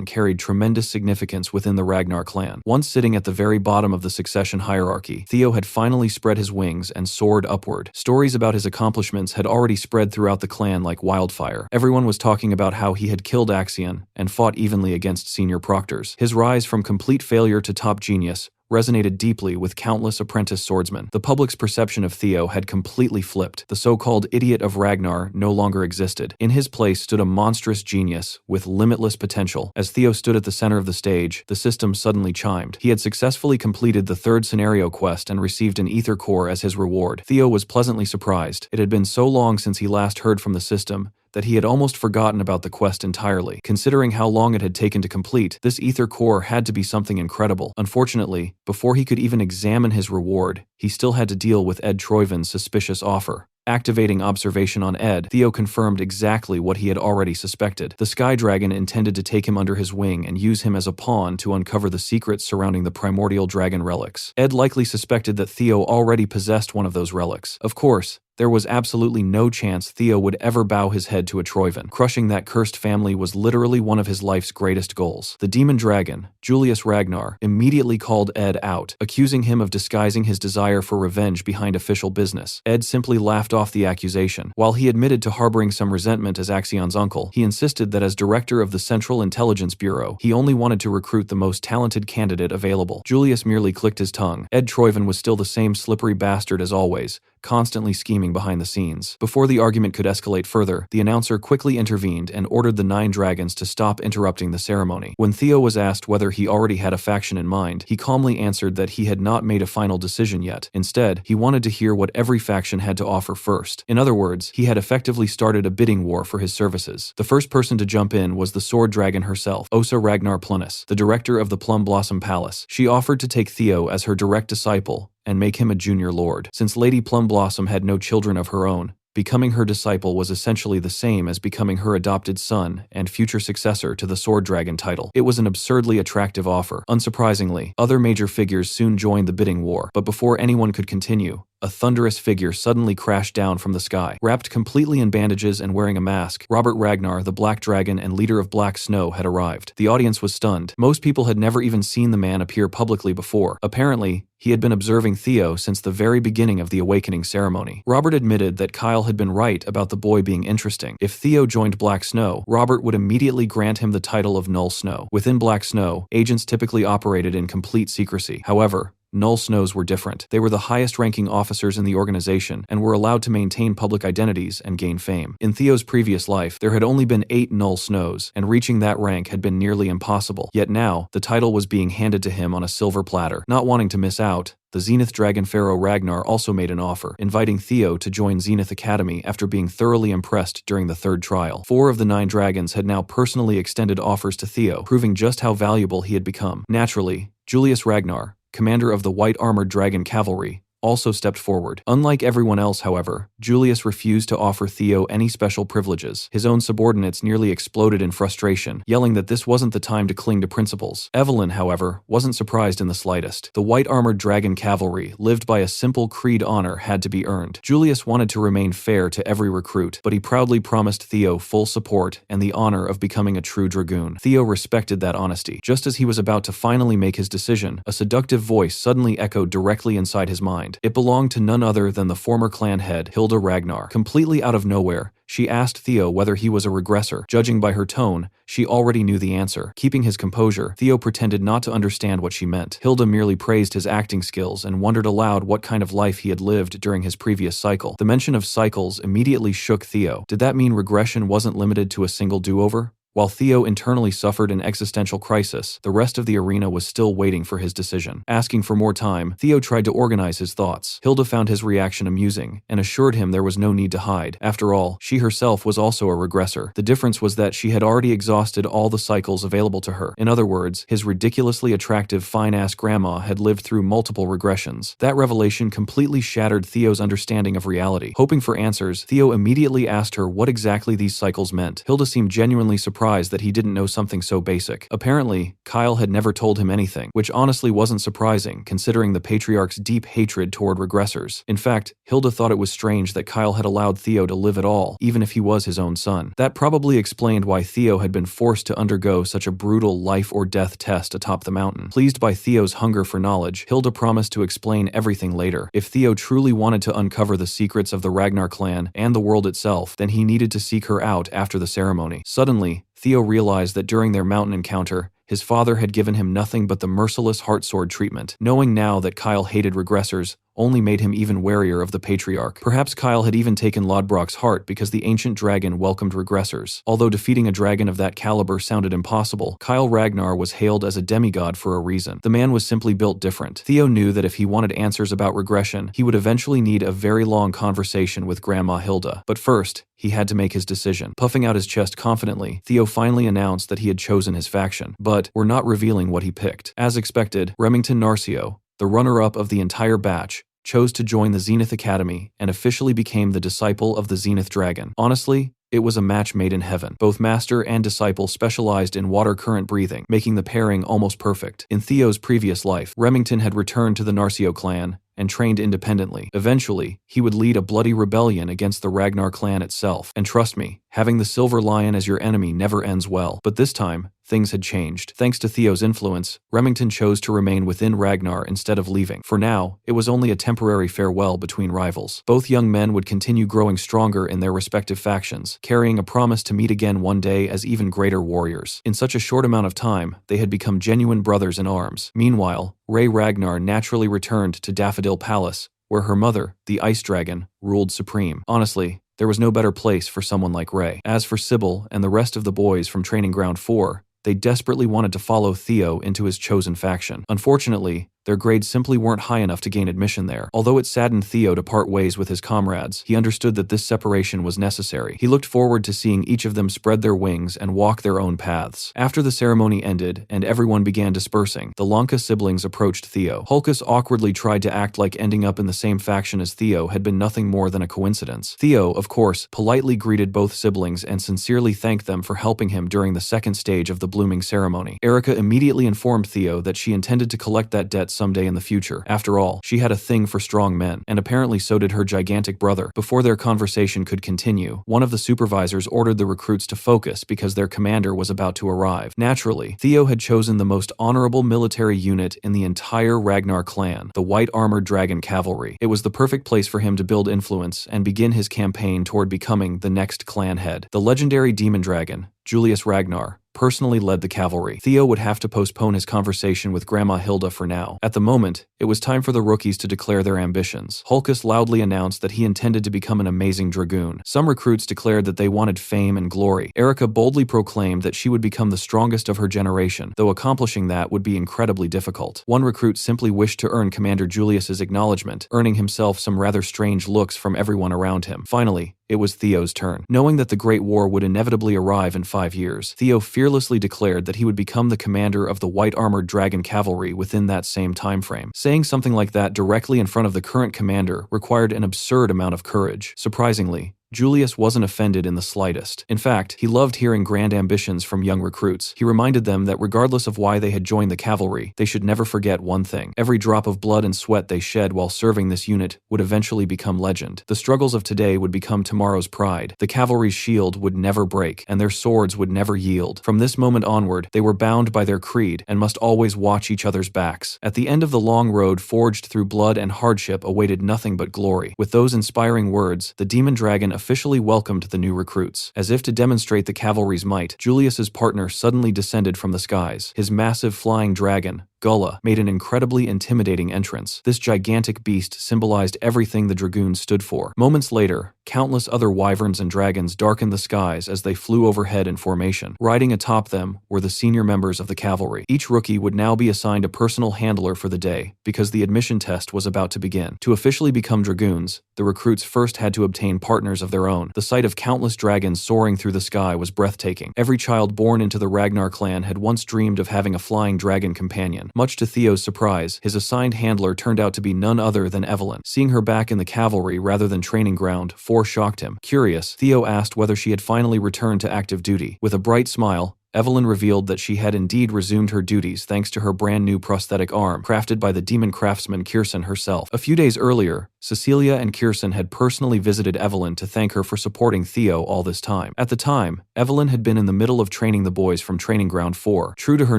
carried tremendous significance within the Ragnar clan. Once sitting at the very bottom of the succession hierarchy, Theo had finally spread his wings and soared upward. Stories about his accomplishments had already spread throughout the clan like wildfire. Everyone was talking about how he had killed Axion and fought evenly against senior proctors. His rise from complete failure to top genius resonated deeply with countless apprentice swordsmen. The public's perception of Theo had completely flipped. The so-called idiot of Ragnar no longer existed. In his place stood a monstrous genius with limitless potential. As Theo stood at the center of the stage, the system suddenly chimed. He had successfully completed the third scenario quest and received an ether core as his reward. Theo was pleasantly surprised. It had been so long since he last heard from the system that he had almost forgotten about the quest entirely. Considering how long it had taken to complete, this ether core had to be something incredible. Unfortunately, before he could even examine his reward, he still had to deal with Ed Troiven's suspicious offer. Activating observation on Ed, Theo confirmed exactly what he had already suspected. The Sky Dragon intended to take him under his wing and use him as a pawn to uncover the secrets surrounding the primordial dragon relics. Ed likely suspected that Theo already possessed one of those relics. Of course, there was absolutely no chance Theo would ever bow his head to a Troiven. Crushing that cursed family was literally one of his life's greatest goals. The demon dragon, Julius Ragnar, immediately called Ed out, accusing him of disguising his desire for revenge behind official business. Ed simply laughed off the accusation. While he admitted to harboring some resentment as Axion's uncle, he insisted that as director of the Central Intelligence Bureau, he only wanted to recruit the most talented candidate available. Julius merely clicked his tongue. Ed Troiven was still the same slippery bastard as always, constantly scheming behind the scenes. Before the argument could escalate further, the announcer quickly intervened and ordered the 9 dragons to stop interrupting the ceremony. When Theo was asked whether he already had a faction in mind, he calmly answered that he had not made a final decision yet. Instead, he wanted to hear what every faction had to offer first. In other words, he had effectively started a bidding war for his services. The first person to jump in was the sword dragon herself, Osa Ragnar Plunus, the director of the Plum Blossom Palace. She offered to take Theo as her direct disciple and make him a junior lord. Since Lady Plum Blossom had no children of her own, becoming her disciple was essentially the same as becoming her adopted son and future successor to the Sword Dragon title. It was an absurdly attractive offer. Unsurprisingly, other major figures soon joined the bidding war, but before anyone could continue, a thunderous figure suddenly crashed down from the sky. Wrapped completely in bandages and wearing a mask, Robert Ragnar, the Black Dragon and leader of Black Snow, had arrived. The audience was stunned. Most people had never even seen the man appear publicly before. Apparently, he had been observing Theo since the very beginning of the awakening ceremony. Robert admitted that Kyle had been right about the boy being interesting. If Theo joined Black Snow, Robert would immediately grant him the title of Null Snow. Within Black Snow, agents typically operated in complete secrecy. However, Null Snows were different. They were the highest-ranking officers in the organization and were allowed to maintain public identities and gain fame. In Theo's previous life, there had only been 8 Null Snows, and reaching that rank had been nearly impossible. Yet now, the title was being handed to him on a silver platter. Not wanting to miss out, the Zenith Dragon Pharaoh Ragnar also made an offer, inviting Theo to join Zenith Academy after being thoroughly impressed during the third trial. 4 of the 9 dragons had now personally extended offers to Theo, proving just how valuable he had become. Naturally, Julius Ragnar, commander of the White Armored Dragon Cavalry, also stepped forward. Unlike everyone else, however, Julius refused to offer Theo any special privileges. His own subordinates nearly exploded in frustration, yelling that this wasn't the time to cling to principles. Evelyn, however, wasn't surprised in the slightest. The White Armored Dragon Cavalry lived by a simple creed: honor had to be earned. Julius wanted to remain fair to every recruit, but he proudly promised Theo full support and the honor of becoming a true dragoon. Theo respected that honesty. Just as he was about to finally make his decision, a seductive voice suddenly echoed directly inside his mind. It belonged to none other than the former clan head, Hilda Ragnar. Completely out of nowhere, she asked Theo whether he was a regressor. Judging by her tone, she already knew the answer. Keeping his composure, Theo pretended not to understand what she meant. Hilda merely praised his acting skills and wondered aloud what kind of life he had lived during his previous cycle. The mention of cycles immediately shook Theo. Did that mean regression wasn't limited to a single do-over? While Theo internally suffered an existential crisis, the rest of the arena was still waiting for his decision. Asking for more time, Theo tried to organize his thoughts. Hilda found his reaction amusing and assured him there was no need to hide. After all, she herself was also a regressor. The difference was that she had already exhausted all the cycles available to her. In other words, his ridiculously attractive fine-ass grandma had lived through multiple regressions. That revelation completely shattered Theo's understanding of reality. Hoping for answers, Theo immediately asked her what exactly these cycles meant. Hilda seemed genuinely surprised that he didn't know something so basic. Apparently, Kyle had never told him anything, which honestly wasn't surprising considering the Patriarch's deep hatred toward regressors. In fact, Hilda thought it was strange that Kyle had allowed Theo to live at all, even if he was his own son. That probably explained why Theo had been forced to undergo such a brutal life-or-death test atop the mountain. Pleased by Theo's hunger for knowledge, Hilda promised to explain everything later. If Theo truly wanted to uncover the secrets of the Ragnar clan and the world itself, then he needed to seek her out after the ceremony. Suddenly, Theo realized that during their mountain encounter, His father had given him nothing but the merciless heartsword treatment. Knowing now that Kyle hated regressors only made him even warier of the patriarch. Perhaps Kyle had even taken Lodbrok's heart because the ancient dragon welcomed regressors. Although defeating a dragon of that caliber sounded impossible, Kyle Ragnar was hailed as a demigod for a reason. The man was simply built different. Theo knew that if he wanted answers about regression, he would eventually need a very long conversation with Grandma Hilda. But first, he had to make his decision. Puffing out his chest confidently, Theo finally announced that he had chosen his faction, but we're not revealing what he picked. As expected, Remington Narcio, the runner-up of the entire batch, chose to join the Zenith Academy and officially became the disciple of the Zenith Dragon. Honestly, it was a match made in heaven. Both master and disciple specialized in water current breathing, making the pairing almost perfect. In Theo's previous life, Remington had returned to the Narcio clan and trained independently. Eventually, he would lead a bloody rebellion against the Ragnar clan itself. And trust me, having the Silver Lion as your enemy never ends well. But this time, things had changed. Thanks to Theo's influence, Remington chose to remain within Ragnar instead of leaving. For now, it was only a temporary farewell between rivals. Both young men would continue growing stronger in their respective factions, carrying a promise to meet again one day as even greater warriors. In such a short amount of time, they had become genuine brothers in arms. Meanwhile, Rey Ragnar naturally returned to Daffodil Palace, where her mother, the Ice Dragon, ruled supreme. Honestly, there was no better place for someone like Rey. As for Sybil and the rest of the boys from Training Ground 4, they desperately wanted to follow Theo into his chosen faction. Unfortunately, their grades simply weren't high enough to gain admission there. Although it saddened Theo to part ways with his comrades, he understood that this separation was necessary. He looked forward to seeing each of them spread their wings and walk their own paths. After the ceremony ended and everyone began dispersing, the Lanka siblings approached Theo. Hulkus awkwardly tried to act like ending up in the same faction as Theo had been nothing more than a coincidence. Theo, of course, politely greeted both siblings and sincerely thanked them for helping him during the second stage of the blooming ceremony. Erica immediately informed Theo that she intended to collect that debt someday in the future. After all, she had a thing for strong men, and apparently so did her gigantic brother. Before their conversation could continue, one of the supervisors ordered the recruits to focus because their commander was about to arrive. Naturally, Theo had chosen the most honorable military unit in the entire Ragnar clan, the White Armored Dragon Cavalry. It was the perfect place for him to build influence and begin his campaign toward becoming the next clan head. The legendary demon dragon, Julius Ragnar, personally led the cavalry. Theo would have to postpone his conversation with Grandma Hilda for now. At the moment, it was time for the rookies to declare their ambitions. Hulkus loudly announced that he intended to become an amazing dragoon. Some recruits declared that they wanted fame and glory. Erica boldly proclaimed that she would become the strongest of her generation, though accomplishing that would be incredibly difficult. One recruit simply wished to earn Commander Julius's acknowledgement, earning himself some rather strange looks from everyone around him. Finally, it was Theo's turn. Knowing that the Great War would inevitably arrive in 5 years, Theo fearlessly declared that he would become the commander of the White Armored Dragon Cavalry within that same time frame. Saying something like that directly in front of the current commander required an absurd amount of courage. Surprisingly, Julius wasn't offended in the slightest. In fact, he loved hearing grand ambitions from young recruits. He reminded them that regardless of why they had joined the cavalry, they should never forget one thing. Every drop of blood and sweat they shed while serving this unit would eventually become legend. The struggles of today would become tomorrow's pride. The cavalry's shield would never break, and their swords would never yield. From this moment onward, they were bound by their creed and must always watch each other's backs. At the end of the long road forged through blood and hardship awaited nothing but glory. With those inspiring words, the demon dragon officially welcomed the new recruits. As if to demonstrate the cavalry's might, Julius's partner suddenly descended from the skies. His massive flying dragon, Gullah, made an incredibly intimidating entrance. This gigantic beast symbolized everything the dragoons stood for. Moments later, countless other wyverns and dragons darkened the skies as they flew overhead in formation. Riding atop them were the senior members of the cavalry. Each rookie would now be assigned a personal handler for the day, because the admission test was about to begin. To officially become dragoons, the recruits first had to obtain partners of their own. The sight of countless dragons soaring through the sky was breathtaking. Every child born into the Ragnar clan had once dreamed of having a flying dragon companion. Much to Theo's surprise, his assigned handler turned out to be none other than Evelyn. Seeing her back in the cavalry rather than training ground shocked him. Curious, Theo asked whether she had finally returned to active duty. With a bright smile, Evelyn revealed that she had indeed resumed her duties thanks to her brand new prosthetic arm, crafted by the demon craftsman Kirsten herself. A few days earlier, Cecilia and Kirsten had personally visited Evelyn to thank her for supporting Theo all this time. At the time, Evelyn had been in the middle of training the boys from Training Ground 4. True to her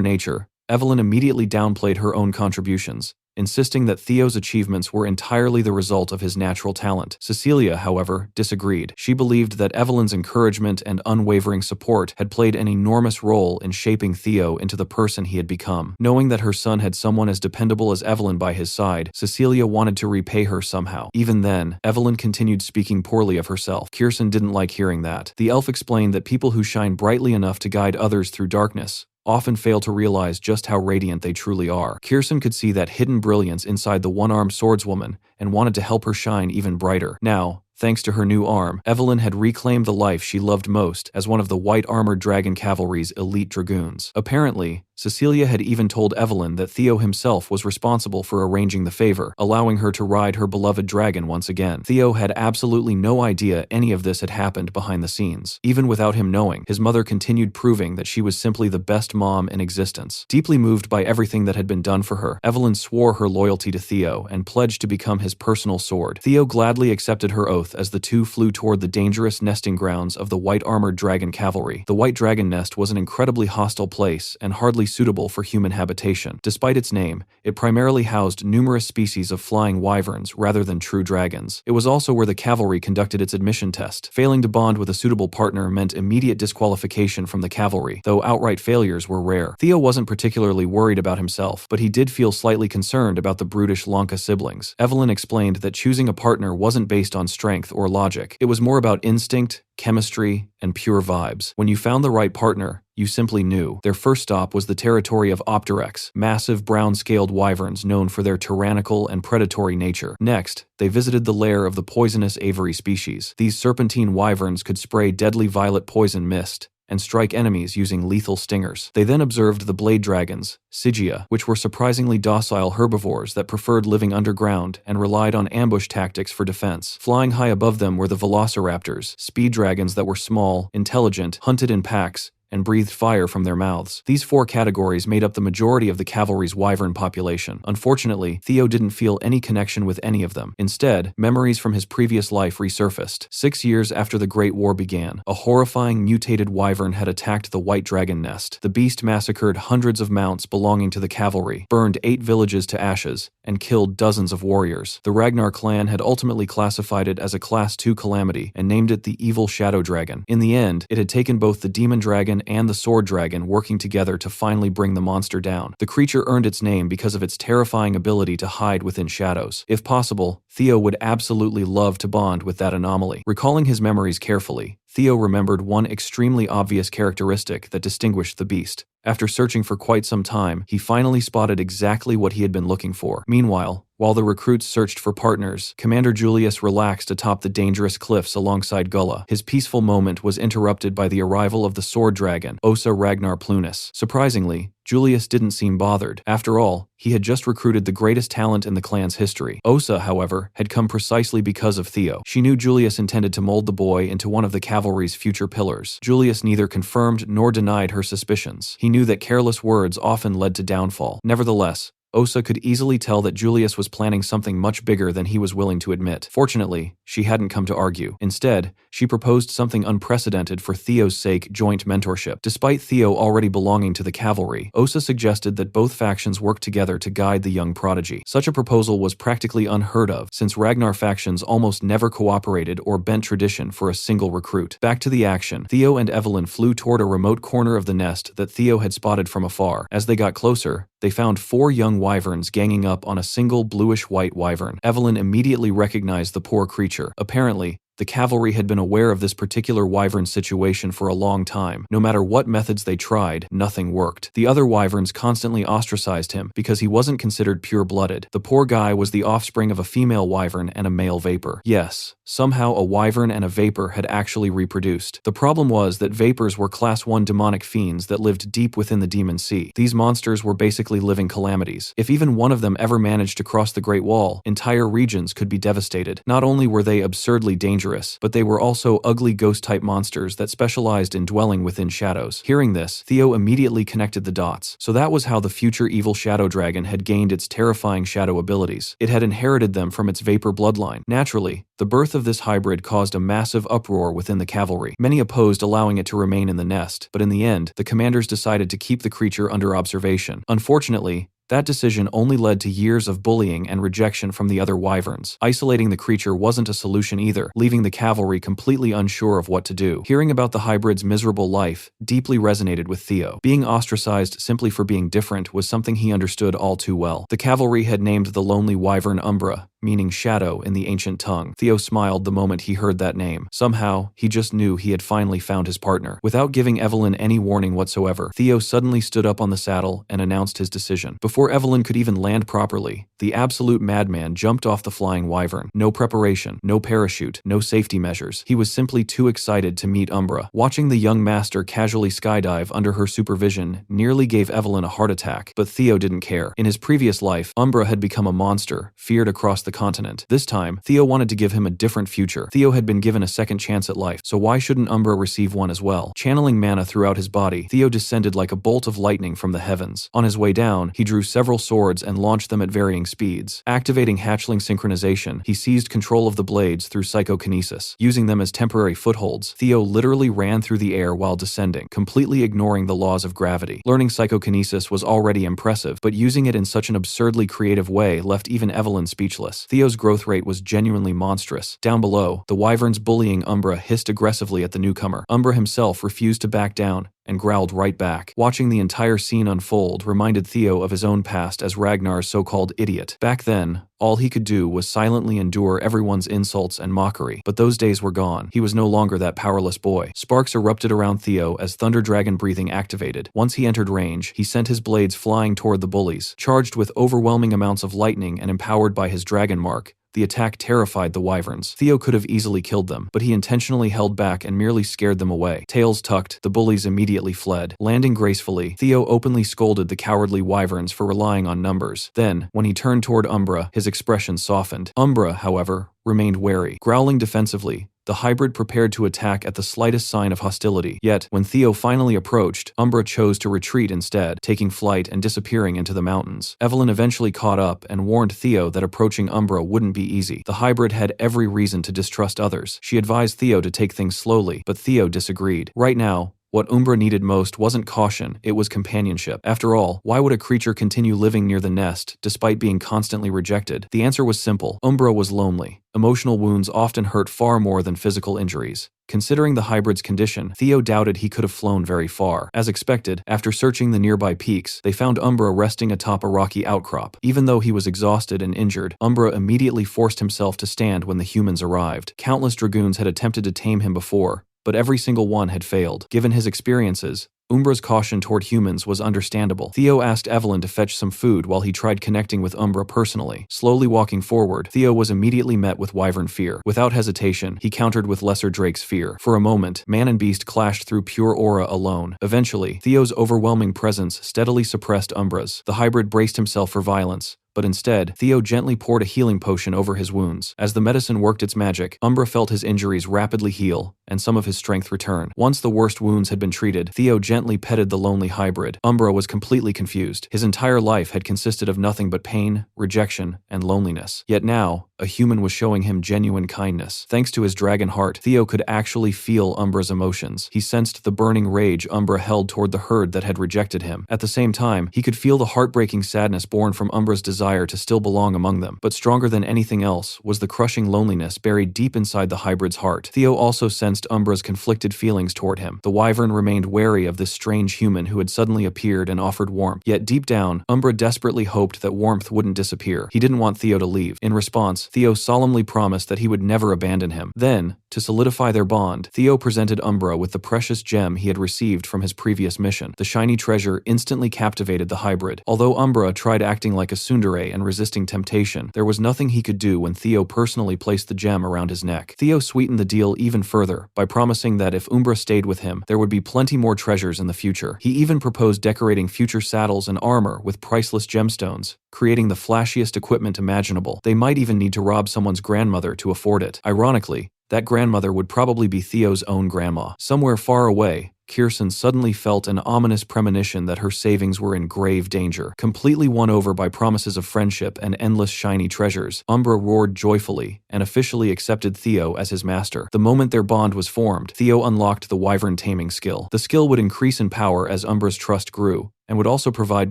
nature, Evelyn immediately downplayed her own contributions, insisting that Theo's achievements were entirely the result of his natural talent. Cecilia, however, disagreed. She believed that Evelyn's encouragement and unwavering support had played an enormous role in shaping Theo into the person he had become. Knowing that her son had someone as dependable as Evelyn by his side, Cecilia wanted to repay her somehow. Even then, Evelyn continued speaking poorly of herself. Kirsten didn't like hearing that. The elf explained that people who shine brightly enough to guide others through darkness often fail to realize just how radiant they truly are. Kirsten could see that hidden brilliance inside the one-armed swordswoman and wanted to help her shine even brighter. Now, thanks to her new arm, Evelyn had reclaimed the life she loved most as one of the white-armored dragon cavalry's elite dragoons. Apparently, Cecilia had even told Evelyn that Theo himself was responsible for arranging the favor, allowing her to ride her beloved dragon once again. Theo had absolutely no idea any of this had happened behind the scenes. Even without him knowing, his mother continued proving that she was simply the best mom in existence. Deeply moved by everything that had been done for her, Evelyn swore her loyalty to Theo and pledged to become his personal sword. Theo gladly accepted her oath as the two flew toward the dangerous nesting grounds of the white-armored dragon cavalry. The White Dragon Nest was an incredibly hostile place and hardly suitable for human habitation. Despite its name, it primarily housed numerous species of flying wyverns rather than true dragons. It was also where the cavalry conducted its admission test. Failing to bond with a suitable partner meant immediate disqualification from the cavalry, though outright failures were rare. Theo wasn't particularly worried about himself, but he did feel slightly concerned about the brutish Lanka siblings. Evelyn explained that choosing a partner wasn't based on strength or logic. It was more about instinct, chemistry, and pure vibes. When you found the right partner, you simply knew. Their first stop was the territory of Opterex, massive brown-scaled wyverns known for their tyrannical and predatory nature. Next, they visited the lair of the poisonous Avery species. These serpentine wyverns could spray deadly violet poison mist and strike enemies using lethal stingers. They then observed the blade dragons, Sigia, which were surprisingly docile herbivores that preferred living underground and relied on ambush tactics for defense. Flying high above them were the velociraptors, speed dragons that were small, intelligent, hunted in packs, and breathed fire from their mouths. These four categories made up the majority of the cavalry's wyvern population. Unfortunately, Theo didn't feel any connection with any of them. Instead, memories from his previous life resurfaced. 6 years after the Great War began, a horrifying mutated wyvern had attacked the White Dragon Nest. The beast massacred hundreds of mounts belonging to the cavalry, burned 8 villages to ashes, and killed dozens of warriors. The Ragnar clan had ultimately classified it as a Class 2 calamity and named it the Evil Shadow Dragon. In the end, it had taken both the Demon Dragon and the Sword Dragon working together to finally bring the monster down. The creature earned its name because of its terrifying ability to hide within shadows. If possible, Theo would absolutely love to bond with that anomaly. Recalling his memories carefully, Theo remembered one extremely obvious characteristic that distinguished the beast. After searching for quite some time, he finally spotted exactly what he had been looking for. Meanwhile, while the recruits searched for partners, Commander Julius relaxed atop the dangerous cliffs alongside Gulla. His peaceful moment was interrupted by the arrival of the sword dragon, Osa Ragnar Plunus. Surprisingly, Julius didn't seem bothered. After all, he had just recruited the greatest talent in the clan's history. Osa, however, had come precisely because of Theo. She knew Julius intended to mold the boy into one of the cavalry's future pillars. Julius neither confirmed nor denied her suspicions. He knew that careless words often led to downfall. Nevertheless, Osa could easily tell that Julius was planning something much bigger than he was willing to admit. Fortunately, she hadn't come to argue. Instead, she proposed something unprecedented for Theo's sake: joint mentorship. Despite Theo already belonging to the cavalry, Osa suggested that both factions work together to guide the young prodigy. Such a proposal was practically unheard of, since Ragnar factions almost never cooperated or bent tradition for a single recruit. Back to the action, Theo and Evelyn flew toward a remote corner of the nest that Theo had spotted from afar. As they got closer, they found 4 young wyverns ganging up on a single bluish-white wyvern. Evelyn immediately recognized the poor creature. Apparently, the cavalry had been aware of this particular wyvern situation for a long time. No matter what methods they tried, nothing worked. The other wyverns constantly ostracized him because he wasn't considered pure-blooded. The poor guy was the offspring of a female wyvern and a male vapor. Yes, somehow a wyvern and a vapor had actually reproduced. The problem was that vapors were Class 1 demonic fiends that lived deep within the Demon Sea. These monsters were basically living calamities. If even one of them ever managed to cross the Great Wall, entire regions could be devastated. Not only were they absurdly dangerous, but they were also ugly ghost-type monsters that specialized in dwelling within shadows. Hearing this, Theo immediately connected the dots. So that was how the future evil shadow dragon had gained its terrifying shadow abilities. It had inherited them from its vapor bloodline. Naturally, the birth of this hybrid caused a massive uproar within the cavalry. Many opposed allowing it to remain in the nest, but in the end, the commanders decided to keep the creature under observation. Unfortunately, That decision only led to years of bullying and rejection from the other wyverns. Isolating the creature wasn't a solution either, leaving the cavalry completely unsure of what to do. Hearing about the hybrid's miserable life deeply resonated with Theo. Being ostracized simply for being different was something he understood all too well. The cavalry had named the lonely wyvern Umbra, meaning shadow in the ancient tongue. Theo smiled the moment he heard that name. Somehow, he just knew he had finally found his partner. Without giving Evelyn any warning whatsoever, Theo suddenly stood up on the saddle and announced his decision. Before Evelyn could even land properly, the absolute madman jumped off the flying wyvern. No preparation, no parachute, no safety measures. He was simply too excited to meet Umbra. Watching the young master casually skydive under her supervision nearly gave Evelyn a heart attack, but Theo didn't care. In his previous life, Umbra had become a monster, feared across the continent. This time, Theo wanted to give him a different future. Theo had been given a second chance at life, so why shouldn't Umbra receive one as well? Channeling mana throughout his body, Theo descended like a bolt of lightning from the heavens. On his way down, he drew several swords and launched them at varying speeds. Activating hatchling synchronization, he seized control of the blades through psychokinesis. Using them as temporary footholds, Theo literally ran through the air while descending, completely ignoring the laws of gravity. Learning psychokinesis was already impressive, but using it in such an absurdly creative way left even Evelyn speechless. Theo's growth rate was genuinely monstrous. Down below, the wyverns bullying Umbra hissed aggressively at the newcomer. Umbra himself refused to back down and growled right back. Watching the entire scene unfold reminded Theo of his own past as Ragnar's so-called idiot. Back then, all he could do was silently endure everyone's insults and mockery. But those days were gone. He was no longer that powerless boy. Sparks erupted around Theo as Thunder Dragon breathing activated. Once he entered range, he sent his blades flying toward the bullies. Charged with overwhelming amounts of lightning and empowered by his dragon mark, the attack terrified the wyverns. Theo could have easily killed them, but he intentionally held back and merely scared them away. Tails tucked, the bullies immediately fled. Landing gracefully, Theo openly scolded the cowardly wyverns for relying on numbers. Then, when he turned toward Umbra, his expression softened. Umbra, however, remained wary. Growling defensively, the hybrid prepared to attack at the slightest sign of hostility. Yet, when Theo finally approached, Umbra chose to retreat instead, taking flight and disappearing into the mountains. Evelyn eventually caught up and warned Theo that approaching Umbra wouldn't be easy. The hybrid had every reason to distrust others. She advised Theo to take things slowly, but Theo disagreed. Right now, what Umbra needed most wasn't caution, it was companionship. After all, why would a creature continue living near the nest, despite being constantly rejected? The answer was simple. Umbra was lonely. Emotional wounds often hurt far more than physical injuries. Considering the hybrid's condition, Theo doubted he could have flown very far. As expected, after searching the nearby peaks, they found Umbra resting atop a rocky outcrop. Even though he was exhausted and injured, Umbra immediately forced himself to stand when the humans arrived. Countless dragoons had attempted to tame him before, but every single one had failed. Given his experiences, Umbra's caution toward humans was understandable. Theo asked Evelyn to fetch some food while he tried connecting with Umbra personally. Slowly walking forward, Theo was immediately met with wyvern fear. Without hesitation, he countered with Lesser Drake's fear. For a moment, man and beast clashed through pure aura alone. Eventually, Theo's overwhelming presence steadily suppressed Umbra's. The hybrid braced himself for violence, but instead, Theo gently poured a healing potion over his wounds. As the medicine worked its magic, Umbra felt his injuries rapidly heal, and some of his strength return. Once the worst wounds had been treated, Theo gently petted the lonely hybrid. Umbra was completely confused. His entire life had consisted of nothing but pain, rejection, and loneliness. Yet now, a human was showing him genuine kindness. Thanks to his dragon heart, Theo could actually feel Umbra's emotions. He sensed the burning rage Umbra held toward the herd that had rejected him. At the same time, he could feel the heartbreaking sadness born from Umbra's desire to still belong among them. But stronger than anything else was the crushing loneliness buried deep inside the hybrid's heart. Theo also sensed Umbra's conflicted feelings toward him. The wyvern remained wary of this strange human who had suddenly appeared and offered warmth. Yet deep down, Umbra desperately hoped that warmth wouldn't disappear. He didn't want Theo to leave. In response, Theo solemnly promised that he would never abandon him. Then, to solidify their bond, Theo presented Umbra with the precious gem he had received from his previous mission. The shiny treasure instantly captivated the hybrid. Although Umbra tried acting like a tsundere and resisting temptation, there was nothing he could do when Theo personally placed the gem around his neck. Theo sweetened the deal even further by promising that if Umbra stayed with him, there would be plenty more treasures in the future. He even proposed decorating future saddles and armor with priceless gemstones, creating the flashiest equipment imaginable. They might even need to rob someone's grandmother to afford it. Ironically, that grandmother would probably be Theo's own grandma. Somewhere far away, Kirsten suddenly felt an ominous premonition that her savings were in grave danger. Completely won over by promises of friendship and endless shiny treasures, Umbra roared joyfully and officially accepted Theo as his master. The moment their bond was formed, Theo unlocked the wyvern taming skill. The skill would increase in power as Umbra's trust grew, and would also provide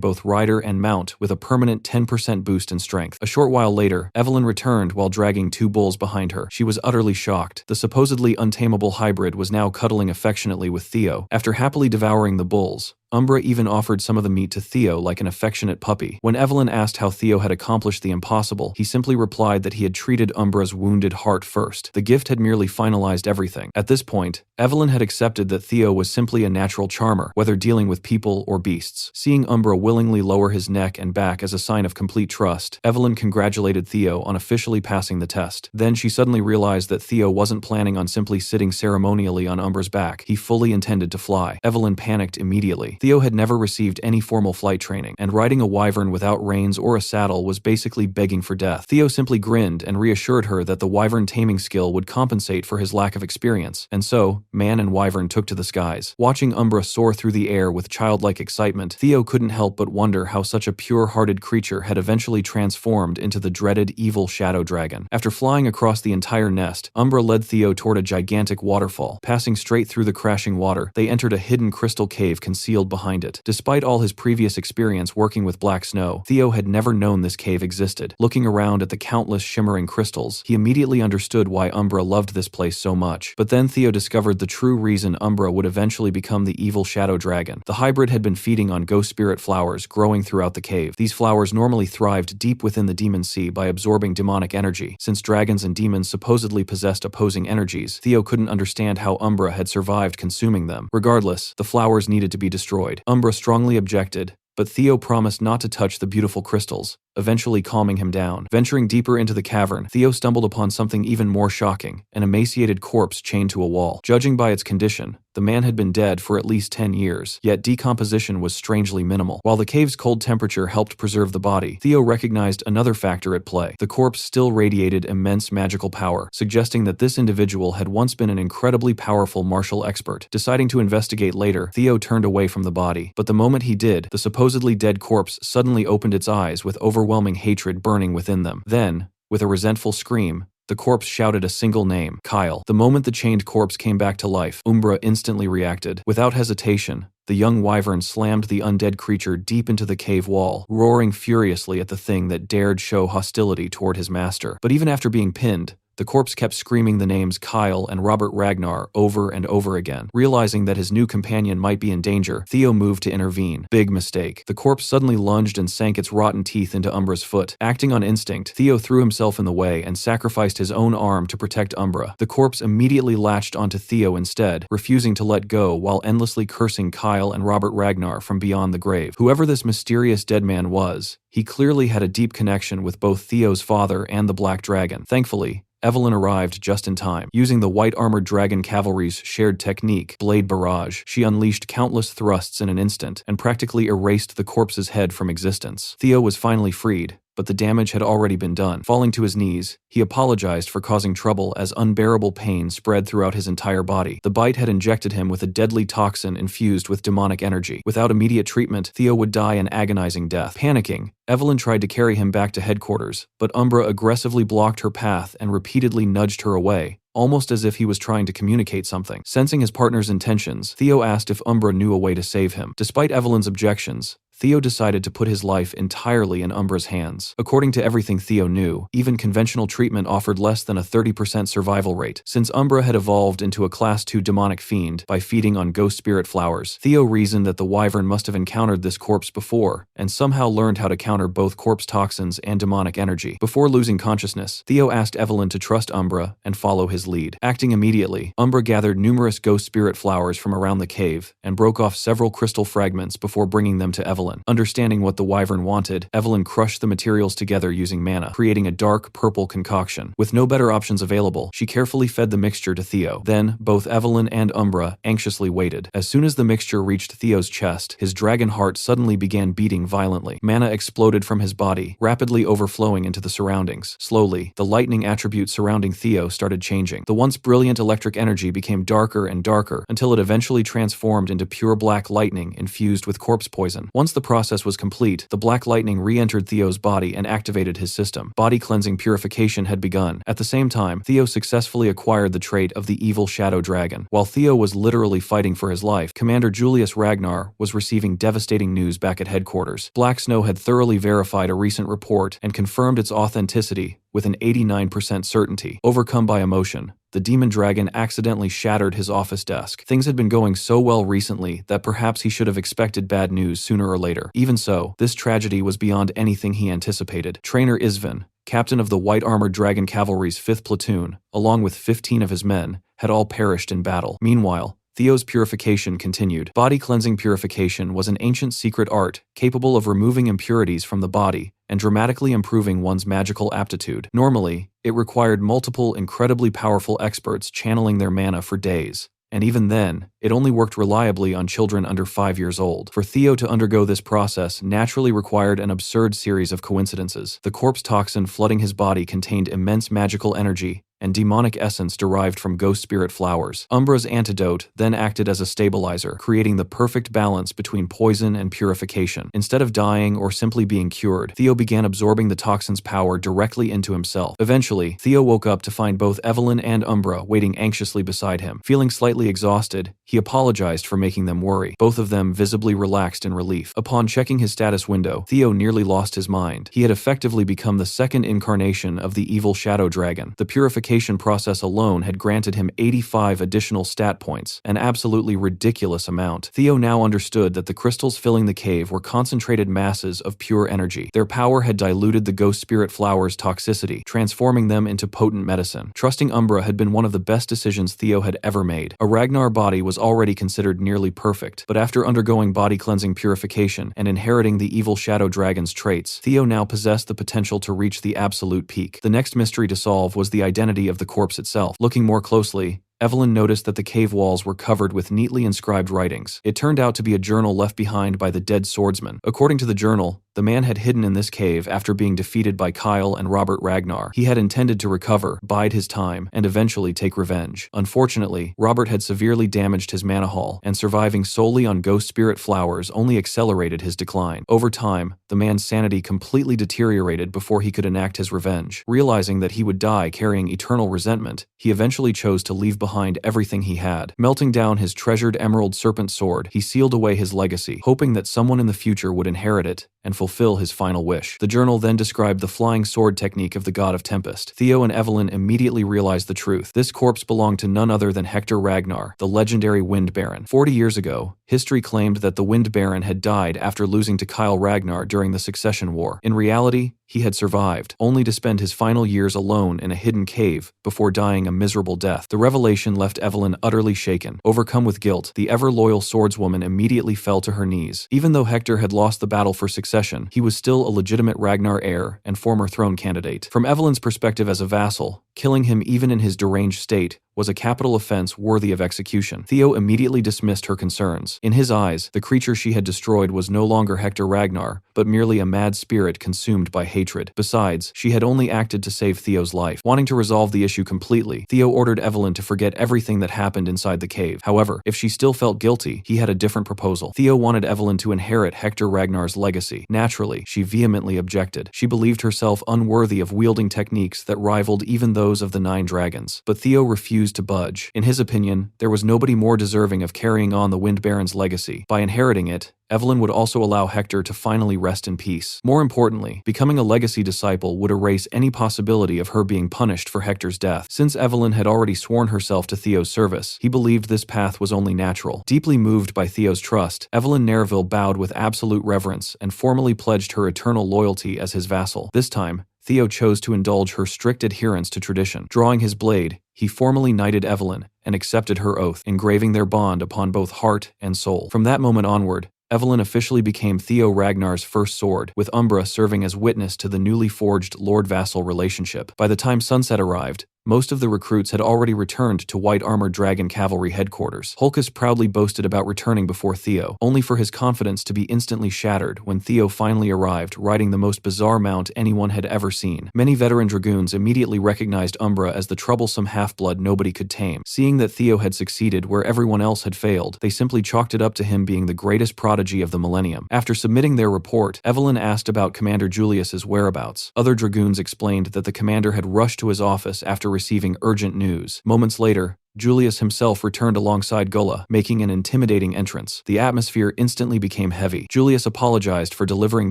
both rider and mount with a permanent 10% boost in strength. A short while later, Evelyn returned while dragging 2 bulls behind her. She was utterly shocked. The supposedly untamable hybrid was now cuddling affectionately with Theo. After happily devouring the bulls, Umbra even offered some of the meat to Theo like an affectionate puppy. When Evelyn asked how Theo had accomplished the impossible, he simply replied that he had treated Umbra's wounded heart first. The gift had merely finalized everything. At this point, Evelyn had accepted that Theo was simply a natural charmer, whether dealing with people or beasts. Seeing Umbra willingly lower his neck and back as a sign of complete trust, Evelyn congratulated Theo on officially passing the test. Then she suddenly realized that Theo wasn't planning on simply sitting ceremonially on Umbra's back. He fully intended to fly. Evelyn panicked immediately. Theo had never received any formal flight training, and riding a wyvern without reins or a saddle was basically begging for death. Theo simply grinned and reassured her that the wyvern taming skill would compensate for his lack of experience, and so, man and wyvern took to the skies. Watching Umbra soar through the air with childlike excitement, Theo couldn't help but wonder how such a pure-hearted creature had eventually transformed into the dreaded evil shadow dragon. After flying across the entire nest, Umbra led Theo toward a gigantic waterfall. Passing straight through the crashing water, they entered a hidden crystal cave concealed behind it. Despite all his previous experience working with black snow, Theo had never known this cave existed. Looking around at the countless shimmering crystals, he immediately understood why Umbra loved this place so much. But then Theo discovered the true reason Umbra would eventually become the evil shadow dragon. The hybrid had been feeding on ghost spirit flowers growing throughout the cave. These flowers normally thrived deep within the demon sea by absorbing demonic energy. Since dragons and demons supposedly possessed opposing energies, Theo couldn't understand how Umbra had survived consuming them. Regardless, the flowers needed to be destroyed. Umbra strongly objected, but Theo promised not to touch the beautiful crystals, eventually calming him down. Venturing deeper into the cavern, Theo stumbled upon something even more shocking, an emaciated corpse chained to a wall. Judging by its condition, the man had been dead for at least 10 years, yet decomposition was strangely minimal. While the cave's cold temperature helped preserve the body, Theo recognized another factor at play. The corpse still radiated immense magical power, suggesting that this individual had once been an incredibly powerful martial expert. Deciding to investigate later, Theo turned away from the body, but the moment he did, the supposedly dead corpse suddenly opened its eyes with overwhelming hatred burning within them. Then, with a resentful scream, the corpse shouted a single name, Kyle. The moment the chained corpse came back to life, Umbra instantly reacted. Without hesitation, the young wyvern slammed the undead creature deep into the cave wall, roaring furiously at the thing that dared show hostility toward his master. But even after being pinned, the corpse kept screaming the names Kyle and Robert Ragnar over and over again. Realizing that his new companion might be in danger, Theo moved to intervene. Big mistake. The corpse suddenly lunged and sank its rotten teeth into Umbra's foot. Acting on instinct, Theo threw himself in the way and sacrificed his own arm to protect Umbra. The corpse immediately latched onto Theo instead, refusing to let go while endlessly cursing Kyle and Robert Ragnar from beyond the grave. Whoever this mysterious dead man was, he clearly had a deep connection with both Theo's father and the Black Dragon. Thankfully, Evelyn arrived just in time. Using the white-armored dragon cavalry's shared technique, Blade Barrage, she unleashed countless thrusts in an instant and practically erased the corpse's head from existence. Theo was finally freed, but the damage had already been done. Falling to his knees, he apologized for causing trouble as unbearable pain spread throughout his entire body. The bite had injected him with a deadly toxin infused with demonic energy. Without immediate treatment, Theo would die an agonizing death. Panicking, Evelyn tried to carry him back to headquarters, but Umbra aggressively blocked her path and repeatedly nudged her away, almost as if he was trying to communicate something. Sensing his partner's intentions, Theo asked if Umbra knew a way to save him. Despite Evelyn's objections, Theo decided to put his life entirely in Umbra's hands. According to everything Theo knew, even conventional treatment offered less than a 30% survival rate. Since Umbra had evolved into a Class 2 demonic fiend by feeding on ghost spirit flowers, Theo reasoned that the wyvern must have encountered this corpse before, and somehow learned how to counter both corpse toxins and demonic energy. Before losing consciousness, Theo asked Evelyn to trust Umbra and follow his lead. Acting immediately, Umbra gathered numerous ghost spirit flowers from around the cave and broke off several crystal fragments before bringing them to Evelyn. Understanding what the wyvern wanted, Evelyn crushed the materials together using mana, creating a dark purple concoction. With no better options available, she carefully fed the mixture to Theo. Then, both Evelyn and Umbra anxiously waited. As soon as the mixture reached Theo's chest, his dragon heart suddenly began beating violently. Mana exploded from his body, rapidly overflowing into the surroundings. Slowly, the lightning attribute surrounding Theo started changing. The once brilliant electric energy became darker and darker until it eventually transformed into pure black lightning infused with corpse poison. Once the the process was complete, the black lightning re-entered Theo's body and activated his system. Body cleansing purification had begun. At the same time, Theo successfully acquired the trait of the evil shadow dragon. While Theo was literally fighting for his life, Commander Julius Ragnar was receiving devastating news back at headquarters. Black Snow had thoroughly verified a recent report and confirmed its authenticity with an 89% certainty. Overcome by emotion, the demon dragon accidentally shattered his office desk. Things had been going so well recently that perhaps he should have expected bad news sooner or later. Even so, this tragedy was beyond anything he anticipated. Trainer Isvan, captain of the White Armored Dragon Cavalry's 5th platoon, along with 15 of his men, had all perished in battle. Meanwhile, Theo's purification continued. Body cleansing purification was an ancient secret art capable of removing impurities from the body and dramatically improving one's magical aptitude. Normally, it required multiple incredibly powerful experts channeling their mana for days. And even then, it only worked reliably on children under 5 years old. For Theo to undergo this process naturally required an absurd series of coincidences. The corpse toxin flooding his body contained immense magical energy and demonic essence derived from ghost spirit flowers. Umbra's antidote then acted as a stabilizer, creating the perfect balance between poison and purification. Instead of dying or simply being cured, Theo began absorbing the toxin's power directly into himself. Eventually, Theo woke up to find both Evelyn and Umbra waiting anxiously beside him. Feeling slightly exhausted, he apologized for making them worry. Both of them visibly relaxed in relief. Upon checking his status window, Theo nearly lost his mind. He had effectively become the second incarnation of the evil shadow dragon. The purification process alone had granted him 85 additional stat points, an absolutely ridiculous amount. Theo now understood that the crystals filling the cave were concentrated masses of pure energy. Their power had diluted the ghost spirit flowers' toxicity, transforming them into potent medicine. Trusting Umbra had been one of the best decisions Theo had ever made. A Ragnar body was already considered nearly perfect, but after undergoing body cleansing purification and inheriting the evil shadow dragon's traits, Theo now possessed the potential to reach the absolute peak. The next mystery to solve was the identity of the corpse itself. Looking more closely, Evelyn noticed that the cave walls were covered with neatly inscribed writings. It turned out to be a journal left behind by the dead swordsman. According to the journal, the man had hidden in this cave after being defeated by Kyle and Robert Ragnar. He had intended to recover, bide his time, and eventually take revenge. Unfortunately, Robert had severely damaged his mana haul, and surviving solely on ghost spirit flowers only accelerated his decline. Over time, the man's sanity completely deteriorated before he could enact his revenge. Realizing that he would die carrying eternal resentment, he eventually chose to leave behind everything he had. Melting down his treasured emerald serpent sword, he sealed away his legacy, hoping that someone in the future would inherit it and fulfill his final wish. The journal then described the flying sword technique of the god of Tempest. Theo and Evelyn immediately realized the truth. This corpse belonged to none other than Hector Ragnar, the legendary Wind Baron. 40 years ago, history claimed that the Wind Baron had died after losing to Kyle Ragnar during the Succession War. In reality, he had survived, only to spend his final years alone in a hidden cave before dying a miserable death. The revelation left Evelyn utterly shaken. Overcome with guilt, the ever-loyal swordswoman immediately fell to her knees. Even though Hector had lost the battle for succession, he was still a legitimate Ragnar heir and former throne candidate. From Evelyn's perspective as a vassal, killing him even in his deranged state was a capital offense worthy of execution. Theo immediately dismissed her concerns. In his eyes, the creature she had destroyed was no longer Hector Ragnar, but merely a mad spirit consumed by hatred. Besides, she had only acted to save Theo's life. Wanting to resolve the issue completely, Theo ordered Evelyn to forget everything that happened inside the cave. However, if she still felt guilty, he had a different proposal. Theo wanted Evelyn to inherit Hector Ragnar's legacy. Naturally, she vehemently objected. She believed herself unworthy of wielding techniques that rivaled even those of the 9 dragons. But Theo refused to budge. In his opinion, there was nobody more deserving of carrying on the Wind Baron's legacy. By inheriting it, Evelyn would also allow Hector to finally rest in peace. More importantly, becoming a legacy disciple would erase any possibility of her being punished for Hector's death. Since Evelyn had already sworn herself to Theo's service, he believed this path was only natural. Deeply moved by Theo's trust, Evelyn Nereville bowed with absolute reverence and formally pledged her eternal loyalty as his vassal. This time, Theo chose to indulge her strict adherence to tradition. Drawing his blade, he formally knighted Evelyn and accepted her oath, engraving their bond upon both heart and soul. From that moment onward, Evelyn officially became Theo Ragnar's first sword, with Umbra serving as witness to the newly forged lord-vassal relationship. By the time sunset arrived, Most of the recruits had already returned to White Armored Dragon Cavalry headquarters. Hulkus proudly boasted about returning before Theo, only for his confidence to be instantly shattered when Theo finally arrived, riding the most bizarre mount anyone had ever seen. Many veteran dragoons immediately recognized Umbra as the troublesome half-blood nobody could tame. Seeing that Theo had succeeded where everyone else had failed, they simply chalked it up to him being the greatest prodigy of the millennium. After submitting their report, Evelyn asked about Commander Julius's whereabouts. Other dragoons explained that the commander had rushed to his office after receiving urgent news. Moments later, Julius himself returned alongside Gula, making an intimidating entrance. The atmosphere instantly became heavy. Julius apologized for delivering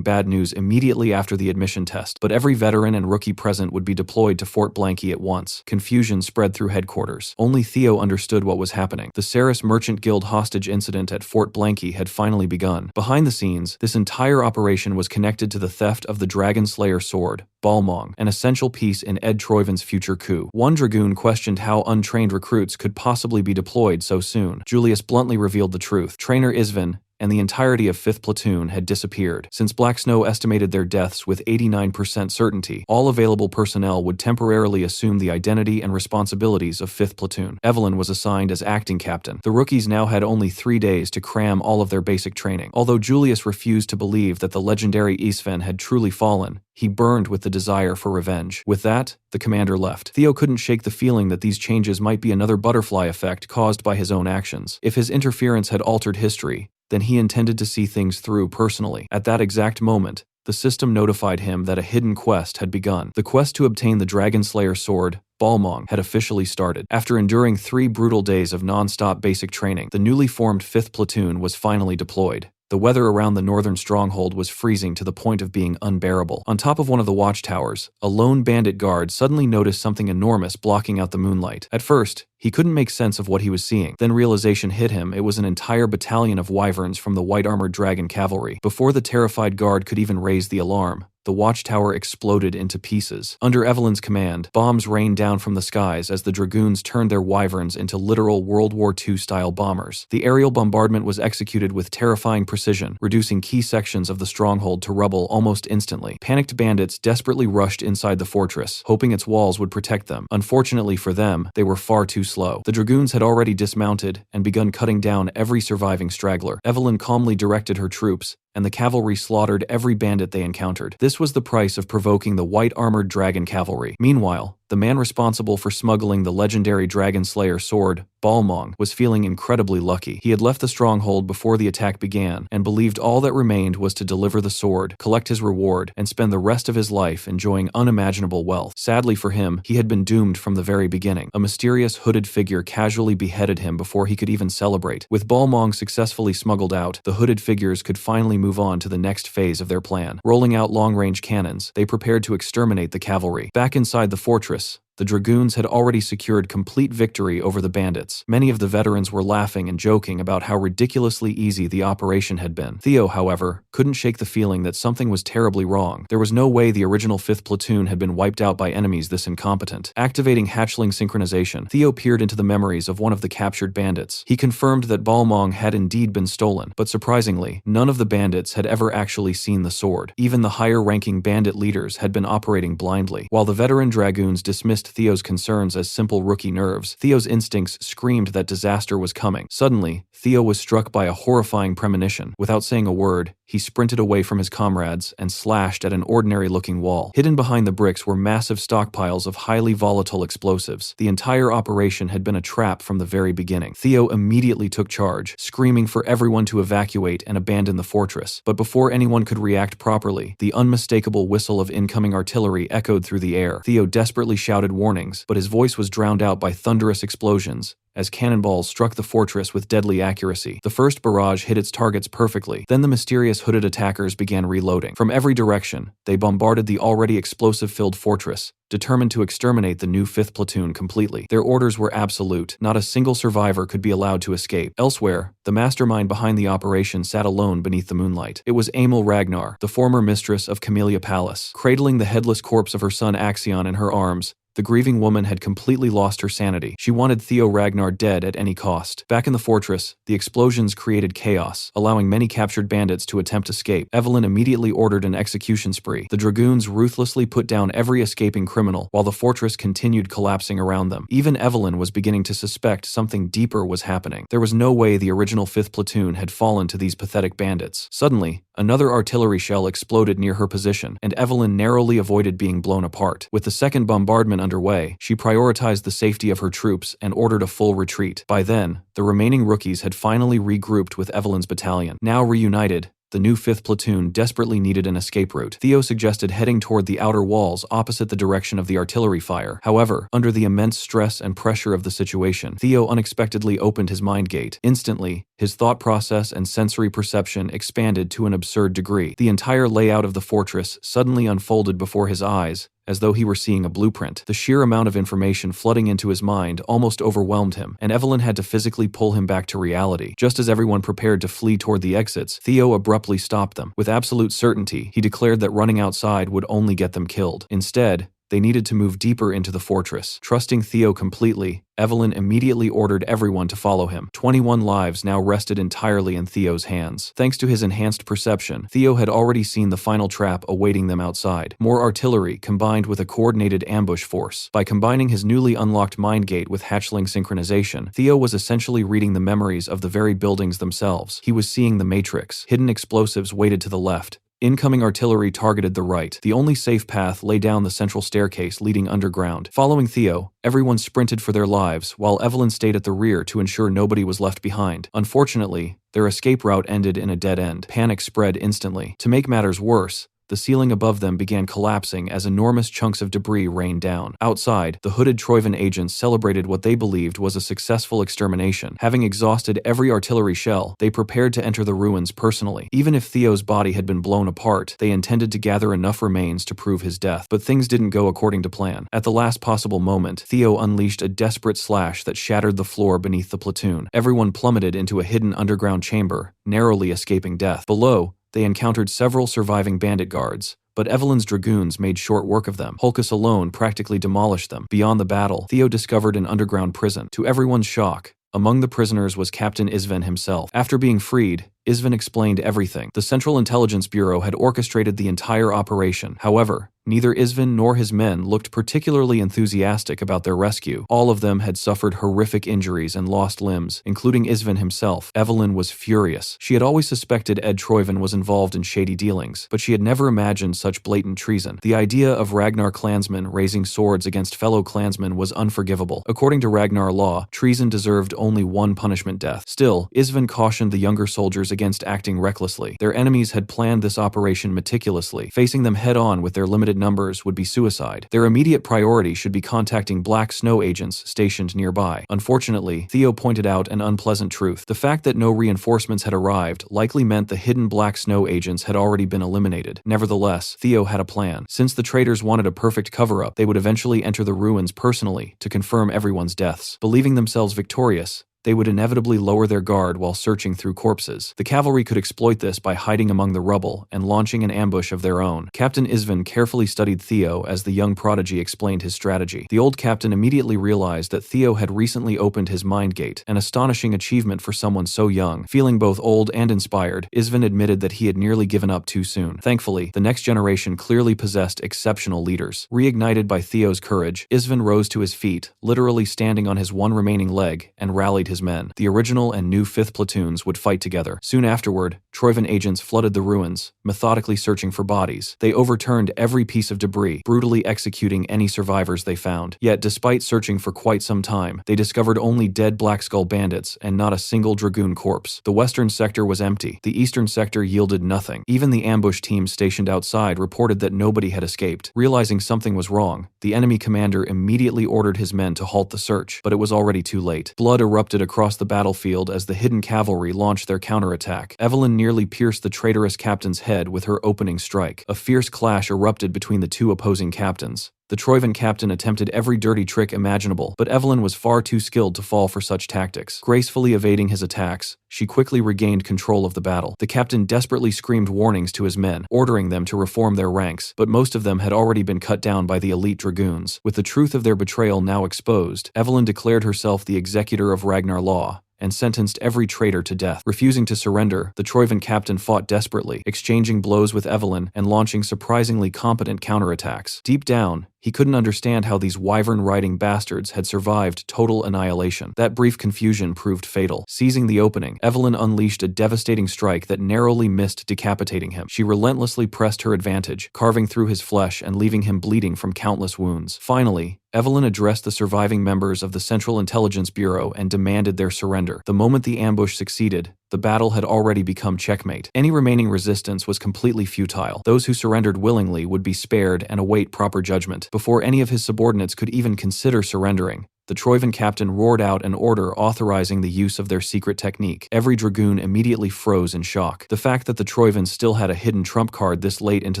bad news immediately after the admission test, but every veteran and rookie present would be deployed to Fort Blanky at once. Confusion spread through headquarters. Only Theo understood what was happening. The Ceres Merchant Guild hostage incident at Fort Blanky had finally begun. Behind the scenes, this entire operation was connected to the theft of the Dragon Slayer sword, Balmong, an essential piece in Ed Troiven's future coup. One dragoon questioned how untrained recruits could possibly be deployed so soon. Julius bluntly revealed the truth. Trainer Isvin and the entirety of 5th Platoon had disappeared. Since Black Snow estimated their deaths with 89% certainty, all available personnel would temporarily assume the identity and responsibilities of 5th Platoon. Evelyn was assigned as acting captain. The rookies now had only 3 days to cram all of their basic training. Although Julius refused to believe that the legendary Isven had truly fallen, he burned with the desire for revenge. With that, the commander left. Theo couldn't shake the feeling that these changes might be another butterfly effect caused by his own actions. If his interference had altered history, then he intended to see things through personally. At that exact moment, the system notified him that a hidden quest had begun. The quest to obtain the Dragon Slayer sword, Balmong, had officially started. After enduring 3 brutal days of non-stop basic training, the newly formed 5th Platoon was finally deployed. The weather around the northern stronghold was freezing to the point of being unbearable. On top of one of the watchtowers, a lone bandit guard suddenly noticed something enormous blocking out the moonlight. At first, he couldn't make sense of what he was seeing. Then realization hit him. It was an entire battalion of wyverns from the White Armored Dragon Cavalry. Before the terrified guard could even raise the alarm, the watchtower exploded into pieces. Under Evelyn's command, bombs rained down from the skies as the dragoons turned their wyverns into literal World War II-style bombers. The aerial bombardment was executed with terrifying precision, reducing key sections of the stronghold to rubble almost instantly. Panicked bandits desperately rushed inside the fortress, hoping its walls would protect them. Unfortunately for them, they were far too slow. The dragoons had already dismounted and begun cutting down every surviving straggler. Evelyn calmly directed her troops, and the cavalry slaughtered every bandit they encountered. This was the price of provoking the White Armored Dragon Cavalry. Meanwhile, the man responsible for smuggling the legendary Dragon Slayer sword, Balmong, was feeling incredibly lucky. He had left the stronghold before the attack began and believed all that remained was to deliver the sword, collect his reward, and spend the rest of his life enjoying unimaginable wealth. Sadly for him, he had been doomed from the very beginning. A mysterious hooded figure casually beheaded him before he could even celebrate. With Balmong successfully smuggled out, the hooded figures could finally move on to the next phase of their plan. Rolling out long-range cannons, they prepared to exterminate the cavalry. Back inside the fortress, the dragoons had already secured complete victory over the bandits. Many of the veterans were laughing and joking about how ridiculously easy the operation had been. Theo, however, couldn't shake the feeling that something was terribly wrong. There was no way the original 5th Platoon had been wiped out by enemies this incompetent. Activating hatchling synchronization, Theo peered into the memories of one of the captured bandits. He confirmed that Balmong had indeed been stolen, but surprisingly, none of the bandits had ever actually seen the sword. Even the higher-ranking bandit leaders had been operating blindly. While the veteran dragoons dismissed Theo's concerns as simple rookie nerves, Theo's instincts screamed that disaster was coming. Suddenly, Theo was struck by a horrifying premonition. Without saying a word, he sprinted away from his comrades and slashed at an ordinary-looking wall. Hidden behind the bricks were massive stockpiles of highly volatile explosives. The entire operation had been a trap from the very beginning. Theo immediately took charge, screaming for everyone to evacuate and abandon the fortress. But before anyone could react properly, the unmistakable whistle of incoming artillery echoed through the air. Theo desperately shouted warnings, but his voice was drowned out by thunderous explosions as cannonballs struck the fortress with deadly accuracy. The first barrage hit its targets perfectly. Then the mysterious hooded attackers began reloading. From every direction, they bombarded the already explosive-filled fortress, determined to exterminate the new 5th Platoon completely. Their orders were absolute. Not a single survivor could be allowed to escape. Elsewhere, the mastermind behind the operation sat alone beneath the moonlight. It was Emil Ragnar, the former mistress of Camellia Palace. Cradling the headless corpse of her son Axion in her arms, The grieving woman had completely lost her sanity. She wanted Theo Ragnar dead at any cost. Back in the fortress, the explosions created chaos, allowing many captured bandits to attempt escape. Evelyn immediately ordered an execution spree. The dragoons ruthlessly put down every escaping criminal, while the fortress continued collapsing around them. Even Evelyn was beginning to suspect something deeper was happening. There was no way the original 5th platoon had fallen to these pathetic bandits. Suddenly, another artillery shell exploded near her position, and Evelyn narrowly avoided being blown apart. With the second bombardment underway, she prioritized the safety of her troops and ordered a full retreat. By then, the remaining rookies had finally regrouped with Evelyn's battalion. Now reunited, the new 5th platoon desperately needed an escape route. Theo suggested heading toward the outer walls opposite the direction of the artillery fire. However, under the immense stress and pressure of the situation, Theo unexpectedly opened his mind gate. Instantly, his thought process and sensory perception expanded to an absurd degree. The entire layout of the fortress suddenly unfolded before his eyes, as though he were seeing a blueprint. The sheer amount of information flooding into his mind almost overwhelmed him, and Evelyn had to physically pull him back to reality. Just as everyone prepared to flee toward the exits, Theo abruptly stopped them. With absolute certainty, he declared that running outside would only get them killed. Instead, they needed to move deeper into the fortress. Trusting Theo completely, Evelyn immediately ordered everyone to follow him. 21 lives now rested entirely in Theo's hands. Thanks to his enhanced perception, Theo had already seen the final trap awaiting them outside. More artillery combined with a coordinated ambush force. By combining his newly unlocked mind gate with hatchling synchronization, Theo was essentially reading the memories of the very buildings themselves. He was seeing the Matrix. Hidden explosives waited to the left. Incoming artillery targeted the right. The only safe path lay down the central staircase leading underground. Following Theo, everyone sprinted for their lives, while Evelyn stayed at the rear to ensure nobody was left behind. Unfortunately, their escape route ended in a dead end. Panic spread instantly. To make matters worse, the ceiling above them began collapsing as enormous chunks of debris rained down. Outside, the hooded Troivan agents celebrated what they believed was a successful extermination. Having exhausted every artillery shell, they prepared to enter the ruins personally. Even if Theo's body had been blown apart, they intended to gather enough remains to prove his death. But things didn't go according to plan. At the last possible moment, Theo unleashed a desperate slash that shattered the floor beneath the platoon. Everyone plummeted into a hidden underground chamber, narrowly escaping death. Below, they encountered several surviving bandit guards, but Evelyn's dragoons made short work of them. Hulkus alone practically demolished them. Beyond the battle, Theo discovered an underground prison. To everyone's shock, among the prisoners was Captain Isvan himself. After being freed, Isvan explained everything. The Central Intelligence Bureau had orchestrated the entire operation. However, neither Isvan nor his men looked particularly enthusiastic about their rescue. All of them had suffered horrific injuries and lost limbs, including Isvan himself. Evelyn was furious. She had always suspected Ed Troivan was involved in shady dealings, but she had never imagined such blatant treason. The idea of Ragnar clansmen raising swords against fellow clansmen was unforgivable. According to Ragnar law, treason deserved only one punishment: death. Still, Isvan cautioned the younger soldiers against acting recklessly. Their enemies had planned this operation meticulously. Facing them head-on with their limited numbers would be suicide. Their immediate priority should be contacting Black Snow agents stationed nearby. Unfortunately, Theo pointed out an unpleasant truth. The fact that no reinforcements had arrived likely meant the hidden Black Snow agents had already been eliminated. Nevertheless, Theo had a plan. Since the traitors wanted a perfect cover-up, they would eventually enter the ruins personally to confirm everyone's deaths. Believing themselves victorious, they would inevitably lower their guard while searching through corpses. The cavalry could exploit this by hiding among the rubble and launching an ambush of their own. Captain Isvan carefully studied Theo as the young prodigy explained his strategy. The old captain immediately realized that Theo had recently opened his mind gate, an astonishing achievement for someone so young. Feeling both old and inspired, Isvan admitted that he had nearly given up too soon. Thankfully, the next generation clearly possessed exceptional leaders. Reignited by Theo's courage, Isvan rose to his feet, literally standing on his one remaining leg, and rallied his men. The original and new 5th platoons would fight together. Soon afterward, Troivan agents flooded the ruins, methodically searching for bodies. They overturned every piece of debris, brutally executing any survivors they found. Yet, despite searching for quite some time, they discovered only dead Black Skull bandits and not a single dragoon corpse. The western sector was empty. The eastern sector yielded nothing. Even the ambush teams stationed outside reported that nobody had escaped. Realizing something was wrong, the enemy commander immediately ordered his men to halt the search, but it was already too late. Blood erupted across the battlefield as the hidden cavalry launched their counterattack. Evelyn nearly pierced the traitorous captain's head with her opening strike. A fierce clash erupted between the two opposing captains. The Troivan captain attempted every dirty trick imaginable, but Evelyn was far too skilled to fall for such tactics. Gracefully evading his attacks, she quickly regained control of the battle. The captain desperately screamed warnings to his men, ordering them to reform their ranks, but most of them had already been cut down by the elite dragoons. With the truth of their betrayal now exposed, Evelyn declared herself the executor of Ragnar law, and sentenced every traitor to death. Refusing to surrender, the Troivan captain fought desperately, exchanging blows with Evelyn and launching surprisingly competent counterattacks. Deep down, he couldn't understand how these wyvern-riding bastards had survived total annihilation. That brief confusion proved fatal. Seizing the opening, Evelyn unleashed a devastating strike that narrowly missed decapitating him. She relentlessly pressed her advantage, carving through his flesh and leaving him bleeding from countless wounds. Finally, Evelyn addressed the surviving members of the Central Intelligence Bureau and demanded their surrender. The moment the ambush succeeded, the battle had already become checkmate. Any remaining resistance was completely futile. Those who surrendered willingly would be spared and await proper judgment. Before any of his subordinates could even consider surrendering, the Troivan captain roared out an order authorizing the use of their secret technique. Every dragoon immediately froze in shock. The fact that the Troivans still had a hidden trump card this late into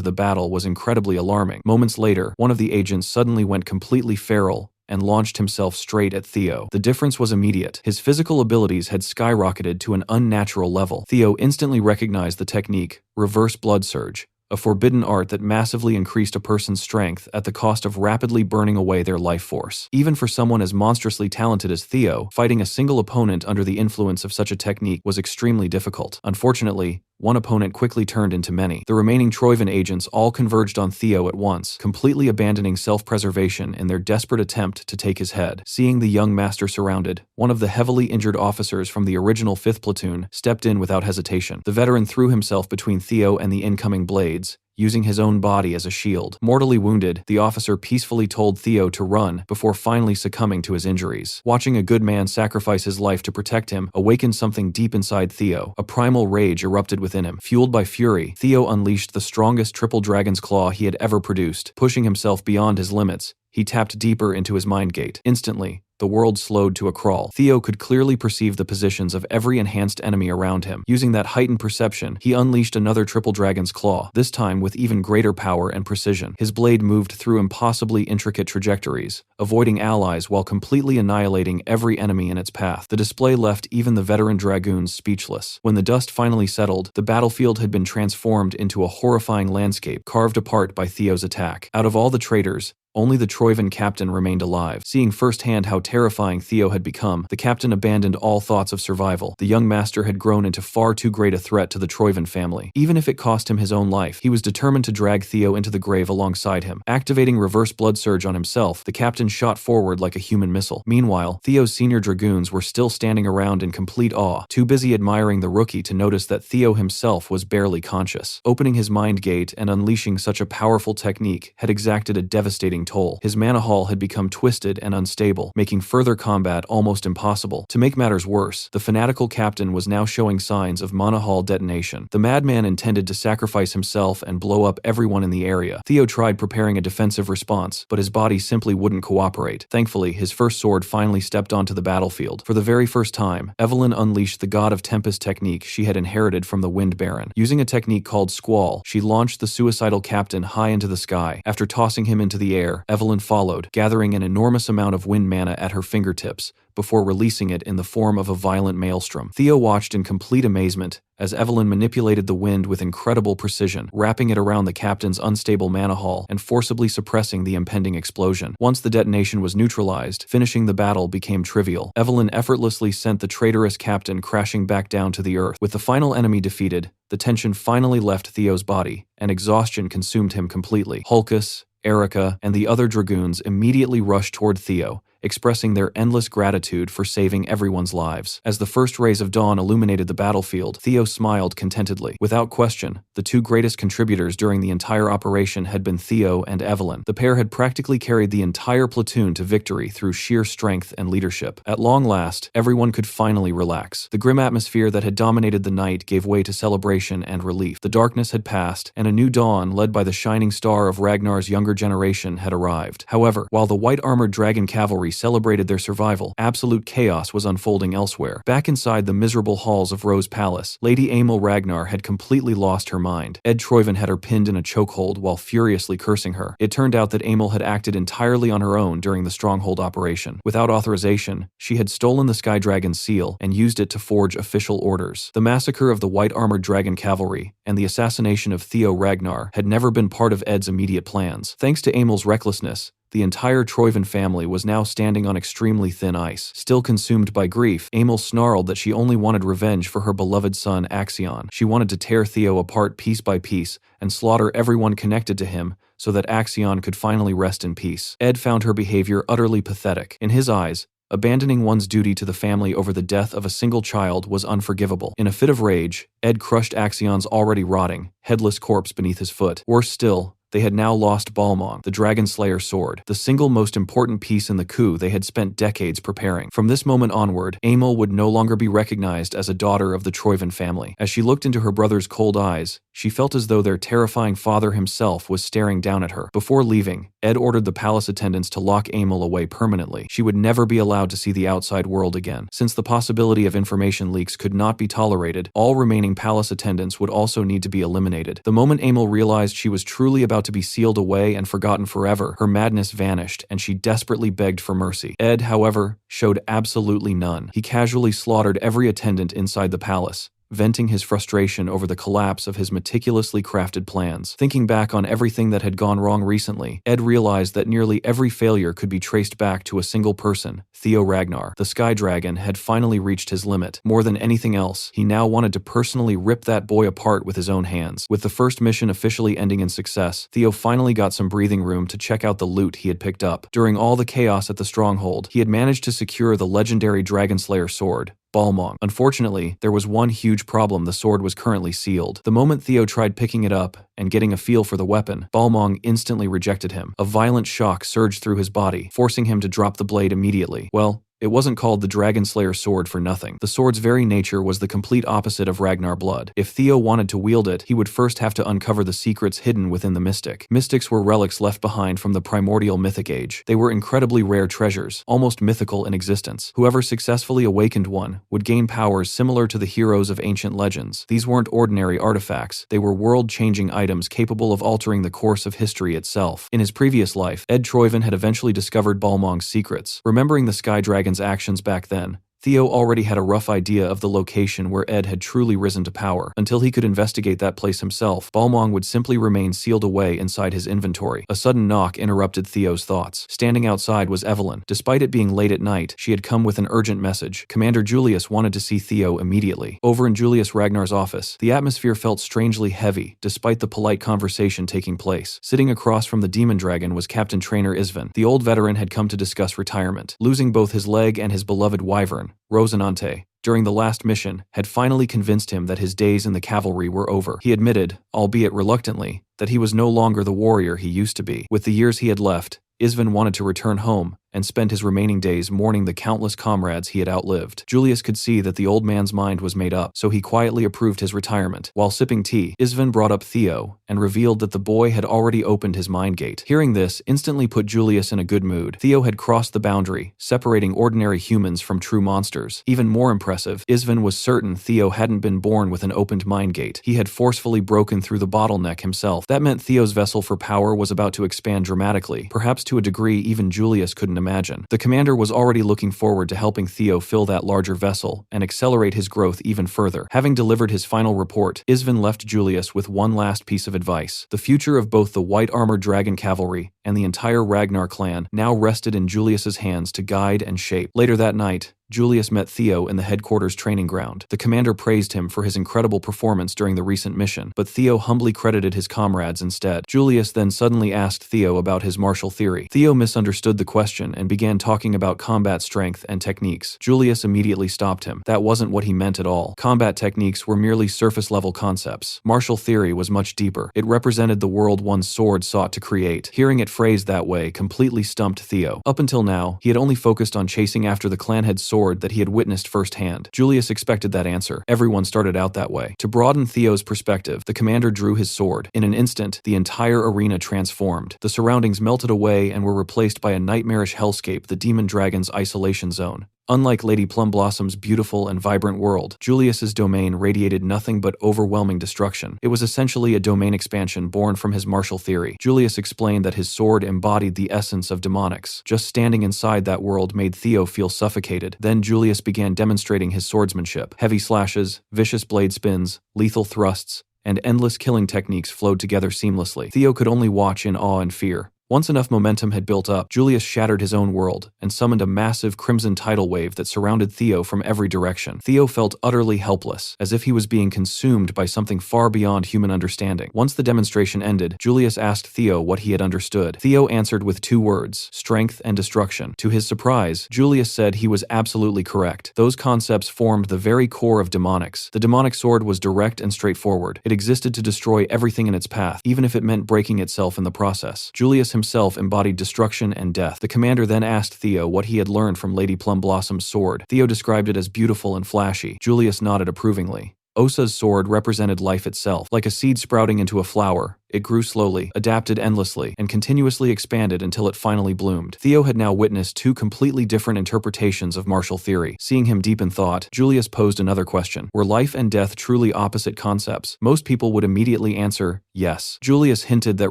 the battle was incredibly alarming. Moments later, one of the agents suddenly went completely feral and launched himself straight at Theo. The difference was immediate. His physical abilities had skyrocketed to an unnatural level. Theo instantly recognized the technique, reverse blood surge, a forbidden art that massively increased a person's strength at the cost of rapidly burning away their life force. Even for someone as monstrously talented as Theo, fighting a single opponent under the influence of such a technique was extremely difficult. Unfortunately, one opponent quickly turned into many. The remaining Troivan agents all converged on Theo at once, completely abandoning self-preservation in their desperate attempt to take his head. Seeing the young master surrounded, one of the heavily injured officers from the original 5th platoon stepped in without hesitation. The veteran threw himself between Theo and the incoming blades, using his own body as a shield. Mortally wounded, the officer peacefully told Theo to run before finally succumbing to his injuries. Watching a good man sacrifice his life to protect him awakened something deep inside Theo. A primal rage erupted within him. Fueled by fury, Theo unleashed the strongest triple dragon's claw he had ever produced. Pushing himself beyond his limits, he tapped deeper into his mind gate. Instantly, the world slowed to a crawl. Theo could clearly perceive the positions of every enhanced enemy around him. Using that heightened perception, he unleashed another triple dragon's claw, this time with even greater power and precision. His blade moved through impossibly intricate trajectories, avoiding allies while completely annihilating every enemy in its path. The display left even the veteran dragoons speechless. When the dust finally settled, the battlefield had been transformed into a horrifying landscape carved apart by Theo's attack. Out of all the traitors, only the Troivan captain remained alive. Seeing firsthand how terrifying Theo had become, the captain abandoned all thoughts of survival. The young master had grown into far too great a threat to the Troivan family. Even if it cost him his own life, he was determined to drag Theo into the grave alongside him. Activating reverse blood surge on himself, the captain shot forward like a human missile. Meanwhile, Theo's senior dragoons were still standing around in complete awe, too busy admiring the rookie to notice that Theo himself was barely conscious. Opening his mind gate and unleashing such a powerful technique had exacted a devastating toll. His mana hull had become twisted and unstable, making further combat almost impossible. To make matters worse, the fanatical captain was now showing signs of mana hull detonation. The madman intended to sacrifice himself and blow up everyone in the area. Theo tried preparing a defensive response, but his body simply wouldn't cooperate. Thankfully, his first sword finally stepped onto the battlefield. For the very first time, Evelyn unleashed the God of Tempest technique she had inherited from the Wind Baron. Using a technique called Squall, she launched the suicidal captain high into the sky. After tossing him into the air, Evelyn followed, gathering an enormous amount of wind mana at her fingertips, before releasing it in the form of a violent maelstrom. Theo watched in complete amazement as Evelyn manipulated the wind with incredible precision, wrapping it around the captain's unstable mana hull and forcibly suppressing the impending explosion. Once the detonation was neutralized, finishing the battle became trivial. Evelyn effortlessly sent the traitorous captain crashing back down to the earth. With the final enemy defeated, the tension finally left Theo's body, and exhaustion consumed him completely. Hulkus, Erica, and the other dragoons immediately rushed toward Theo, expressing their endless gratitude for saving everyone's lives. As the first rays of dawn illuminated the battlefield, Theo smiled contentedly. Without question, the two greatest contributors during the entire operation had been Theo and Evelyn. The pair had practically carried the entire platoon to victory through sheer strength and leadership. At long last, everyone could finally relax. The grim atmosphere that had dominated the night gave way to celebration and relief. The darkness had passed, and a new dawn, led by the shining star of Ragnar's younger generation, had arrived. However, while the white-armored dragon cavalry cavalry celebrated their survival, absolute chaos was unfolding elsewhere. Back inside the miserable halls of Rose Palace, Lady Emil Ragnar had completely lost her mind. Ed Troyven had her pinned in a chokehold while furiously cursing her. It turned out that Emil had acted entirely on her own during the stronghold operation. Without authorization, she had stolen the Sky Dragon's seal and used it to forge official orders. The massacre of the white-armored dragon cavalry and the assassination of Theo Ragnar had never been part of Ed's immediate plans. Thanks to Emil's recklessness, the entire Troyven family was now standing on extremely thin ice. Still consumed by grief, Emil snarled that she only wanted revenge for her beloved son Axion. She wanted to tear Theo apart piece by piece and slaughter everyone connected to him so that Axion could finally rest in peace. Ed found her behavior utterly pathetic. In his eyes, abandoning one's duty to the family over the death of a single child was unforgivable. In a fit of rage, Ed crushed Axion's already rotting, headless corpse beneath his foot. Worse still, they had now lost Balmong, the Dragon Slayer sword, the single most important piece in the coup they had spent decades preparing. From this moment onward, Emil would no longer be recognized as a daughter of the Troyven family. As she looked into her brother's cold eyes, she felt as though their terrifying father himself was staring down at her. Before leaving, Ed ordered the palace attendants to lock Emil away permanently. She would never be allowed to see the outside world again. Since the possibility of information leaks could not be tolerated, all remaining palace attendants would also need to be eliminated. The moment Emil realized she was truly about to be sealed away and forgotten forever, her madness vanished and she desperately begged for mercy. Ed, however, showed absolutely none. He casually slaughtered every attendant inside the palace, venting his frustration over the collapse of his meticulously crafted plans. Thinking back on everything that had gone wrong recently, Ed realized that nearly every failure could be traced back to a single person, Theo Ragnar. The Sky Dragon had finally reached his limit. More than anything else, he now wanted to personally rip that boy apart with his own hands. With the first mission officially ending in success, Theo finally got some breathing room to check out the loot he had picked up. During all the chaos at the stronghold, he had managed to secure the legendary Dragon Slayer sword, Balmong. Unfortunately, there was one huge problem: the sword was currently sealed. The moment Theo tried picking it up and getting a feel for the weapon, Balmong instantly rejected him. A violent shock surged through his body, forcing him to drop the blade immediately. Well, it wasn't called the Dragon Slayer sword for nothing. The sword's very nature was the complete opposite of Ragnar blood. If Theo wanted to wield it, he would first have to uncover the secrets hidden within the mystic. Mystics were relics left behind from the primordial mythic age. They were incredibly rare treasures, almost mythical in existence. Whoever successfully awakened one would gain powers similar to the heroes of ancient legends. These weren't ordinary artifacts. They were world-changing items capable of altering the course of history itself. In his previous life, Ed Troyven had eventually discovered Balmong's secrets. Remembering the Sky Dragon's actions back then, Theo already had a rough idea of the location where Ed had truly risen to power. Until he could investigate that place himself, Balmong would simply remain sealed away inside his inventory. A sudden knock interrupted Theo's thoughts. Standing outside was Evelyn. Despite it being late at night, she had come with an urgent message. Commander Julius wanted to see Theo immediately. Over in Julius Ragnar's office, the atmosphere felt strangely heavy, despite the polite conversation taking place. Sitting across from the demon dragon was Captain Trainer Isvan. The old veteran had come to discuss retirement. Losing both his leg and his beloved wyvern, Rosinante, during the last mission, had finally convinced him that his days in the cavalry were over. He admitted, albeit reluctantly, that he was no longer the warrior he used to be. With the years he had left, Isvan wanted to return home and spend his remaining days mourning the countless comrades he had outlived. Julius could see that the old man's mind was made up, so he quietly approved his retirement. While sipping tea, Isvan brought up Theo and revealed that the boy had already opened his mind gate. Hearing this instantly put Julius in a good mood. Theo had crossed the boundary, separating ordinary humans from true monsters. Even more impressive, Isvan was certain Theo hadn't been born with an opened mind gate. He had forcefully broken through the bottleneck himself. That meant Theo's vessel for power was about to expand dramatically, perhaps to a degree even Julius couldn't imagine. The commander was already looking forward to helping Theo fill that larger vessel and accelerate his growth even further. Having delivered his final report, Isvan left Julius with one last piece of advice. The future of both the white-armored dragon cavalry and the entire Ragnar clan now rested in Julius's hands to guide and shape. Later that night, Julius met Theo in the headquarters training ground. The commander praised him for his incredible performance during the recent mission, but Theo humbly credited his comrades instead. Julius then suddenly asked Theo about his martial theory. Theo misunderstood the question and began talking about combat strength and techniques. Julius immediately stopped him. That wasn't what he meant at all. Combat techniques were merely surface-level concepts. Martial theory was much deeper. It represented the world one's sword sought to create. Hearing it phrased that way completely stumped Theo. Up until now, he had only focused on chasing after the clan head's sword sword that he had witnessed firsthand. Julius expected that answer. Everyone started out that way. To broaden Theo's perspective, the commander drew his sword. In an instant, the entire arena transformed. The surroundings melted away and were replaced by a nightmarish hellscape, the demon dragon's isolation zone. Unlike Lady Plumbossom's beautiful and vibrant world, Julius's domain radiated nothing but overwhelming destruction. It was essentially a domain expansion born from his martial theory. Julius explained that his sword embodied the essence of demonics. Just standing inside that world made Theo feel suffocated. Then Julius began demonstrating his swordsmanship. Heavy slashes, vicious blade spins, lethal thrusts, and endless killing techniques flowed together seamlessly. Theo could only watch in awe and fear. Once enough momentum had built up, Julius shattered his own world and summoned a massive crimson tidal wave that surrounded Theo from every direction. Theo felt utterly helpless, as if he was being consumed by something far beyond human understanding. Once the demonstration ended, Julius asked Theo what he had understood. Theo answered with 2 words: strength and destruction. To his surprise, Julius said he was absolutely correct. Those concepts formed the very core of demonics. The demonic sword was direct and straightforward. It existed to destroy everything in its path, even if it meant breaking itself in the process. Julius himself embodied destruction and death. The commander then asked Theo what he had learned from Lady Plumblossom's sword. Theo described it as beautiful and flashy. Julius nodded approvingly. Osa's sword represented life itself. Like a seed sprouting into a flower, it grew slowly, adapted endlessly, and continuously expanded until it finally bloomed. Theo had now witnessed 2 completely different interpretations of martial theory. Seeing him deep in thought, Julius posed another question. Were life and death truly opposite concepts? Most people would immediately answer, yes. Julius hinted that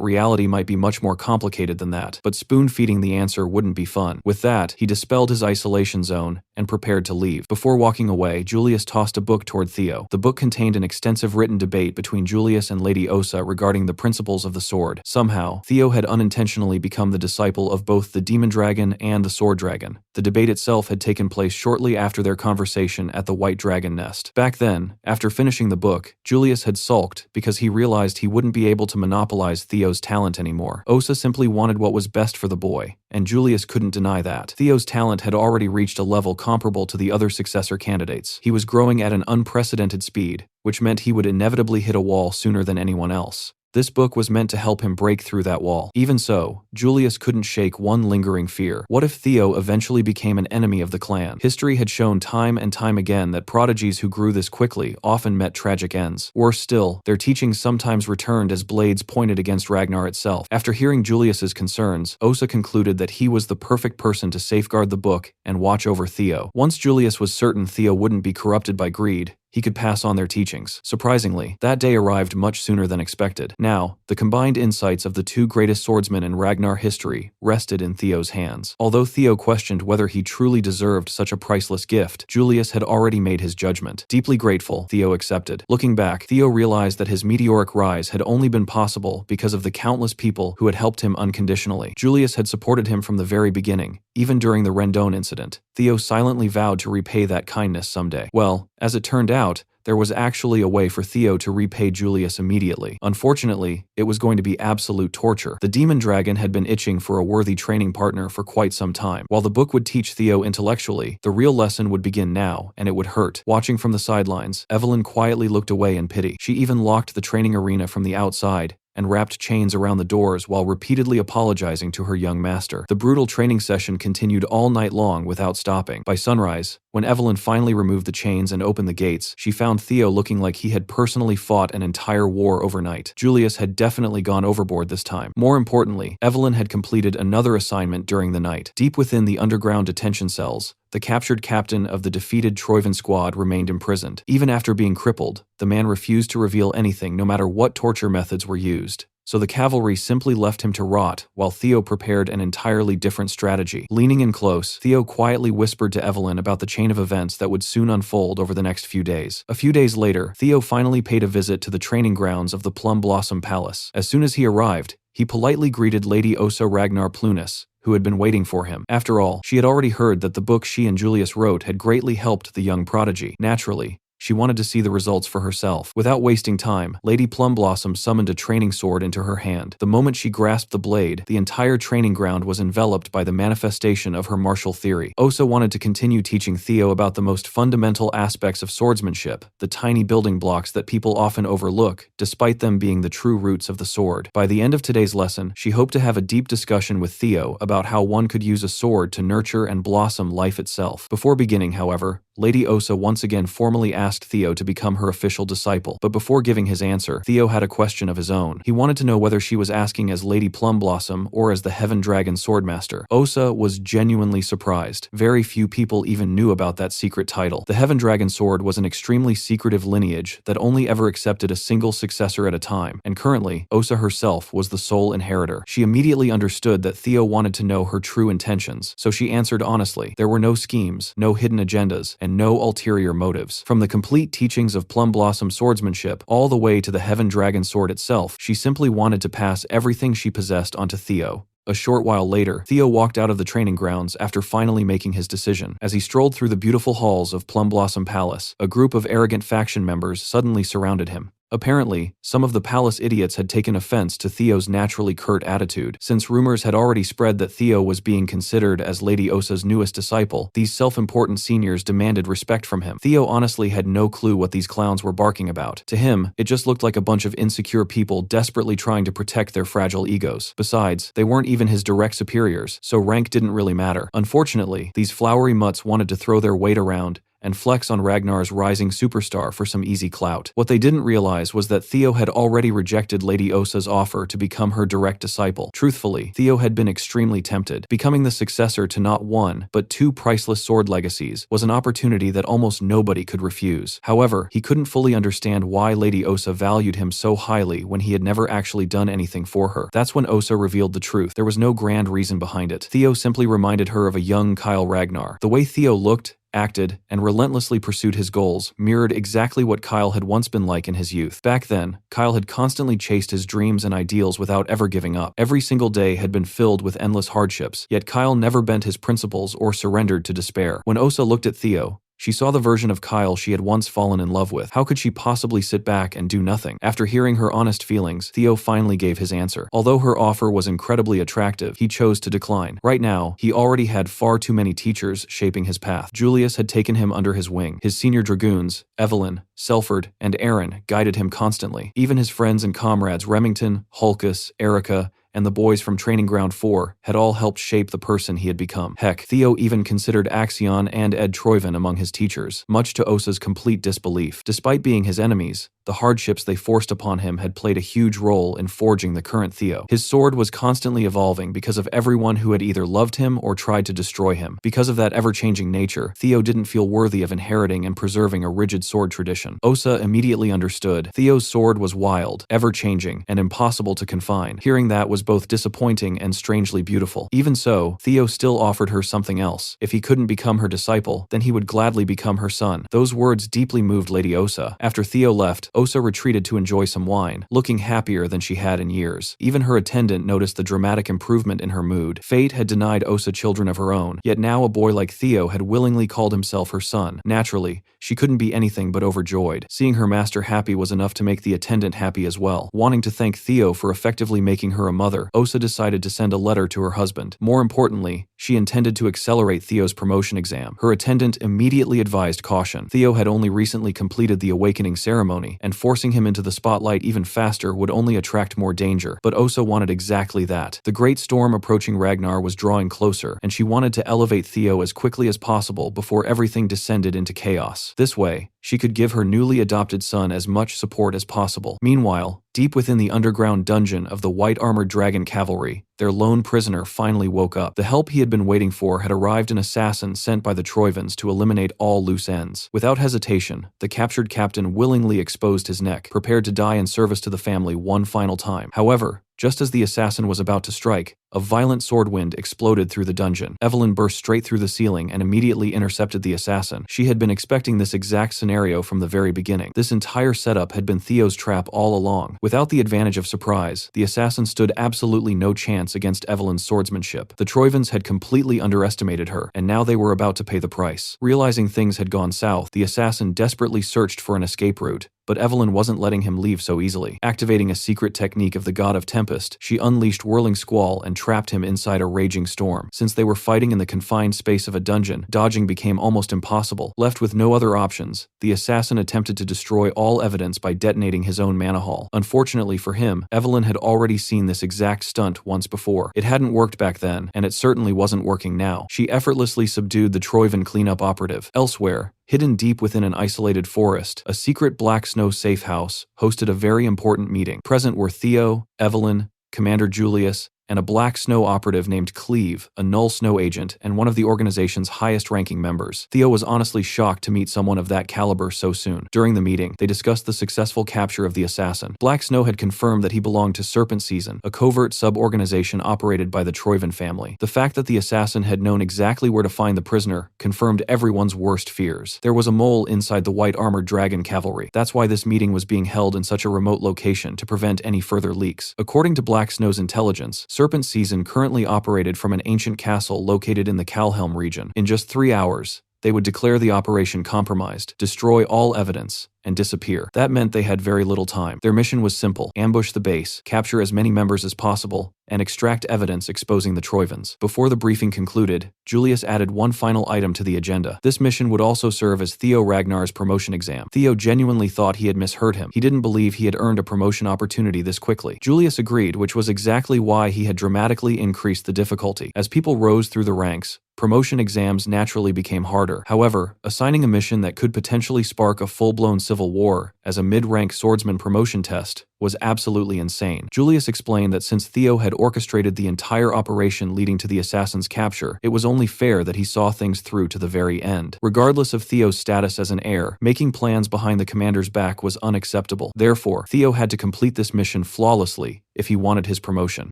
reality might be much more complicated than that, but spoon-feeding the answer wouldn't be fun. With that, he dispelled his isolation zone and prepared to leave. Before walking away, Julius tossed a book toward Theo. The book contained an extensive written debate between Julius and Lady Osa regarding the principles of the sword. Somehow, Theo had unintentionally become the disciple of both the demon dragon and the sword dragon. The debate itself had taken place shortly after their conversation at the White Dragon Nest. Back then, after finishing the book, Julius had sulked because he realized he wouldn't be able to monopolize Theo's talent anymore. Osa simply wanted what was best for the boy, and Julius couldn't deny that. Theo's talent had already reached a level comparable to the other successor candidates. He was growing at an unprecedented speed, which meant he would inevitably hit a wall sooner than anyone else. This book was meant to help him break through that wall. Even so, Julius couldn't shake one lingering fear. What if Theo eventually became an enemy of the clan? History had shown time and time again that prodigies who grew this quickly often met tragic ends. Worse still, their teachings sometimes returned as blades pointed against Ragnar itself. After hearing Julius's concerns, Osa concluded that he was the perfect person to safeguard the book and watch over Theo. Once Julius was certain Theo wouldn't be corrupted by greed, he could pass on their teachings. Surprisingly, that day arrived much sooner than expected. Now, the combined insights of the 2 greatest swordsmen in Ragnar history rested in Theo's hands. Although Theo questioned whether he truly deserved such a priceless gift, Julius had already made his judgment. Deeply grateful, Theo accepted. Looking back, Theo realized that his meteoric rise had only been possible because of the countless people who had helped him unconditionally. Julius had supported him from the very beginning, even during the Rendon incident. Theo silently vowed to repay that kindness someday. Well, as it turned out, there was actually a way for Theo to repay Julius immediately. Unfortunately, it was going to be absolute torture. The demon dragon had been itching for a worthy training partner for quite some time. While the book would teach Theo intellectually, the real lesson would begin now, and it would hurt. Watching from the sidelines, Evelyn quietly looked away in pity. She even locked the training arena from the outside and wrapped chains around the doors while repeatedly apologizing to her young master. The brutal training session continued all night long without stopping. By sunrise, when Evelyn finally removed the chains and opened the gates, she found Theo looking like he had personally fought an entire war overnight. Julius had definitely gone overboard this time. More importantly, Evelyn had completed another assignment during the night. Deep within the underground detention cells, the captured captain of the defeated Troivan squad remained imprisoned. Even after being crippled, the man refused to reveal anything no matter what torture methods were used. So the cavalry simply left him to rot while Theo prepared an entirely different strategy. Leaning in close, Theo quietly whispered to Evelyn about the chain of events that would soon unfold over the next few days. A few days later, Theo finally paid a visit to the training grounds of the Plum Blossom Palace. As soon as he arrived, he politely greeted Lady Osa Ragnar Plunis, who had been waiting for him. After all, she had already heard that the book she and Julius wrote had greatly helped the young prodigy. Naturally, She wanted to see the results for herself. Without wasting time, Lady Plumblossom summoned a training sword into her hand. The moment she grasped the blade, the entire training ground was enveloped by the manifestation of her martial theory. Osa wanted to continue teaching Theo about the most fundamental aspects of swordsmanship, the tiny building blocks that people often overlook, despite them being the true roots of the sword. By the end of today's lesson, she hoped to have a deep discussion with Theo about how one could use a sword to nurture and blossom life itself. Before beginning, however, Lady Osa once again formally asked Theo to become her official disciple. But before giving his answer, Theo had a question of his own. He wanted to know whether she was asking as Lady Plumblossom or as the Heaven Dragon Swordmaster. Osa was genuinely surprised. Very few people even knew about that secret title. The Heaven Dragon Sword was an extremely secretive lineage that only ever accepted a single successor at a time, and currently, Osa herself was the sole inheritor. She immediately understood that Theo wanted to know her true intentions, so she answered honestly. There were no schemes, no hidden agendas, and no ulterior motives. From the complete teachings of Plumblossom swordsmanship all the way to the Heaven Dragon Sword itself, she simply wanted to pass everything she possessed onto Theo. A short while later, Theo walked out of the training grounds after finally making his decision. As he strolled through the beautiful halls of Plumblossom Palace, a group of arrogant faction members suddenly surrounded him. Apparently, some of the palace idiots had taken offense to Theo's naturally curt attitude. Since rumors had already spread that Theo was being considered as Lady Osa's newest disciple, these self-important seniors demanded respect from him. Theo honestly had no clue what these clowns were barking about. To him, it just looked like a bunch of insecure people desperately trying to protect their fragile egos. Besides, they weren't even his direct superiors, so rank didn't really matter. Unfortunately, these flowery mutts wanted to throw their weight around and flex on Ragnar's rising superstar for some easy clout. What they didn't realize was that Theo had already rejected Lady Osa's offer to become her direct disciple. Truthfully, Theo had been extremely tempted. Becoming the successor to not one, but two priceless sword legacies was an opportunity that almost nobody could refuse. However, he couldn't fully understand why Lady Osa valued him so highly when he had never actually done anything for her. That's when Osa revealed the truth. There was no grand reason behind it. Theo simply reminded her of a young Kyle Ragnar. The way Theo looked, acted, and relentlessly pursued his goals mirrored exactly what Kyle had once been like in his youth. Back then, Kyle had constantly chased his dreams and ideals without ever giving up. Every single day had been filled with endless hardships, yet Kyle never bent his principles or surrendered to despair. When Osa looked at Theo, she saw the version of Kyle she had once fallen in love with. How could she possibly sit back and do nothing? After hearing her honest feelings, Theo finally gave his answer. Although her offer was incredibly attractive, he chose to decline. Right now, he already had far too many teachers shaping his path. Julius had taken him under his wing. His senior dragoons, Evelyn, Selford, and Aaron, guided him constantly. Even his friends and comrades Remington, Hulkus, Erica, and the boys from Training Ground 4 had all helped shape the person he had become. Heck, Theo even considered Axion and Ed Troyven among his teachers, much to Osa's complete disbelief. Despite being his enemies, the hardships they forced upon him had played a huge role in forging the current Theo. His sword was constantly evolving because of everyone who had either loved him or tried to destroy him. Because of that ever-changing nature, Theo didn't feel worthy of inheriting and preserving a rigid sword tradition. Osa immediately understood. Theo's sword was wild, ever-changing, and impossible to confine. Hearing that was both disappointing and strangely beautiful. Even so, Theo still offered her something else. If he couldn't become her disciple, then he would gladly become her son. Those words deeply moved Lady Osa. After Theo left, Osa retreated to enjoy some wine, looking happier than she had in years. Even her attendant noticed the dramatic improvement in her mood. Fate had denied Osa children of her own, yet now a boy like Theo had willingly called himself her son. Naturally, she couldn't be anything but overjoyed. Seeing her master happy was enough to make the attendant happy as well. Wanting to thank Theo for effectively making her a mother, Osa decided to send a letter to her husband. More importantly, she intended to accelerate Theo's promotion exam. Her attendant immediately advised caution. Theo had only recently completed the awakening ceremony, and forcing him into the spotlight even faster would only attract more danger. But Osa wanted exactly that. The great storm approaching Ragnar was drawing closer, and she wanted to elevate Theo as quickly as possible before everything descended into chaos. This way, she could give her newly adopted son as much support as possible. Meanwhile, deep within the underground dungeon of the white-armored dragon cavalry, their lone prisoner finally woke up. The help he had been waiting for had arrived, an assassin sent by the Troivens to eliminate all loose ends. Without hesitation, the captured captain willingly exposed his neck, prepared to die in service to the family one final time. However, just as the assassin was about to strike, A violent sword wind exploded through the dungeon. Evelyn burst straight through the ceiling and immediately intercepted the assassin. She had been expecting this exact scenario from the very beginning. This entire setup had been Theo's trap all along. Without the advantage of surprise, the assassin stood absolutely no chance against Evelyn's swordsmanship. The Troivans had completely underestimated her, and now they were about to pay the price. Realizing things had gone south, the assassin desperately searched for an escape route, but Evelyn wasn't letting him leave so easily. Activating a secret technique of the god of Tempest, she unleashed Whirling Squall and trapped him inside a raging storm. Since they were fighting in the confined space of a dungeon, dodging became almost impossible. Left with no other options, the assassin attempted to destroy all evidence by detonating his own mana hall. Unfortunately for him, Evelyn had already seen this exact stunt once before. It hadn't worked back then, and it certainly wasn't working now. She effortlessly subdued the Troivan cleanup operative. Elsewhere, hidden deep within an isolated forest, a secret black snow safe house hosted a very important meeting. Present were Theo, Evelyn, Commander Julius, and a black snow operative named Cleve, a null snow agent and one of the organization's highest-ranking members. Theo was honestly shocked to meet someone of that caliber so soon. During the meeting, they discussed the successful capture of the assassin. Black Snow had confirmed that he belonged to Serpent Season, a covert sub-organization operated by the Troivan family. The fact that the assassin had known exactly where to find the prisoner confirmed everyone's worst fears. There was a mole inside the white-armored dragon cavalry. That's why this meeting was being held in such a remote location to prevent any further leaks. According to Black Snow's intelligence, Serpent Season currently operated from an ancient castle located in the Kalhelm region. In just 3 hours, they would declare the operation compromised, destroy all evidence, and disappear. That meant they had very little time. Their mission was simple: ambush the base, capture as many members as possible, and extract evidence exposing the Troivans. Before the briefing concluded, Julius added one final item to the agenda. This mission would also serve as Theo Ragnar's promotion exam. Theo genuinely thought he had misheard him. He didn't believe he had earned a promotion opportunity this quickly. Julius agreed, which was exactly why he had dramatically increased the difficulty. As people rose through the ranks, promotion exams naturally became harder. However, assigning a mission that could potentially spark a full-blown civil war as a mid-rank swordsman promotion test was absolutely insane. Julius explained that since Theo had orchestrated the entire operation leading to the assassin's capture, it was only fair that he saw things through to the very end. Regardless of Theo's status as an heir, making plans behind the commander's back was unacceptable. Therefore, Theo had to complete this mission flawlessly if he wanted his promotion.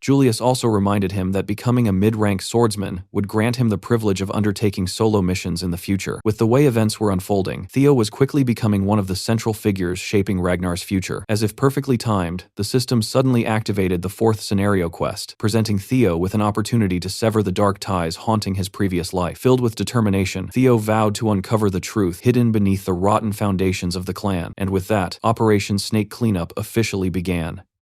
Julius also reminded him that becoming a mid-rank swordsman would grant him the privilege of undertaking solo missions in the future. With the way events were unfolding, Theo was quickly becoming one of the central figures shaping Ragnar's future. As if perfectly timed, the system suddenly activated the 4th scenario quest, presenting Theo with an opportunity to sever the dark ties haunting his previous life. Filled with determination, Theo vowed to uncover the truth hidden beneath the rotten foundations of the clan, and with that, Operation Snake Cleanup officially began.